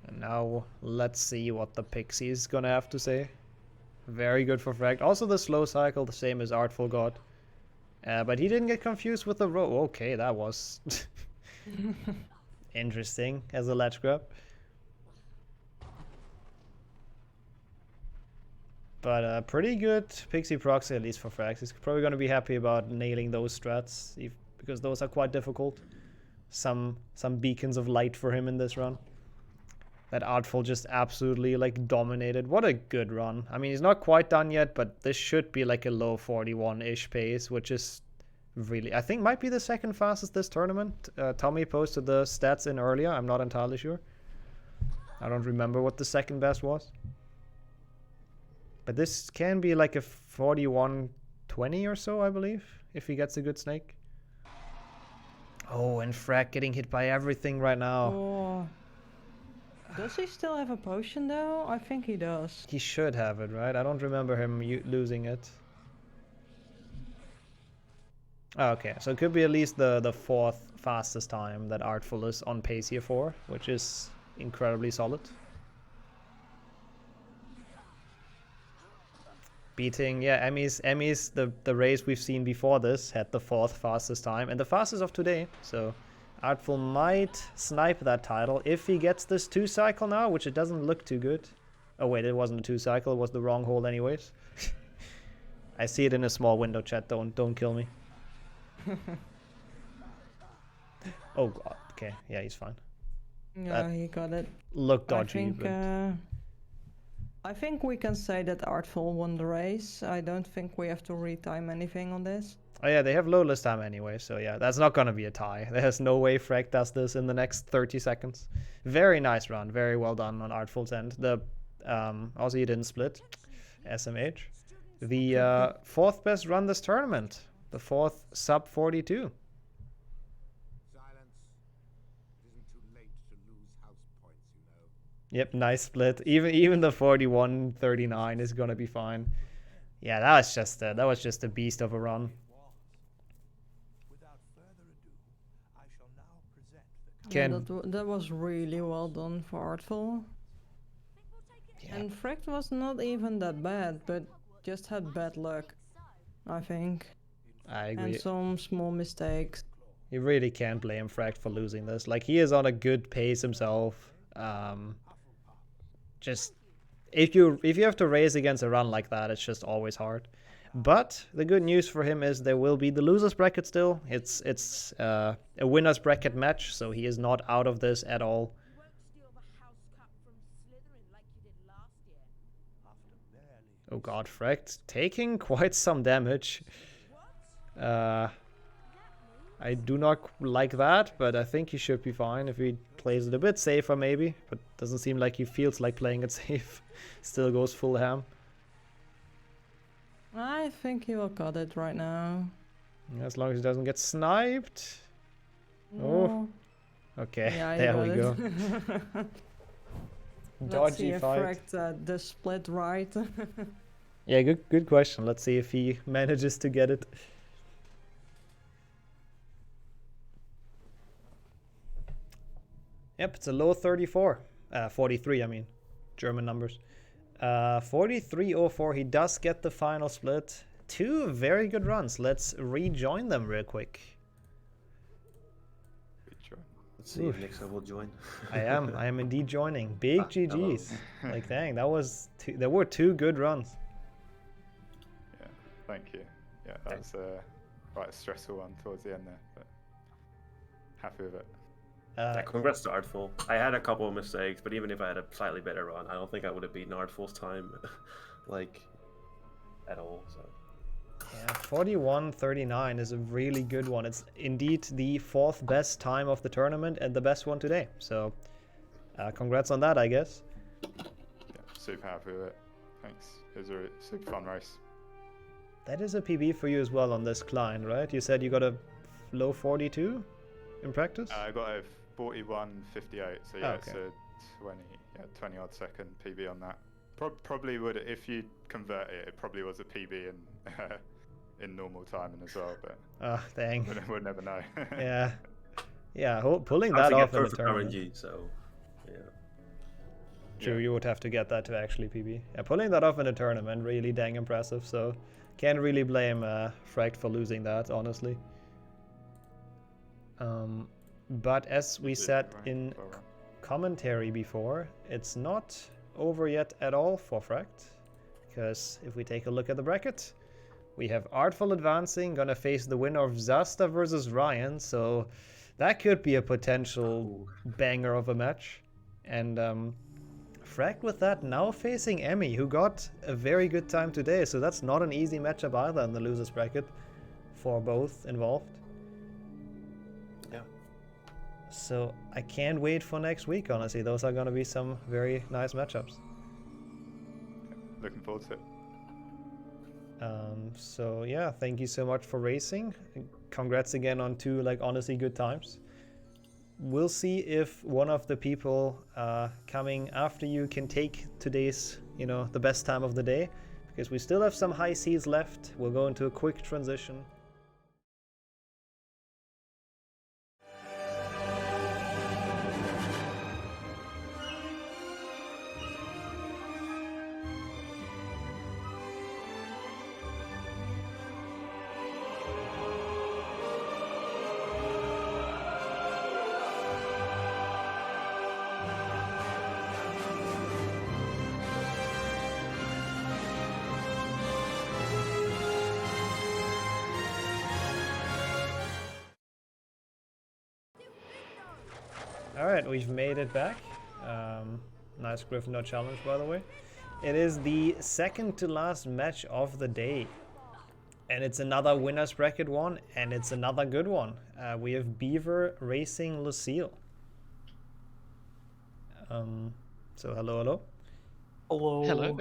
And now, let's see what the Pixie is gonna have to say. Very good for Fract. Also the slow cycle, the same as Artful got. But he didn't get confused with the rope. Okay, that was... interesting as a ledge grab. But pretty good Pixie proxy, at least for Fract. He's probably going to be happy about nailing those strats, because those are quite difficult. Some beacons of light for him in this run. That Artful just absolutely like dominated. What a good run. I mean, he's not quite done yet, but this should be like a low 41-ish pace, which is really, I think, might be the second fastest this tournament. Thomy posted the stats in earlier. I'm not entirely sure. I don't remember what the second best was. But this can be like a 41-20 or so, I believe, if he gets a good snake. Oh, and Fract getting hit by everything right now. Oh. Does he still have a potion though? I think he does. He should have it, right? I don't remember him losing it. Okay, so it could be at least the fourth fastest time that Artful is on pace here for, which is incredibly solid. Beating, yeah, Emmy's the race we've seen before this had the fourth fastest time and the fastest of today, so Artful might snipe that title if he gets this 2-cycle now, which it doesn't look too good. Oh wait, it wasn't a 2-cycle, it was the wrong hold anyways. I see it in a small window, chat, don't kill me. Oh god, okay, yeah, he's fine. Yeah, he got it. Looked dodgy, I think we can say that Artful won the race. I don't think we have to retime anything on this. Oh yeah, they have low list time anyway, so yeah, that's not gonna be a tie. There's no way Fract does this in the next 30 seconds. Very nice run, very well done on Artful's end. The also he didn't split. SMH. The fourth best run this tournament. The fourth sub 42. Yep, nice split. Even the 41-39 is gonna be fine. Yeah, that was just a beast of a run. Yeah, that was really well done for Artful. And Fract was not even that bad, but just had bad luck, I think. I agree. And some small mistakes. You really can't blame Fract for losing this. Like, he is on a good pace himself. Just if you have to race against a run like that, it's just always hard. But the good news for him is there will be the losers bracket still. It's a winners bracket match, so he is not out of this at all. Oh god, Fract taking quite some damage. I do not like that, but I think he should be fine if he plays it a bit safer maybe. But doesn't seem like he feels like playing it safe. Still goes full ham. I think he will cut it right now. As long as he doesn't get sniped. No. Oh. Okay, Yeah, there we go. Let's see Dodgy if fight. Fract the split right. Yeah, good question. Let's see if he manages to get it. Yep, it's a low 34. 43, I mean. German numbers. 43.04, he does get the final split. 2 very good runs. Let's rejoin them real quick. Let's see if Nixxo will join. I am indeed joining. Big GG's. Like, dang, there were 2 good runs. Yeah, thank you. Yeah, that was quite a stressful one towards the end there, but happy with it. Yeah, congrats to Artful. I had a couple of mistakes, but even if I had a slightly better run, I don't think I would have beaten Artful's time, like, at all. So. Yeah, 41.39 is a really good one. It's indeed the 4th best time of the tournament and the best one today. So, congrats on that, I guess. Yeah, super happy with it. Thanks. It was a super fun race. That is a PB for you as well on this client, right? You said you got a low 42 in practice? I got a 41.58, so yeah, okay. It's a 20 odd second PB on that. Probably would, if you convert it, it probably was a PB in normal timing as well, but dang. We'll never know. Yeah, pulling that off in the perfect tournament. RNG, so yeah. True, you would have to get that to actually PB. Yeah, pulling that off in a tournament, really dang impressive, so can't really blame Fract for losing that, honestly. But as we said in commentary before, it's not over yet at all for Fract, because if we take a look at the bracket, we have Artful advancing, gonna face the winner of Zasta versus Ryan, so that could be a potential banger of a match. And Fract with that now facing Emmy, who got a very good time today, so that's not an easy matchup either in the losers bracket for both involved. Yeah. So I can't wait for next week, honestly. Those are gonna be some very nice matchups. Looking forward to it. So yeah, thank you so much for racing. Congrats again on 2 honestly good times. We'll see if one of the people coming after you can take today's, the best time of the day, because we still have some high seas left. We'll go into a quick transition. Alright, we've made it back. Nice Gryffindor challenge, by the way. It is the second to last match of the day. And it's another winners bracket one, and it's another good one. We have Beaver racing Lucille. So hello. Hello.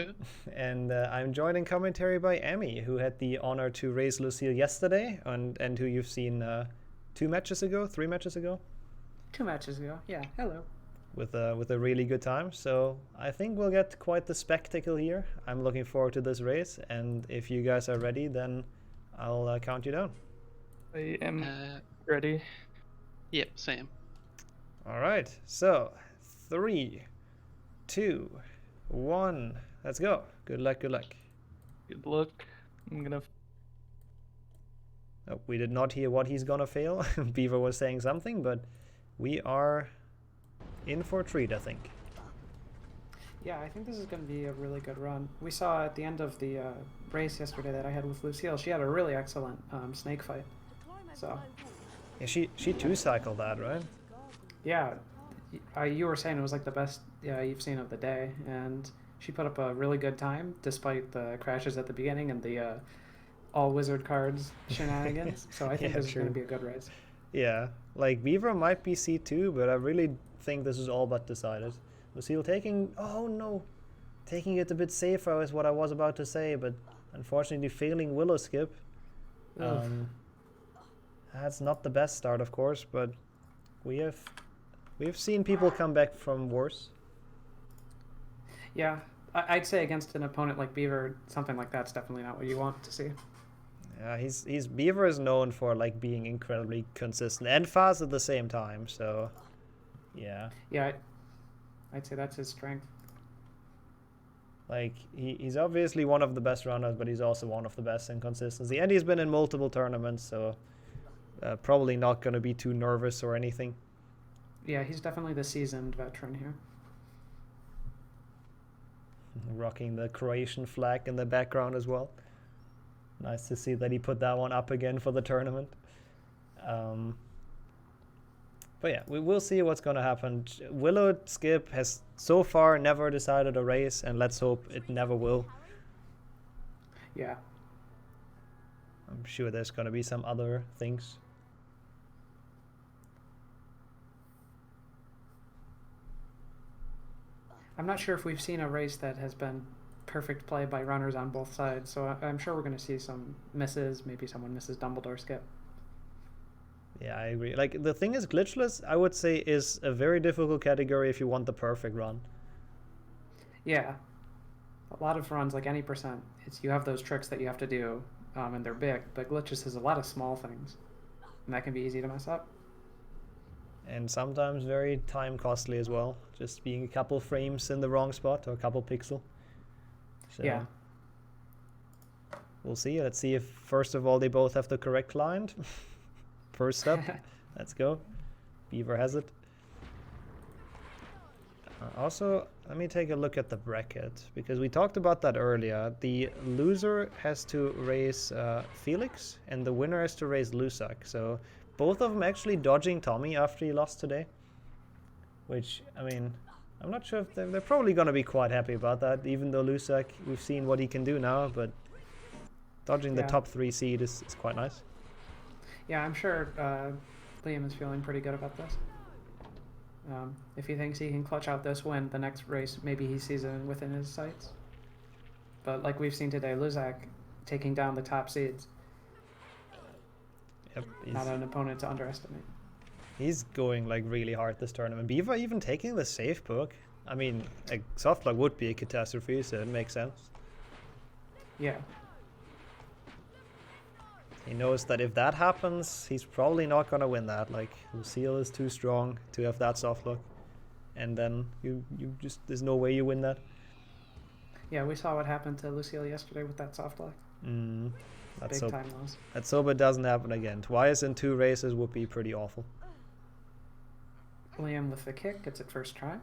And I'm joined in commentary by Emmy, who had the honor to race Lucille yesterday, and who you've seen 3 matches ago. 2 matches ago, yeah. Hello. With a really good time, so I think we'll get quite the spectacle here. I'm looking forward to this race, and if you guys are ready, then I'll count you down. I am ready. Yep, same. All right, so 3, 2, 1. Let's go. Good luck, good luck. Good luck. I'm gonna. Oh, we did not hear what he's gonna fail. Beaver was saying something, but we are in for a treat, I think. Yeah, I think this is going to be a really good run. We saw at the end of the race yesterday that I had with Lucille, she had a really excellent snake fight. So. Yeah, she 2-cycled that, right? Yeah, you were saying it was like the best you've seen of the day, and she put up a really good time despite the crashes at the beginning and the all wizard cards shenanigans. So I think this is going to be a good race. Yeah, like Beaver might be C2, but I really think this is all but decided. Lucille taking, oh no, taking it a bit safer is what I was about to say, but unfortunately failing Willow skip. That's not the best start, of course, but we've seen people come back from worse. Yeah, I'd say against an opponent like Beaver, something like that's definitely not what you want to see. Yeah, Beaver is known for like being incredibly consistent and fast at the same time, so yeah. Yeah, I'd say that's his strength. Like, he's obviously one of the best runners, but he's also one of the best in consistency. And he's been in multiple tournaments, so probably not going to be too nervous or anything. Yeah, he's definitely the seasoned veteran here. Rocking the Croatian flag in the background as well. Nice to see that he put that one up again for the tournament. But yeah, we will see what's going to happen. Willow Skip has so far never decided a race, and let's hope it never will. Yeah. I'm sure there's going to be some other things. I'm not sure if we've seen a race that has been perfect play by runners on both sides, so I'm sure we're going to see some misses. Maybe someone misses Dumbledore skip. Yeah, I agree. Like, the thing is, Glitchless, I would say, is a very difficult category if you want the perfect run. Yeah. A lot of runs, like any percent, you have those tricks that you have to do, and they're big, but Glitchless has a lot of small things, and that can be easy to mess up. And sometimes very time costly as well, just being a couple frames in the wrong spot or a couple pixel. So yeah. We'll see. Let's see if, first of all, they both have the correct client. First up, let's go. Beaver has it. Also, let me take a look at the bracket, because we talked about that earlier. The loser has to race Felix, and the winner has to race Luzak. So both of them actually dodging Thomy after he lost today. Which, I mean, I'm not sure if they're probably going to be quite happy about that, even though Luzak, we've seen what he can do now, but dodging the top 3 seed is quite nice. Yeah, I'm sure Liam is feeling pretty good about this. If he thinks he can clutch out this win, the next race, maybe he sees it within his sights. But like we've seen today, Luzak taking down the top seeds. Yep, not an opponent to underestimate. He's going like really hard this tournament. Beaver even taking the safe book. I mean, a soft lock would be a catastrophe, so it makes sense. Yeah. He knows that if that happens, he's probably not going to win that. Like, Lucille is too strong to have that soft lock. And then you just, there's no way you win that. Yeah, we saw what happened to Lucille yesterday with that soft lock. That's big time loss. Let's hope it doesn't happen again. Twice in 2 races would be pretty awful. Liam with the kick gets it first try.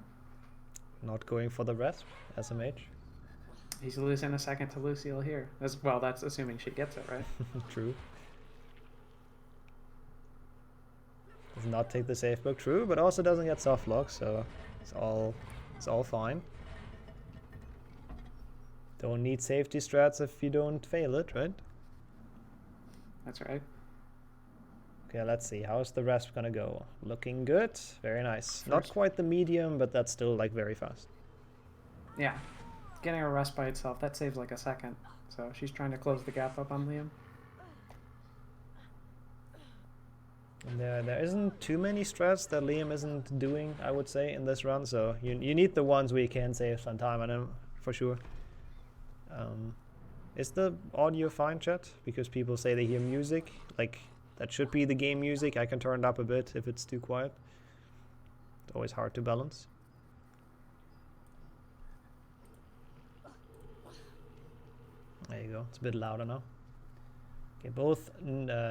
Not going for the rest, SMH. He's losing a second to Lucille here. As well, that's assuming she gets it, right? True. Does not take the safe book, true, but also doesn't get soft lock, so it's all fine. Don't need safety strats if you don't fail it, right? That's right. Okay, let's see. How's the rest gonna go? Looking good. Very nice. Not quite the medium, but that's still like very fast. Yeah. Getting a rest by itself, that saves like a second. So she's trying to close the gap up on Liam. And there isn't too many strats that Liam isn't doing, I would say, in this run. So you need the ones where you can save some time on him, for sure. Is the audio fine, chat? Because people say they hear music. Like, that should be the game music. I can turn it up a bit if it's too quiet. It's always hard to balance. There you go. It's a bit louder now. Okay, both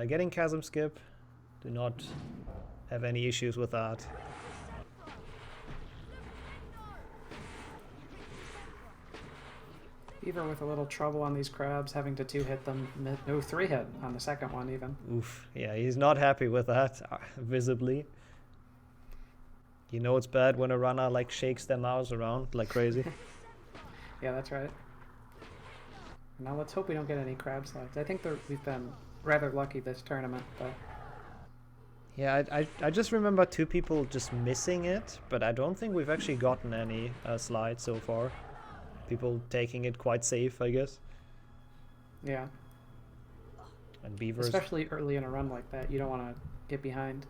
getting chasm skip. Do not have any issues with that. Beaver with a little trouble on these crabs, having to 2-hit them. No, 3-hit on the second one even. Oof. Yeah, he's not happy with that, visibly. You know it's bad when a runner like shakes their mouse around like crazy. Yeah, that's right. Now let's hope we don't get any crab slides. I think we've been rather lucky this tournament, but... Yeah, I just remember 2 people just missing it, but I don't think we've actually gotten any slides so far. People taking it quite safe, I guess. Yeah. And Beavers... Especially early in a run like that, you don't want to get behind.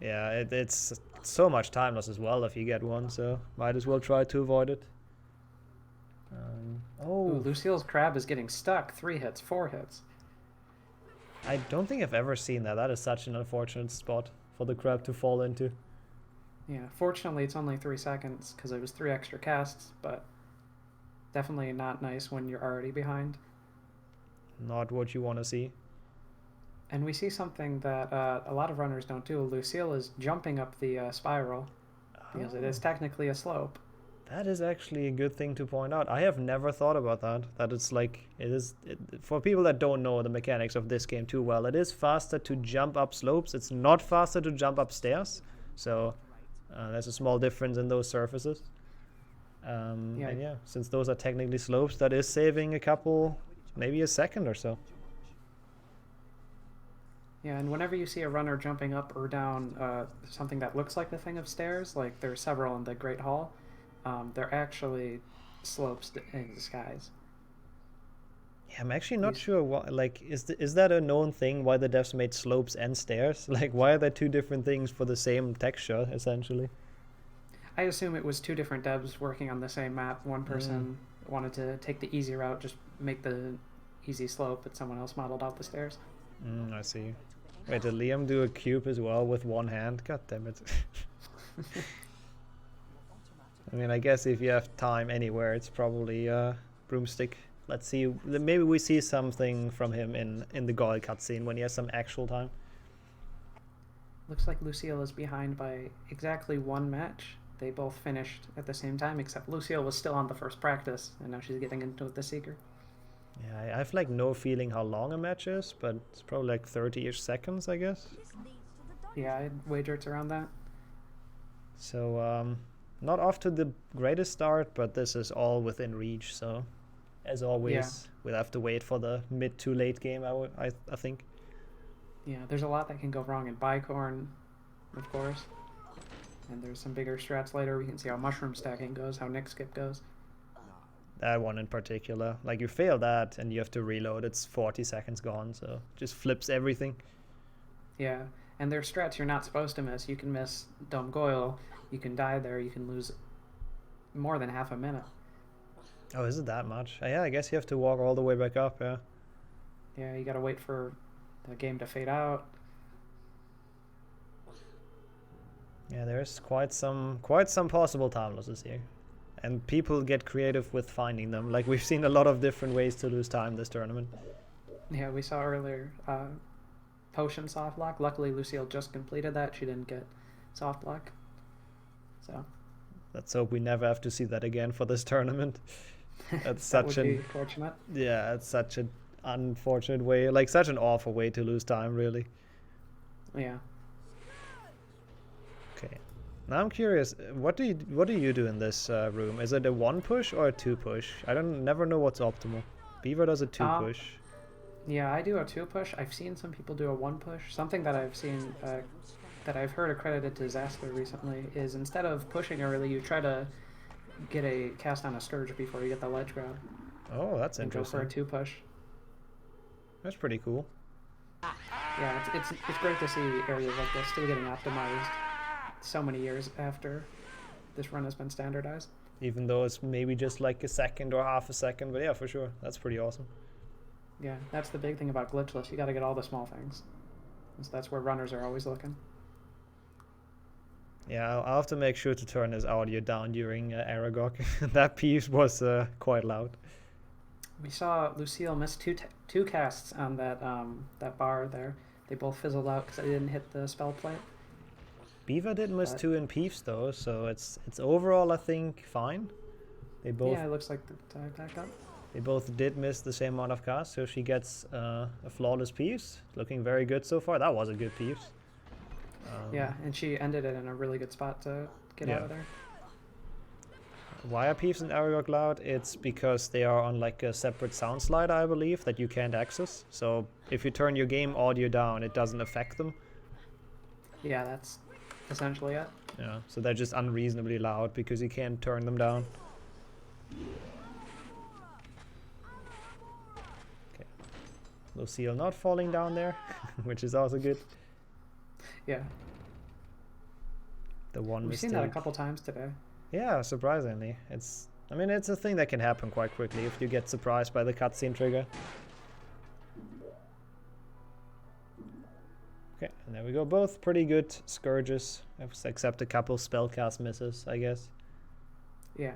Yeah, it's so much timeless as well if you get one, so might as well try to avoid it. Ooh, Lucille's crab is getting stuck. 3 hits, 4 hits. I don't think I've ever seen that. That is such an unfortunate spot for the crab to fall into. Yeah, fortunately it's only 3 seconds because it was 3 extra casts, but definitely not nice when you're already behind. Not what you want to see. And we see something that a lot of runners don't do. Lucille is jumping up the spiral because it is technically a slope. That is actually a good thing to point out. I have never thought about that. That it's like, for people that don't know the mechanics of this game too well, it is faster to jump up slopes. It's not faster to jump up stairs. So there's a small difference in those surfaces. And yeah, since those are technically slopes, that is saving a couple, maybe a second or so. Yeah, and whenever you see a runner jumping up or down something that looks like the thing of stairs, like there's several in the Great Hall, they're actually slopes in disguise. Yeah, I'm actually not sure why. Like, is that a known thing? Why the devs made slopes and stairs? Like, why are there 2 different things for the same texture, essentially? I assume it was 2 different devs working on the same map. One person wanted to take the easy route, just make the easy slope, but someone else modeled out the stairs. I see. Wait, did Liam do a cube as well with one hand? God damn it. I mean, I guess if you have time anywhere, it's probably broomstick. Let's see. Maybe we see something from him in the Goyle cutscene when he has some actual time. Looks like Lucille is behind by exactly 1 match. They both finished at the same time, except Lucille was still on the first practice, and now she's getting into the Seeker. Yeah, I have like no feeling how long a match is, but it's probably like 30-ish seconds, I guess. Yeah, I'd wager it's around that. So, not off to the greatest start, but this is all within reach, so as always, we'll have to wait for the mid to late game, I think. Yeah, there's a lot that can go wrong in Bicorn, of course. And there's some bigger strats later. We can see how mushroom stacking goes, how Nick skip goes. That one in particular. Like, you fail that and you have to reload, it's 40 seconds gone, so just flips everything. Yeah, and there's strats you're not supposed to miss. You can miss Dome Goyle, you can die there, you can lose more than half a minute. Oh, is it that much? Yeah, I guess you have to walk all the way back up, yeah. Yeah, you gotta wait for the game to fade out. Yeah, there's quite some possible time losses here. And people get creative with finding them. Like, we've seen a lot of different ways to lose time this tournament. Yeah, we saw earlier potion soft lock. Luckily, Lucille just completed that. She didn't get soft lock. So let's hope we never have to see that again for this tournament. That's that such would be fortunate. Yeah, it's such an unfortunate way, like such an awful way to lose time, really. Yeah. Okay. Now I'm curious, what do you do in this room? Is it a 1 push or a 2 push? I never know what's optimal. Beaver does a 2 push. Yeah, I do a 2 push. I've seen some people do a 1 push. Something that I've seen that I've heard accredited to Zasta recently is instead of pushing early, you try to get a cast on a Scourge before you get the ledge grab. Oh, that's interesting. Go for a 2 push. That's pretty cool. Yeah, it's great to see areas like this still getting optimized so many years after this run has been standardized. Even though it's maybe just like a second or half a second, but yeah, for sure. That's pretty awesome. Yeah, that's the big thing about Glitchless. You gotta get all the small things. So that's where runners are always looking. Yeah, I'll have to make sure to turn his audio down during Aragog. That piece was quite loud. We saw Lucille miss two casts on that that bar there. They both fizzled out because they didn't hit the spell plate. Beaver did miss 2 in Peeves though, so it's overall I think fine. They both Yeah, it looks like the tie back up. They both did miss the same amount of casts, so she gets a flawless Peeves. Looking very good so far. That was a good Peeves. Yeah, and she ended it in a really good spot to get out of there. Why are Peeves in Area Cloud? It's because they are on like a separate sound slider, I believe, that you can't access. So if you turn your game audio down, it doesn't affect them. Yeah, that's essentially it. Yeah, so they're just unreasonably loud because you can't turn them down. Okay. Lucille not falling down there, which is also good. Yeah. The one We've mistake. seen that a couple times today. Yeah, surprisingly. I mean, it's a thing that can happen quite quickly if you get surprised by the cutscene trigger. Okay, and there we go. Both pretty good Scourges, except a couple spellcast misses, I guess. Yeah.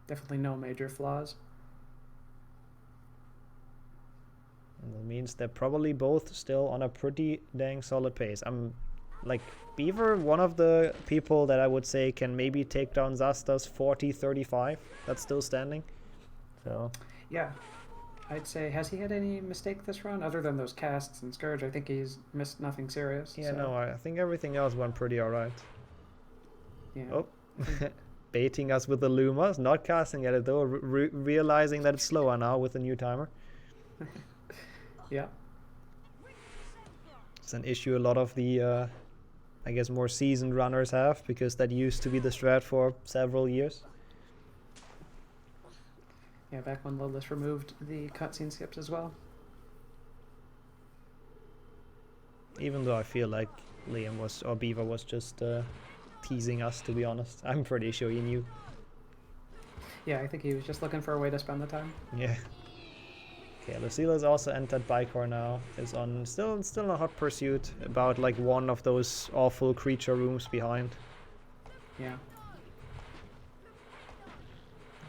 Definitely no major flaws. And that means they're probably both still on a pretty dang solid pace. I'm like Beaver, one of the people that I would say can maybe take down Zasta's 40-35. That's still standing. So Yeah. I'd say, has he had any mistake this run other than those casts and Scourge? I think he's missed nothing serious. yeah, so. no, I think everything else went pretty alright. Yeah. Oh, baiting us with the Lumas, not casting at it though, realizing that it's slower now with the new timer. Yeah. It's an issue a lot of the, I guess, more seasoned runners have, because that used to be the strat for several years. Yeah, back when Lilith removed the cutscene skips as well. Even though I feel like Beaver was just teasing us, to be honest. I'm pretty sure he knew. Yeah, I think he was just looking for a way to spend the time. Yeah. Okay, Lucille has also entered Bicor now. Is on still in a hot pursuit, about like one of those awful creature rooms behind. Yeah.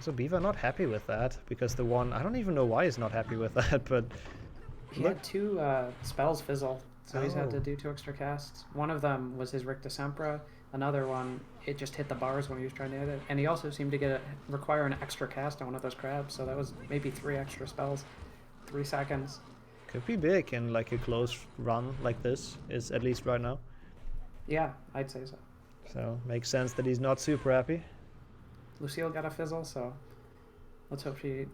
So Beaver not happy with that, because the one, I don't even know why he's not happy with that, but He had 2 spells fizzle, so he's had to Oh. do 2 extra casts. One of them was his Ricta Sempra. Another one, it just hit the bars when he was trying to hit it. And he also seemed to require an extra cast on one of those crabs, so that was maybe 3 extra spells. 3 seconds. could be big in like a close run like this, is at least right now. Yeah, I'd say so. So makes sense that he's not super happy. Lucille got a fizzle, so let's hope she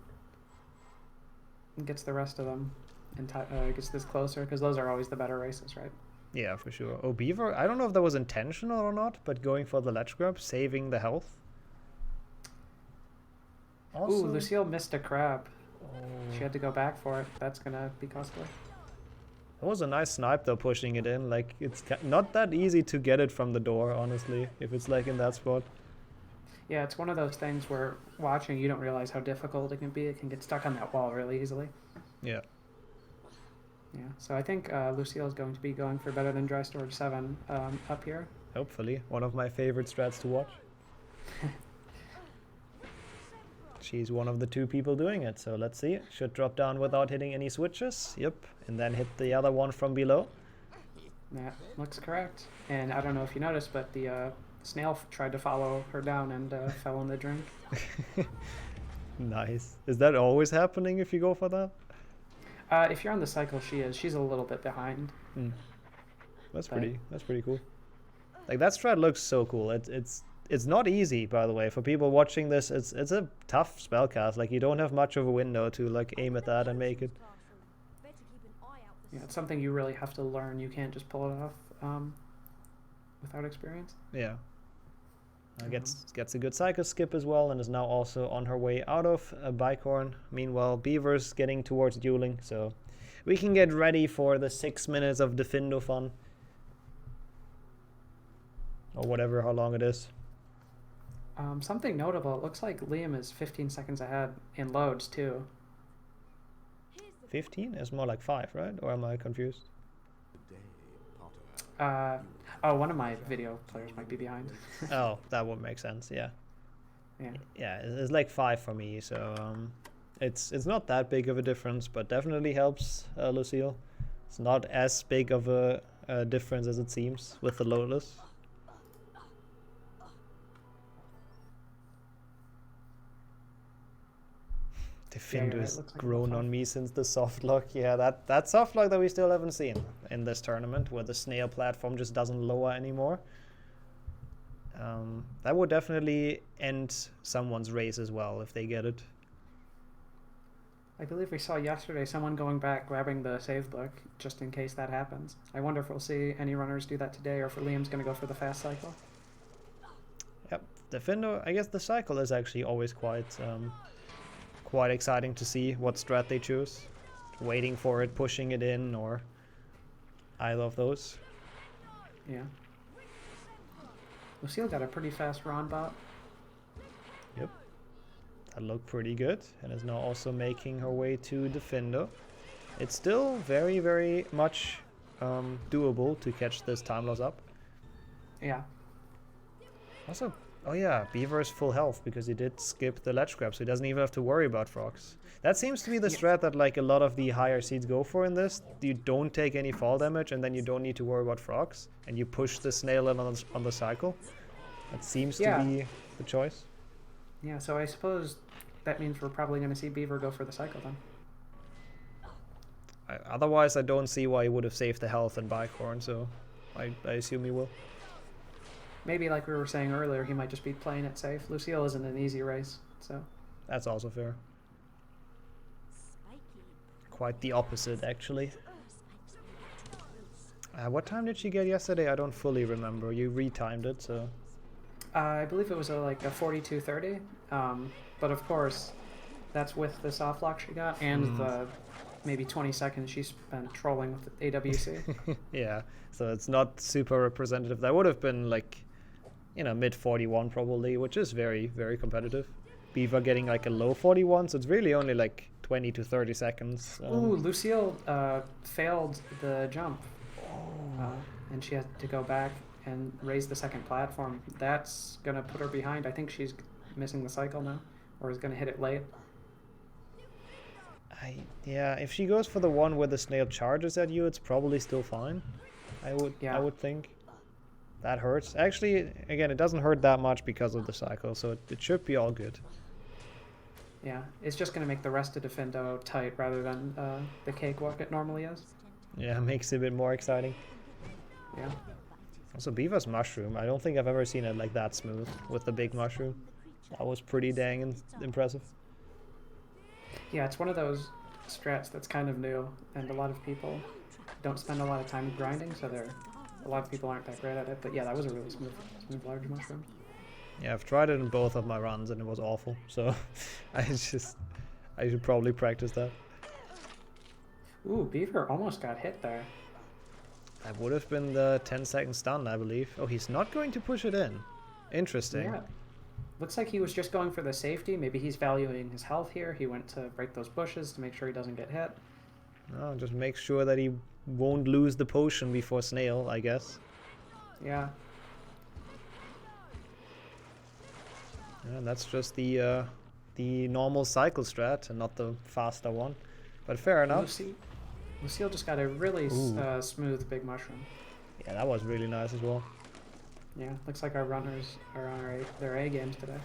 gets the rest of them and gets this closer, because those are always the better races, right? Yeah, for sure. Oh, Beaver, I don't know if that was intentional or not, but going for the ledge grab, saving the health. Also, Ooh, Lucille missed a crab. Oh. She had to go back for it. That's gonna be costly. That was a nice snipe though, pushing it in. Like, it's not that easy to get it from the door, honestly, if it's like in that spot. Yeah, it's one of those things where watching you don't realize how difficult it can be. It can get stuck on that wall really easily. Yeah. Yeah, so I think Lucille is going to be going for better than Dry Storage 7 up here. Hopefully. One of my favorite strats to watch. She's one of the 2 people doing it, so let's see. Should drop down without hitting any switches. Yep. And then hit the other one from below. That looks correct. And I don't know if you noticed, but the snail tried to follow her down and fell in the drink. Nice. Is that always happening if you go for that? If you're on the cycle, she's a little bit behind. That's But- pretty cool. Like, that strat looks so cool. It's not easy, by the way, for people watching this. It's a tough spellcast. Like, you don't have much of a window to like aim at that and make it. Yeah, it's something you really have to learn. You can't just pull it off without experience. Yeah. Gets a good cycle skip as well, and is now also on her way out of Bicorn. Meanwhile, Beaver's getting towards dueling, so we can get ready for the 6 minutes of Defindo fun. Or whatever, how long it is. Something notable, it looks like Liam is 15 seconds ahead in loads too. 15 is more like 5, right? Or am I confused? Oh, one of my video players might be behind. Oh, that would make sense, yeah. Yeah. It's like 5 for me, so it's not that big of a difference, but definitely helps Lucille. It's not as big of a difference as it seems with the loadless. Defender right, is looks like grown on me since the soft lock. Yeah, that soft lock that we still haven't seen in this tournament, where the snail platform just doesn't lower anymore. That would definitely end someone's race as well if they get it. I believe we saw yesterday someone going back grabbing the save book just in case that happens. I wonder if we'll see any runners do that today, or if Liam's going to go for the fast cycle. Yep, Defender. I guess the cycle is actually always quite exciting to see what strat they choose. Waiting for it, pushing it in, or either of those. Yeah. Lucille got a pretty fast round bot. Yep. That looked pretty good, and is now also making her way to Defender. It's still very, very much doable to catch this time loss up. Yeah. Also, oh yeah, Beaver is full health because he did skip the ledge grab, so he doesn't even have to worry about frogs. That seems to be the strat that like a lot of the higher seeds go for in this. You don't take any fall damage, and then you don't need to worry about frogs, and you push the snail in on the cycle. That seems to be the choice. Yeah, so I suppose that means we're probably going to see Beaver go for the cycle then. Otherwise, I don't see why he would have saved the health and Bicorn, so I assume he will. Maybe like we were saying earlier, he might just be playing it safe. Lucille isn't an easy race, so... That's also fair. Quite the opposite, actually. What time did she get yesterday? I don't fully remember. You retimed it, so... I believe it was like a 42:30, but of course, that's with the soft lock she got and the maybe 20 seconds she spent trolling with AWC. Yeah, so it's not super representative. That would have been like, you know, mid 41 probably, which is very, very competitive. Beaver getting like a low 41, so it's really only like 20 to 30 seconds. Ooh, Lucille failed the jump, and she had to go back and raise the second platform. That's gonna put her behind. I think she's missing the cycle now, or is gonna hit it late. Yeah, if she goes for the one where the snail charges at you, it's probably still fine. I would think. That hurts. Actually, again, it doesn't hurt that much because of the cycle, so it should be all good. Yeah, it's just gonna make the rest of Defendo tight rather than the cakewalk it normally is. Yeah, makes it a bit more exciting. Yeah. Also, Beaver's mushroom, I don't think I've ever seen it like that smooth with the big mushroom. That was pretty dang impressive. Yeah, it's one of those strats that's kind of new, and a lot of people don't spend a lot of time grinding, so a lot of people aren't that great at it. But yeah, that was a really smooth large mushroom. Yeah, I've tried it in both of my runs, and it was awful. So I should probably practice that. Ooh, Beaver almost got hit there. That would have been the 10-second stun, I believe. Oh, he's not going to push it in. Interesting. Yeah. Looks like he was just going for the safety. Maybe he's valuing his health here. He went to break those bushes to make sure he doesn't get hit. No, just make sure that he won't lose the potion before snail, I guess. Yeah. And that's just the normal cycle strat and not the faster one. But fair enough. Lucille just got a really smooth big mushroom. Yeah, that was really nice as well. Yeah, looks like our runners are on their A games today.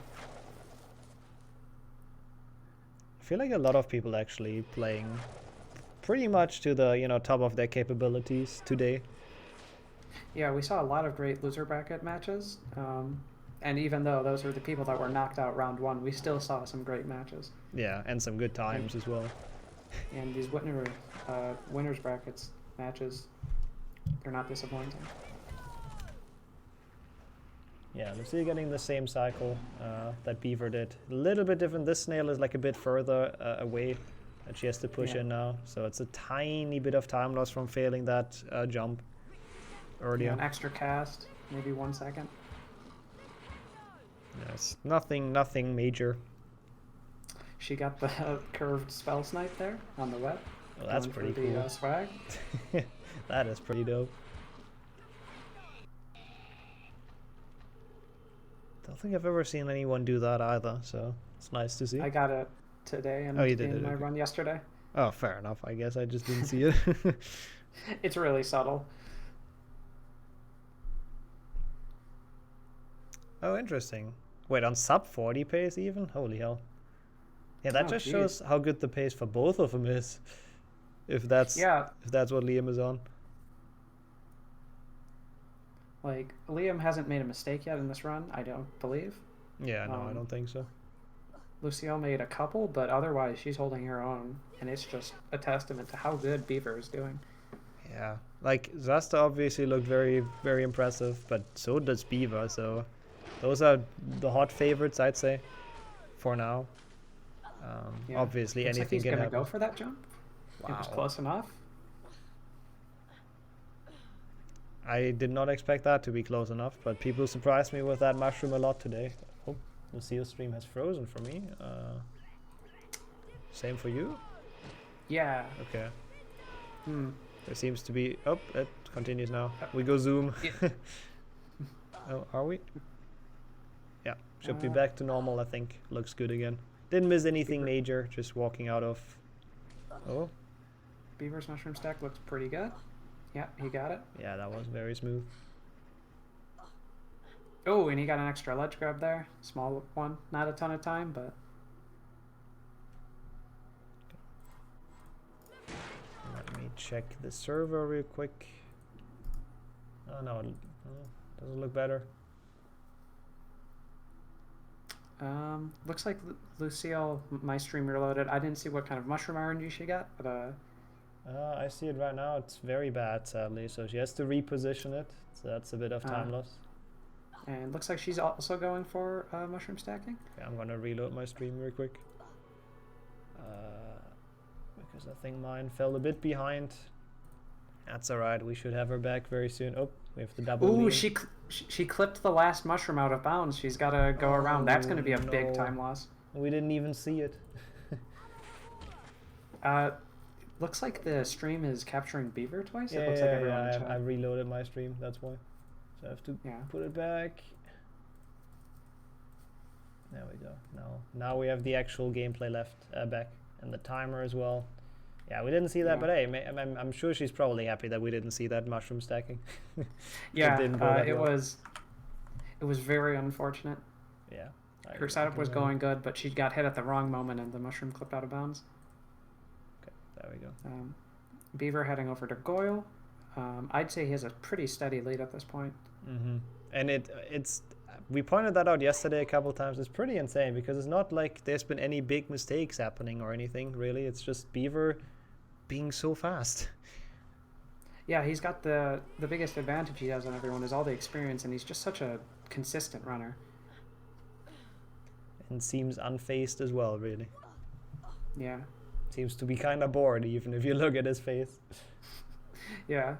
I feel like a lot of people actually playing pretty much to the top of their capabilities today. Yeah, we saw a lot of great loser bracket matches, and even though those were the people that were knocked out round one, we still saw some great matches. Yeah, and some good times as well. And these winners brackets matches, they're not disappointing. Yeah, Lucille getting the same cycle that Beaver did. A little bit different. This snail is like a bit further away that she has to push in now. So it's a tiny bit of time loss from failing that jump earlier. Yeah, an extra cast, maybe 1 second. Yes, nothing major. She got the curved spell snipe there on the web. Well, that's pretty cool. The swag. That is pretty dope. Don't think I've ever seen anyone do that either, so it's nice to see. I got it today and Oh, you did in it, my okay. run yesterday. Oh, fair enough. I guess I just didn't see it. It's really subtle. Oh, interesting. Wait, on sub 40 pace even? Holy hell. Yeah, that Oh, just geez. shows how good the pace for both of them is. If that's what Liam is on. Like, Liam hasn't made a mistake yet in this run, I don't believe. Yeah, no, I don't think so. Lucille made a couple, but otherwise she's holding her own, and it's just a testament to how good Beaver is doing. Yeah, like Zasta obviously looked very, very impressive, but so does Beaver, so those are the hot favorites, I'd say, for now. Yeah. Obviously, Looks like anything he's can gonna happen. go for that jump. It was Wow. close enough. I did not expect that to be close enough, but people surprised me with that mushroom a lot today. Oh, Lucille's stream has frozen for me. Same for you? Yeah. Okay. Hmm. There seems to be... Oh, it continues now. We go zoom. Oh, are we? Yeah, should be back to normal, I think. Looks good again. Didn't miss anything major, just walking out of... Oh. Beaver's mushroom stack looks pretty good. Yeah, he got it. Yeah, that was very smooth. Oh, and he got an extra ledge grab there. Small one. Not a ton of time, but... Let me check the server real quick. Oh, no. Doesn't look better. Looks like Lucille, my stream reloaded. I didn't see what kind of mushroom RNG she got, but I see it right now. It's very bad, sadly. So she has to reposition it. So that's a bit of time loss. And looks like she's also going for mushroom stacking. Okay, I'm gonna reload my stream real quick. Because I think mine fell a bit behind. That's alright. We should have her back very soon. Oh, we have the double. Ooh, lean. she clipped the last mushroom out of bounds. She's got to go around. That's going to be a no. big time loss. We didn't even see it. Looks like the stream is capturing Beaver twice. Yeah, It looks like everyone in chat. I reloaded my stream. That's why. So I have to put it back. There we go. Now we have the actual gameplay left back and the timer as well. Yeah, we didn't see that, but hey, I'm sure she's probably happy that we didn't see that mushroom stacking. Yeah, it was very unfortunate. Yeah. Her setup was going good, but she got hit at the wrong moment and the mushroom clipped out of bounds. Okay, there we go. Beaver heading over to Goyle. I'd say he has a pretty steady lead at this point. Mm-hmm. And it's we pointed that out yesterday a couple times. It's pretty insane because it's not like there's been any big mistakes happening or anything, really. It's just Beaver being so fast. Yeah, he's got the biggest advantage he has on everyone is all the experience, and he's just such a consistent runner. And seems unfazed as well, really. Yeah. Seems to be kind of bored, even if you look at his face. Yeah.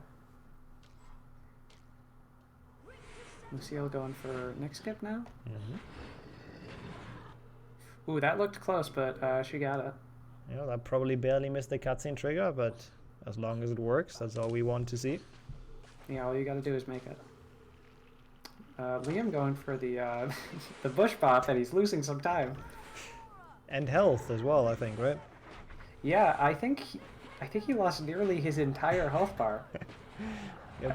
Lucille going for Nixxo now. Mm-hmm. Ooh, that looked close, but she got it. Yeah, that probably barely missed the cutscene trigger, but as long as it works, that's all we want to see. Yeah, all you gotta do is make it. Liam going for the the bush bop, and he's losing some time. And health as well, I think, right? Yeah, I think he lost nearly his entire health bar.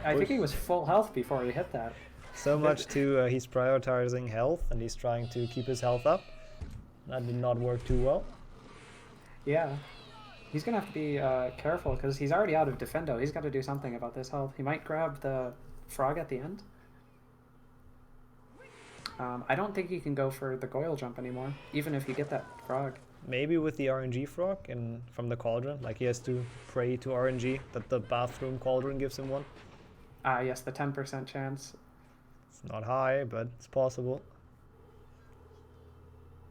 I think he was full health before he hit that. So much to he's prioritizing health and he's trying to keep his health up. That did not work too well. Yeah. He's going to have to be careful because he's already out of defendo. He's got to do something about this health. He might grab the frog at the end. I don't think he can go for the Goyle jump anymore, even if you get that frog. Maybe with the RNG frog and from the cauldron, like he has to pray to RNG that the bathroom cauldron gives him one. Yes, the 10% chance. It's not high, but it's possible.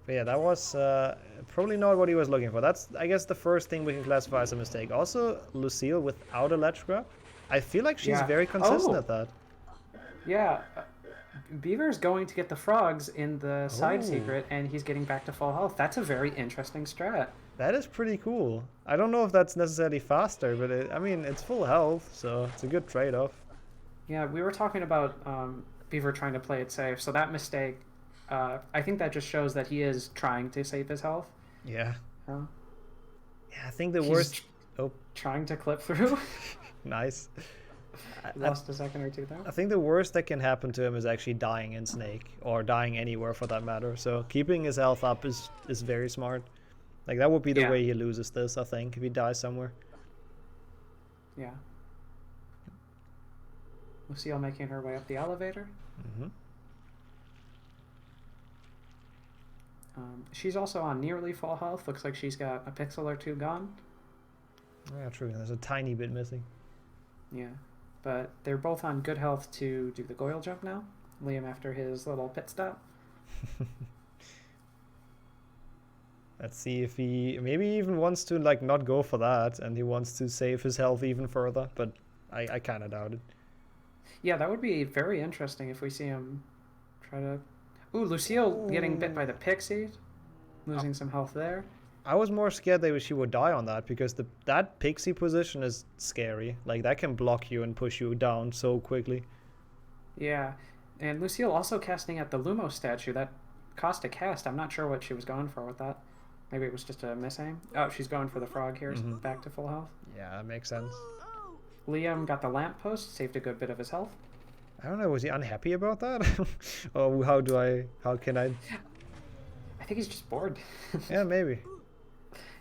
But yeah, that was probably not what he was looking for. That's, I guess, the first thing we can classify as a mistake. Also, Lucille without a ledge grab. I feel like she's very consistent at that. Yeah. Beaver's going to get the frogs in the side secret, and he's getting back to full health. That's a very interesting strat. That is pretty cool. I don't know if that's necessarily faster, but I mean, it's full health, so it's a good trade-off. Yeah, we were talking about Beaver trying to play it safe, so that mistake I think that just shows that he is trying to save his health. Yeah. Uh, Yeah, I think the he's worst. Oh, trying to clip through. nice. Lost a second or two there. I think the worst that can happen to him is actually dying in Snake, or dying anywhere for that matter. So keeping his health up is very smart. Like, that would be the way he loses this, I think, if he dies somewhere. Yeah. Lucille making her way up the elevator. Mm-hmm. She's also on nearly full health. Looks like she's got a pixel or two gone. Yeah, true. There's a tiny bit missing. Yeah. But they're both on good health to do the Goyle jump now. Liam after his little pit stop. Let's see if he maybe even wants to like not go for that, and he wants to save his health even further, but I kind of doubt it. Yeah, that would be very interesting if we see him try to... Ooh, Lucille getting bit by the pixie. Losing some health there. I was more scared that she would die on that, because that pixie position is scary. Like, that can block you and push you down so quickly. Yeah, and Lucille also casting at the Lumos statue. That cost a cast. I'm not sure what she was going for with that. Maybe it was just a miss aim. Oh, she's going for the frog here, so back to full health. Yeah, that makes sense. Liam got the lamppost, saved a good bit of his health. I don't know, was he unhappy about that? Or how can I... I think he's just bored. Yeah, maybe.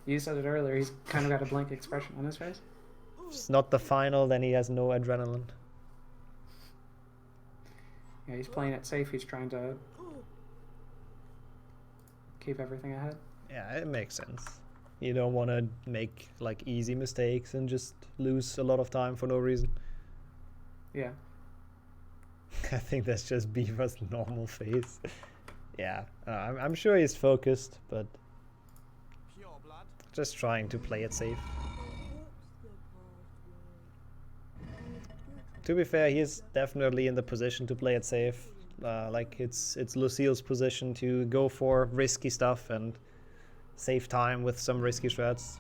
You said it earlier, he's kind of got a blank expression on his face. If it's not the final, then he has no adrenaline. Yeah, he's playing it safe, he's trying to keep everything ahead. Yeah, it makes sense. You don't want to make like easy mistakes and just lose a lot of time for no reason. Yeah. I think that's just Beaver's normal face. Yeah, I'm sure he's focused, but just trying to play it safe. To be fair, he is definitely in the position to play it safe. Like it's Lucille's position to go for risky stuff and save time with some risky strats.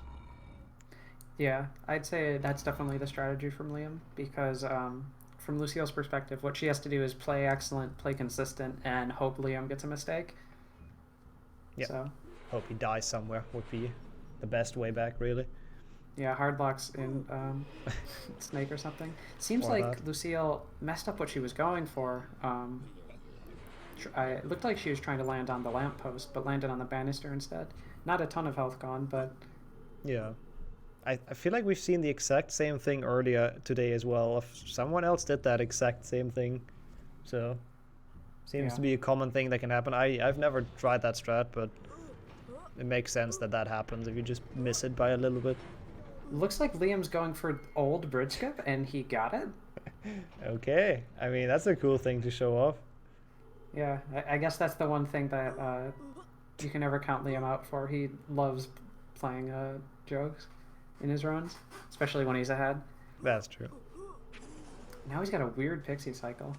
Yeah, I'd say that's definitely the strategy from Liam, because from Lucille's perspective, what she has to do is play excellent, play consistent, and hope Liam gets a mistake. Yeah. So. Hope he dies somewhere would be the best way back, really. Yeah, hard blocks in Snake or something. Seems Or like that. Lucille messed up what she was going for. It looked like she was trying to land on the lamppost, but landed on the banister instead. Not a ton of health gone, but... Yeah. I feel like we've seen the exact same thing earlier today as well. If someone else did that exact same thing. So, seems to be a common thing that can happen. I've never tried that strat, but it makes sense that that happens if you just miss it by a little bit. Looks like Liam's going for old bridge skip, and he got it. Okay. I mean, that's a cool thing to show off. Yeah, I guess that's the one thing that you can never count Liam out for. He loves playing jokes in his runs, especially when he's ahead. That's true. Now he's got a weird pixie cycle.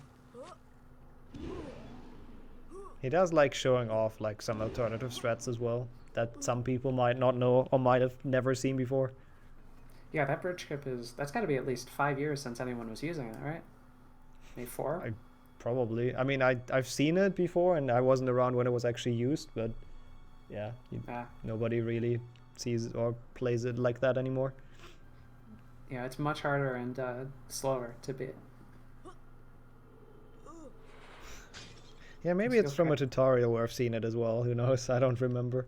He does like showing off like some alternative strats as well that some people might not know or might have never seen before. Yeah, that bridge skip that's got to be at least 5 years since anyone was using it, right? Maybe 4? Probably. I mean, I've seen it before, and I wasn't around when it was actually used, but yeah, nobody really sees it or plays it like that anymore. Yeah, it's much harder and slower to beat. Yeah, maybe it's from a tutorial where I've seen it as well. Who knows? I don't remember.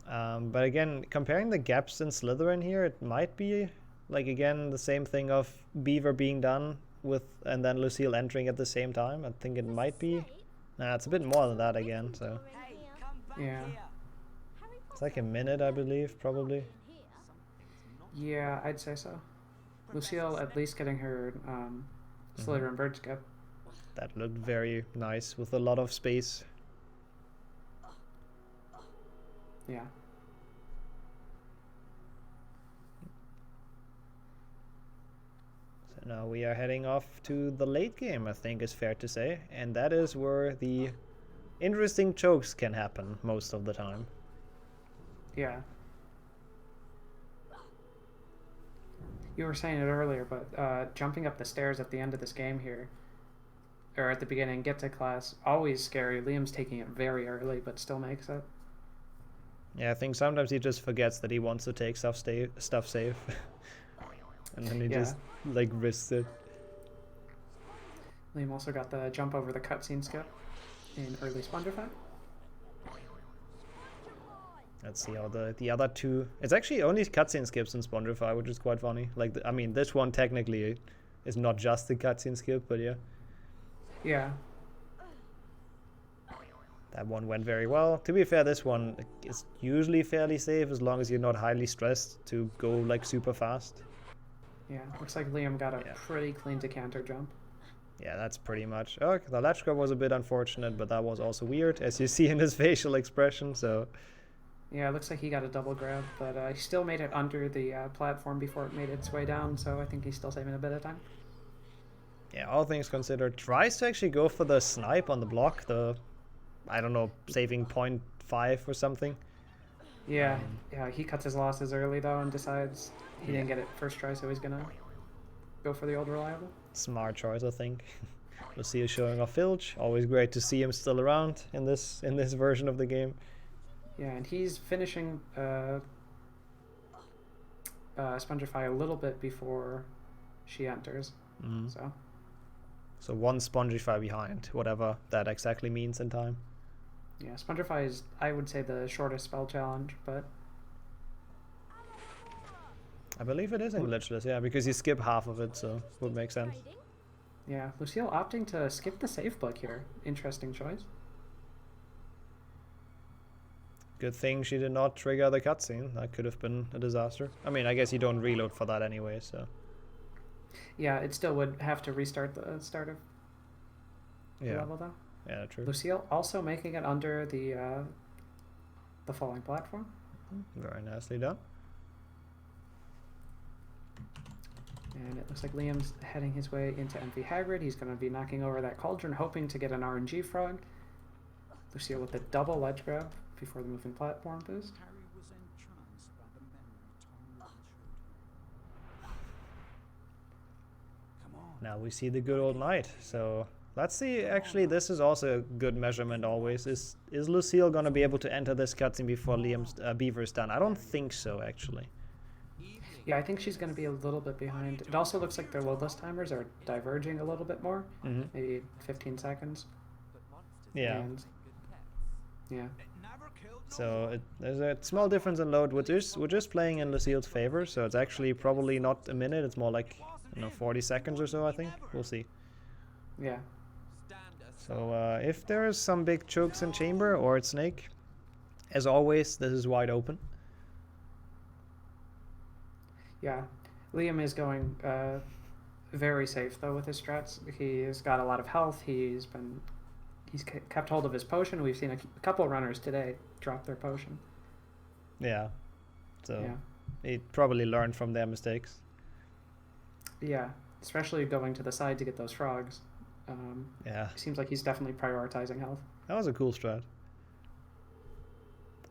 But again, comparing the gaps in Slytherin here, it might be like again the same thing of Beaver being done with and then Lucille entering at the same time. I think it might be. Nah, it's a bit more than that again. So Yeah. it's like a minute, I believe, probably. Yeah, I'd say so. Lucille at least getting her Slytherin bridge skip. That looked very nice with a lot of space. Yeah. So now we are heading off to the late game, I think is fair to say, and that is where the interesting chokes can happen most of the time. Yeah. You were saying it earlier, but jumping up the stairs at the end of this game here, or at the beginning, get to class. Always scary. Liam's taking it very early, but still makes it. Yeah, I think sometimes he just forgets that he wants to take stuff safe. And then he just, like, risks it. Liam also got the jump over the cutscene skip in early Spongify. Let's see how the other two... It's actually only cutscene skips in Spongify, which is quite funny. Like, I mean, this one technically is not just a cutscene skip, but yeah. Yeah. That one went very well. To be fair, this one is usually fairly safe as long as you're not highly stressed to go, like, super fast. Yeah, looks like Liam got a pretty clean decanter jump. Yeah, that's pretty much... Oh, the ledge grab was a bit unfortunate, but that was also weird, as you see in his facial expression, so... Yeah, it looks like he got a double grab, but he still made it under the platform before it made its way down, so I think he's still saving a bit of time. Yeah, all things considered, tries to actually go for the snipe on the block, the... I don't know, saving 0.5 or something. Yeah, yeah, he cuts his losses early though and decides he didn't get it first try, so he's gonna go for the old reliable. Smart choice, I think. Lucille showing off Filch. Always great to see him still around in this version of the game. Yeah, and he's finishing Spongify a little bit before she enters. So one Spongify behind, whatever that exactly means in time. Yeah, Spongify is, I would say, the shortest spell challenge, but... I believe it is in Glitchless, yeah, because you skip half of it, so would make sense. Yeah, Lucille opting to skip the safe book here. Interesting choice. Good thing she did not trigger the cutscene. That could have been a disaster. I mean, I guess you don't reload for that anyway, so... Yeah, it still would have to restart the start of the level, though. Yeah, true. Lucille also making it under the falling platform. Very nicely done. And it looks like Liam's heading his way into MV Hagrid. He's going to be knocking over that cauldron, hoping to get an RNG frog. Lucille with the double ledge grab before the moving platform boost. Now we see the good old knight. So let's see. Actually, this is also a good measurement always. Is Lucille going to be able to enter this cutscene before Liam's Beaver's done? I don't think so, actually. Yeah, I think she's going to be a little bit behind. It also looks like their loadless timers are diverging a little bit more. Maybe 15 seconds. Yeah. And, yeah. So there's a small difference in load. We're just playing in Lucille's favor, so it's actually probably not a minute. It's more like 40 seconds or so, I think. We'll see. Yeah. So if there's some big chokes in chamber or it's snake, as always, this is wide open. Yeah, Liam is going very safe though with his strats. He's got a lot of health. He's kept hold of his potion. We've seen a couple runners today drop their potion. Yeah, so he probably learned from their mistakes. Yeah, especially going to the side to get those frogs. Yeah, seems like he's definitely prioritizing health. That was a cool strat.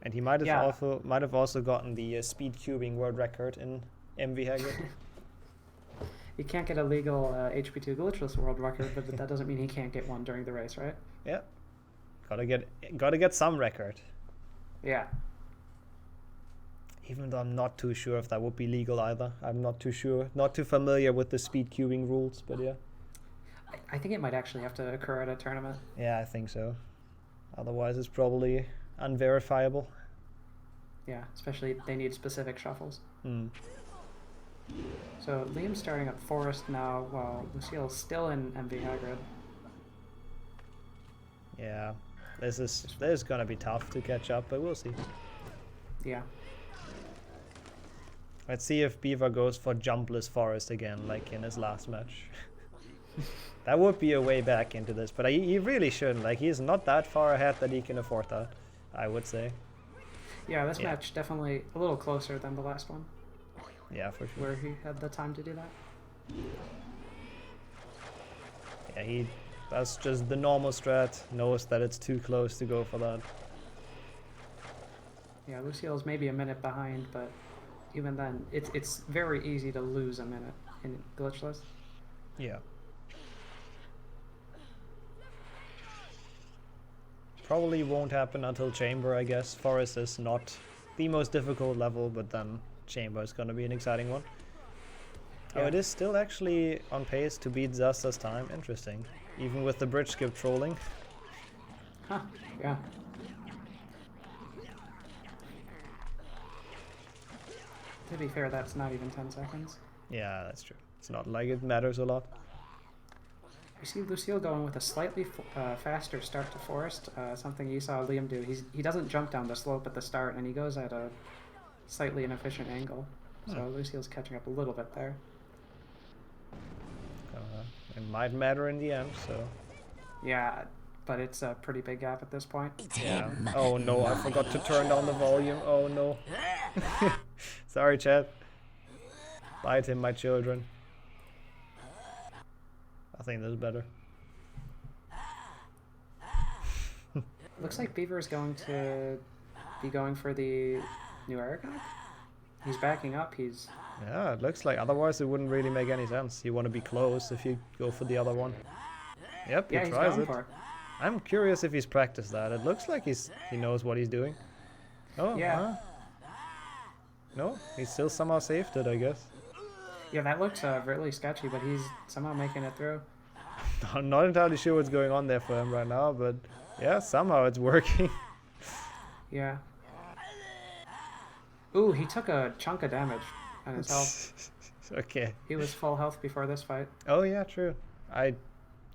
And he might have also gotten the speed cubing world record in MV Hagrid. He can't get a legal HP2 glitchless world record, but that doesn't mean he can't get one during the race, right? Yeah, gotta get some record. Yeah. Even though I'm not too sure if that would be legal either. I'm not too sure, not too familiar with the speed cubing rules, but yeah. I think it might actually have to occur at a tournament. Yeah, I think so. Otherwise, it's probably unverifiable. Yeah, especially they need specific shuffles. So Liam's starting up Forest now, while Lucille's still in MV Hagrid. Yeah, this is gonna be tough to catch up, but we'll see. Yeah. Let's see if Beaver goes for jumpless Forest again, like in his last match. That would be a way back into this, but he really shouldn't. Like, he's not that far ahead that he can afford that, I would say. Yeah, this match definitely a little closer than the last one. Yeah, for sure. Where he had the time to do that. Yeah, that's just the normal strat, knows that it's too close to go for that. Yeah, Lucille's maybe a minute behind, but even then, it's very easy to lose a minute in Glitchless. Yeah. probably won't happen until Chamber, I guess. Forest is not the most difficult level, but then Chamber is gonna be an exciting one. Oh, it is still actually on pace to beat Zasta's time. Interesting. Even with the bridge skip trolling. Huh, yeah. To be fair, that's not even 10 seconds. Yeah, that's true. It's not like it matters a lot. You see Lucille going with a slightly faster start to Forest, something you saw Liam do. He doesn't jump down the slope at the start, and he goes at a slightly inefficient angle. So Lucille's catching up a little bit there. It might matter in the end, so... Yeah, but it's a pretty big gap at this point. Yeah. Oh no, I forgot to turn down the volume. Oh no. Sorry, chat. Bite him, my children. I think this is better. Looks like Beaver is going to be going for the new Aragog. He's backing up. He's... Yeah, it looks like. Otherwise, it wouldn't really make any sense. You want to be close if you go for the other one. Yep, yeah, he tries it. For it. I'm curious if he's practiced that. It looks like he knows what he's doing. Oh, yeah. No, he still somehow saved it, I guess. Yeah, that looks really sketchy, but he's somehow making it through. I'm not entirely sure what's going on there for him right now, but yeah, somehow it's working. Yeah. Ooh, he took a chunk of damage on his health. Okay. He was full health before this fight. Oh yeah, true. I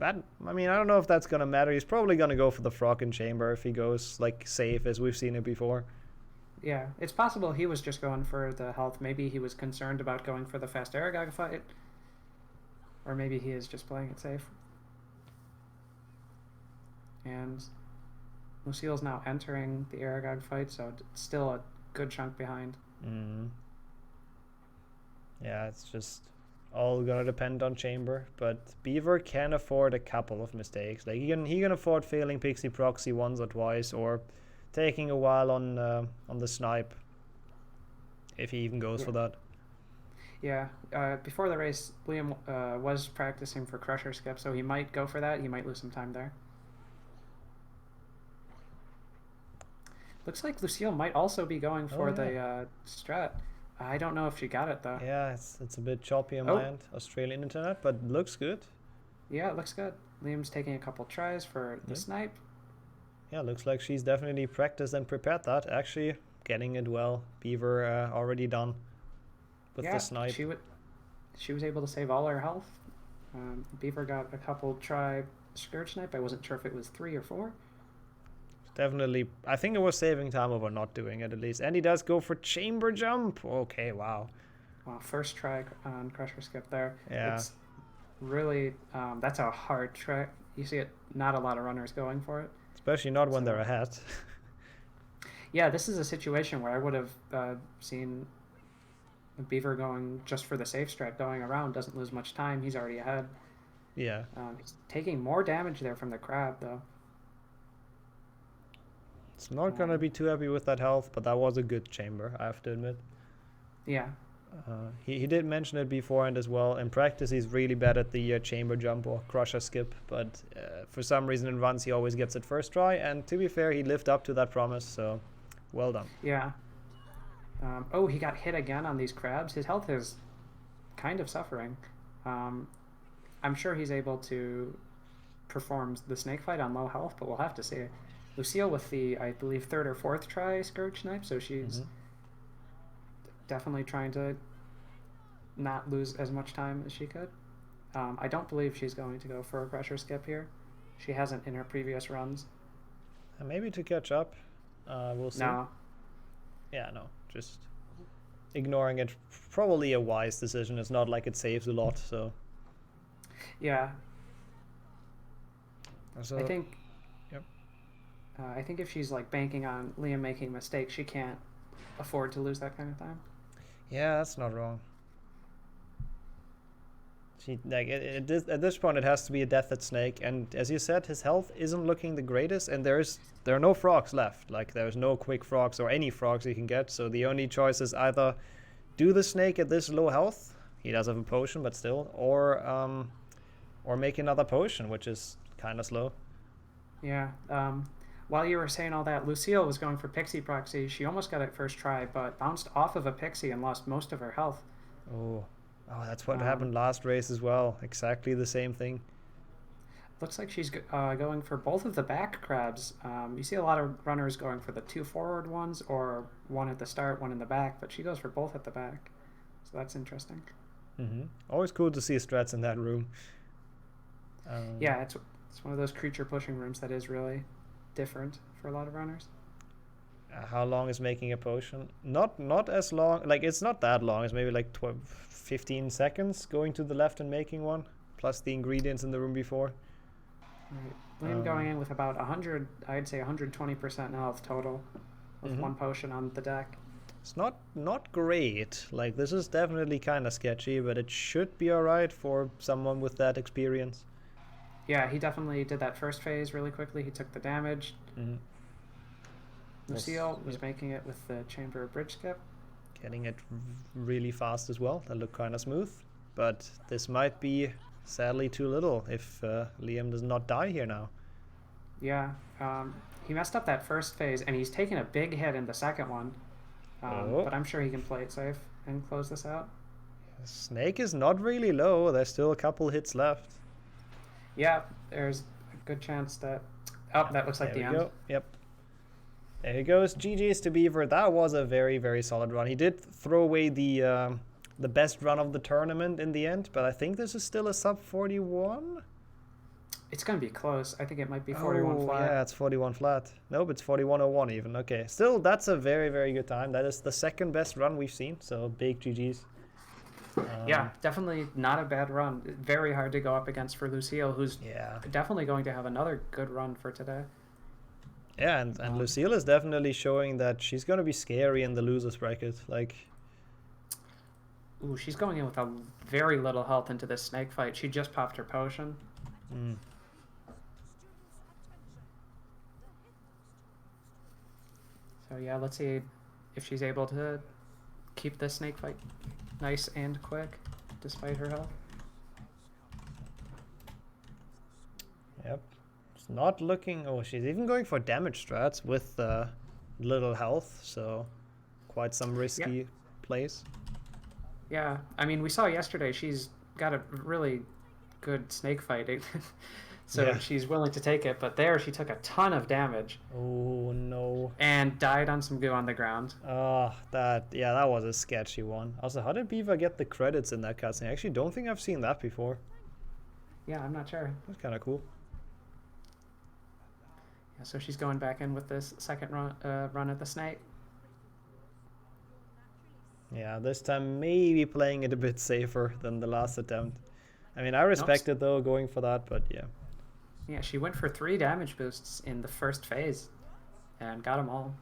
mean, I don't know if that's gonna matter. He's probably gonna go for the frog in chamber if he goes like safe as we've seen it before. Yeah, it's possible he was just going for the health. Maybe he was concerned about going for the fast Aragog fight. Or maybe he is just playing it safe. And Lucille's now entering the Aragog fight, so it's still a good chunk behind. Yeah, it's just all gonna depend on chamber, but Beaver can afford a couple of mistakes. Like he can afford failing Pixie Proxy once or twice, or taking a while on the snipe, if he even goes for that. Yeah, before the race, Liam was practicing for Crusher Skip, so he might go for that. He might lose some time there. Looks like Lucille might also be going for the strat. I don't know if she got it though. Yeah, it's a bit choppy on my end, Australian internet, but looks good. Yeah, it looks good. Liam's taking a couple tries for the snipe. Yeah, looks like she's definitely practiced and prepared that. Actually, getting it well. Beaver already done with the snipe. She was able to save all her health. Beaver got a couple try Scourge Snipe. I wasn't sure if it was 3 or 4. Definitely, I think it was saving time over not doing it at least. And he does go for chamber jump. Okay, wow. Wow, first try on Crusher Skip there. Yeah. It's really, that's a hard track. You see it, not a lot of runners going for it. Especially not when they're ahead. Yeah, this is a situation where I would have seen Beaver going just for the safe strat, going around, doesn't lose much time. He's already ahead. Yeah. He's taking more damage there from the crab, though. It's not gonna be too happy with that health, but that was a good chamber, I have to admit. Yeah. He did mention it beforehand as well. In practice, he's really bad at the chamber jump or crusher skip, but for some reason in runs he always gets it first try, and to be fair, he lived up to that promise, so well done. Yeah. Oh, he got hit again on these crabs. His health is kind of suffering. I'm sure he's able to perform the snake fight on low health, but we'll have to see. Lucille with the, I believe, 3rd or 4th try Scourge Snipe, so she's definitely trying to not lose as much time as she could. I don't believe she's going to go for a Crusher Skip here. She hasn't in her previous runs. Maybe to catch up. We'll see. No. Yeah, no. Just ignoring it. Probably a wise decision. It's not like it saves a lot, so... Yeah. So, I think... Yep. I think if she's like banking on Liam making mistakes, she can't afford to lose that kind of time. Yeah, that's not wrong. She like at this point it has to be a death at snake, and as you said, his health isn't looking the greatest, and there are no frogs left. Like there's no quick frogs or any frogs he can get, so the only choice is either do the snake at this low health. He does have a potion, but still, or make another potion, which is kind of slow. Yeah. while you were saying all that, Lucille was going for Pixie Proxy. She almost got it first try, but bounced off of a Pixie and lost most of her health. Oh, that's what happened last race as well. Exactly the same thing. Looks like she's going for both of the back crabs. You see a lot of runners going for the 2 forward ones, or one at the start, one in the back, but she goes for both at the back. So that's interesting. Always cool to see strats in that room. Yeah, it's one of those creature pushing rooms that is really different for a lot of runners. How long is making a potion? Not as long. Like, it's not that long. It's maybe like 15 seconds going to the left and making one, plus the ingredients in the room before. Right. Liam going in with about 100, I'd say 120% health total with one potion on the deck. It's not great. Like, this is definitely kind of sketchy, but it should be alright for someone with that experience. Yeah, he definitely did that first phase really quickly. He took the damage. Lucille was making it with the Chamber Bridge Skip. Getting it really fast as well. That looked kind of smooth. But this might be, sadly, too little if Liam does not die here now. Yeah, he messed up that first phase, and he's taken a big hit in the second one. But I'm sure he can play it safe and close this out. Snake is not really low. There's still a couple hits left. Yeah, there's a good chance that... Oh, that looks like the end. Go. Yep. There he goes. GG's to Beaver. That was a very, very solid run. He did throw away the best run of the tournament in the end, but I think this is still a sub 41. It's going to be close. I think it might be 41 flat. Yeah, it's 41 flat. Nope, it's 41.01 even. Okay, still, that's a very, very good time. That is the second best run we've seen, so big GG's. Yeah, definitely not a bad run. Very hard to go up against for Lucille, who's definitely going to have another good run for today. Yeah, and Lucille is definitely showing that she's going to be scary in the losers bracket. Like, ooh, she's going in with a very little health into this snake fight. She just popped her potion. So yeah, let's see if she's able to keep this snake fight nice and quick, despite her health. Yep. It's not looking... Oh, she's even going for damage strats with little health, so quite some risky plays. Yeah, I mean, we saw yesterday she's got a really good snake fight, so she's willing to take it, but there she took a ton of damage. Oh, no. And died on some goo on the ground. Oh, that was a sketchy one. Also, how did Beaver get the credits in that cutscene? I actually don't think I've seen that before. Yeah, I'm not sure. That's kind of cool. Yeah, so she's going back in with this second run at the snake. Yeah, this time maybe playing it a bit safer than the last attempt. I mean, I respect it though, going for that, but yeah. Yeah, she went for 3 damage boosts in the first phase and got them all.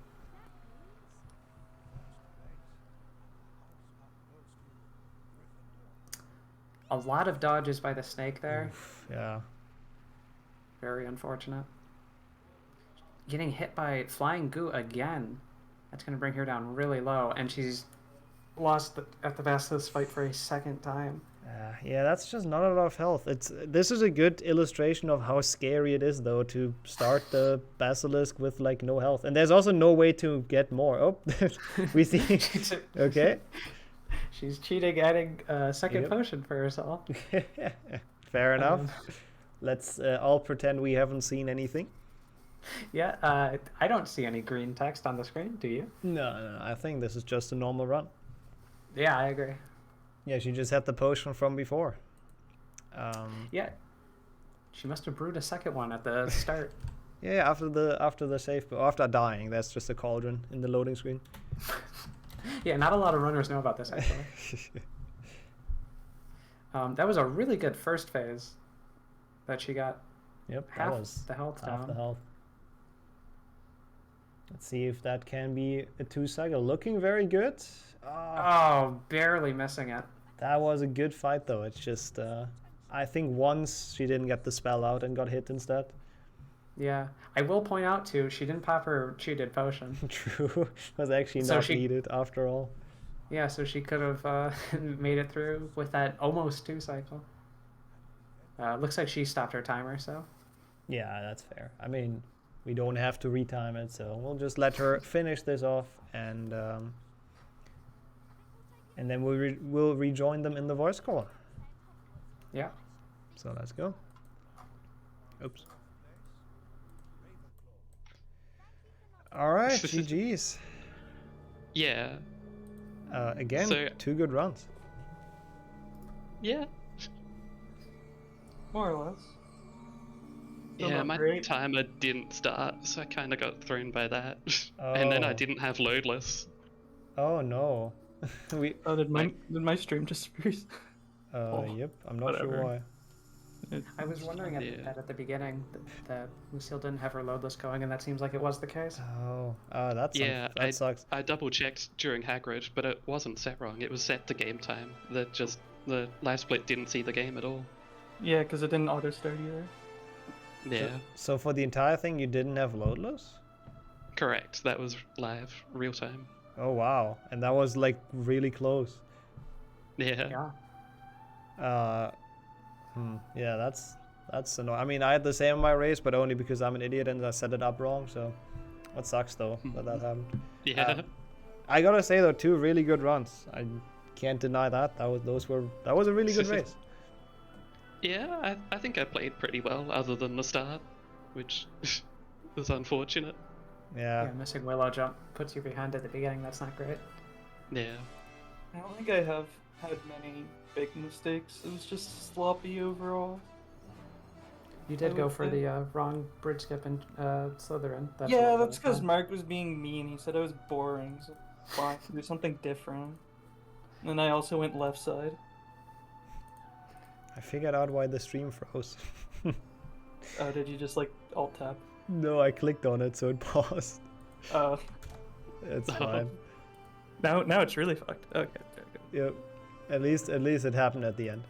A lot of dodges by the snake there. Oof, yeah. Very unfortunate. Getting hit by flying goo again. That's going to bring her down really low, and she's lost at the best of this fight for a second time. Yeah, that's just not a lot of health. This is a good illustration of how scary it is, though, to start the Basilisk with like no health. And there's also no way to get more. Oh, we see. Okay. She's cheating, adding a second potion for herself. Fair enough. Let's all pretend we haven't seen anything. Yeah, I don't see any green text on the screen. Do you? No, I think this is just a normal run. Yeah, I agree. Yeah, she just had the potion from before. Yeah, she must have brewed a second one at the start. Yeah, after the save, after dying, that's just a cauldron in the loading screen. Yeah, not a lot of runners know about this actually. That was a really good first phase that she got. Yep, half that was the health half down. the health. Let's see if that can be a 2-cycle. Looking very good. Oh, barely missing it. That was a good fight, though. It's just, I think once she didn't get the spell out and got hit instead. Yeah, I will point out too, she didn't pop her cheated potion. True, was actually not needed after all. Yeah, so she could have made it through with that almost 2-cycle. Looks like she stopped her timer, so. Yeah, that's fair. I mean, we don't have to retime it, so we'll just let her finish this off, and then we'll rejoin them in the voice call. Yeah. So let's go. Oops. All right, GG's. Yeah. Again, So- 2 good runs. Yeah. More or less. Still Yeah, not my great. timer didn't start, so I kind of got thrown by that. And then I Oh. didn't have loadless. Oh no. Did my stream just freeze? Yep, I'm not sure whatever. why. I was wondering that at the beginning that Lucille didn't have her loadless going, and that seems like it was the case. Oh, that sucks. I double checked during Hagrid, but it wasn't set wrong. It was set to game time. The live split didn't see the game at all. Yeah, because it didn't auto start either. Yeah, So for the entire thing, you didn't have loadless? correct. That was live, real time. Oh wow, and that was like really close. Yeah. Yeah, that's annoying. I mean, I had the same in my race, but only because I'm an idiot and I set it up wrong. So, that sucks though that happened. Yeah. I gotta say though, 2 really good runs. I can't deny that. That was a really good race. Yeah, I think I played pretty well, other than the start, which was unfortunate. Yeah. Missing Willow jump puts you behind at the beginning. That's not great. Yeah. I don't think I have had many big mistakes. It was just sloppy overall. You did I go would for say. the wrong bridge skip in Slytherin. Yeah, that's because Mark was being mean. He said I was boring, so fine, do something different. And then I also went left side. I figured out why the stream froze. Oh, did you just like alt tab? No, I clicked on it, so it paused. Oh. It's fine. Now it's really fucked. Okay. Yep. At least it happened at the end.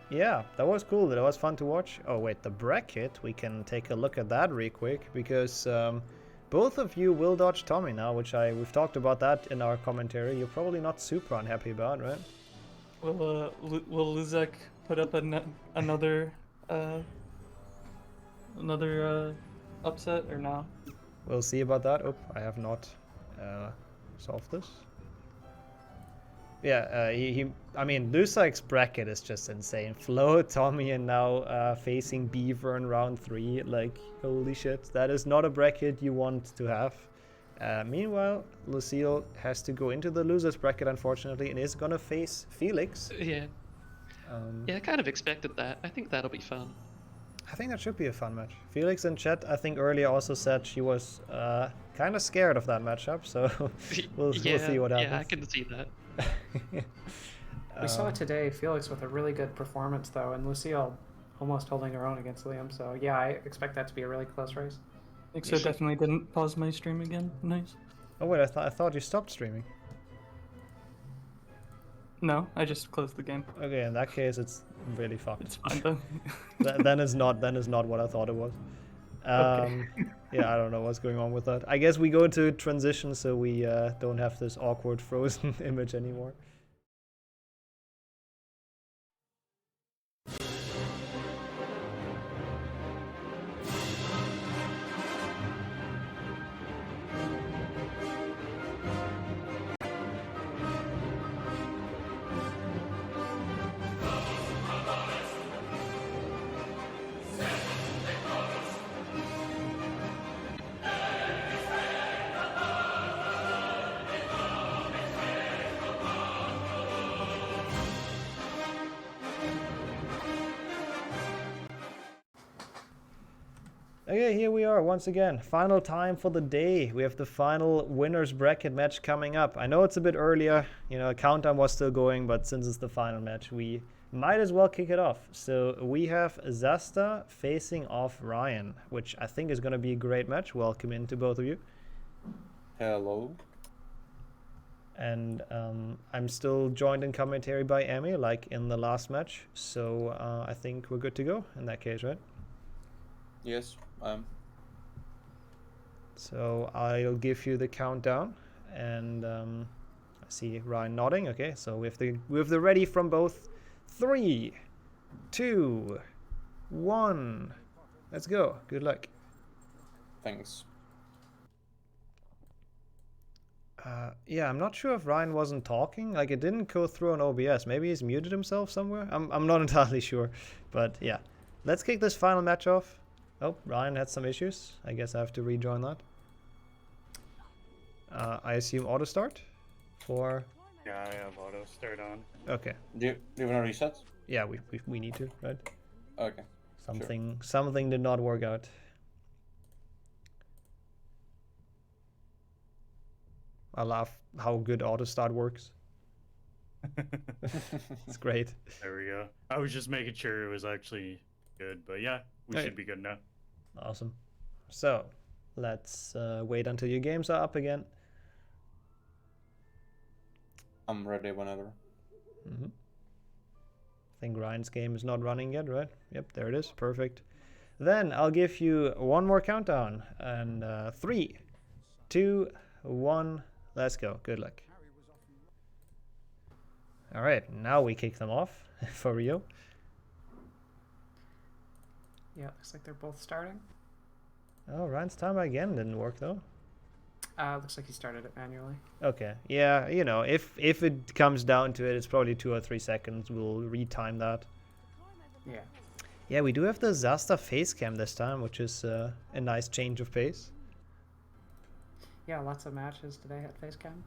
Yeah, that was cool. That was fun to watch. Oh wait, the bracket. We can take a look at that real quick because both of you will dodge Thomy now, which we've talked about that in our commentary. You're probably not super unhappy about, right? Will Luzak put up another upset or no? We'll see about that. Oh, I have not solved this. Yeah, I mean, Luzak's bracket is just insane. Flo, Thomy, and now facing Beaver in round 3. Like, holy shit. That is not a bracket you want to have. Meanwhile, Lucille has to go into the loser's bracket, unfortunately, and is gonna face Felix. Yeah. Yeah, I kind of expected that. I think that'll be fun. I think that should be a fun match. Felix in chat, I think earlier also said she was kind of scared of that matchup, so we'll see what happens. Yeah, I can see that. We saw today Felix with a really good performance though, and Lucille almost holding her own against Liam. So yeah, I expect that to be a really close race. Nixxo definitely didn't pause my stream again. Nice. Oh wait, I thought you stopped streaming. No, I just closed the game. Okay, in that case, it's really fucked. It's fine though. then is not what I thought it was. Okay. Yeah, I don't know what's going on with that. I guess we go to transition so we don't have this awkward frozen image anymore. Okay, here we are once again. Final time for the day. We have the final winners bracket match coming up. I know it's a bit earlier, you know, countdown was still going, but since it's the final match, we might as well kick it off. So we have Zasta facing off Ryan, which I think is going to be a great match. Welcome into both of you. Hello. And I'm still joined in commentary by Amy, like in the last match. So I think we're good to go in that case, right? Yes. So I'll give you the countdown, and I see Ryan nodding. Okay, so we have the ready from both. 3, 2, 1. Let's go. Good luck. Thanks. Yeah, I'm not sure if Ryan wasn't talking. Like, it didn't go through on OBS. Maybe he's muted himself somewhere. I'm not entirely sure. But yeah, let's kick this final match off. Oh, Ryan had some issues. I guess I have to rejoin that. I assume auto start for. Yeah, I have auto start on. Okay. Do you want to reset? Yeah, we need to, right? Okay. Something did not work out. I love how good auto start works. It's great. There we go. I was just making sure it was actually good, but yeah, we should be good now. Awesome. So, let's wait until your games are up again. I'm ready whenever. I think Ryan's game is not running yet, right? Yep, there it is. Perfect. Then I'll give you one more countdown. And 3, 2, 1, let's go. Good luck. Alright, now we kick them off for real. Yeah, looks like they're both starting. Oh, Ryan's timer again didn't work though. Looks like he started it manually. Okay, yeah, you know, if it comes down to it, it's probably 2 or 3 seconds. We'll retime that. Yeah. Yeah, we do have the Zasta face cam this time, which is a nice change of pace. Yeah, lots of matches today at face cam.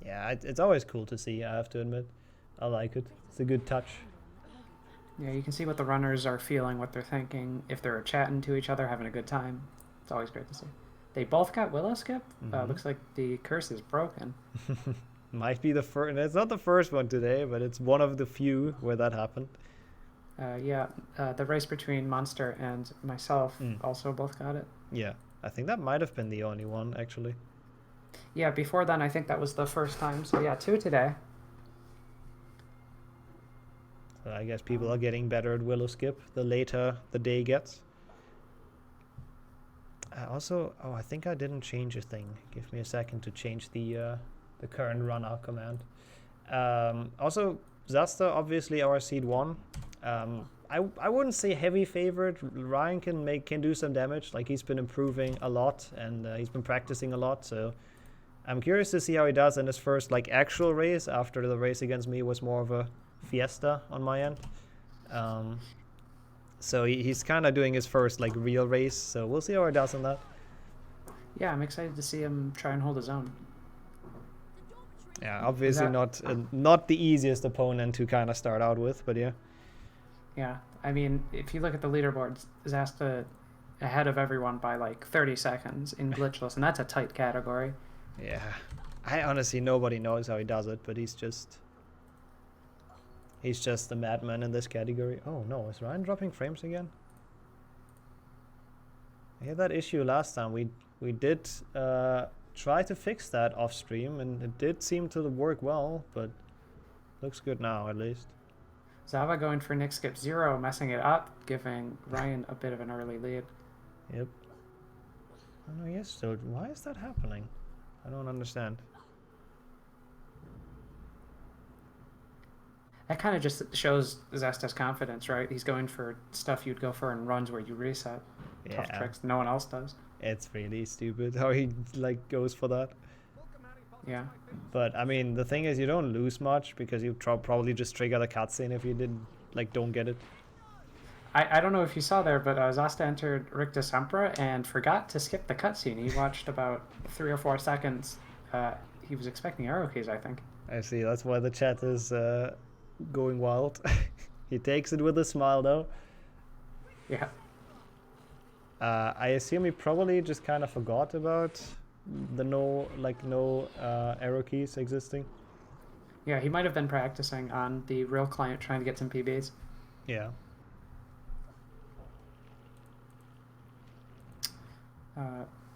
Yeah, it's always cool to see, I have to admit. I like it. It's a good touch. Yeah, you can see what the runners are feeling, what they're thinking, if they're chatting to each other, having a good time. It's always great to see. They both got Willow Skip. Looks like the curse is broken. Might be the first. It's not the first one today, but it's one of the few where that happened. Yeah, the race between Monster and myself also both got it. Yeah, I think that might have been the only one, actually. Yeah, before then, I think that was the first time. So yeah, 2 today. So I guess people are getting better at Willow Skip the later the day gets. Also, oh, I think I didn't change a thing. Give me a second to change the current runner command. Also, Zasta, obviously our seed 1. I wouldn't say heavy favorite. Ryan can do some damage. Like, he's been improving a lot and he's been practicing a lot. So I'm curious to see how he does in his first like actual race after the race against me was more of a fiesta on my end. So he's kind of doing his first like real race. So we'll see how he does in that. Yeah, I'm excited to see him try and hold his own. Yeah, obviously not the easiest opponent to kind of start out with, but yeah. Yeah, I mean, if you look at the leaderboards, Zasta ahead of everyone by like 30 seconds in Glitchless, and that's a tight category. Yeah, I honestly, nobody knows how he does it, but he's just the madman in this category. Oh no, is Ryan dropping frames again? I had that issue last time. We did try to fix that off stream, and it did seem to work well, but looks good now at least. Zava going for Nick Skip 0, messing it up, giving Ryan a bit of an early lead. Yep. Oh no, yes, still. Why is that happening? I don't understand. That kind of just shows Zasta's confidence, right? He's going for stuff you'd go for in runs where you reset. Yeah. Tough tricks no one else does. It's really stupid how he like goes for that. Yeah. But I mean, the thing is, you don't lose much because you probably just trigger the cutscene if you don't get it. I don't know if you saw there, but Zasta entered Ricta Sempra and forgot to skip the cutscene. He watched about 3 or 4 seconds. He was expecting arrow keys, I think. I see. That's why the chat is going wild. He takes it with a smile, though. Yeah. I assume he probably just kind of forgot about the no arrow keys existing. Yeah, he might have been practicing on the real client trying to get some PBs. Yeah.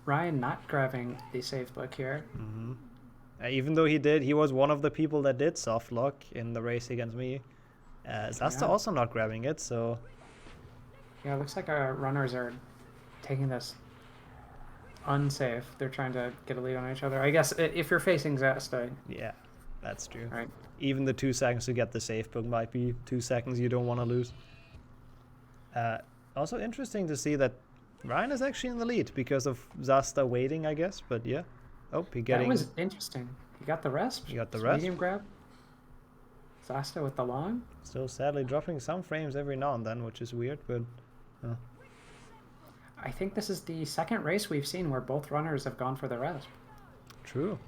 Ryan not grabbing the save book here. Even though he was one of the people that did soft lock in the race against me. Zasta also not grabbing it, so... Yeah, it looks like our runners are taking this unsafe. They're trying to get a lead on each other. I guess if you're facing Zasta... Yeah, that's true. Right. Even the 2 seconds to get the safe book might be 2 seconds you don't want to lose. Also interesting to see that Ryan is actually in the lead because of Zasta waiting, I guess, but yeah. Oh, he getting... That was interesting. He got the rest. He got the rest. Medium grab. Zasta with the long. Still sadly dropping some frames every now and then, which is weird, but... I think this is the second race we've seen where both runners have gone for the rest. True.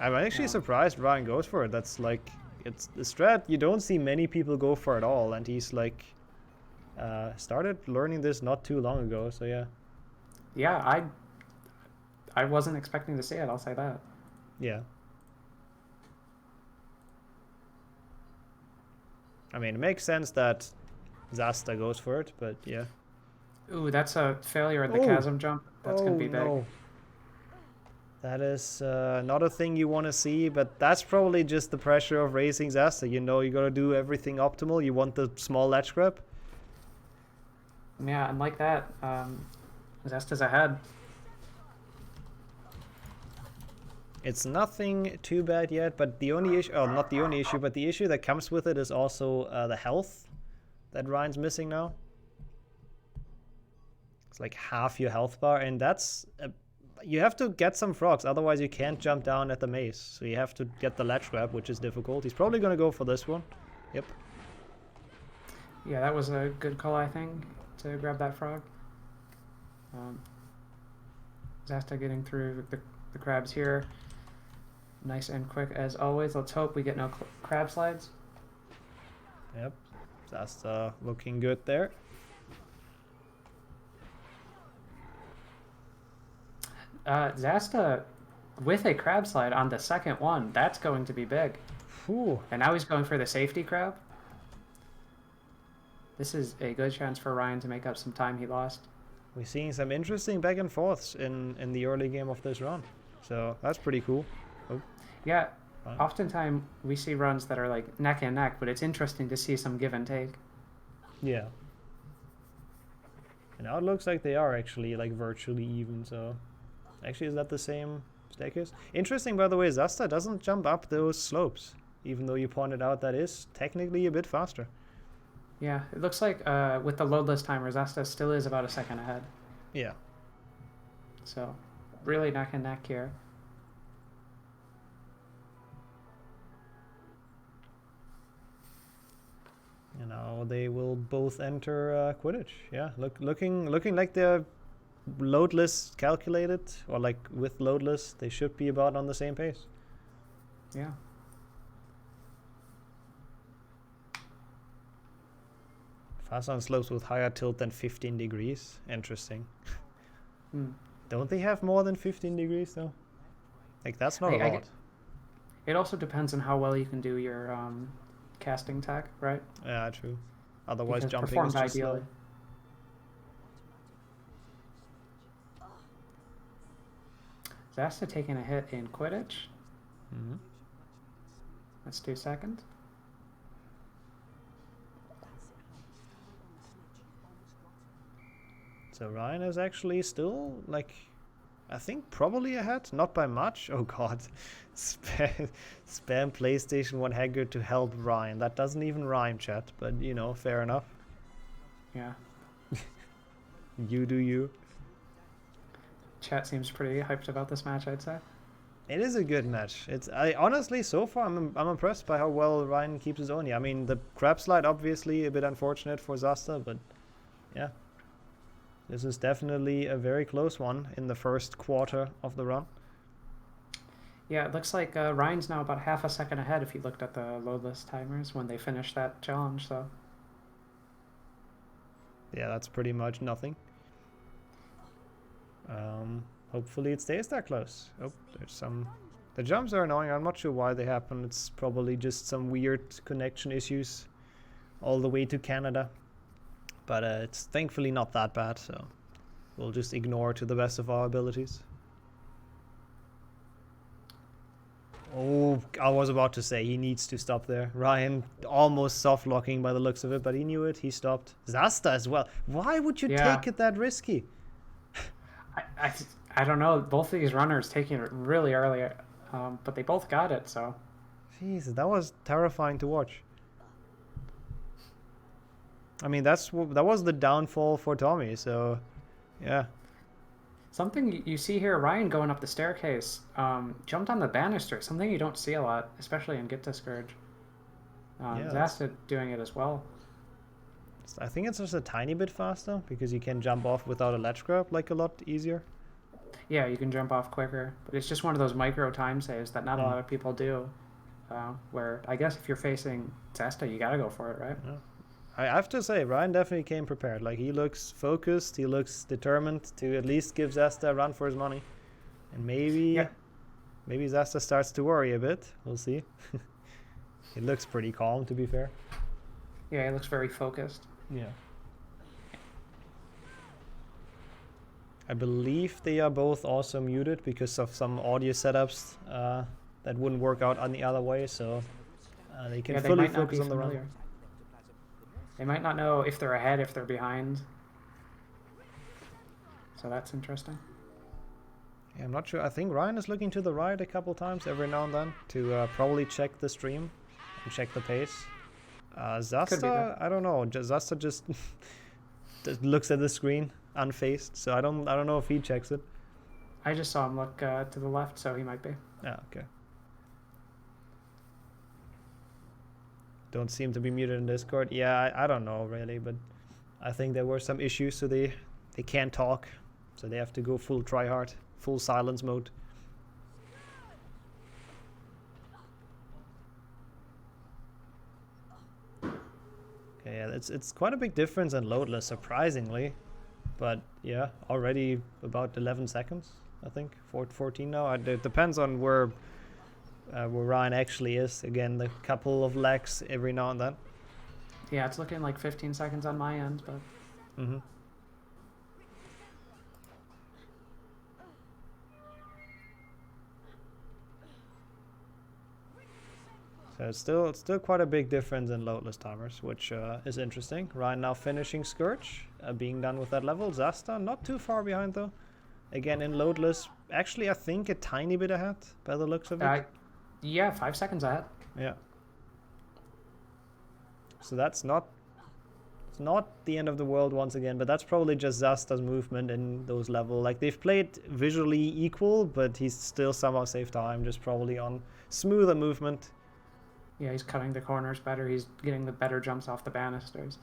I'm actually surprised Ryan goes for it. That's like... It's the strat you don't see many people go for at all, and he's like... started learning this not too long ago, so yeah. Yeah, I wasn't expecting to see it, I'll say that. Yeah. I mean, it makes sense that Zasta goes for it, but yeah. Ooh, that's a failure at the chasm jump. That's gonna be big. No. That is not a thing you want to see, but that's probably just the pressure of racing Zasta. You know, you gotta do everything optimal. You want the small ledge grab. Yeah, and like that, Zasta's ahead. It's nothing too bad yet, but the only issue, oh, not the only issue, but the issue that comes with it is also the health that Ryan's missing now. It's like half your health bar, and that's... you have to get some frogs, otherwise you can't jump down at the maze. So you have to get the ledge grab, which is difficult. He's probably going to go for this one. Yep. Yeah, that was a good call, I think, to grab that frog. Zasta getting through the crabs here. Nice and quick as always. Let's hope we get no crab slides. Yep. Zasta looking good there. Zasta with a crab slide on the second one. That's going to be big. Whew. And now he's going for the safety crab. This is a good chance for Ryan to make up some time he lost. We're seeing some interesting back and forths in the early game of this run. So that's pretty cool. Oh. Yeah, oftentimes we see runs that are like neck and neck, but it's interesting to see some give and take. Yeah. And now it looks like they are actually like virtually even, so... Actually, is that the same staircase? Interesting, by the way, Zasta doesn't jump up those slopes, even though you pointed out that is technically a bit faster. Yeah, it looks like with the loadless timer, Zasta still is about a second ahead. Yeah. So, really neck and neck here. You know, they will both enter Quidditch. Yeah, looking like they're loadless calculated, or like with loadless, they should be about on the same pace. Yeah. Fast on slopes with higher tilt than 15 degrees. Interesting. Don't they have more than 15 degrees though? Like that's not a lot. It also depends on how well you can do your casting tech, right? Yeah, true. Otherwise, because jumping is just ideally. slow. Zasta taking a hit in Quidditch. Mm-hmm. Let's do second. So Ryan is actually still, like, I think probably ahead, not by much. Oh god, spam PlayStation 1 hacker to help Ryan. That doesn't even rhyme, chat, but you know, fair enough. Yeah. You do you. Chat seems pretty hyped about this match, I'd say. It is a good match. I honestly, so far, I'm impressed by how well Ryan keeps his own. I mean, the crab slide obviously a bit unfortunate for Zasta, but yeah. This is definitely a very close one in the first quarter of the run. Yeah, it looks like Ryan's now about half a second ahead if you looked at the loadless timers when they finished that challenge, so. Yeah, that's pretty much nothing. Hopefully it stays that close. Oh, there's some... The jumps are annoying. I'm not sure why they happen. It's probably just some weird connection issues all the way to Canada. But it's thankfully not that bad, so we'll just ignore to the best of our abilities. Oh, I was about to say he needs to stop there. Ryan almost soft locking by the looks of it, but he knew it. He stopped. Zasta as well. Why would you take it that risky? I don't know. Both of these runners taking it really early, but they both got it, so. Jeez, that was terrifying to watch. I mean, that was the downfall for Thomy, so Yeah. Something you see here, Ryan going up the staircase, jumped on the banister. Something you don't see a lot, especially in Get to Scourge. Yeah, Zasta doing it as well. I think it's just a tiny bit faster because you can jump off without a ledge grab like a lot easier. Yeah, you can jump off quicker, but it's just one of those micro time saves that not a lot of people do. Where I guess if you're facing Zasta, you gotta go for it, right? Yeah. I have to say, Ryan definitely came prepared. Like, he looks focused, he looks determined to at least give Zasta a run for his money. And maybe Zasta starts to worry a bit. We'll see. He looks pretty calm, to be fair. Yeah, he looks very focused. Yeah. I believe they are both also muted because of some audio setups that wouldn't work out on the other way, so they can fully focus on the run. They might not know if they're ahead, if they're behind. So that's interesting. Yeah, I'm not sure. I think Ryan is looking to the right a couple times every now and then to probably check the stream and check the pace. Zasta, I don't know. Zasta just looks at the screen unfazed, so I don't know if he checks it. I just saw him look to the left, so he might be. Yeah, okay. Don't seem to be muted in Discord. Yeah, I don't know really, but I think there were some issues, so they can't talk, so they have to go full tryhard, full silence mode. Okay, yeah, it's quite a big difference in loadless, surprisingly, but yeah, already about 11 seconds, I think, 14 now. It depends on where Ryan actually is. Again, the couple of lags every now and then. Yeah, it's looking like 15 seconds on my end, but... Mm-hmm. So it's still quite a big difference in loadless timers, which is interesting. Ryan now finishing Scourge, being done with that level. Zasta not too far behind though. Again in loadless, actually I think a tiny bit ahead by the looks of it. Yeah, 5 seconds ahead. Yeah. So it's not the end of the world once again, but that's probably just Zasta's movement in those levels. Like, they've played visually equal, but he's still somehow saved time, just probably on smoother movement. Yeah, he's cutting the corners better. He's getting the better jumps off the banisters.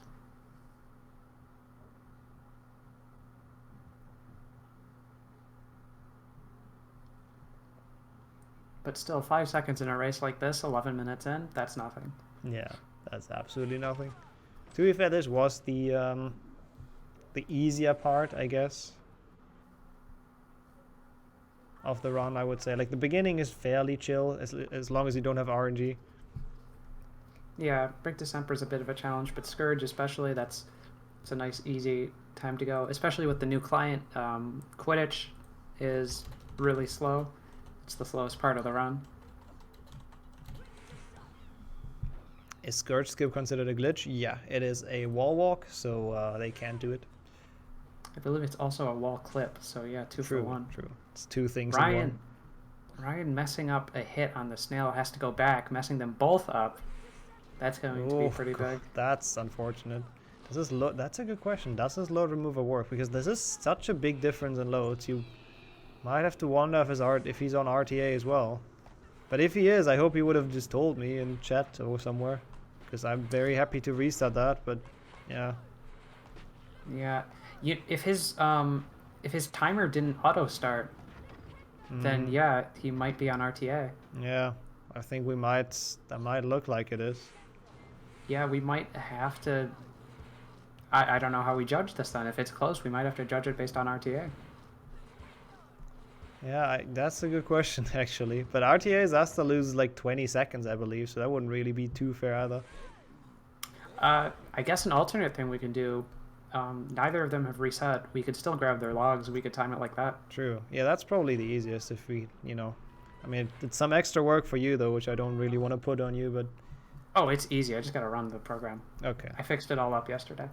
But still, 5 seconds in a race like this, 11 minutes in, that's nothing. Yeah, that's absolutely nothing. To be fair, this was the easier part, I guess, of the run, I would say. Like, the beginning is fairly chill, as long as you don't have RNG. Yeah, Break December is a bit of a challenge, but Scourge especially, it's a nice, easy time to go. Especially with the new client, Quidditch is really slow. It's the slowest part of the run. Is Scourge skip considered a glitch? Yeah, it is a wall walk, so they can't do it. I believe it's also a wall clip, so yeah, two for one. True. It's two things in one. Ryan messing up a hit on the snail has to go back, messing them both up. That's going to be pretty big. That's unfortunate. That's a good question. Does this load remover work? Because this is such a big difference in loads. You might have to wonder if he's on RTA as well. But if he is, I hope he would have just told me in chat or somewhere, because I'm very happy to restart that. But yeah. Yeah, if his timer didn't auto start, then yeah, he might be on RTA. Yeah, I think that might look like it is. Yeah, we might have to. I don't know how we judge this then. If it's close, we might have to judge it based on RTA. Yeah, that's a good question, actually. But RTA is asked to lose like 20 seconds, I believe, so that wouldn't really be too fair either. I guess an alternate thing we can do, neither of them have reset. We could still grab their logs. We could time it like that. True. Yeah, that's probably the easiest if we, I mean, it's some extra work for you, though, which I don't really want to put on you, but... Oh, it's easy. I just got to run the program. Okay. I fixed it all up yesterday.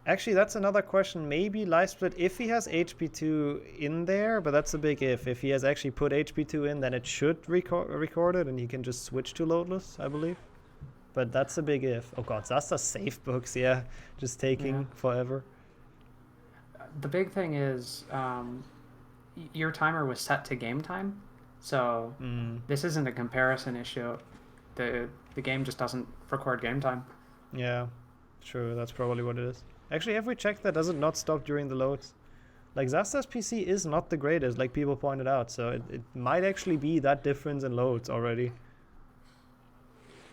Actually, that's another question. Maybe LiveSplit, if he has HP2 in there, but that's a big if. If he has actually put HP2 in, then it should record it, and he can just switch to loadless, I believe. But that's a big if. Oh god, Zasta safe books, yeah. Just taking forever. the big thing is your timer was set to game time, so this isn't a comparison issue. The game just doesn't record game time. Yeah, true. That's probably what it is. Actually, have we checked that? Does it not stop during the loads? Like, Zasta's PC is not the greatest, like people pointed out, so it might actually be that difference in loads already.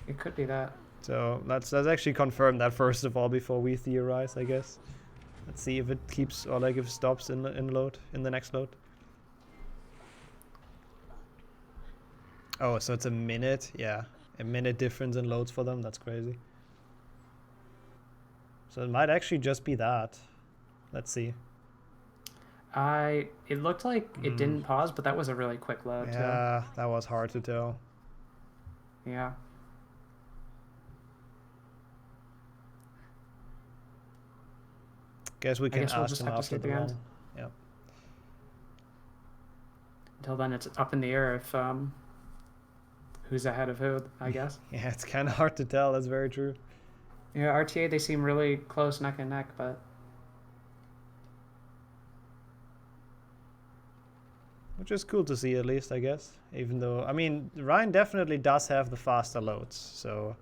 It could be that. So let's actually confirm that first of all before we theorize, I guess. Let's see if it keeps, or like if it stops in the next load. Oh, so it's a minute? Yeah, a minute difference in loads for them. That's crazy. So it might actually just be that. Let's see. It looked like it didn't pause, but that was a really quick load too. Yeah, that was hard to tell. Yeah. Guess we can we'll ask just them have to after see the the end. round. Yeah. Until then, it's up in the air if who's ahead of who, I guess. Yeah, it's kind of hard to tell. That's very true. Yeah, RTA, they seem really close neck and neck, but... Which is cool to see, at least, I guess. Even though, I mean, Ryan definitely does have the faster loads. So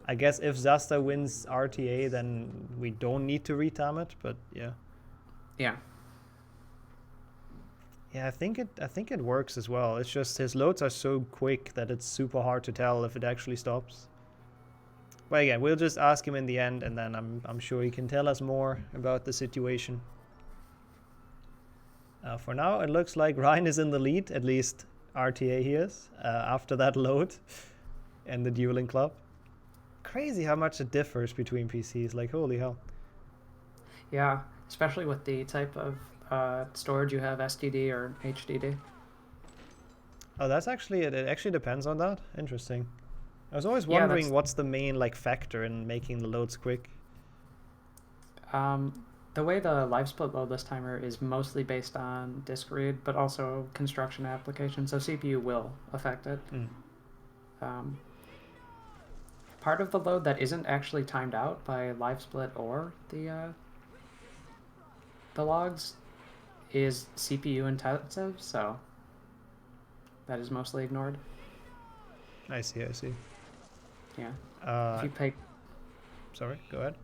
I guess if Zasta wins RTA, then we don't need to retime it. But yeah. Yeah. Yeah, I think it works as well. It's just his loads are so quick that it's super hard to tell if it actually stops. But again, we'll just ask him in the end, and then I'm sure he can tell us more about the situation. For now, it looks like Ryan is in the lead, at least RTA he is, after that load and the dueling club. Crazy how much it differs between PCs, like holy hell. Yeah, especially with the type of storage you have, SDD or HDD. Oh, that's actually, it actually depends on that? Interesting. I was always wondering what's the main like factor in making the loads quick. The way the live split loadless timer is mostly based on disk read, but also construction application, so CPU will affect it. Part of the load that isn't actually timed out by live split or the logs is CPU intensive, so that is mostly ignored. I see. Yeah. If you pay... Sorry, go ahead.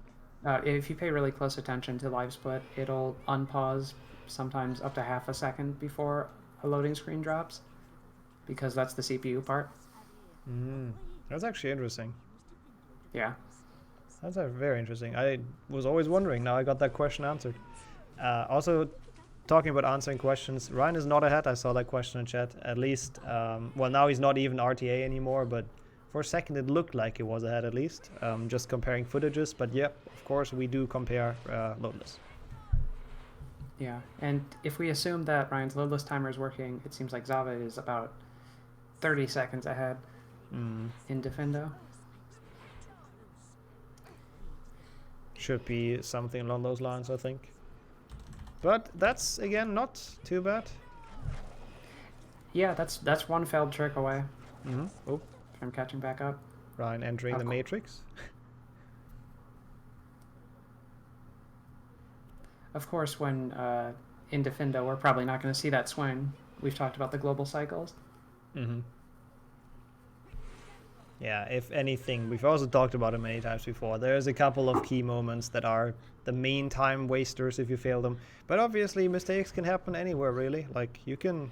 If you pay really close attention to live split, it'll unpause sometimes up to half a second before a loading screen drops, because that's the CPU part. That's actually interesting. Yeah. That's very interesting. I was always wondering. Now I got that question answered. Also, talking about answering questions, Ryan is not ahead. I saw that question in chat. At least, well, now he's not even RTA anymore, but for a second it looked like it was ahead at least. Just comparing footages, but yeah, of course we do compare loadless. Yeah, and if we assume that Ryan's loadless timer is working, it seems like Zava is about 30 seconds ahead in Defendo. Should be something along those lines, I think. But that's, again, not too bad. Yeah, that's one failed trick away. Oh. From catching back up. Ryan entering the matrix. Of course, when in Defendo, we're probably not going to see that swing. We've talked about the global cycles. Yeah, if anything, we've also talked about it many times before. There's a couple of key moments that are the main time wasters if you fail them. But obviously, mistakes can happen anywhere, really. Like, you can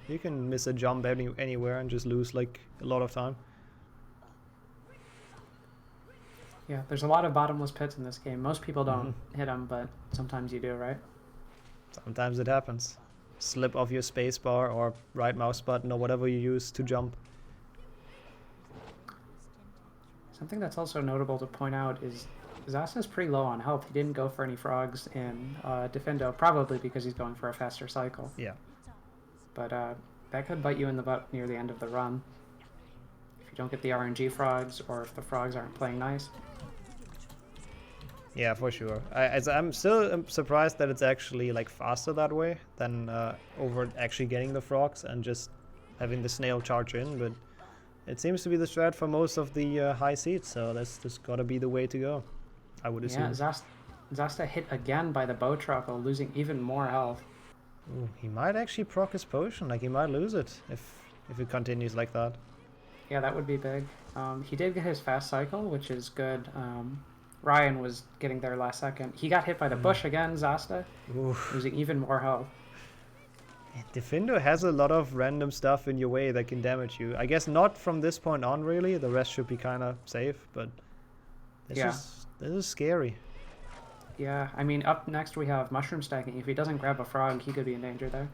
miss a jump anywhere and just lose, like, a lot of time. Yeah, there's a lot of bottomless pits in this game. Most people don't hit them, but sometimes you do, right? Sometimes it happens. Slip off your spacebar or right mouse button or whatever you use to jump. Something that's also notable to point out is Zasta's pretty low on health. He didn't go for any frogs in Defendo, probably because he's going for a faster cycle. Yeah. But that could bite you in the butt near the end of the run. If you don't get the RNG frogs, or if the frogs aren't playing nice. Yeah, for sure. I'm still surprised that it's actually like faster that way than over actually getting the frogs and just having the snail charge in, but it seems to be the strat for most of the high seats, so that's just gotta be the way to go, I would assume. Yeah, Zasta hit again by the bow truckle, losing even more health. Ooh, he might actually proc his potion. Like he might lose it if it continues like that. Yeah, that would be big. He did get his fast cycle, which is good. Ryan was getting there last second. He got hit by the bush again, Zasta, losing even more health. Defindo has a lot of random stuff in your way that can damage you. I guess not from this point on, really. The rest should be kind of safe, but this is scary. Yeah, I mean, up next we have mushroom stacking. If he doesn't grab a frog, he could be in danger there.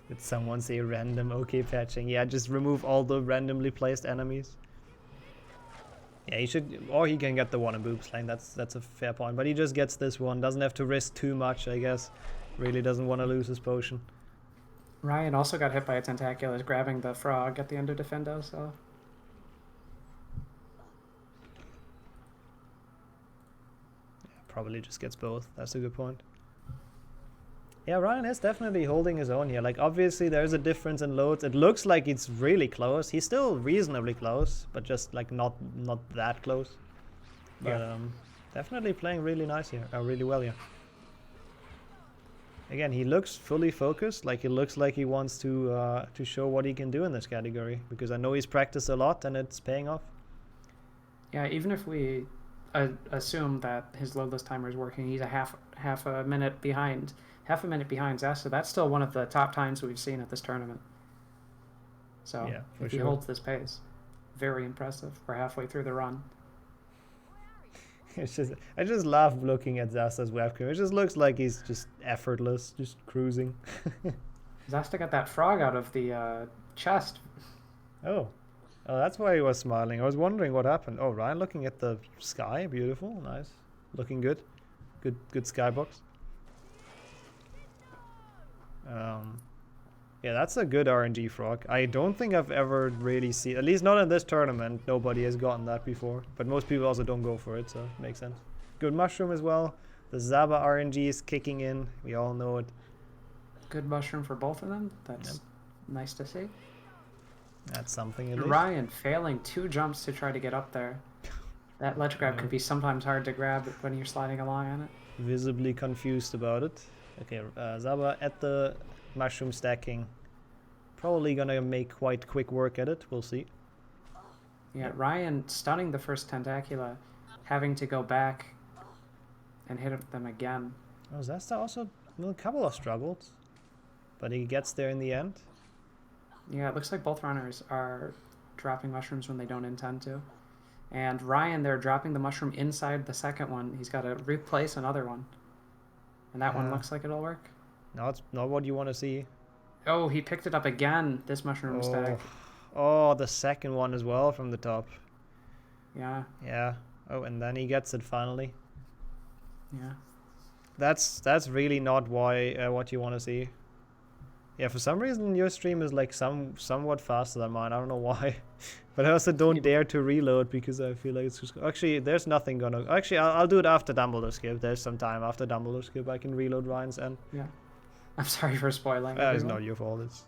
Did someone say random OK patching? Yeah, just remove all the randomly placed enemies. Yeah, he should, or he can get the one in boob slang. That's a fair point. But he just gets this one. Doesn't have to risk too much, I guess. Really doesn't want to lose his potion. Ryan also got hit by a tentaculus grabbing the frog at the end of Defendo, so. Yeah, probably just gets both. That's a good point. Yeah, Ryan is definitely holding his own here. Like, obviously, there's a difference in loads. It looks like it's really close. He's still reasonably close, but just, like, not that close. But, definitely playing really nice here. Really well here. Again, he looks fully focused. Like, he looks like he wants to show what he can do in this category. Because I know he's practiced a lot, and it's paying off. Yeah, even if we assume that his loadless timer is working, he's a half a minute behind. Half a minute behind Zasta. That's still one of the top times we've seen at this tournament. So yeah, if he holds this pace, very impressive. We're halfway through the run. It's just, I just love looking at Zasta's webcam. It just looks like he's just effortless, just cruising. Zasta got that frog out of the chest. Oh, that's why he was smiling. I was wondering what happened. Oh, Ryan looking at the sky, beautiful, nice, looking good, good skybox. Yeah, that's a good RNG frog. I don't think I've ever really seen, at least not in this tournament, nobody has gotten that before. But most people also don't go for it, so it makes sense. Good mushroom as well. The Zaba RNG is kicking in. We all know it. Good mushroom for both of them. That's nice to see. That's something at least. Ryan failing 2 jumps to try to get up there. That ledge grab can be sometimes hard to grab when you're sliding along on it. Visibly confused about it. Okay, Zaba at the mushroom stacking. Probably gonna make quite quick work at it. We'll see. Yeah, Ryan stunning the first Tentacula, having to go back and hit them again. Oh, Zasta also a couple of struggles, but he gets there in the end. Yeah, it looks like both runners are dropping mushrooms when they don't intend to. And Ryan, they're dropping the mushroom inside the second one. He's got to replace another one. And that one looks like it'll work. No, it's not what you want to see. Oh, he picked it up again, this mushroom stack. Oh, the second one as well from the top. Yeah. Yeah. Oh, and then he gets it finally. Yeah. That's really not what you want to see. Yeah, for some reason your stream is like somewhat faster than mine. I don't know why. But I also don't dare to reload because I feel like it's just... Actually, there's nothing gonna... Actually, I'll do it after Dumbledore skip. There's some time after Dumbledore skip I can reload Ryan's end. Yeah. I'm sorry for spoiling. It's not your fault. It's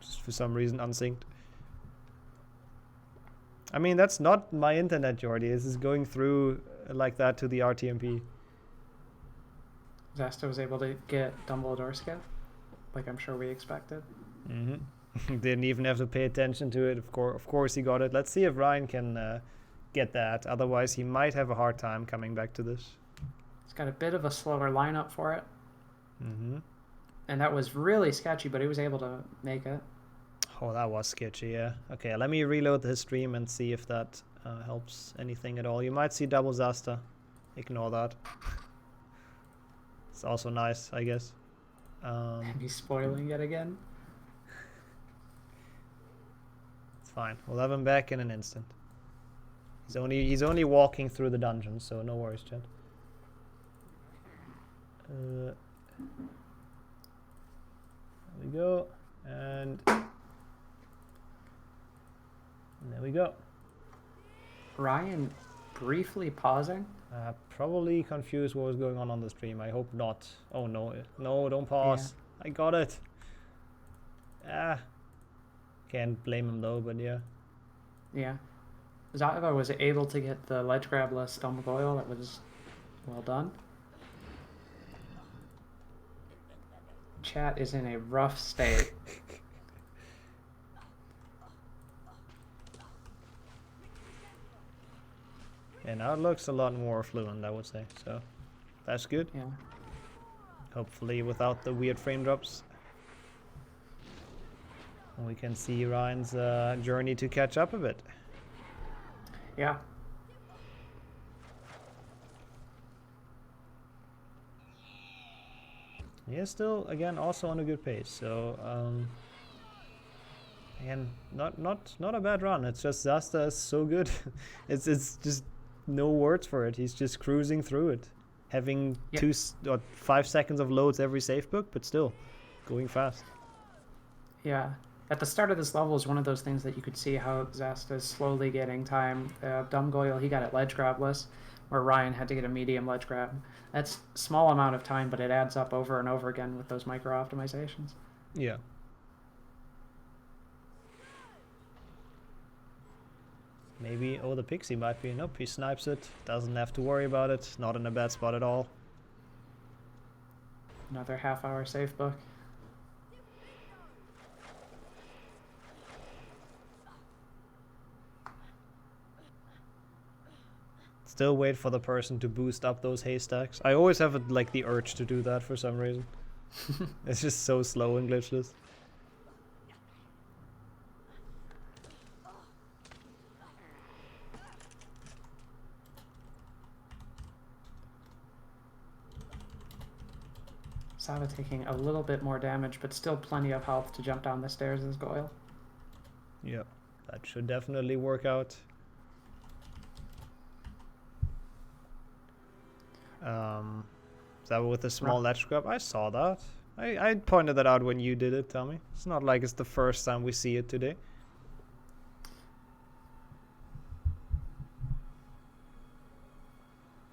just for some reason unsynced. I mean, that's not my internet, Jordy. This is going through like that to the RTMP. Zasta was able to get Dumbledore skip, like I'm sure we expected. Didn't even have to pay attention to it. Of course he got it. Let's see if Ryan can get that. Otherwise, he might have a hard time coming back to this. He's got a bit of a slower lineup for it. And that was really sketchy, but he was able to make it. Oh, that was sketchy, yeah. Okay, let me reload his stream and see if that helps anything at all. You might see double Zasta. Ignore that. It's also nice, I guess. He's spoiling it again. It's fine. We'll have him back in an instant. He's only walking through the dungeon, so no worries, chat. There we go, and there we go. Ryan briefly pausing. Probably confused what was going on the stream. I hope not. Oh no, don't pause. Yeah. I got it. Can't blame him though, but yeah. Yeah. Zava was able to get the ledge grabless Dumb Goyle. That was well done. Chat is in a rough state. And now it looks a lot more fluent, I would say. So that's good. Yeah. Hopefully without the weird frame drops. We can see Ryan's journey to catch up a bit. Yeah. He is still, again, also on a good pace. So, again, not a bad run. It's just Zasta is so good. it's just no words for it. He's just cruising through it, having 5 seconds of loads every safe book, but still going fast. Yeah. At the start of this level is one of those things that you could see how Zasta is slowly getting time. Dumb Goyle, he got it ledge grabless, where Ryan had to get a medium ledge grab. That's a small amount of time, but it adds up over and over again with those micro optimizations. Yeah. Maybe, oh, the pixie might be, nope, he snipes it, doesn't have to worry about it, not in a bad spot at all. Another half-hour safe book. Still wait for the person to boost up those haystacks. I always have like the urge to do that for some reason. It's just so slow in Glitchless. Sava taking a little bit more damage, but still plenty of health to jump down the stairs as Goyle. Yep, that should definitely work out. That with the small ledge grab, I saw that. I pointed that out when you did it, Thomy. It's not like it's the first time we see it today.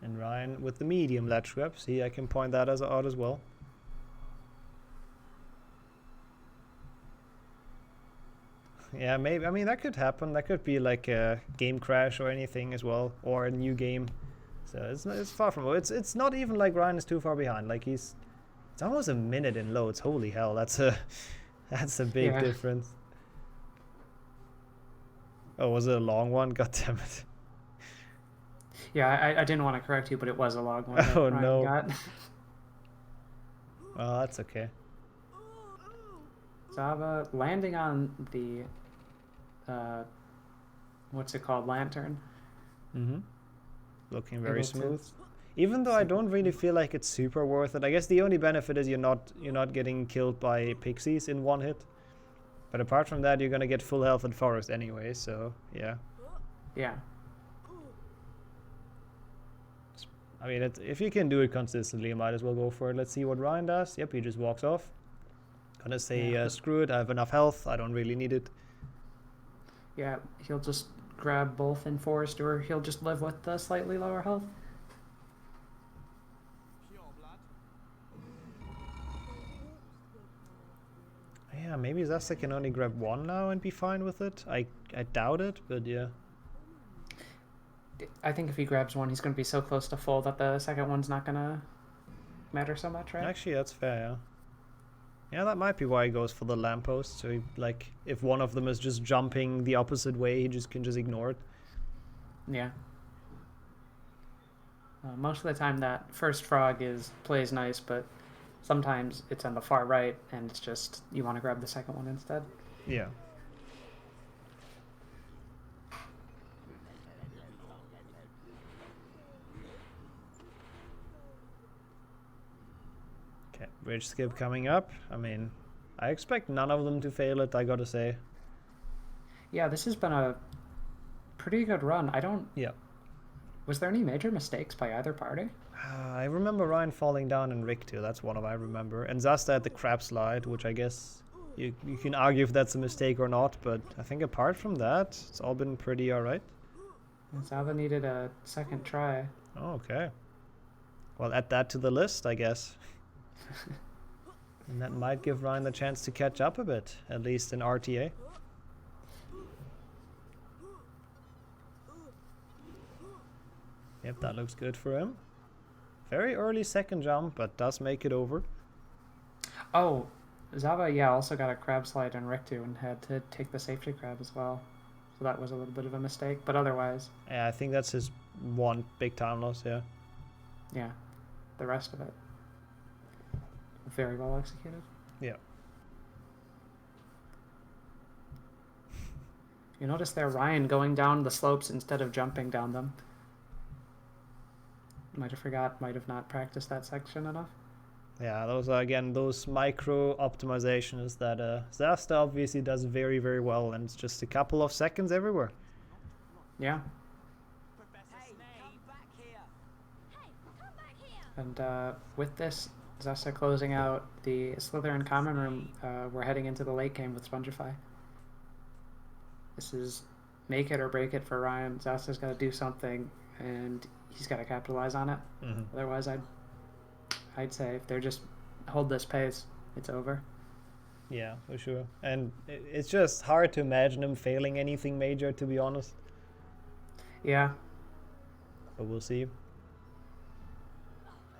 And Ryan with the medium ledge grab. See, I can point that out as well. Yeah, maybe. I mean, that could happen. That could be like a game crash or anything as well, or a new game. So it's far from. It's not even like Ryan is too far behind. Like it's almost a minute in loads. Holy hell, that's a big difference. Oh, was it a long one? God damn it. Yeah, I didn't want to correct you, but it was a long one. Oh Ryan no. got. Oh, that's okay. Zava landing on the what's it called, lantern. Mm-hmm. Looking very smooth. Even though I don't really feel like it's super worth it. I guess the only benefit is you're not getting killed by pixies in one hit. But apart from that, you're gonna get full health at forest anyway. So yeah. Yeah. I mean, if you can do it consistently, you might as well go for it. Let's see what Ryan does. Yep, he just walks off. Gonna say screw it. I have enough health. I don't really need it. Yeah, he'll just grab both in forest, or he'll just live with the slightly lower health. Yeah, maybe Zasta can only grab one now and be fine with it. I doubt it, but yeah. I think if he grabs one, he's going to be so close to full that the second one's not going to matter so much, right? Actually, that's fair, yeah. Yeah, that might be why he goes for the lamppost. So, like, if one of them is just jumping the opposite way, he can just ignore it. Yeah. Most of the time, that first frog plays nice, but sometimes it's on the far right, and it's just you want to grab the second one instead. Yeah. Okay, bridge skip coming up. I mean, I expect none of them to fail it, I gotta say. Yeah, this has been a pretty good run. Yeah. Was there any major mistakes by either party? I remember Ryan falling down and Rick too. That's one of I remember. And Zasta had the crab slide, which I guess you can argue if that's a mistake or not. But I think apart from that, it's all been pretty alright. Zava needed a second try. Oh, okay. Well, add that to the list, I guess. And that might give Ryan the chance to catch up a bit, at least in RTA. Yep, that looks good for him. Very early second jump, but does make it over. Oh, Zava, yeah, also got a crab slide in Rictu and had to take the safety crab as well. So that was a little bit of a mistake, but otherwise... Yeah, I think that's his one big time loss, yeah. Yeah, the rest of it. Very well executed. Yeah. You notice there Ryan going down the slopes instead of jumping down them. Might have forgot, might have not practiced that section enough. Yeah, those are again those micro optimizations that Zasta obviously does very, very well, and it's just a couple of seconds everywhere. Yeah. And with this, Zasta closing out the Slytherin common room, we're heading into the late game with Spongify. This is make it or break it for Ryan. Zasta's got to do something, and he's got to capitalize on it. Otherwise, I'd say if they're just hold this pace, it's over. Yeah, for sure. And it's just hard to imagine him failing anything major, to be honest. Yeah. But we'll see.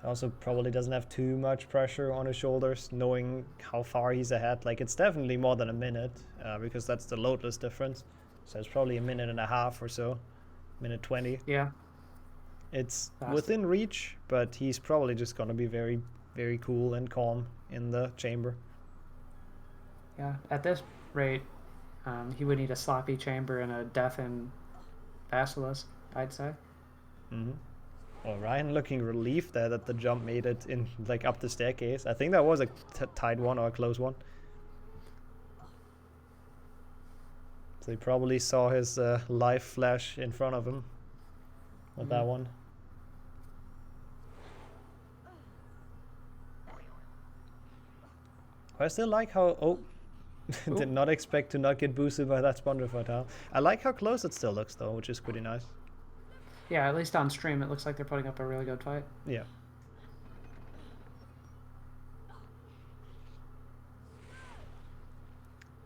Also probably doesn't have too much pressure on his shoulders, knowing how far he's ahead. Like, it's definitely more than a minute, because that's the loadless difference. So it's probably a minute and a half or so. Minute 20. Yeah. It's Fast. within reach, but he's probably just going to be very, very cool and calm in the chamber. Yeah, at this rate, he would need a sloppy chamber and a deafen Basilisk, I'd say. Well, Ryan looking relieved there that the jump made it in, like, up the staircase. I think that was a tight one or a close one. So he probably saw his life flash in front of him with that one. I still like how... Oh, did not expect to not get boosted by that Spongify tile. I like how close it still looks, though, which is pretty nice. Yeah, at least on stream, it looks like they're putting up a really good fight. Yeah.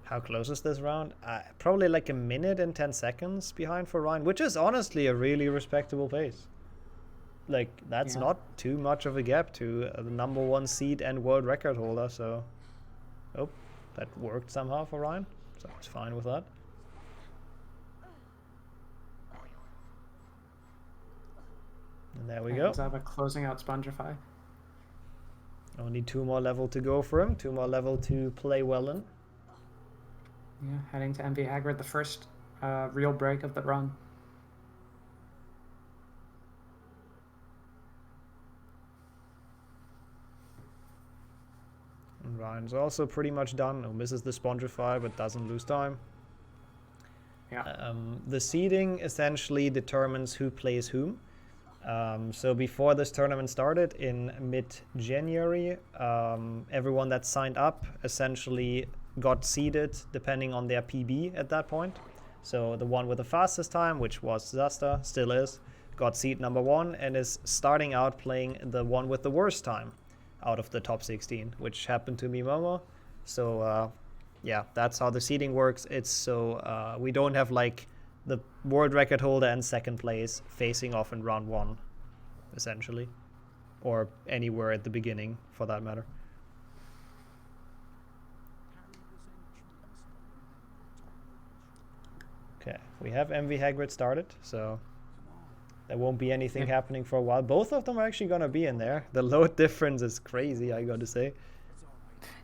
How close is this round? Probably like a minute and 10 seconds behind for Ryan, which is honestly a really respectable pace. Like, that's not too much of a gap to the #1 seed and world record holder, so... Oh, that worked somehow for Ryan, so I was fine with that. And there we go. Zava closing out Spongify. Only 2 more level to go for him, 2 more level to play well in. Yeah, heading to MV Hagrid, the first real break of the run. And Ryan's also pretty much done. Oh, misses the Spongify, but doesn't lose time. Yeah. The seeding essentially determines who plays whom. So before this tournament started in mid-January, everyone that signed up essentially got seeded depending on their PB at that point. So the one with the fastest time, which was Zasta, still is, got seed #1 and is starting out playing the one with the worst time out of the top 16, which happened to me, Momo. So yeah, that's how the seeding works. It's so we don't have like the world record holder and second place facing off in round 1, essentially, or anywhere at the beginning for that matter. Okay, we have MV Hagrid started, so there won't be anything happening for a while. Both of them are actually gonna be in there. The load difference is crazy, I gotta say.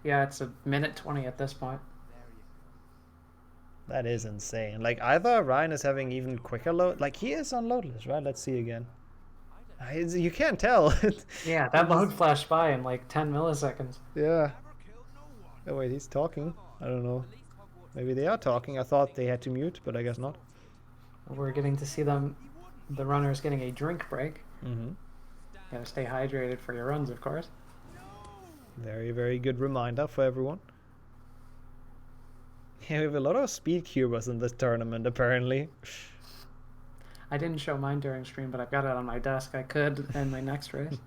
Yeah, it's a minute 20 at this point. That is insane. Like, either Ryan is having even quicker load. Like, he is on loadless, right? Let's see again. You can't tell. Yeah, that load flashed by in like 10 milliseconds. Yeah. Oh, wait, he's talking. I don't know. Maybe they are talking. I thought they had to mute, but I guess not. We're getting to see them, the runners getting a drink break. Gotta stay hydrated for your runs, of course. Very, very good reminder for everyone. Yeah, we have a lot of speed cubers in this tournament, apparently. I didn't show mine during stream, but I've got it on my desk. I could in my next race.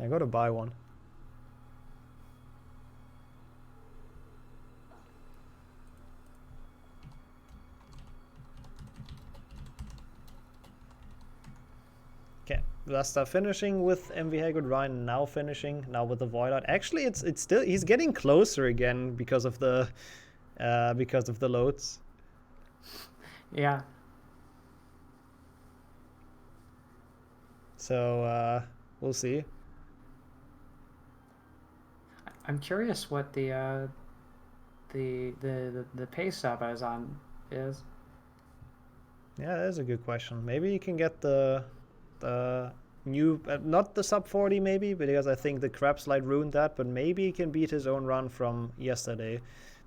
I gotta buy one. Zasta finishing with MV Hagrid, Ryan now finishing, now with the Void. Actually, it's still, he's getting closer again because of the loads. Yeah. So we'll see. I'm curious what the pace Zaba is on is. Yeah, that is a good question. Maybe you can get the new, not the sub 40 maybe, because I think the crab slide ruined that, but maybe he can beat his own run from yesterday.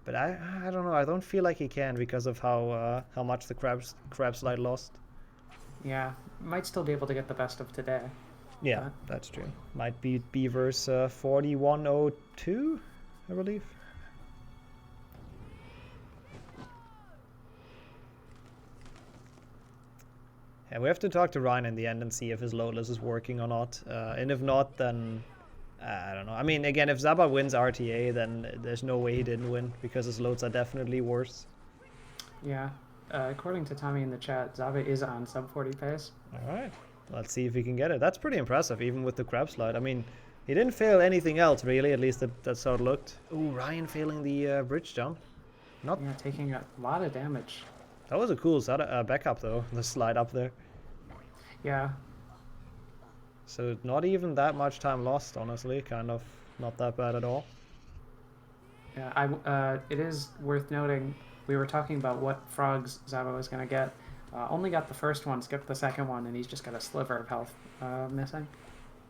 But I don't know, I don't feel like he can because of how much the crab slide lost. Yeah, might still be able to get the best of today. Yeah, that's true. Might beat Beaver's 41.02, I believe. Yeah, we have to talk to Ryan in the end and see if his loadless is working or not. And if not, then I don't know. I mean, again, if Zaba wins RTA, then there's no way he didn't win because his loads are definitely worse. Yeah, according to Thomy in the chat, Zaba is on sub 40 pace. All right, let's see if he can get it. That's pretty impressive, even with the crab slide. I mean, he didn't fail anything else really. At least that's how it looked. Ooh, Ryan failing the bridge jump. Yeah, taking a lot of damage. That was a cool backup though, the slide up there. Yeah. So not even that much time lost, honestly. Kind of not that bad at all. Yeah, it is worth noting, we were talking about what frogs Zaba was going to get. Only got the first one, skipped the second one, and he's just got a sliver of health missing.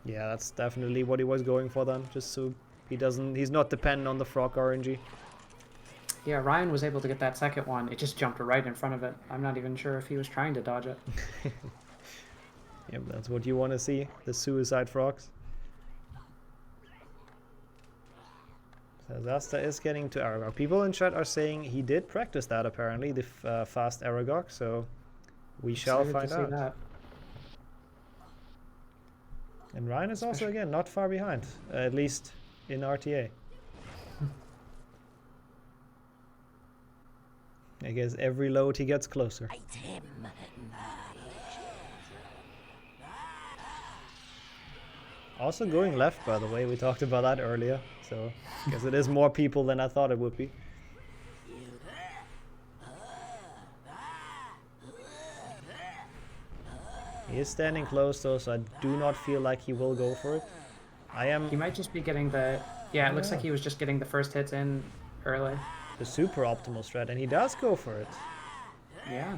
Yeah, that's definitely what he was going for then, just so he's not dependent on the frog RNG. Yeah, Ryan was able to get that second one. It just jumped right in front of it. I'm not even sure if he was trying to dodge it. Yeah, that's what you want to see, the suicide frogs. So Zasta is getting to Aragog. People in chat are saying he did practice that apparently, the fast Aragog, so we shall find out. That. And Ryan is also, again, not far behind, at least in RTA. I guess every load he gets closer. Also going left, by the way, we talked about that earlier, so I guess it is more people than I thought it would be. He is standing close though, so I do not feel like he will go for it. He might just be getting the... Yeah, it looks like he was just getting the first hits in early. The super optimal strat, and he does go for it. Yeah.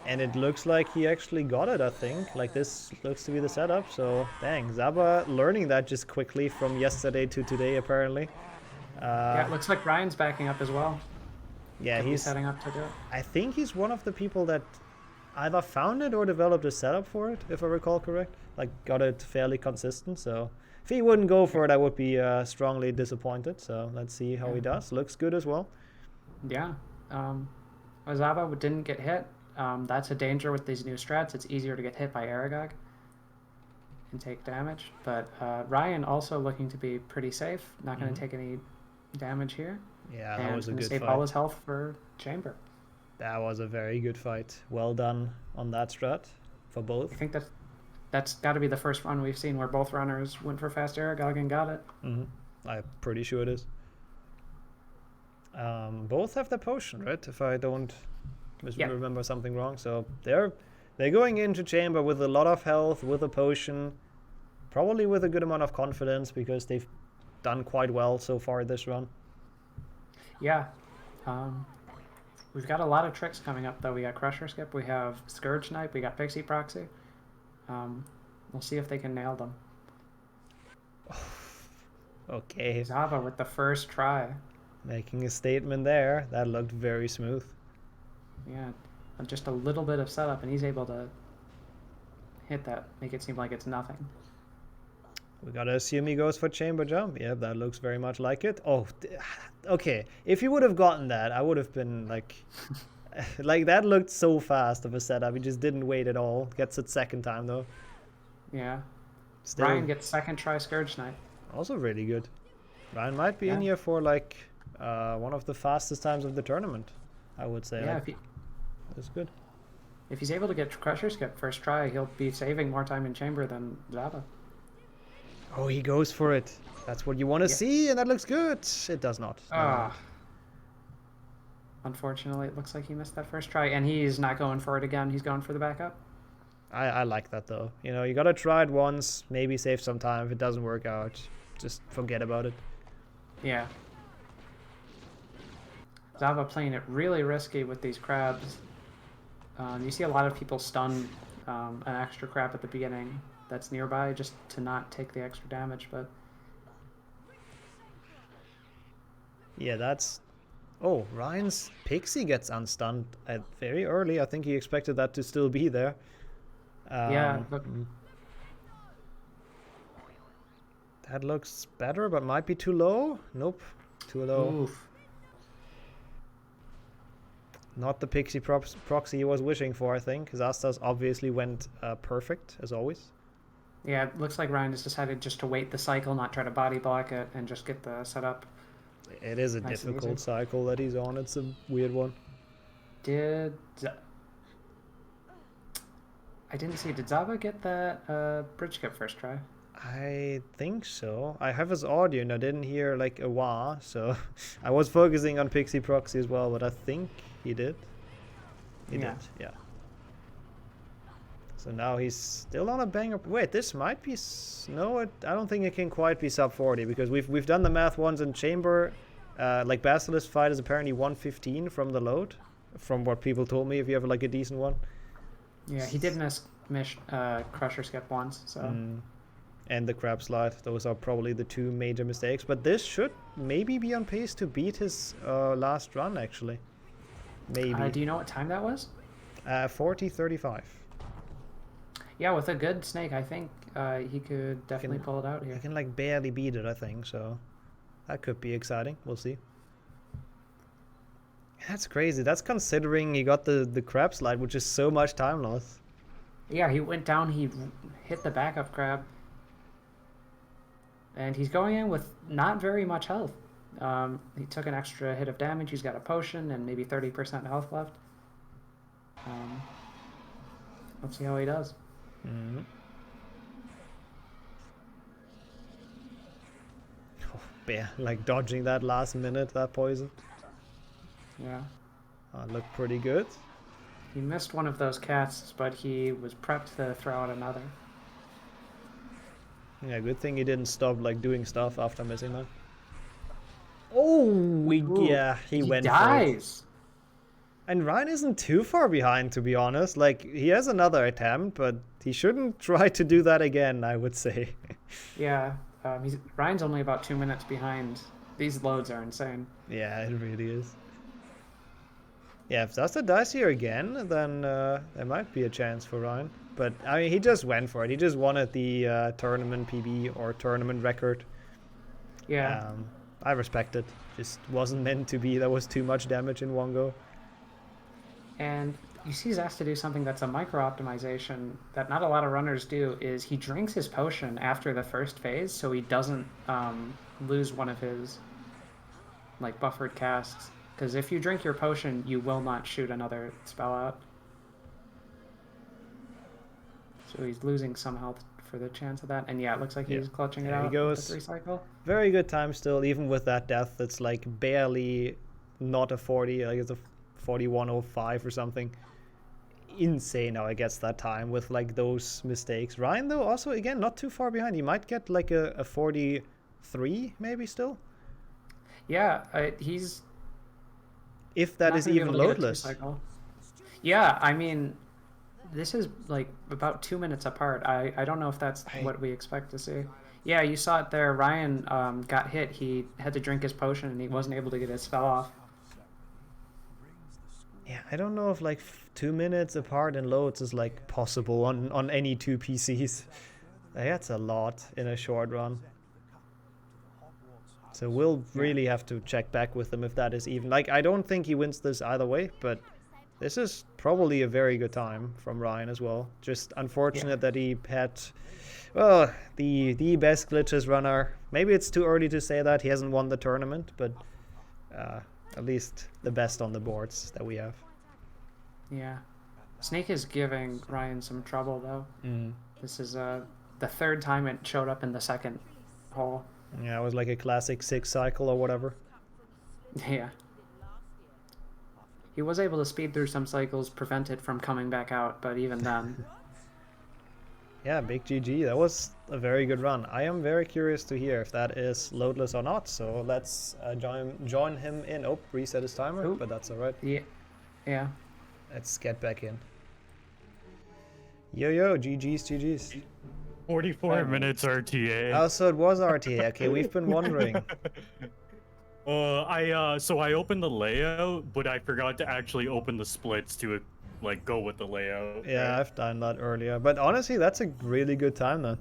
And it looks like he actually got it, I think. Like, this looks to be the setup, so dang. Zaba learning that just quickly from yesterday to today, apparently. Yeah, it looks like Ryan's backing up as well. Yeah, he's setting up to do it. I think he's one of the people that either found it or developed a setup for it, if I recall correct. Like, got it fairly consistent, so... If he wouldn't go for it, I would be strongly disappointed, so let's see how he does. Looks good as well. Yeah. Zaba didn't get hit. That's a danger with these new strats. It's easier to get hit by Aragog and take damage. But Ryan also looking to be pretty safe. Not going to take any damage here. Yeah, that was a good fight. Save all his health for Chamber. That was a very good fight. Well done on that strat for both. I think that's got to be the first run we've seen where both runners went for fast Aragog and got it. I'm pretty sure it is. Both have the potion, right? If I don't remember something wrong. So they're going into Chamber with a lot of health, with a potion, probably with a good amount of confidence because they've done quite well so far this run. Yeah. We've got a lot of tricks coming up though. We got Crusher Skip, we have Scourge Knight, we got Pixie Proxy. We'll see if they can nail them. Okay. Zaba with the first try. Making a statement there. That looked very smooth. Yeah, just a little bit of setup and he's able to hit that, make it seem like it's nothing. We gotta assume he goes for Chamber Jump. Yeah, that looks very much like it. Oh, okay. If he would have gotten that, I would have been like... like, that looked so fast of a setup. He just didn't wait at all. Gets it second time, though. Yeah. Still, Ryan gets second try Scourge Knight. Also really good. Ryan might be in here for, like, one of the fastest times of the tournament, I would say. Yeah, like, that's good. If he's able to get Crusher Skip first try, he'll be saving more time in chamber than Zava. Oh, he goes for it. That's what you want to see, and that looks good. It does not. Ah. Unfortunately, it looks like he missed that first try, and he's not going for it again. He's going for the backup. I like that, though. You know, you gotta try it once, maybe save some time. If it doesn't work out, just forget about it. Yeah. Zava playing it really risky with these crabs. You see a lot of people stun an extra crab at the beginning that's nearby just to not take the extra damage, but... Yeah, that's... Oh, Ryan's Pixie gets unstunned very early. I think he expected that to still be there. Yeah, look. That looks better, but might be too low. Nope, too low. Oof. Not the Pixie proxy he was wishing for, I think. Zasta's obviously went perfect, as always. Yeah, it looks like Ryan has decided just to wait the cycle, not try to body block it, and just get the setup. It is a nice difficult cycle that he's on. It's a weird one. I didn't see. Did Zava get that bridge skip first try? I think so. I have his audio and I didn't hear like a wah, so I was focusing on Pixie Proxy as well, but I think he did. He did, yeah. So now he's still on a banger. Wait, this might be... No, I don't think it can quite be sub 40 because we've done the math once in chamber. Like Basilisk fight is apparently 115 from the load, from what people told me if you have like a decent one. Yeah, he did miss Crusher Skip once, so... And the crab slide. Those are probably the two major mistakes. But this should maybe be on pace to beat his last run, actually. Maybe. Do you know what time that was? 40:35. Yeah, with a good snake, I think he could definitely pull it out here. He can like barely beat it, I think. So that could be exciting. We'll see. That's crazy. That's considering he got the crab slide, which is so much time loss. Yeah, he went down. He hit the backup crab. And he's going in with not very much health. He took an extra hit of damage. He's got a potion and maybe 30% health left. Let's see how he does. Oh, yeah, like dodging that last minute, that poison. Yeah. Looked pretty good. He missed one of those casts, but he was prepped to throw out another. Yeah, good thing he didn't stop like doing stuff after missing that. Oh, yeah, he went dies. For it. And Ryan isn't too far behind, to be honest. Like, he has another attempt, but he shouldn't try to do that again, I would say. Yeah, Ryan's only about 2 minutes behind. These loads are insane. Yeah, it really is. Yeah, if Zasta dies here again, then there might be a chance for Ryan. But, I mean, he just went for it. He just wanted the tournament PB or tournament record. Yeah. I respect it. Just wasn't meant to be. That was too much damage in one go. And you see Zasta do something that's a micro-optimization that not a lot of runners do, is he drinks his potion after the first phase so he doesn't lose one of his like buffered casts. Because if you drink your potion, you will not shoot another spell out. So he's losing some health for the chance of that. And yeah, it looks like he's clutching it out he goes. with the 3 cycle. Very good time still, even with that death. It's like barely not a 40, like it's a 41.05 or something. Insane how he gets that time with like those mistakes. Ryan, though, also, again, not too far behind. He might get like a 43 maybe still. Yeah, he's... If that is even loadless. Yeah, I mean, this is like about 2 minutes apart. I don't know if that's what we expect to see. Yeah, you saw it there. Ryan got hit. He had to drink his potion and he wasn't able to get his spell off. Yeah, I don't know if like 2 minutes apart in loads is like possible on any two PCs. That's a lot in a short run. So we'll really have to check back with him if that is even. Like, I don't think he wins this either way, but this is probably a very good time from Ryan as well. Just unfortunate that he had, well, the best Glitchless runner. Maybe it's too early to say that. He hasn't won the tournament, but at least the best on the boards that we have. Yeah. Snake is giving Ryan some trouble though. Mm. This is the third time it showed up in the second hole. Yeah, it was like a classic 6 cycle or whatever. Yeah. He was able to speed through some cycles, prevent it from coming back out, but even then. Yeah, big GG. That was a very good run. I am very curious to hear if that is loadless or not. So let's join him in. Oh, reset his timer, but that's all right. Yeah. Yeah. Let's get back in. Yo, GG's. 44 minutes RTA. Oh, so it was RTA. Okay, we've been wondering. So I opened the layout, but I forgot to actually open the splits to like go with the layout. Yeah, I've done that earlier. But honestly, that's a really good time then.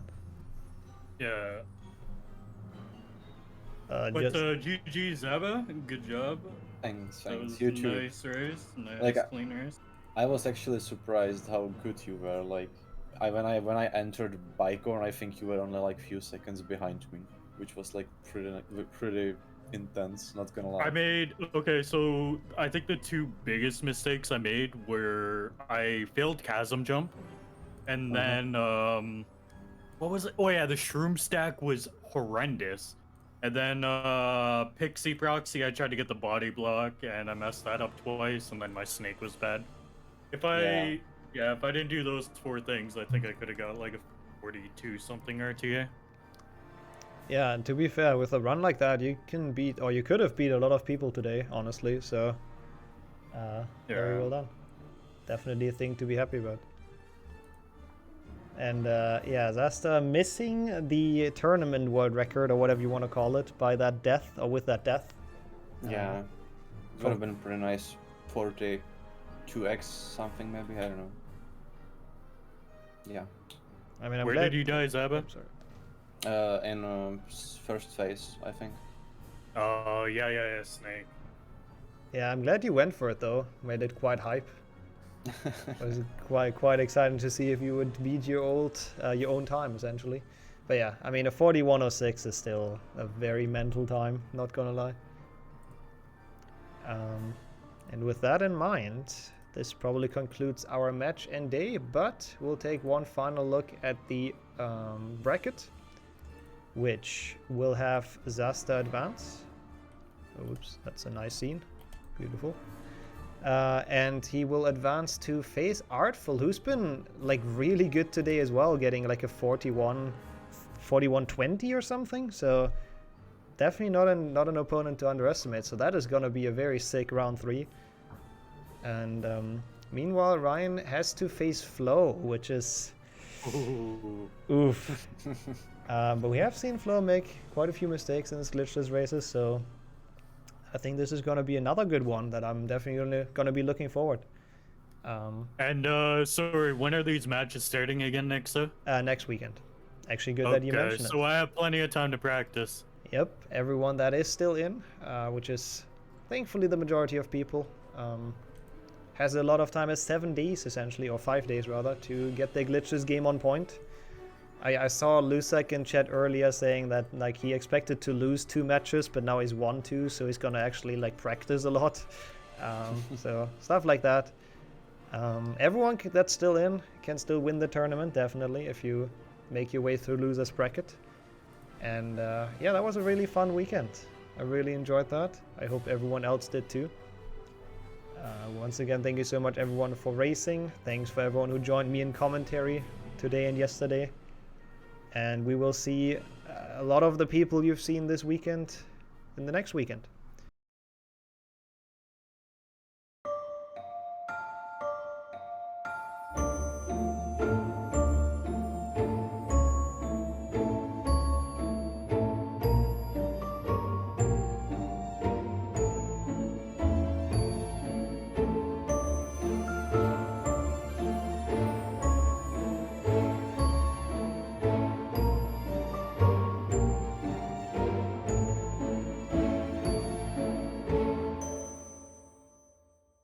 Yeah. Just... GG Zaba, good job. Thanks. That was You a too. nice race, nice Like, clean race. I was actually surprised how good you were. Like, when I entered Bicor, I think you were only like few seconds behind me, which was like pretty intense. Not gonna lie. So I think the two biggest mistakes I made were I failed chasm jump, and then what was it? Oh yeah, the shroom stack was horrendous. And then Pixie Proxy, I tried to get the body block and I messed that up twice, and then my snake was bad. If I didn't do those 4 things, I think I could have got like a 42 something RTA. Yeah, and to be fair, with a run like that, you can beat, or you could have beat a lot of people today, honestly. So, very well done. Definitely a thing to be happy about. And yeah, Zasta missing the tournament world record, or whatever you want to call it, by that death, or with that death. Yeah, it would have been pretty nice. 42x something maybe, I don't know. Yeah. I mean, Where did you die, Zaba? In first phase, I think. Oh yeah, snake. Yeah, I'm glad you went for it though. Made it quite hype. It was quite exciting to see if you would beat your own time essentially. But yeah, I mean a 41:06 is still a very mental time. Not gonna lie. And with that in mind, this probably concludes our match and day. But we'll take one final look at the bracket, which will have Zasta advance. Oops, that's a nice scene. Beautiful. And he will advance to face Artful, who's been like really good today as well, getting like a 41-20 or something. So definitely not an opponent to underestimate. So that is gonna be a very sick round 3. And meanwhile, Ryan has to face Flo, which is oof. But we have seen Flo make quite a few mistakes in his glitchless races, so I think this is going to be another good one that I'm definitely going to be looking forward. Sorry, when are these matches starting again, Nixxo? Next weekend. Actually, good that you mentioned it. So I have plenty of time to practice. Yep, everyone that is still in, which is thankfully the majority of people, has a lot of time, as 7 days essentially, or 5 days rather, to get their glitches game on point. I saw Luzak in chat earlier saying that like he expected to lose 2 matches, but now he's won 2, so he's gonna actually like practice a lot. So stuff like that. Everyone that's still in can still win the tournament, definitely, if you make your way through losers bracket. And yeah, that was a really fun weekend. I really enjoyed that. I hope everyone else did too. Once again, thank you so much everyone for racing. Thanks for everyone who joined me in commentary today and yesterday. And we will see a lot of the people you've seen this weekend in the next weekend.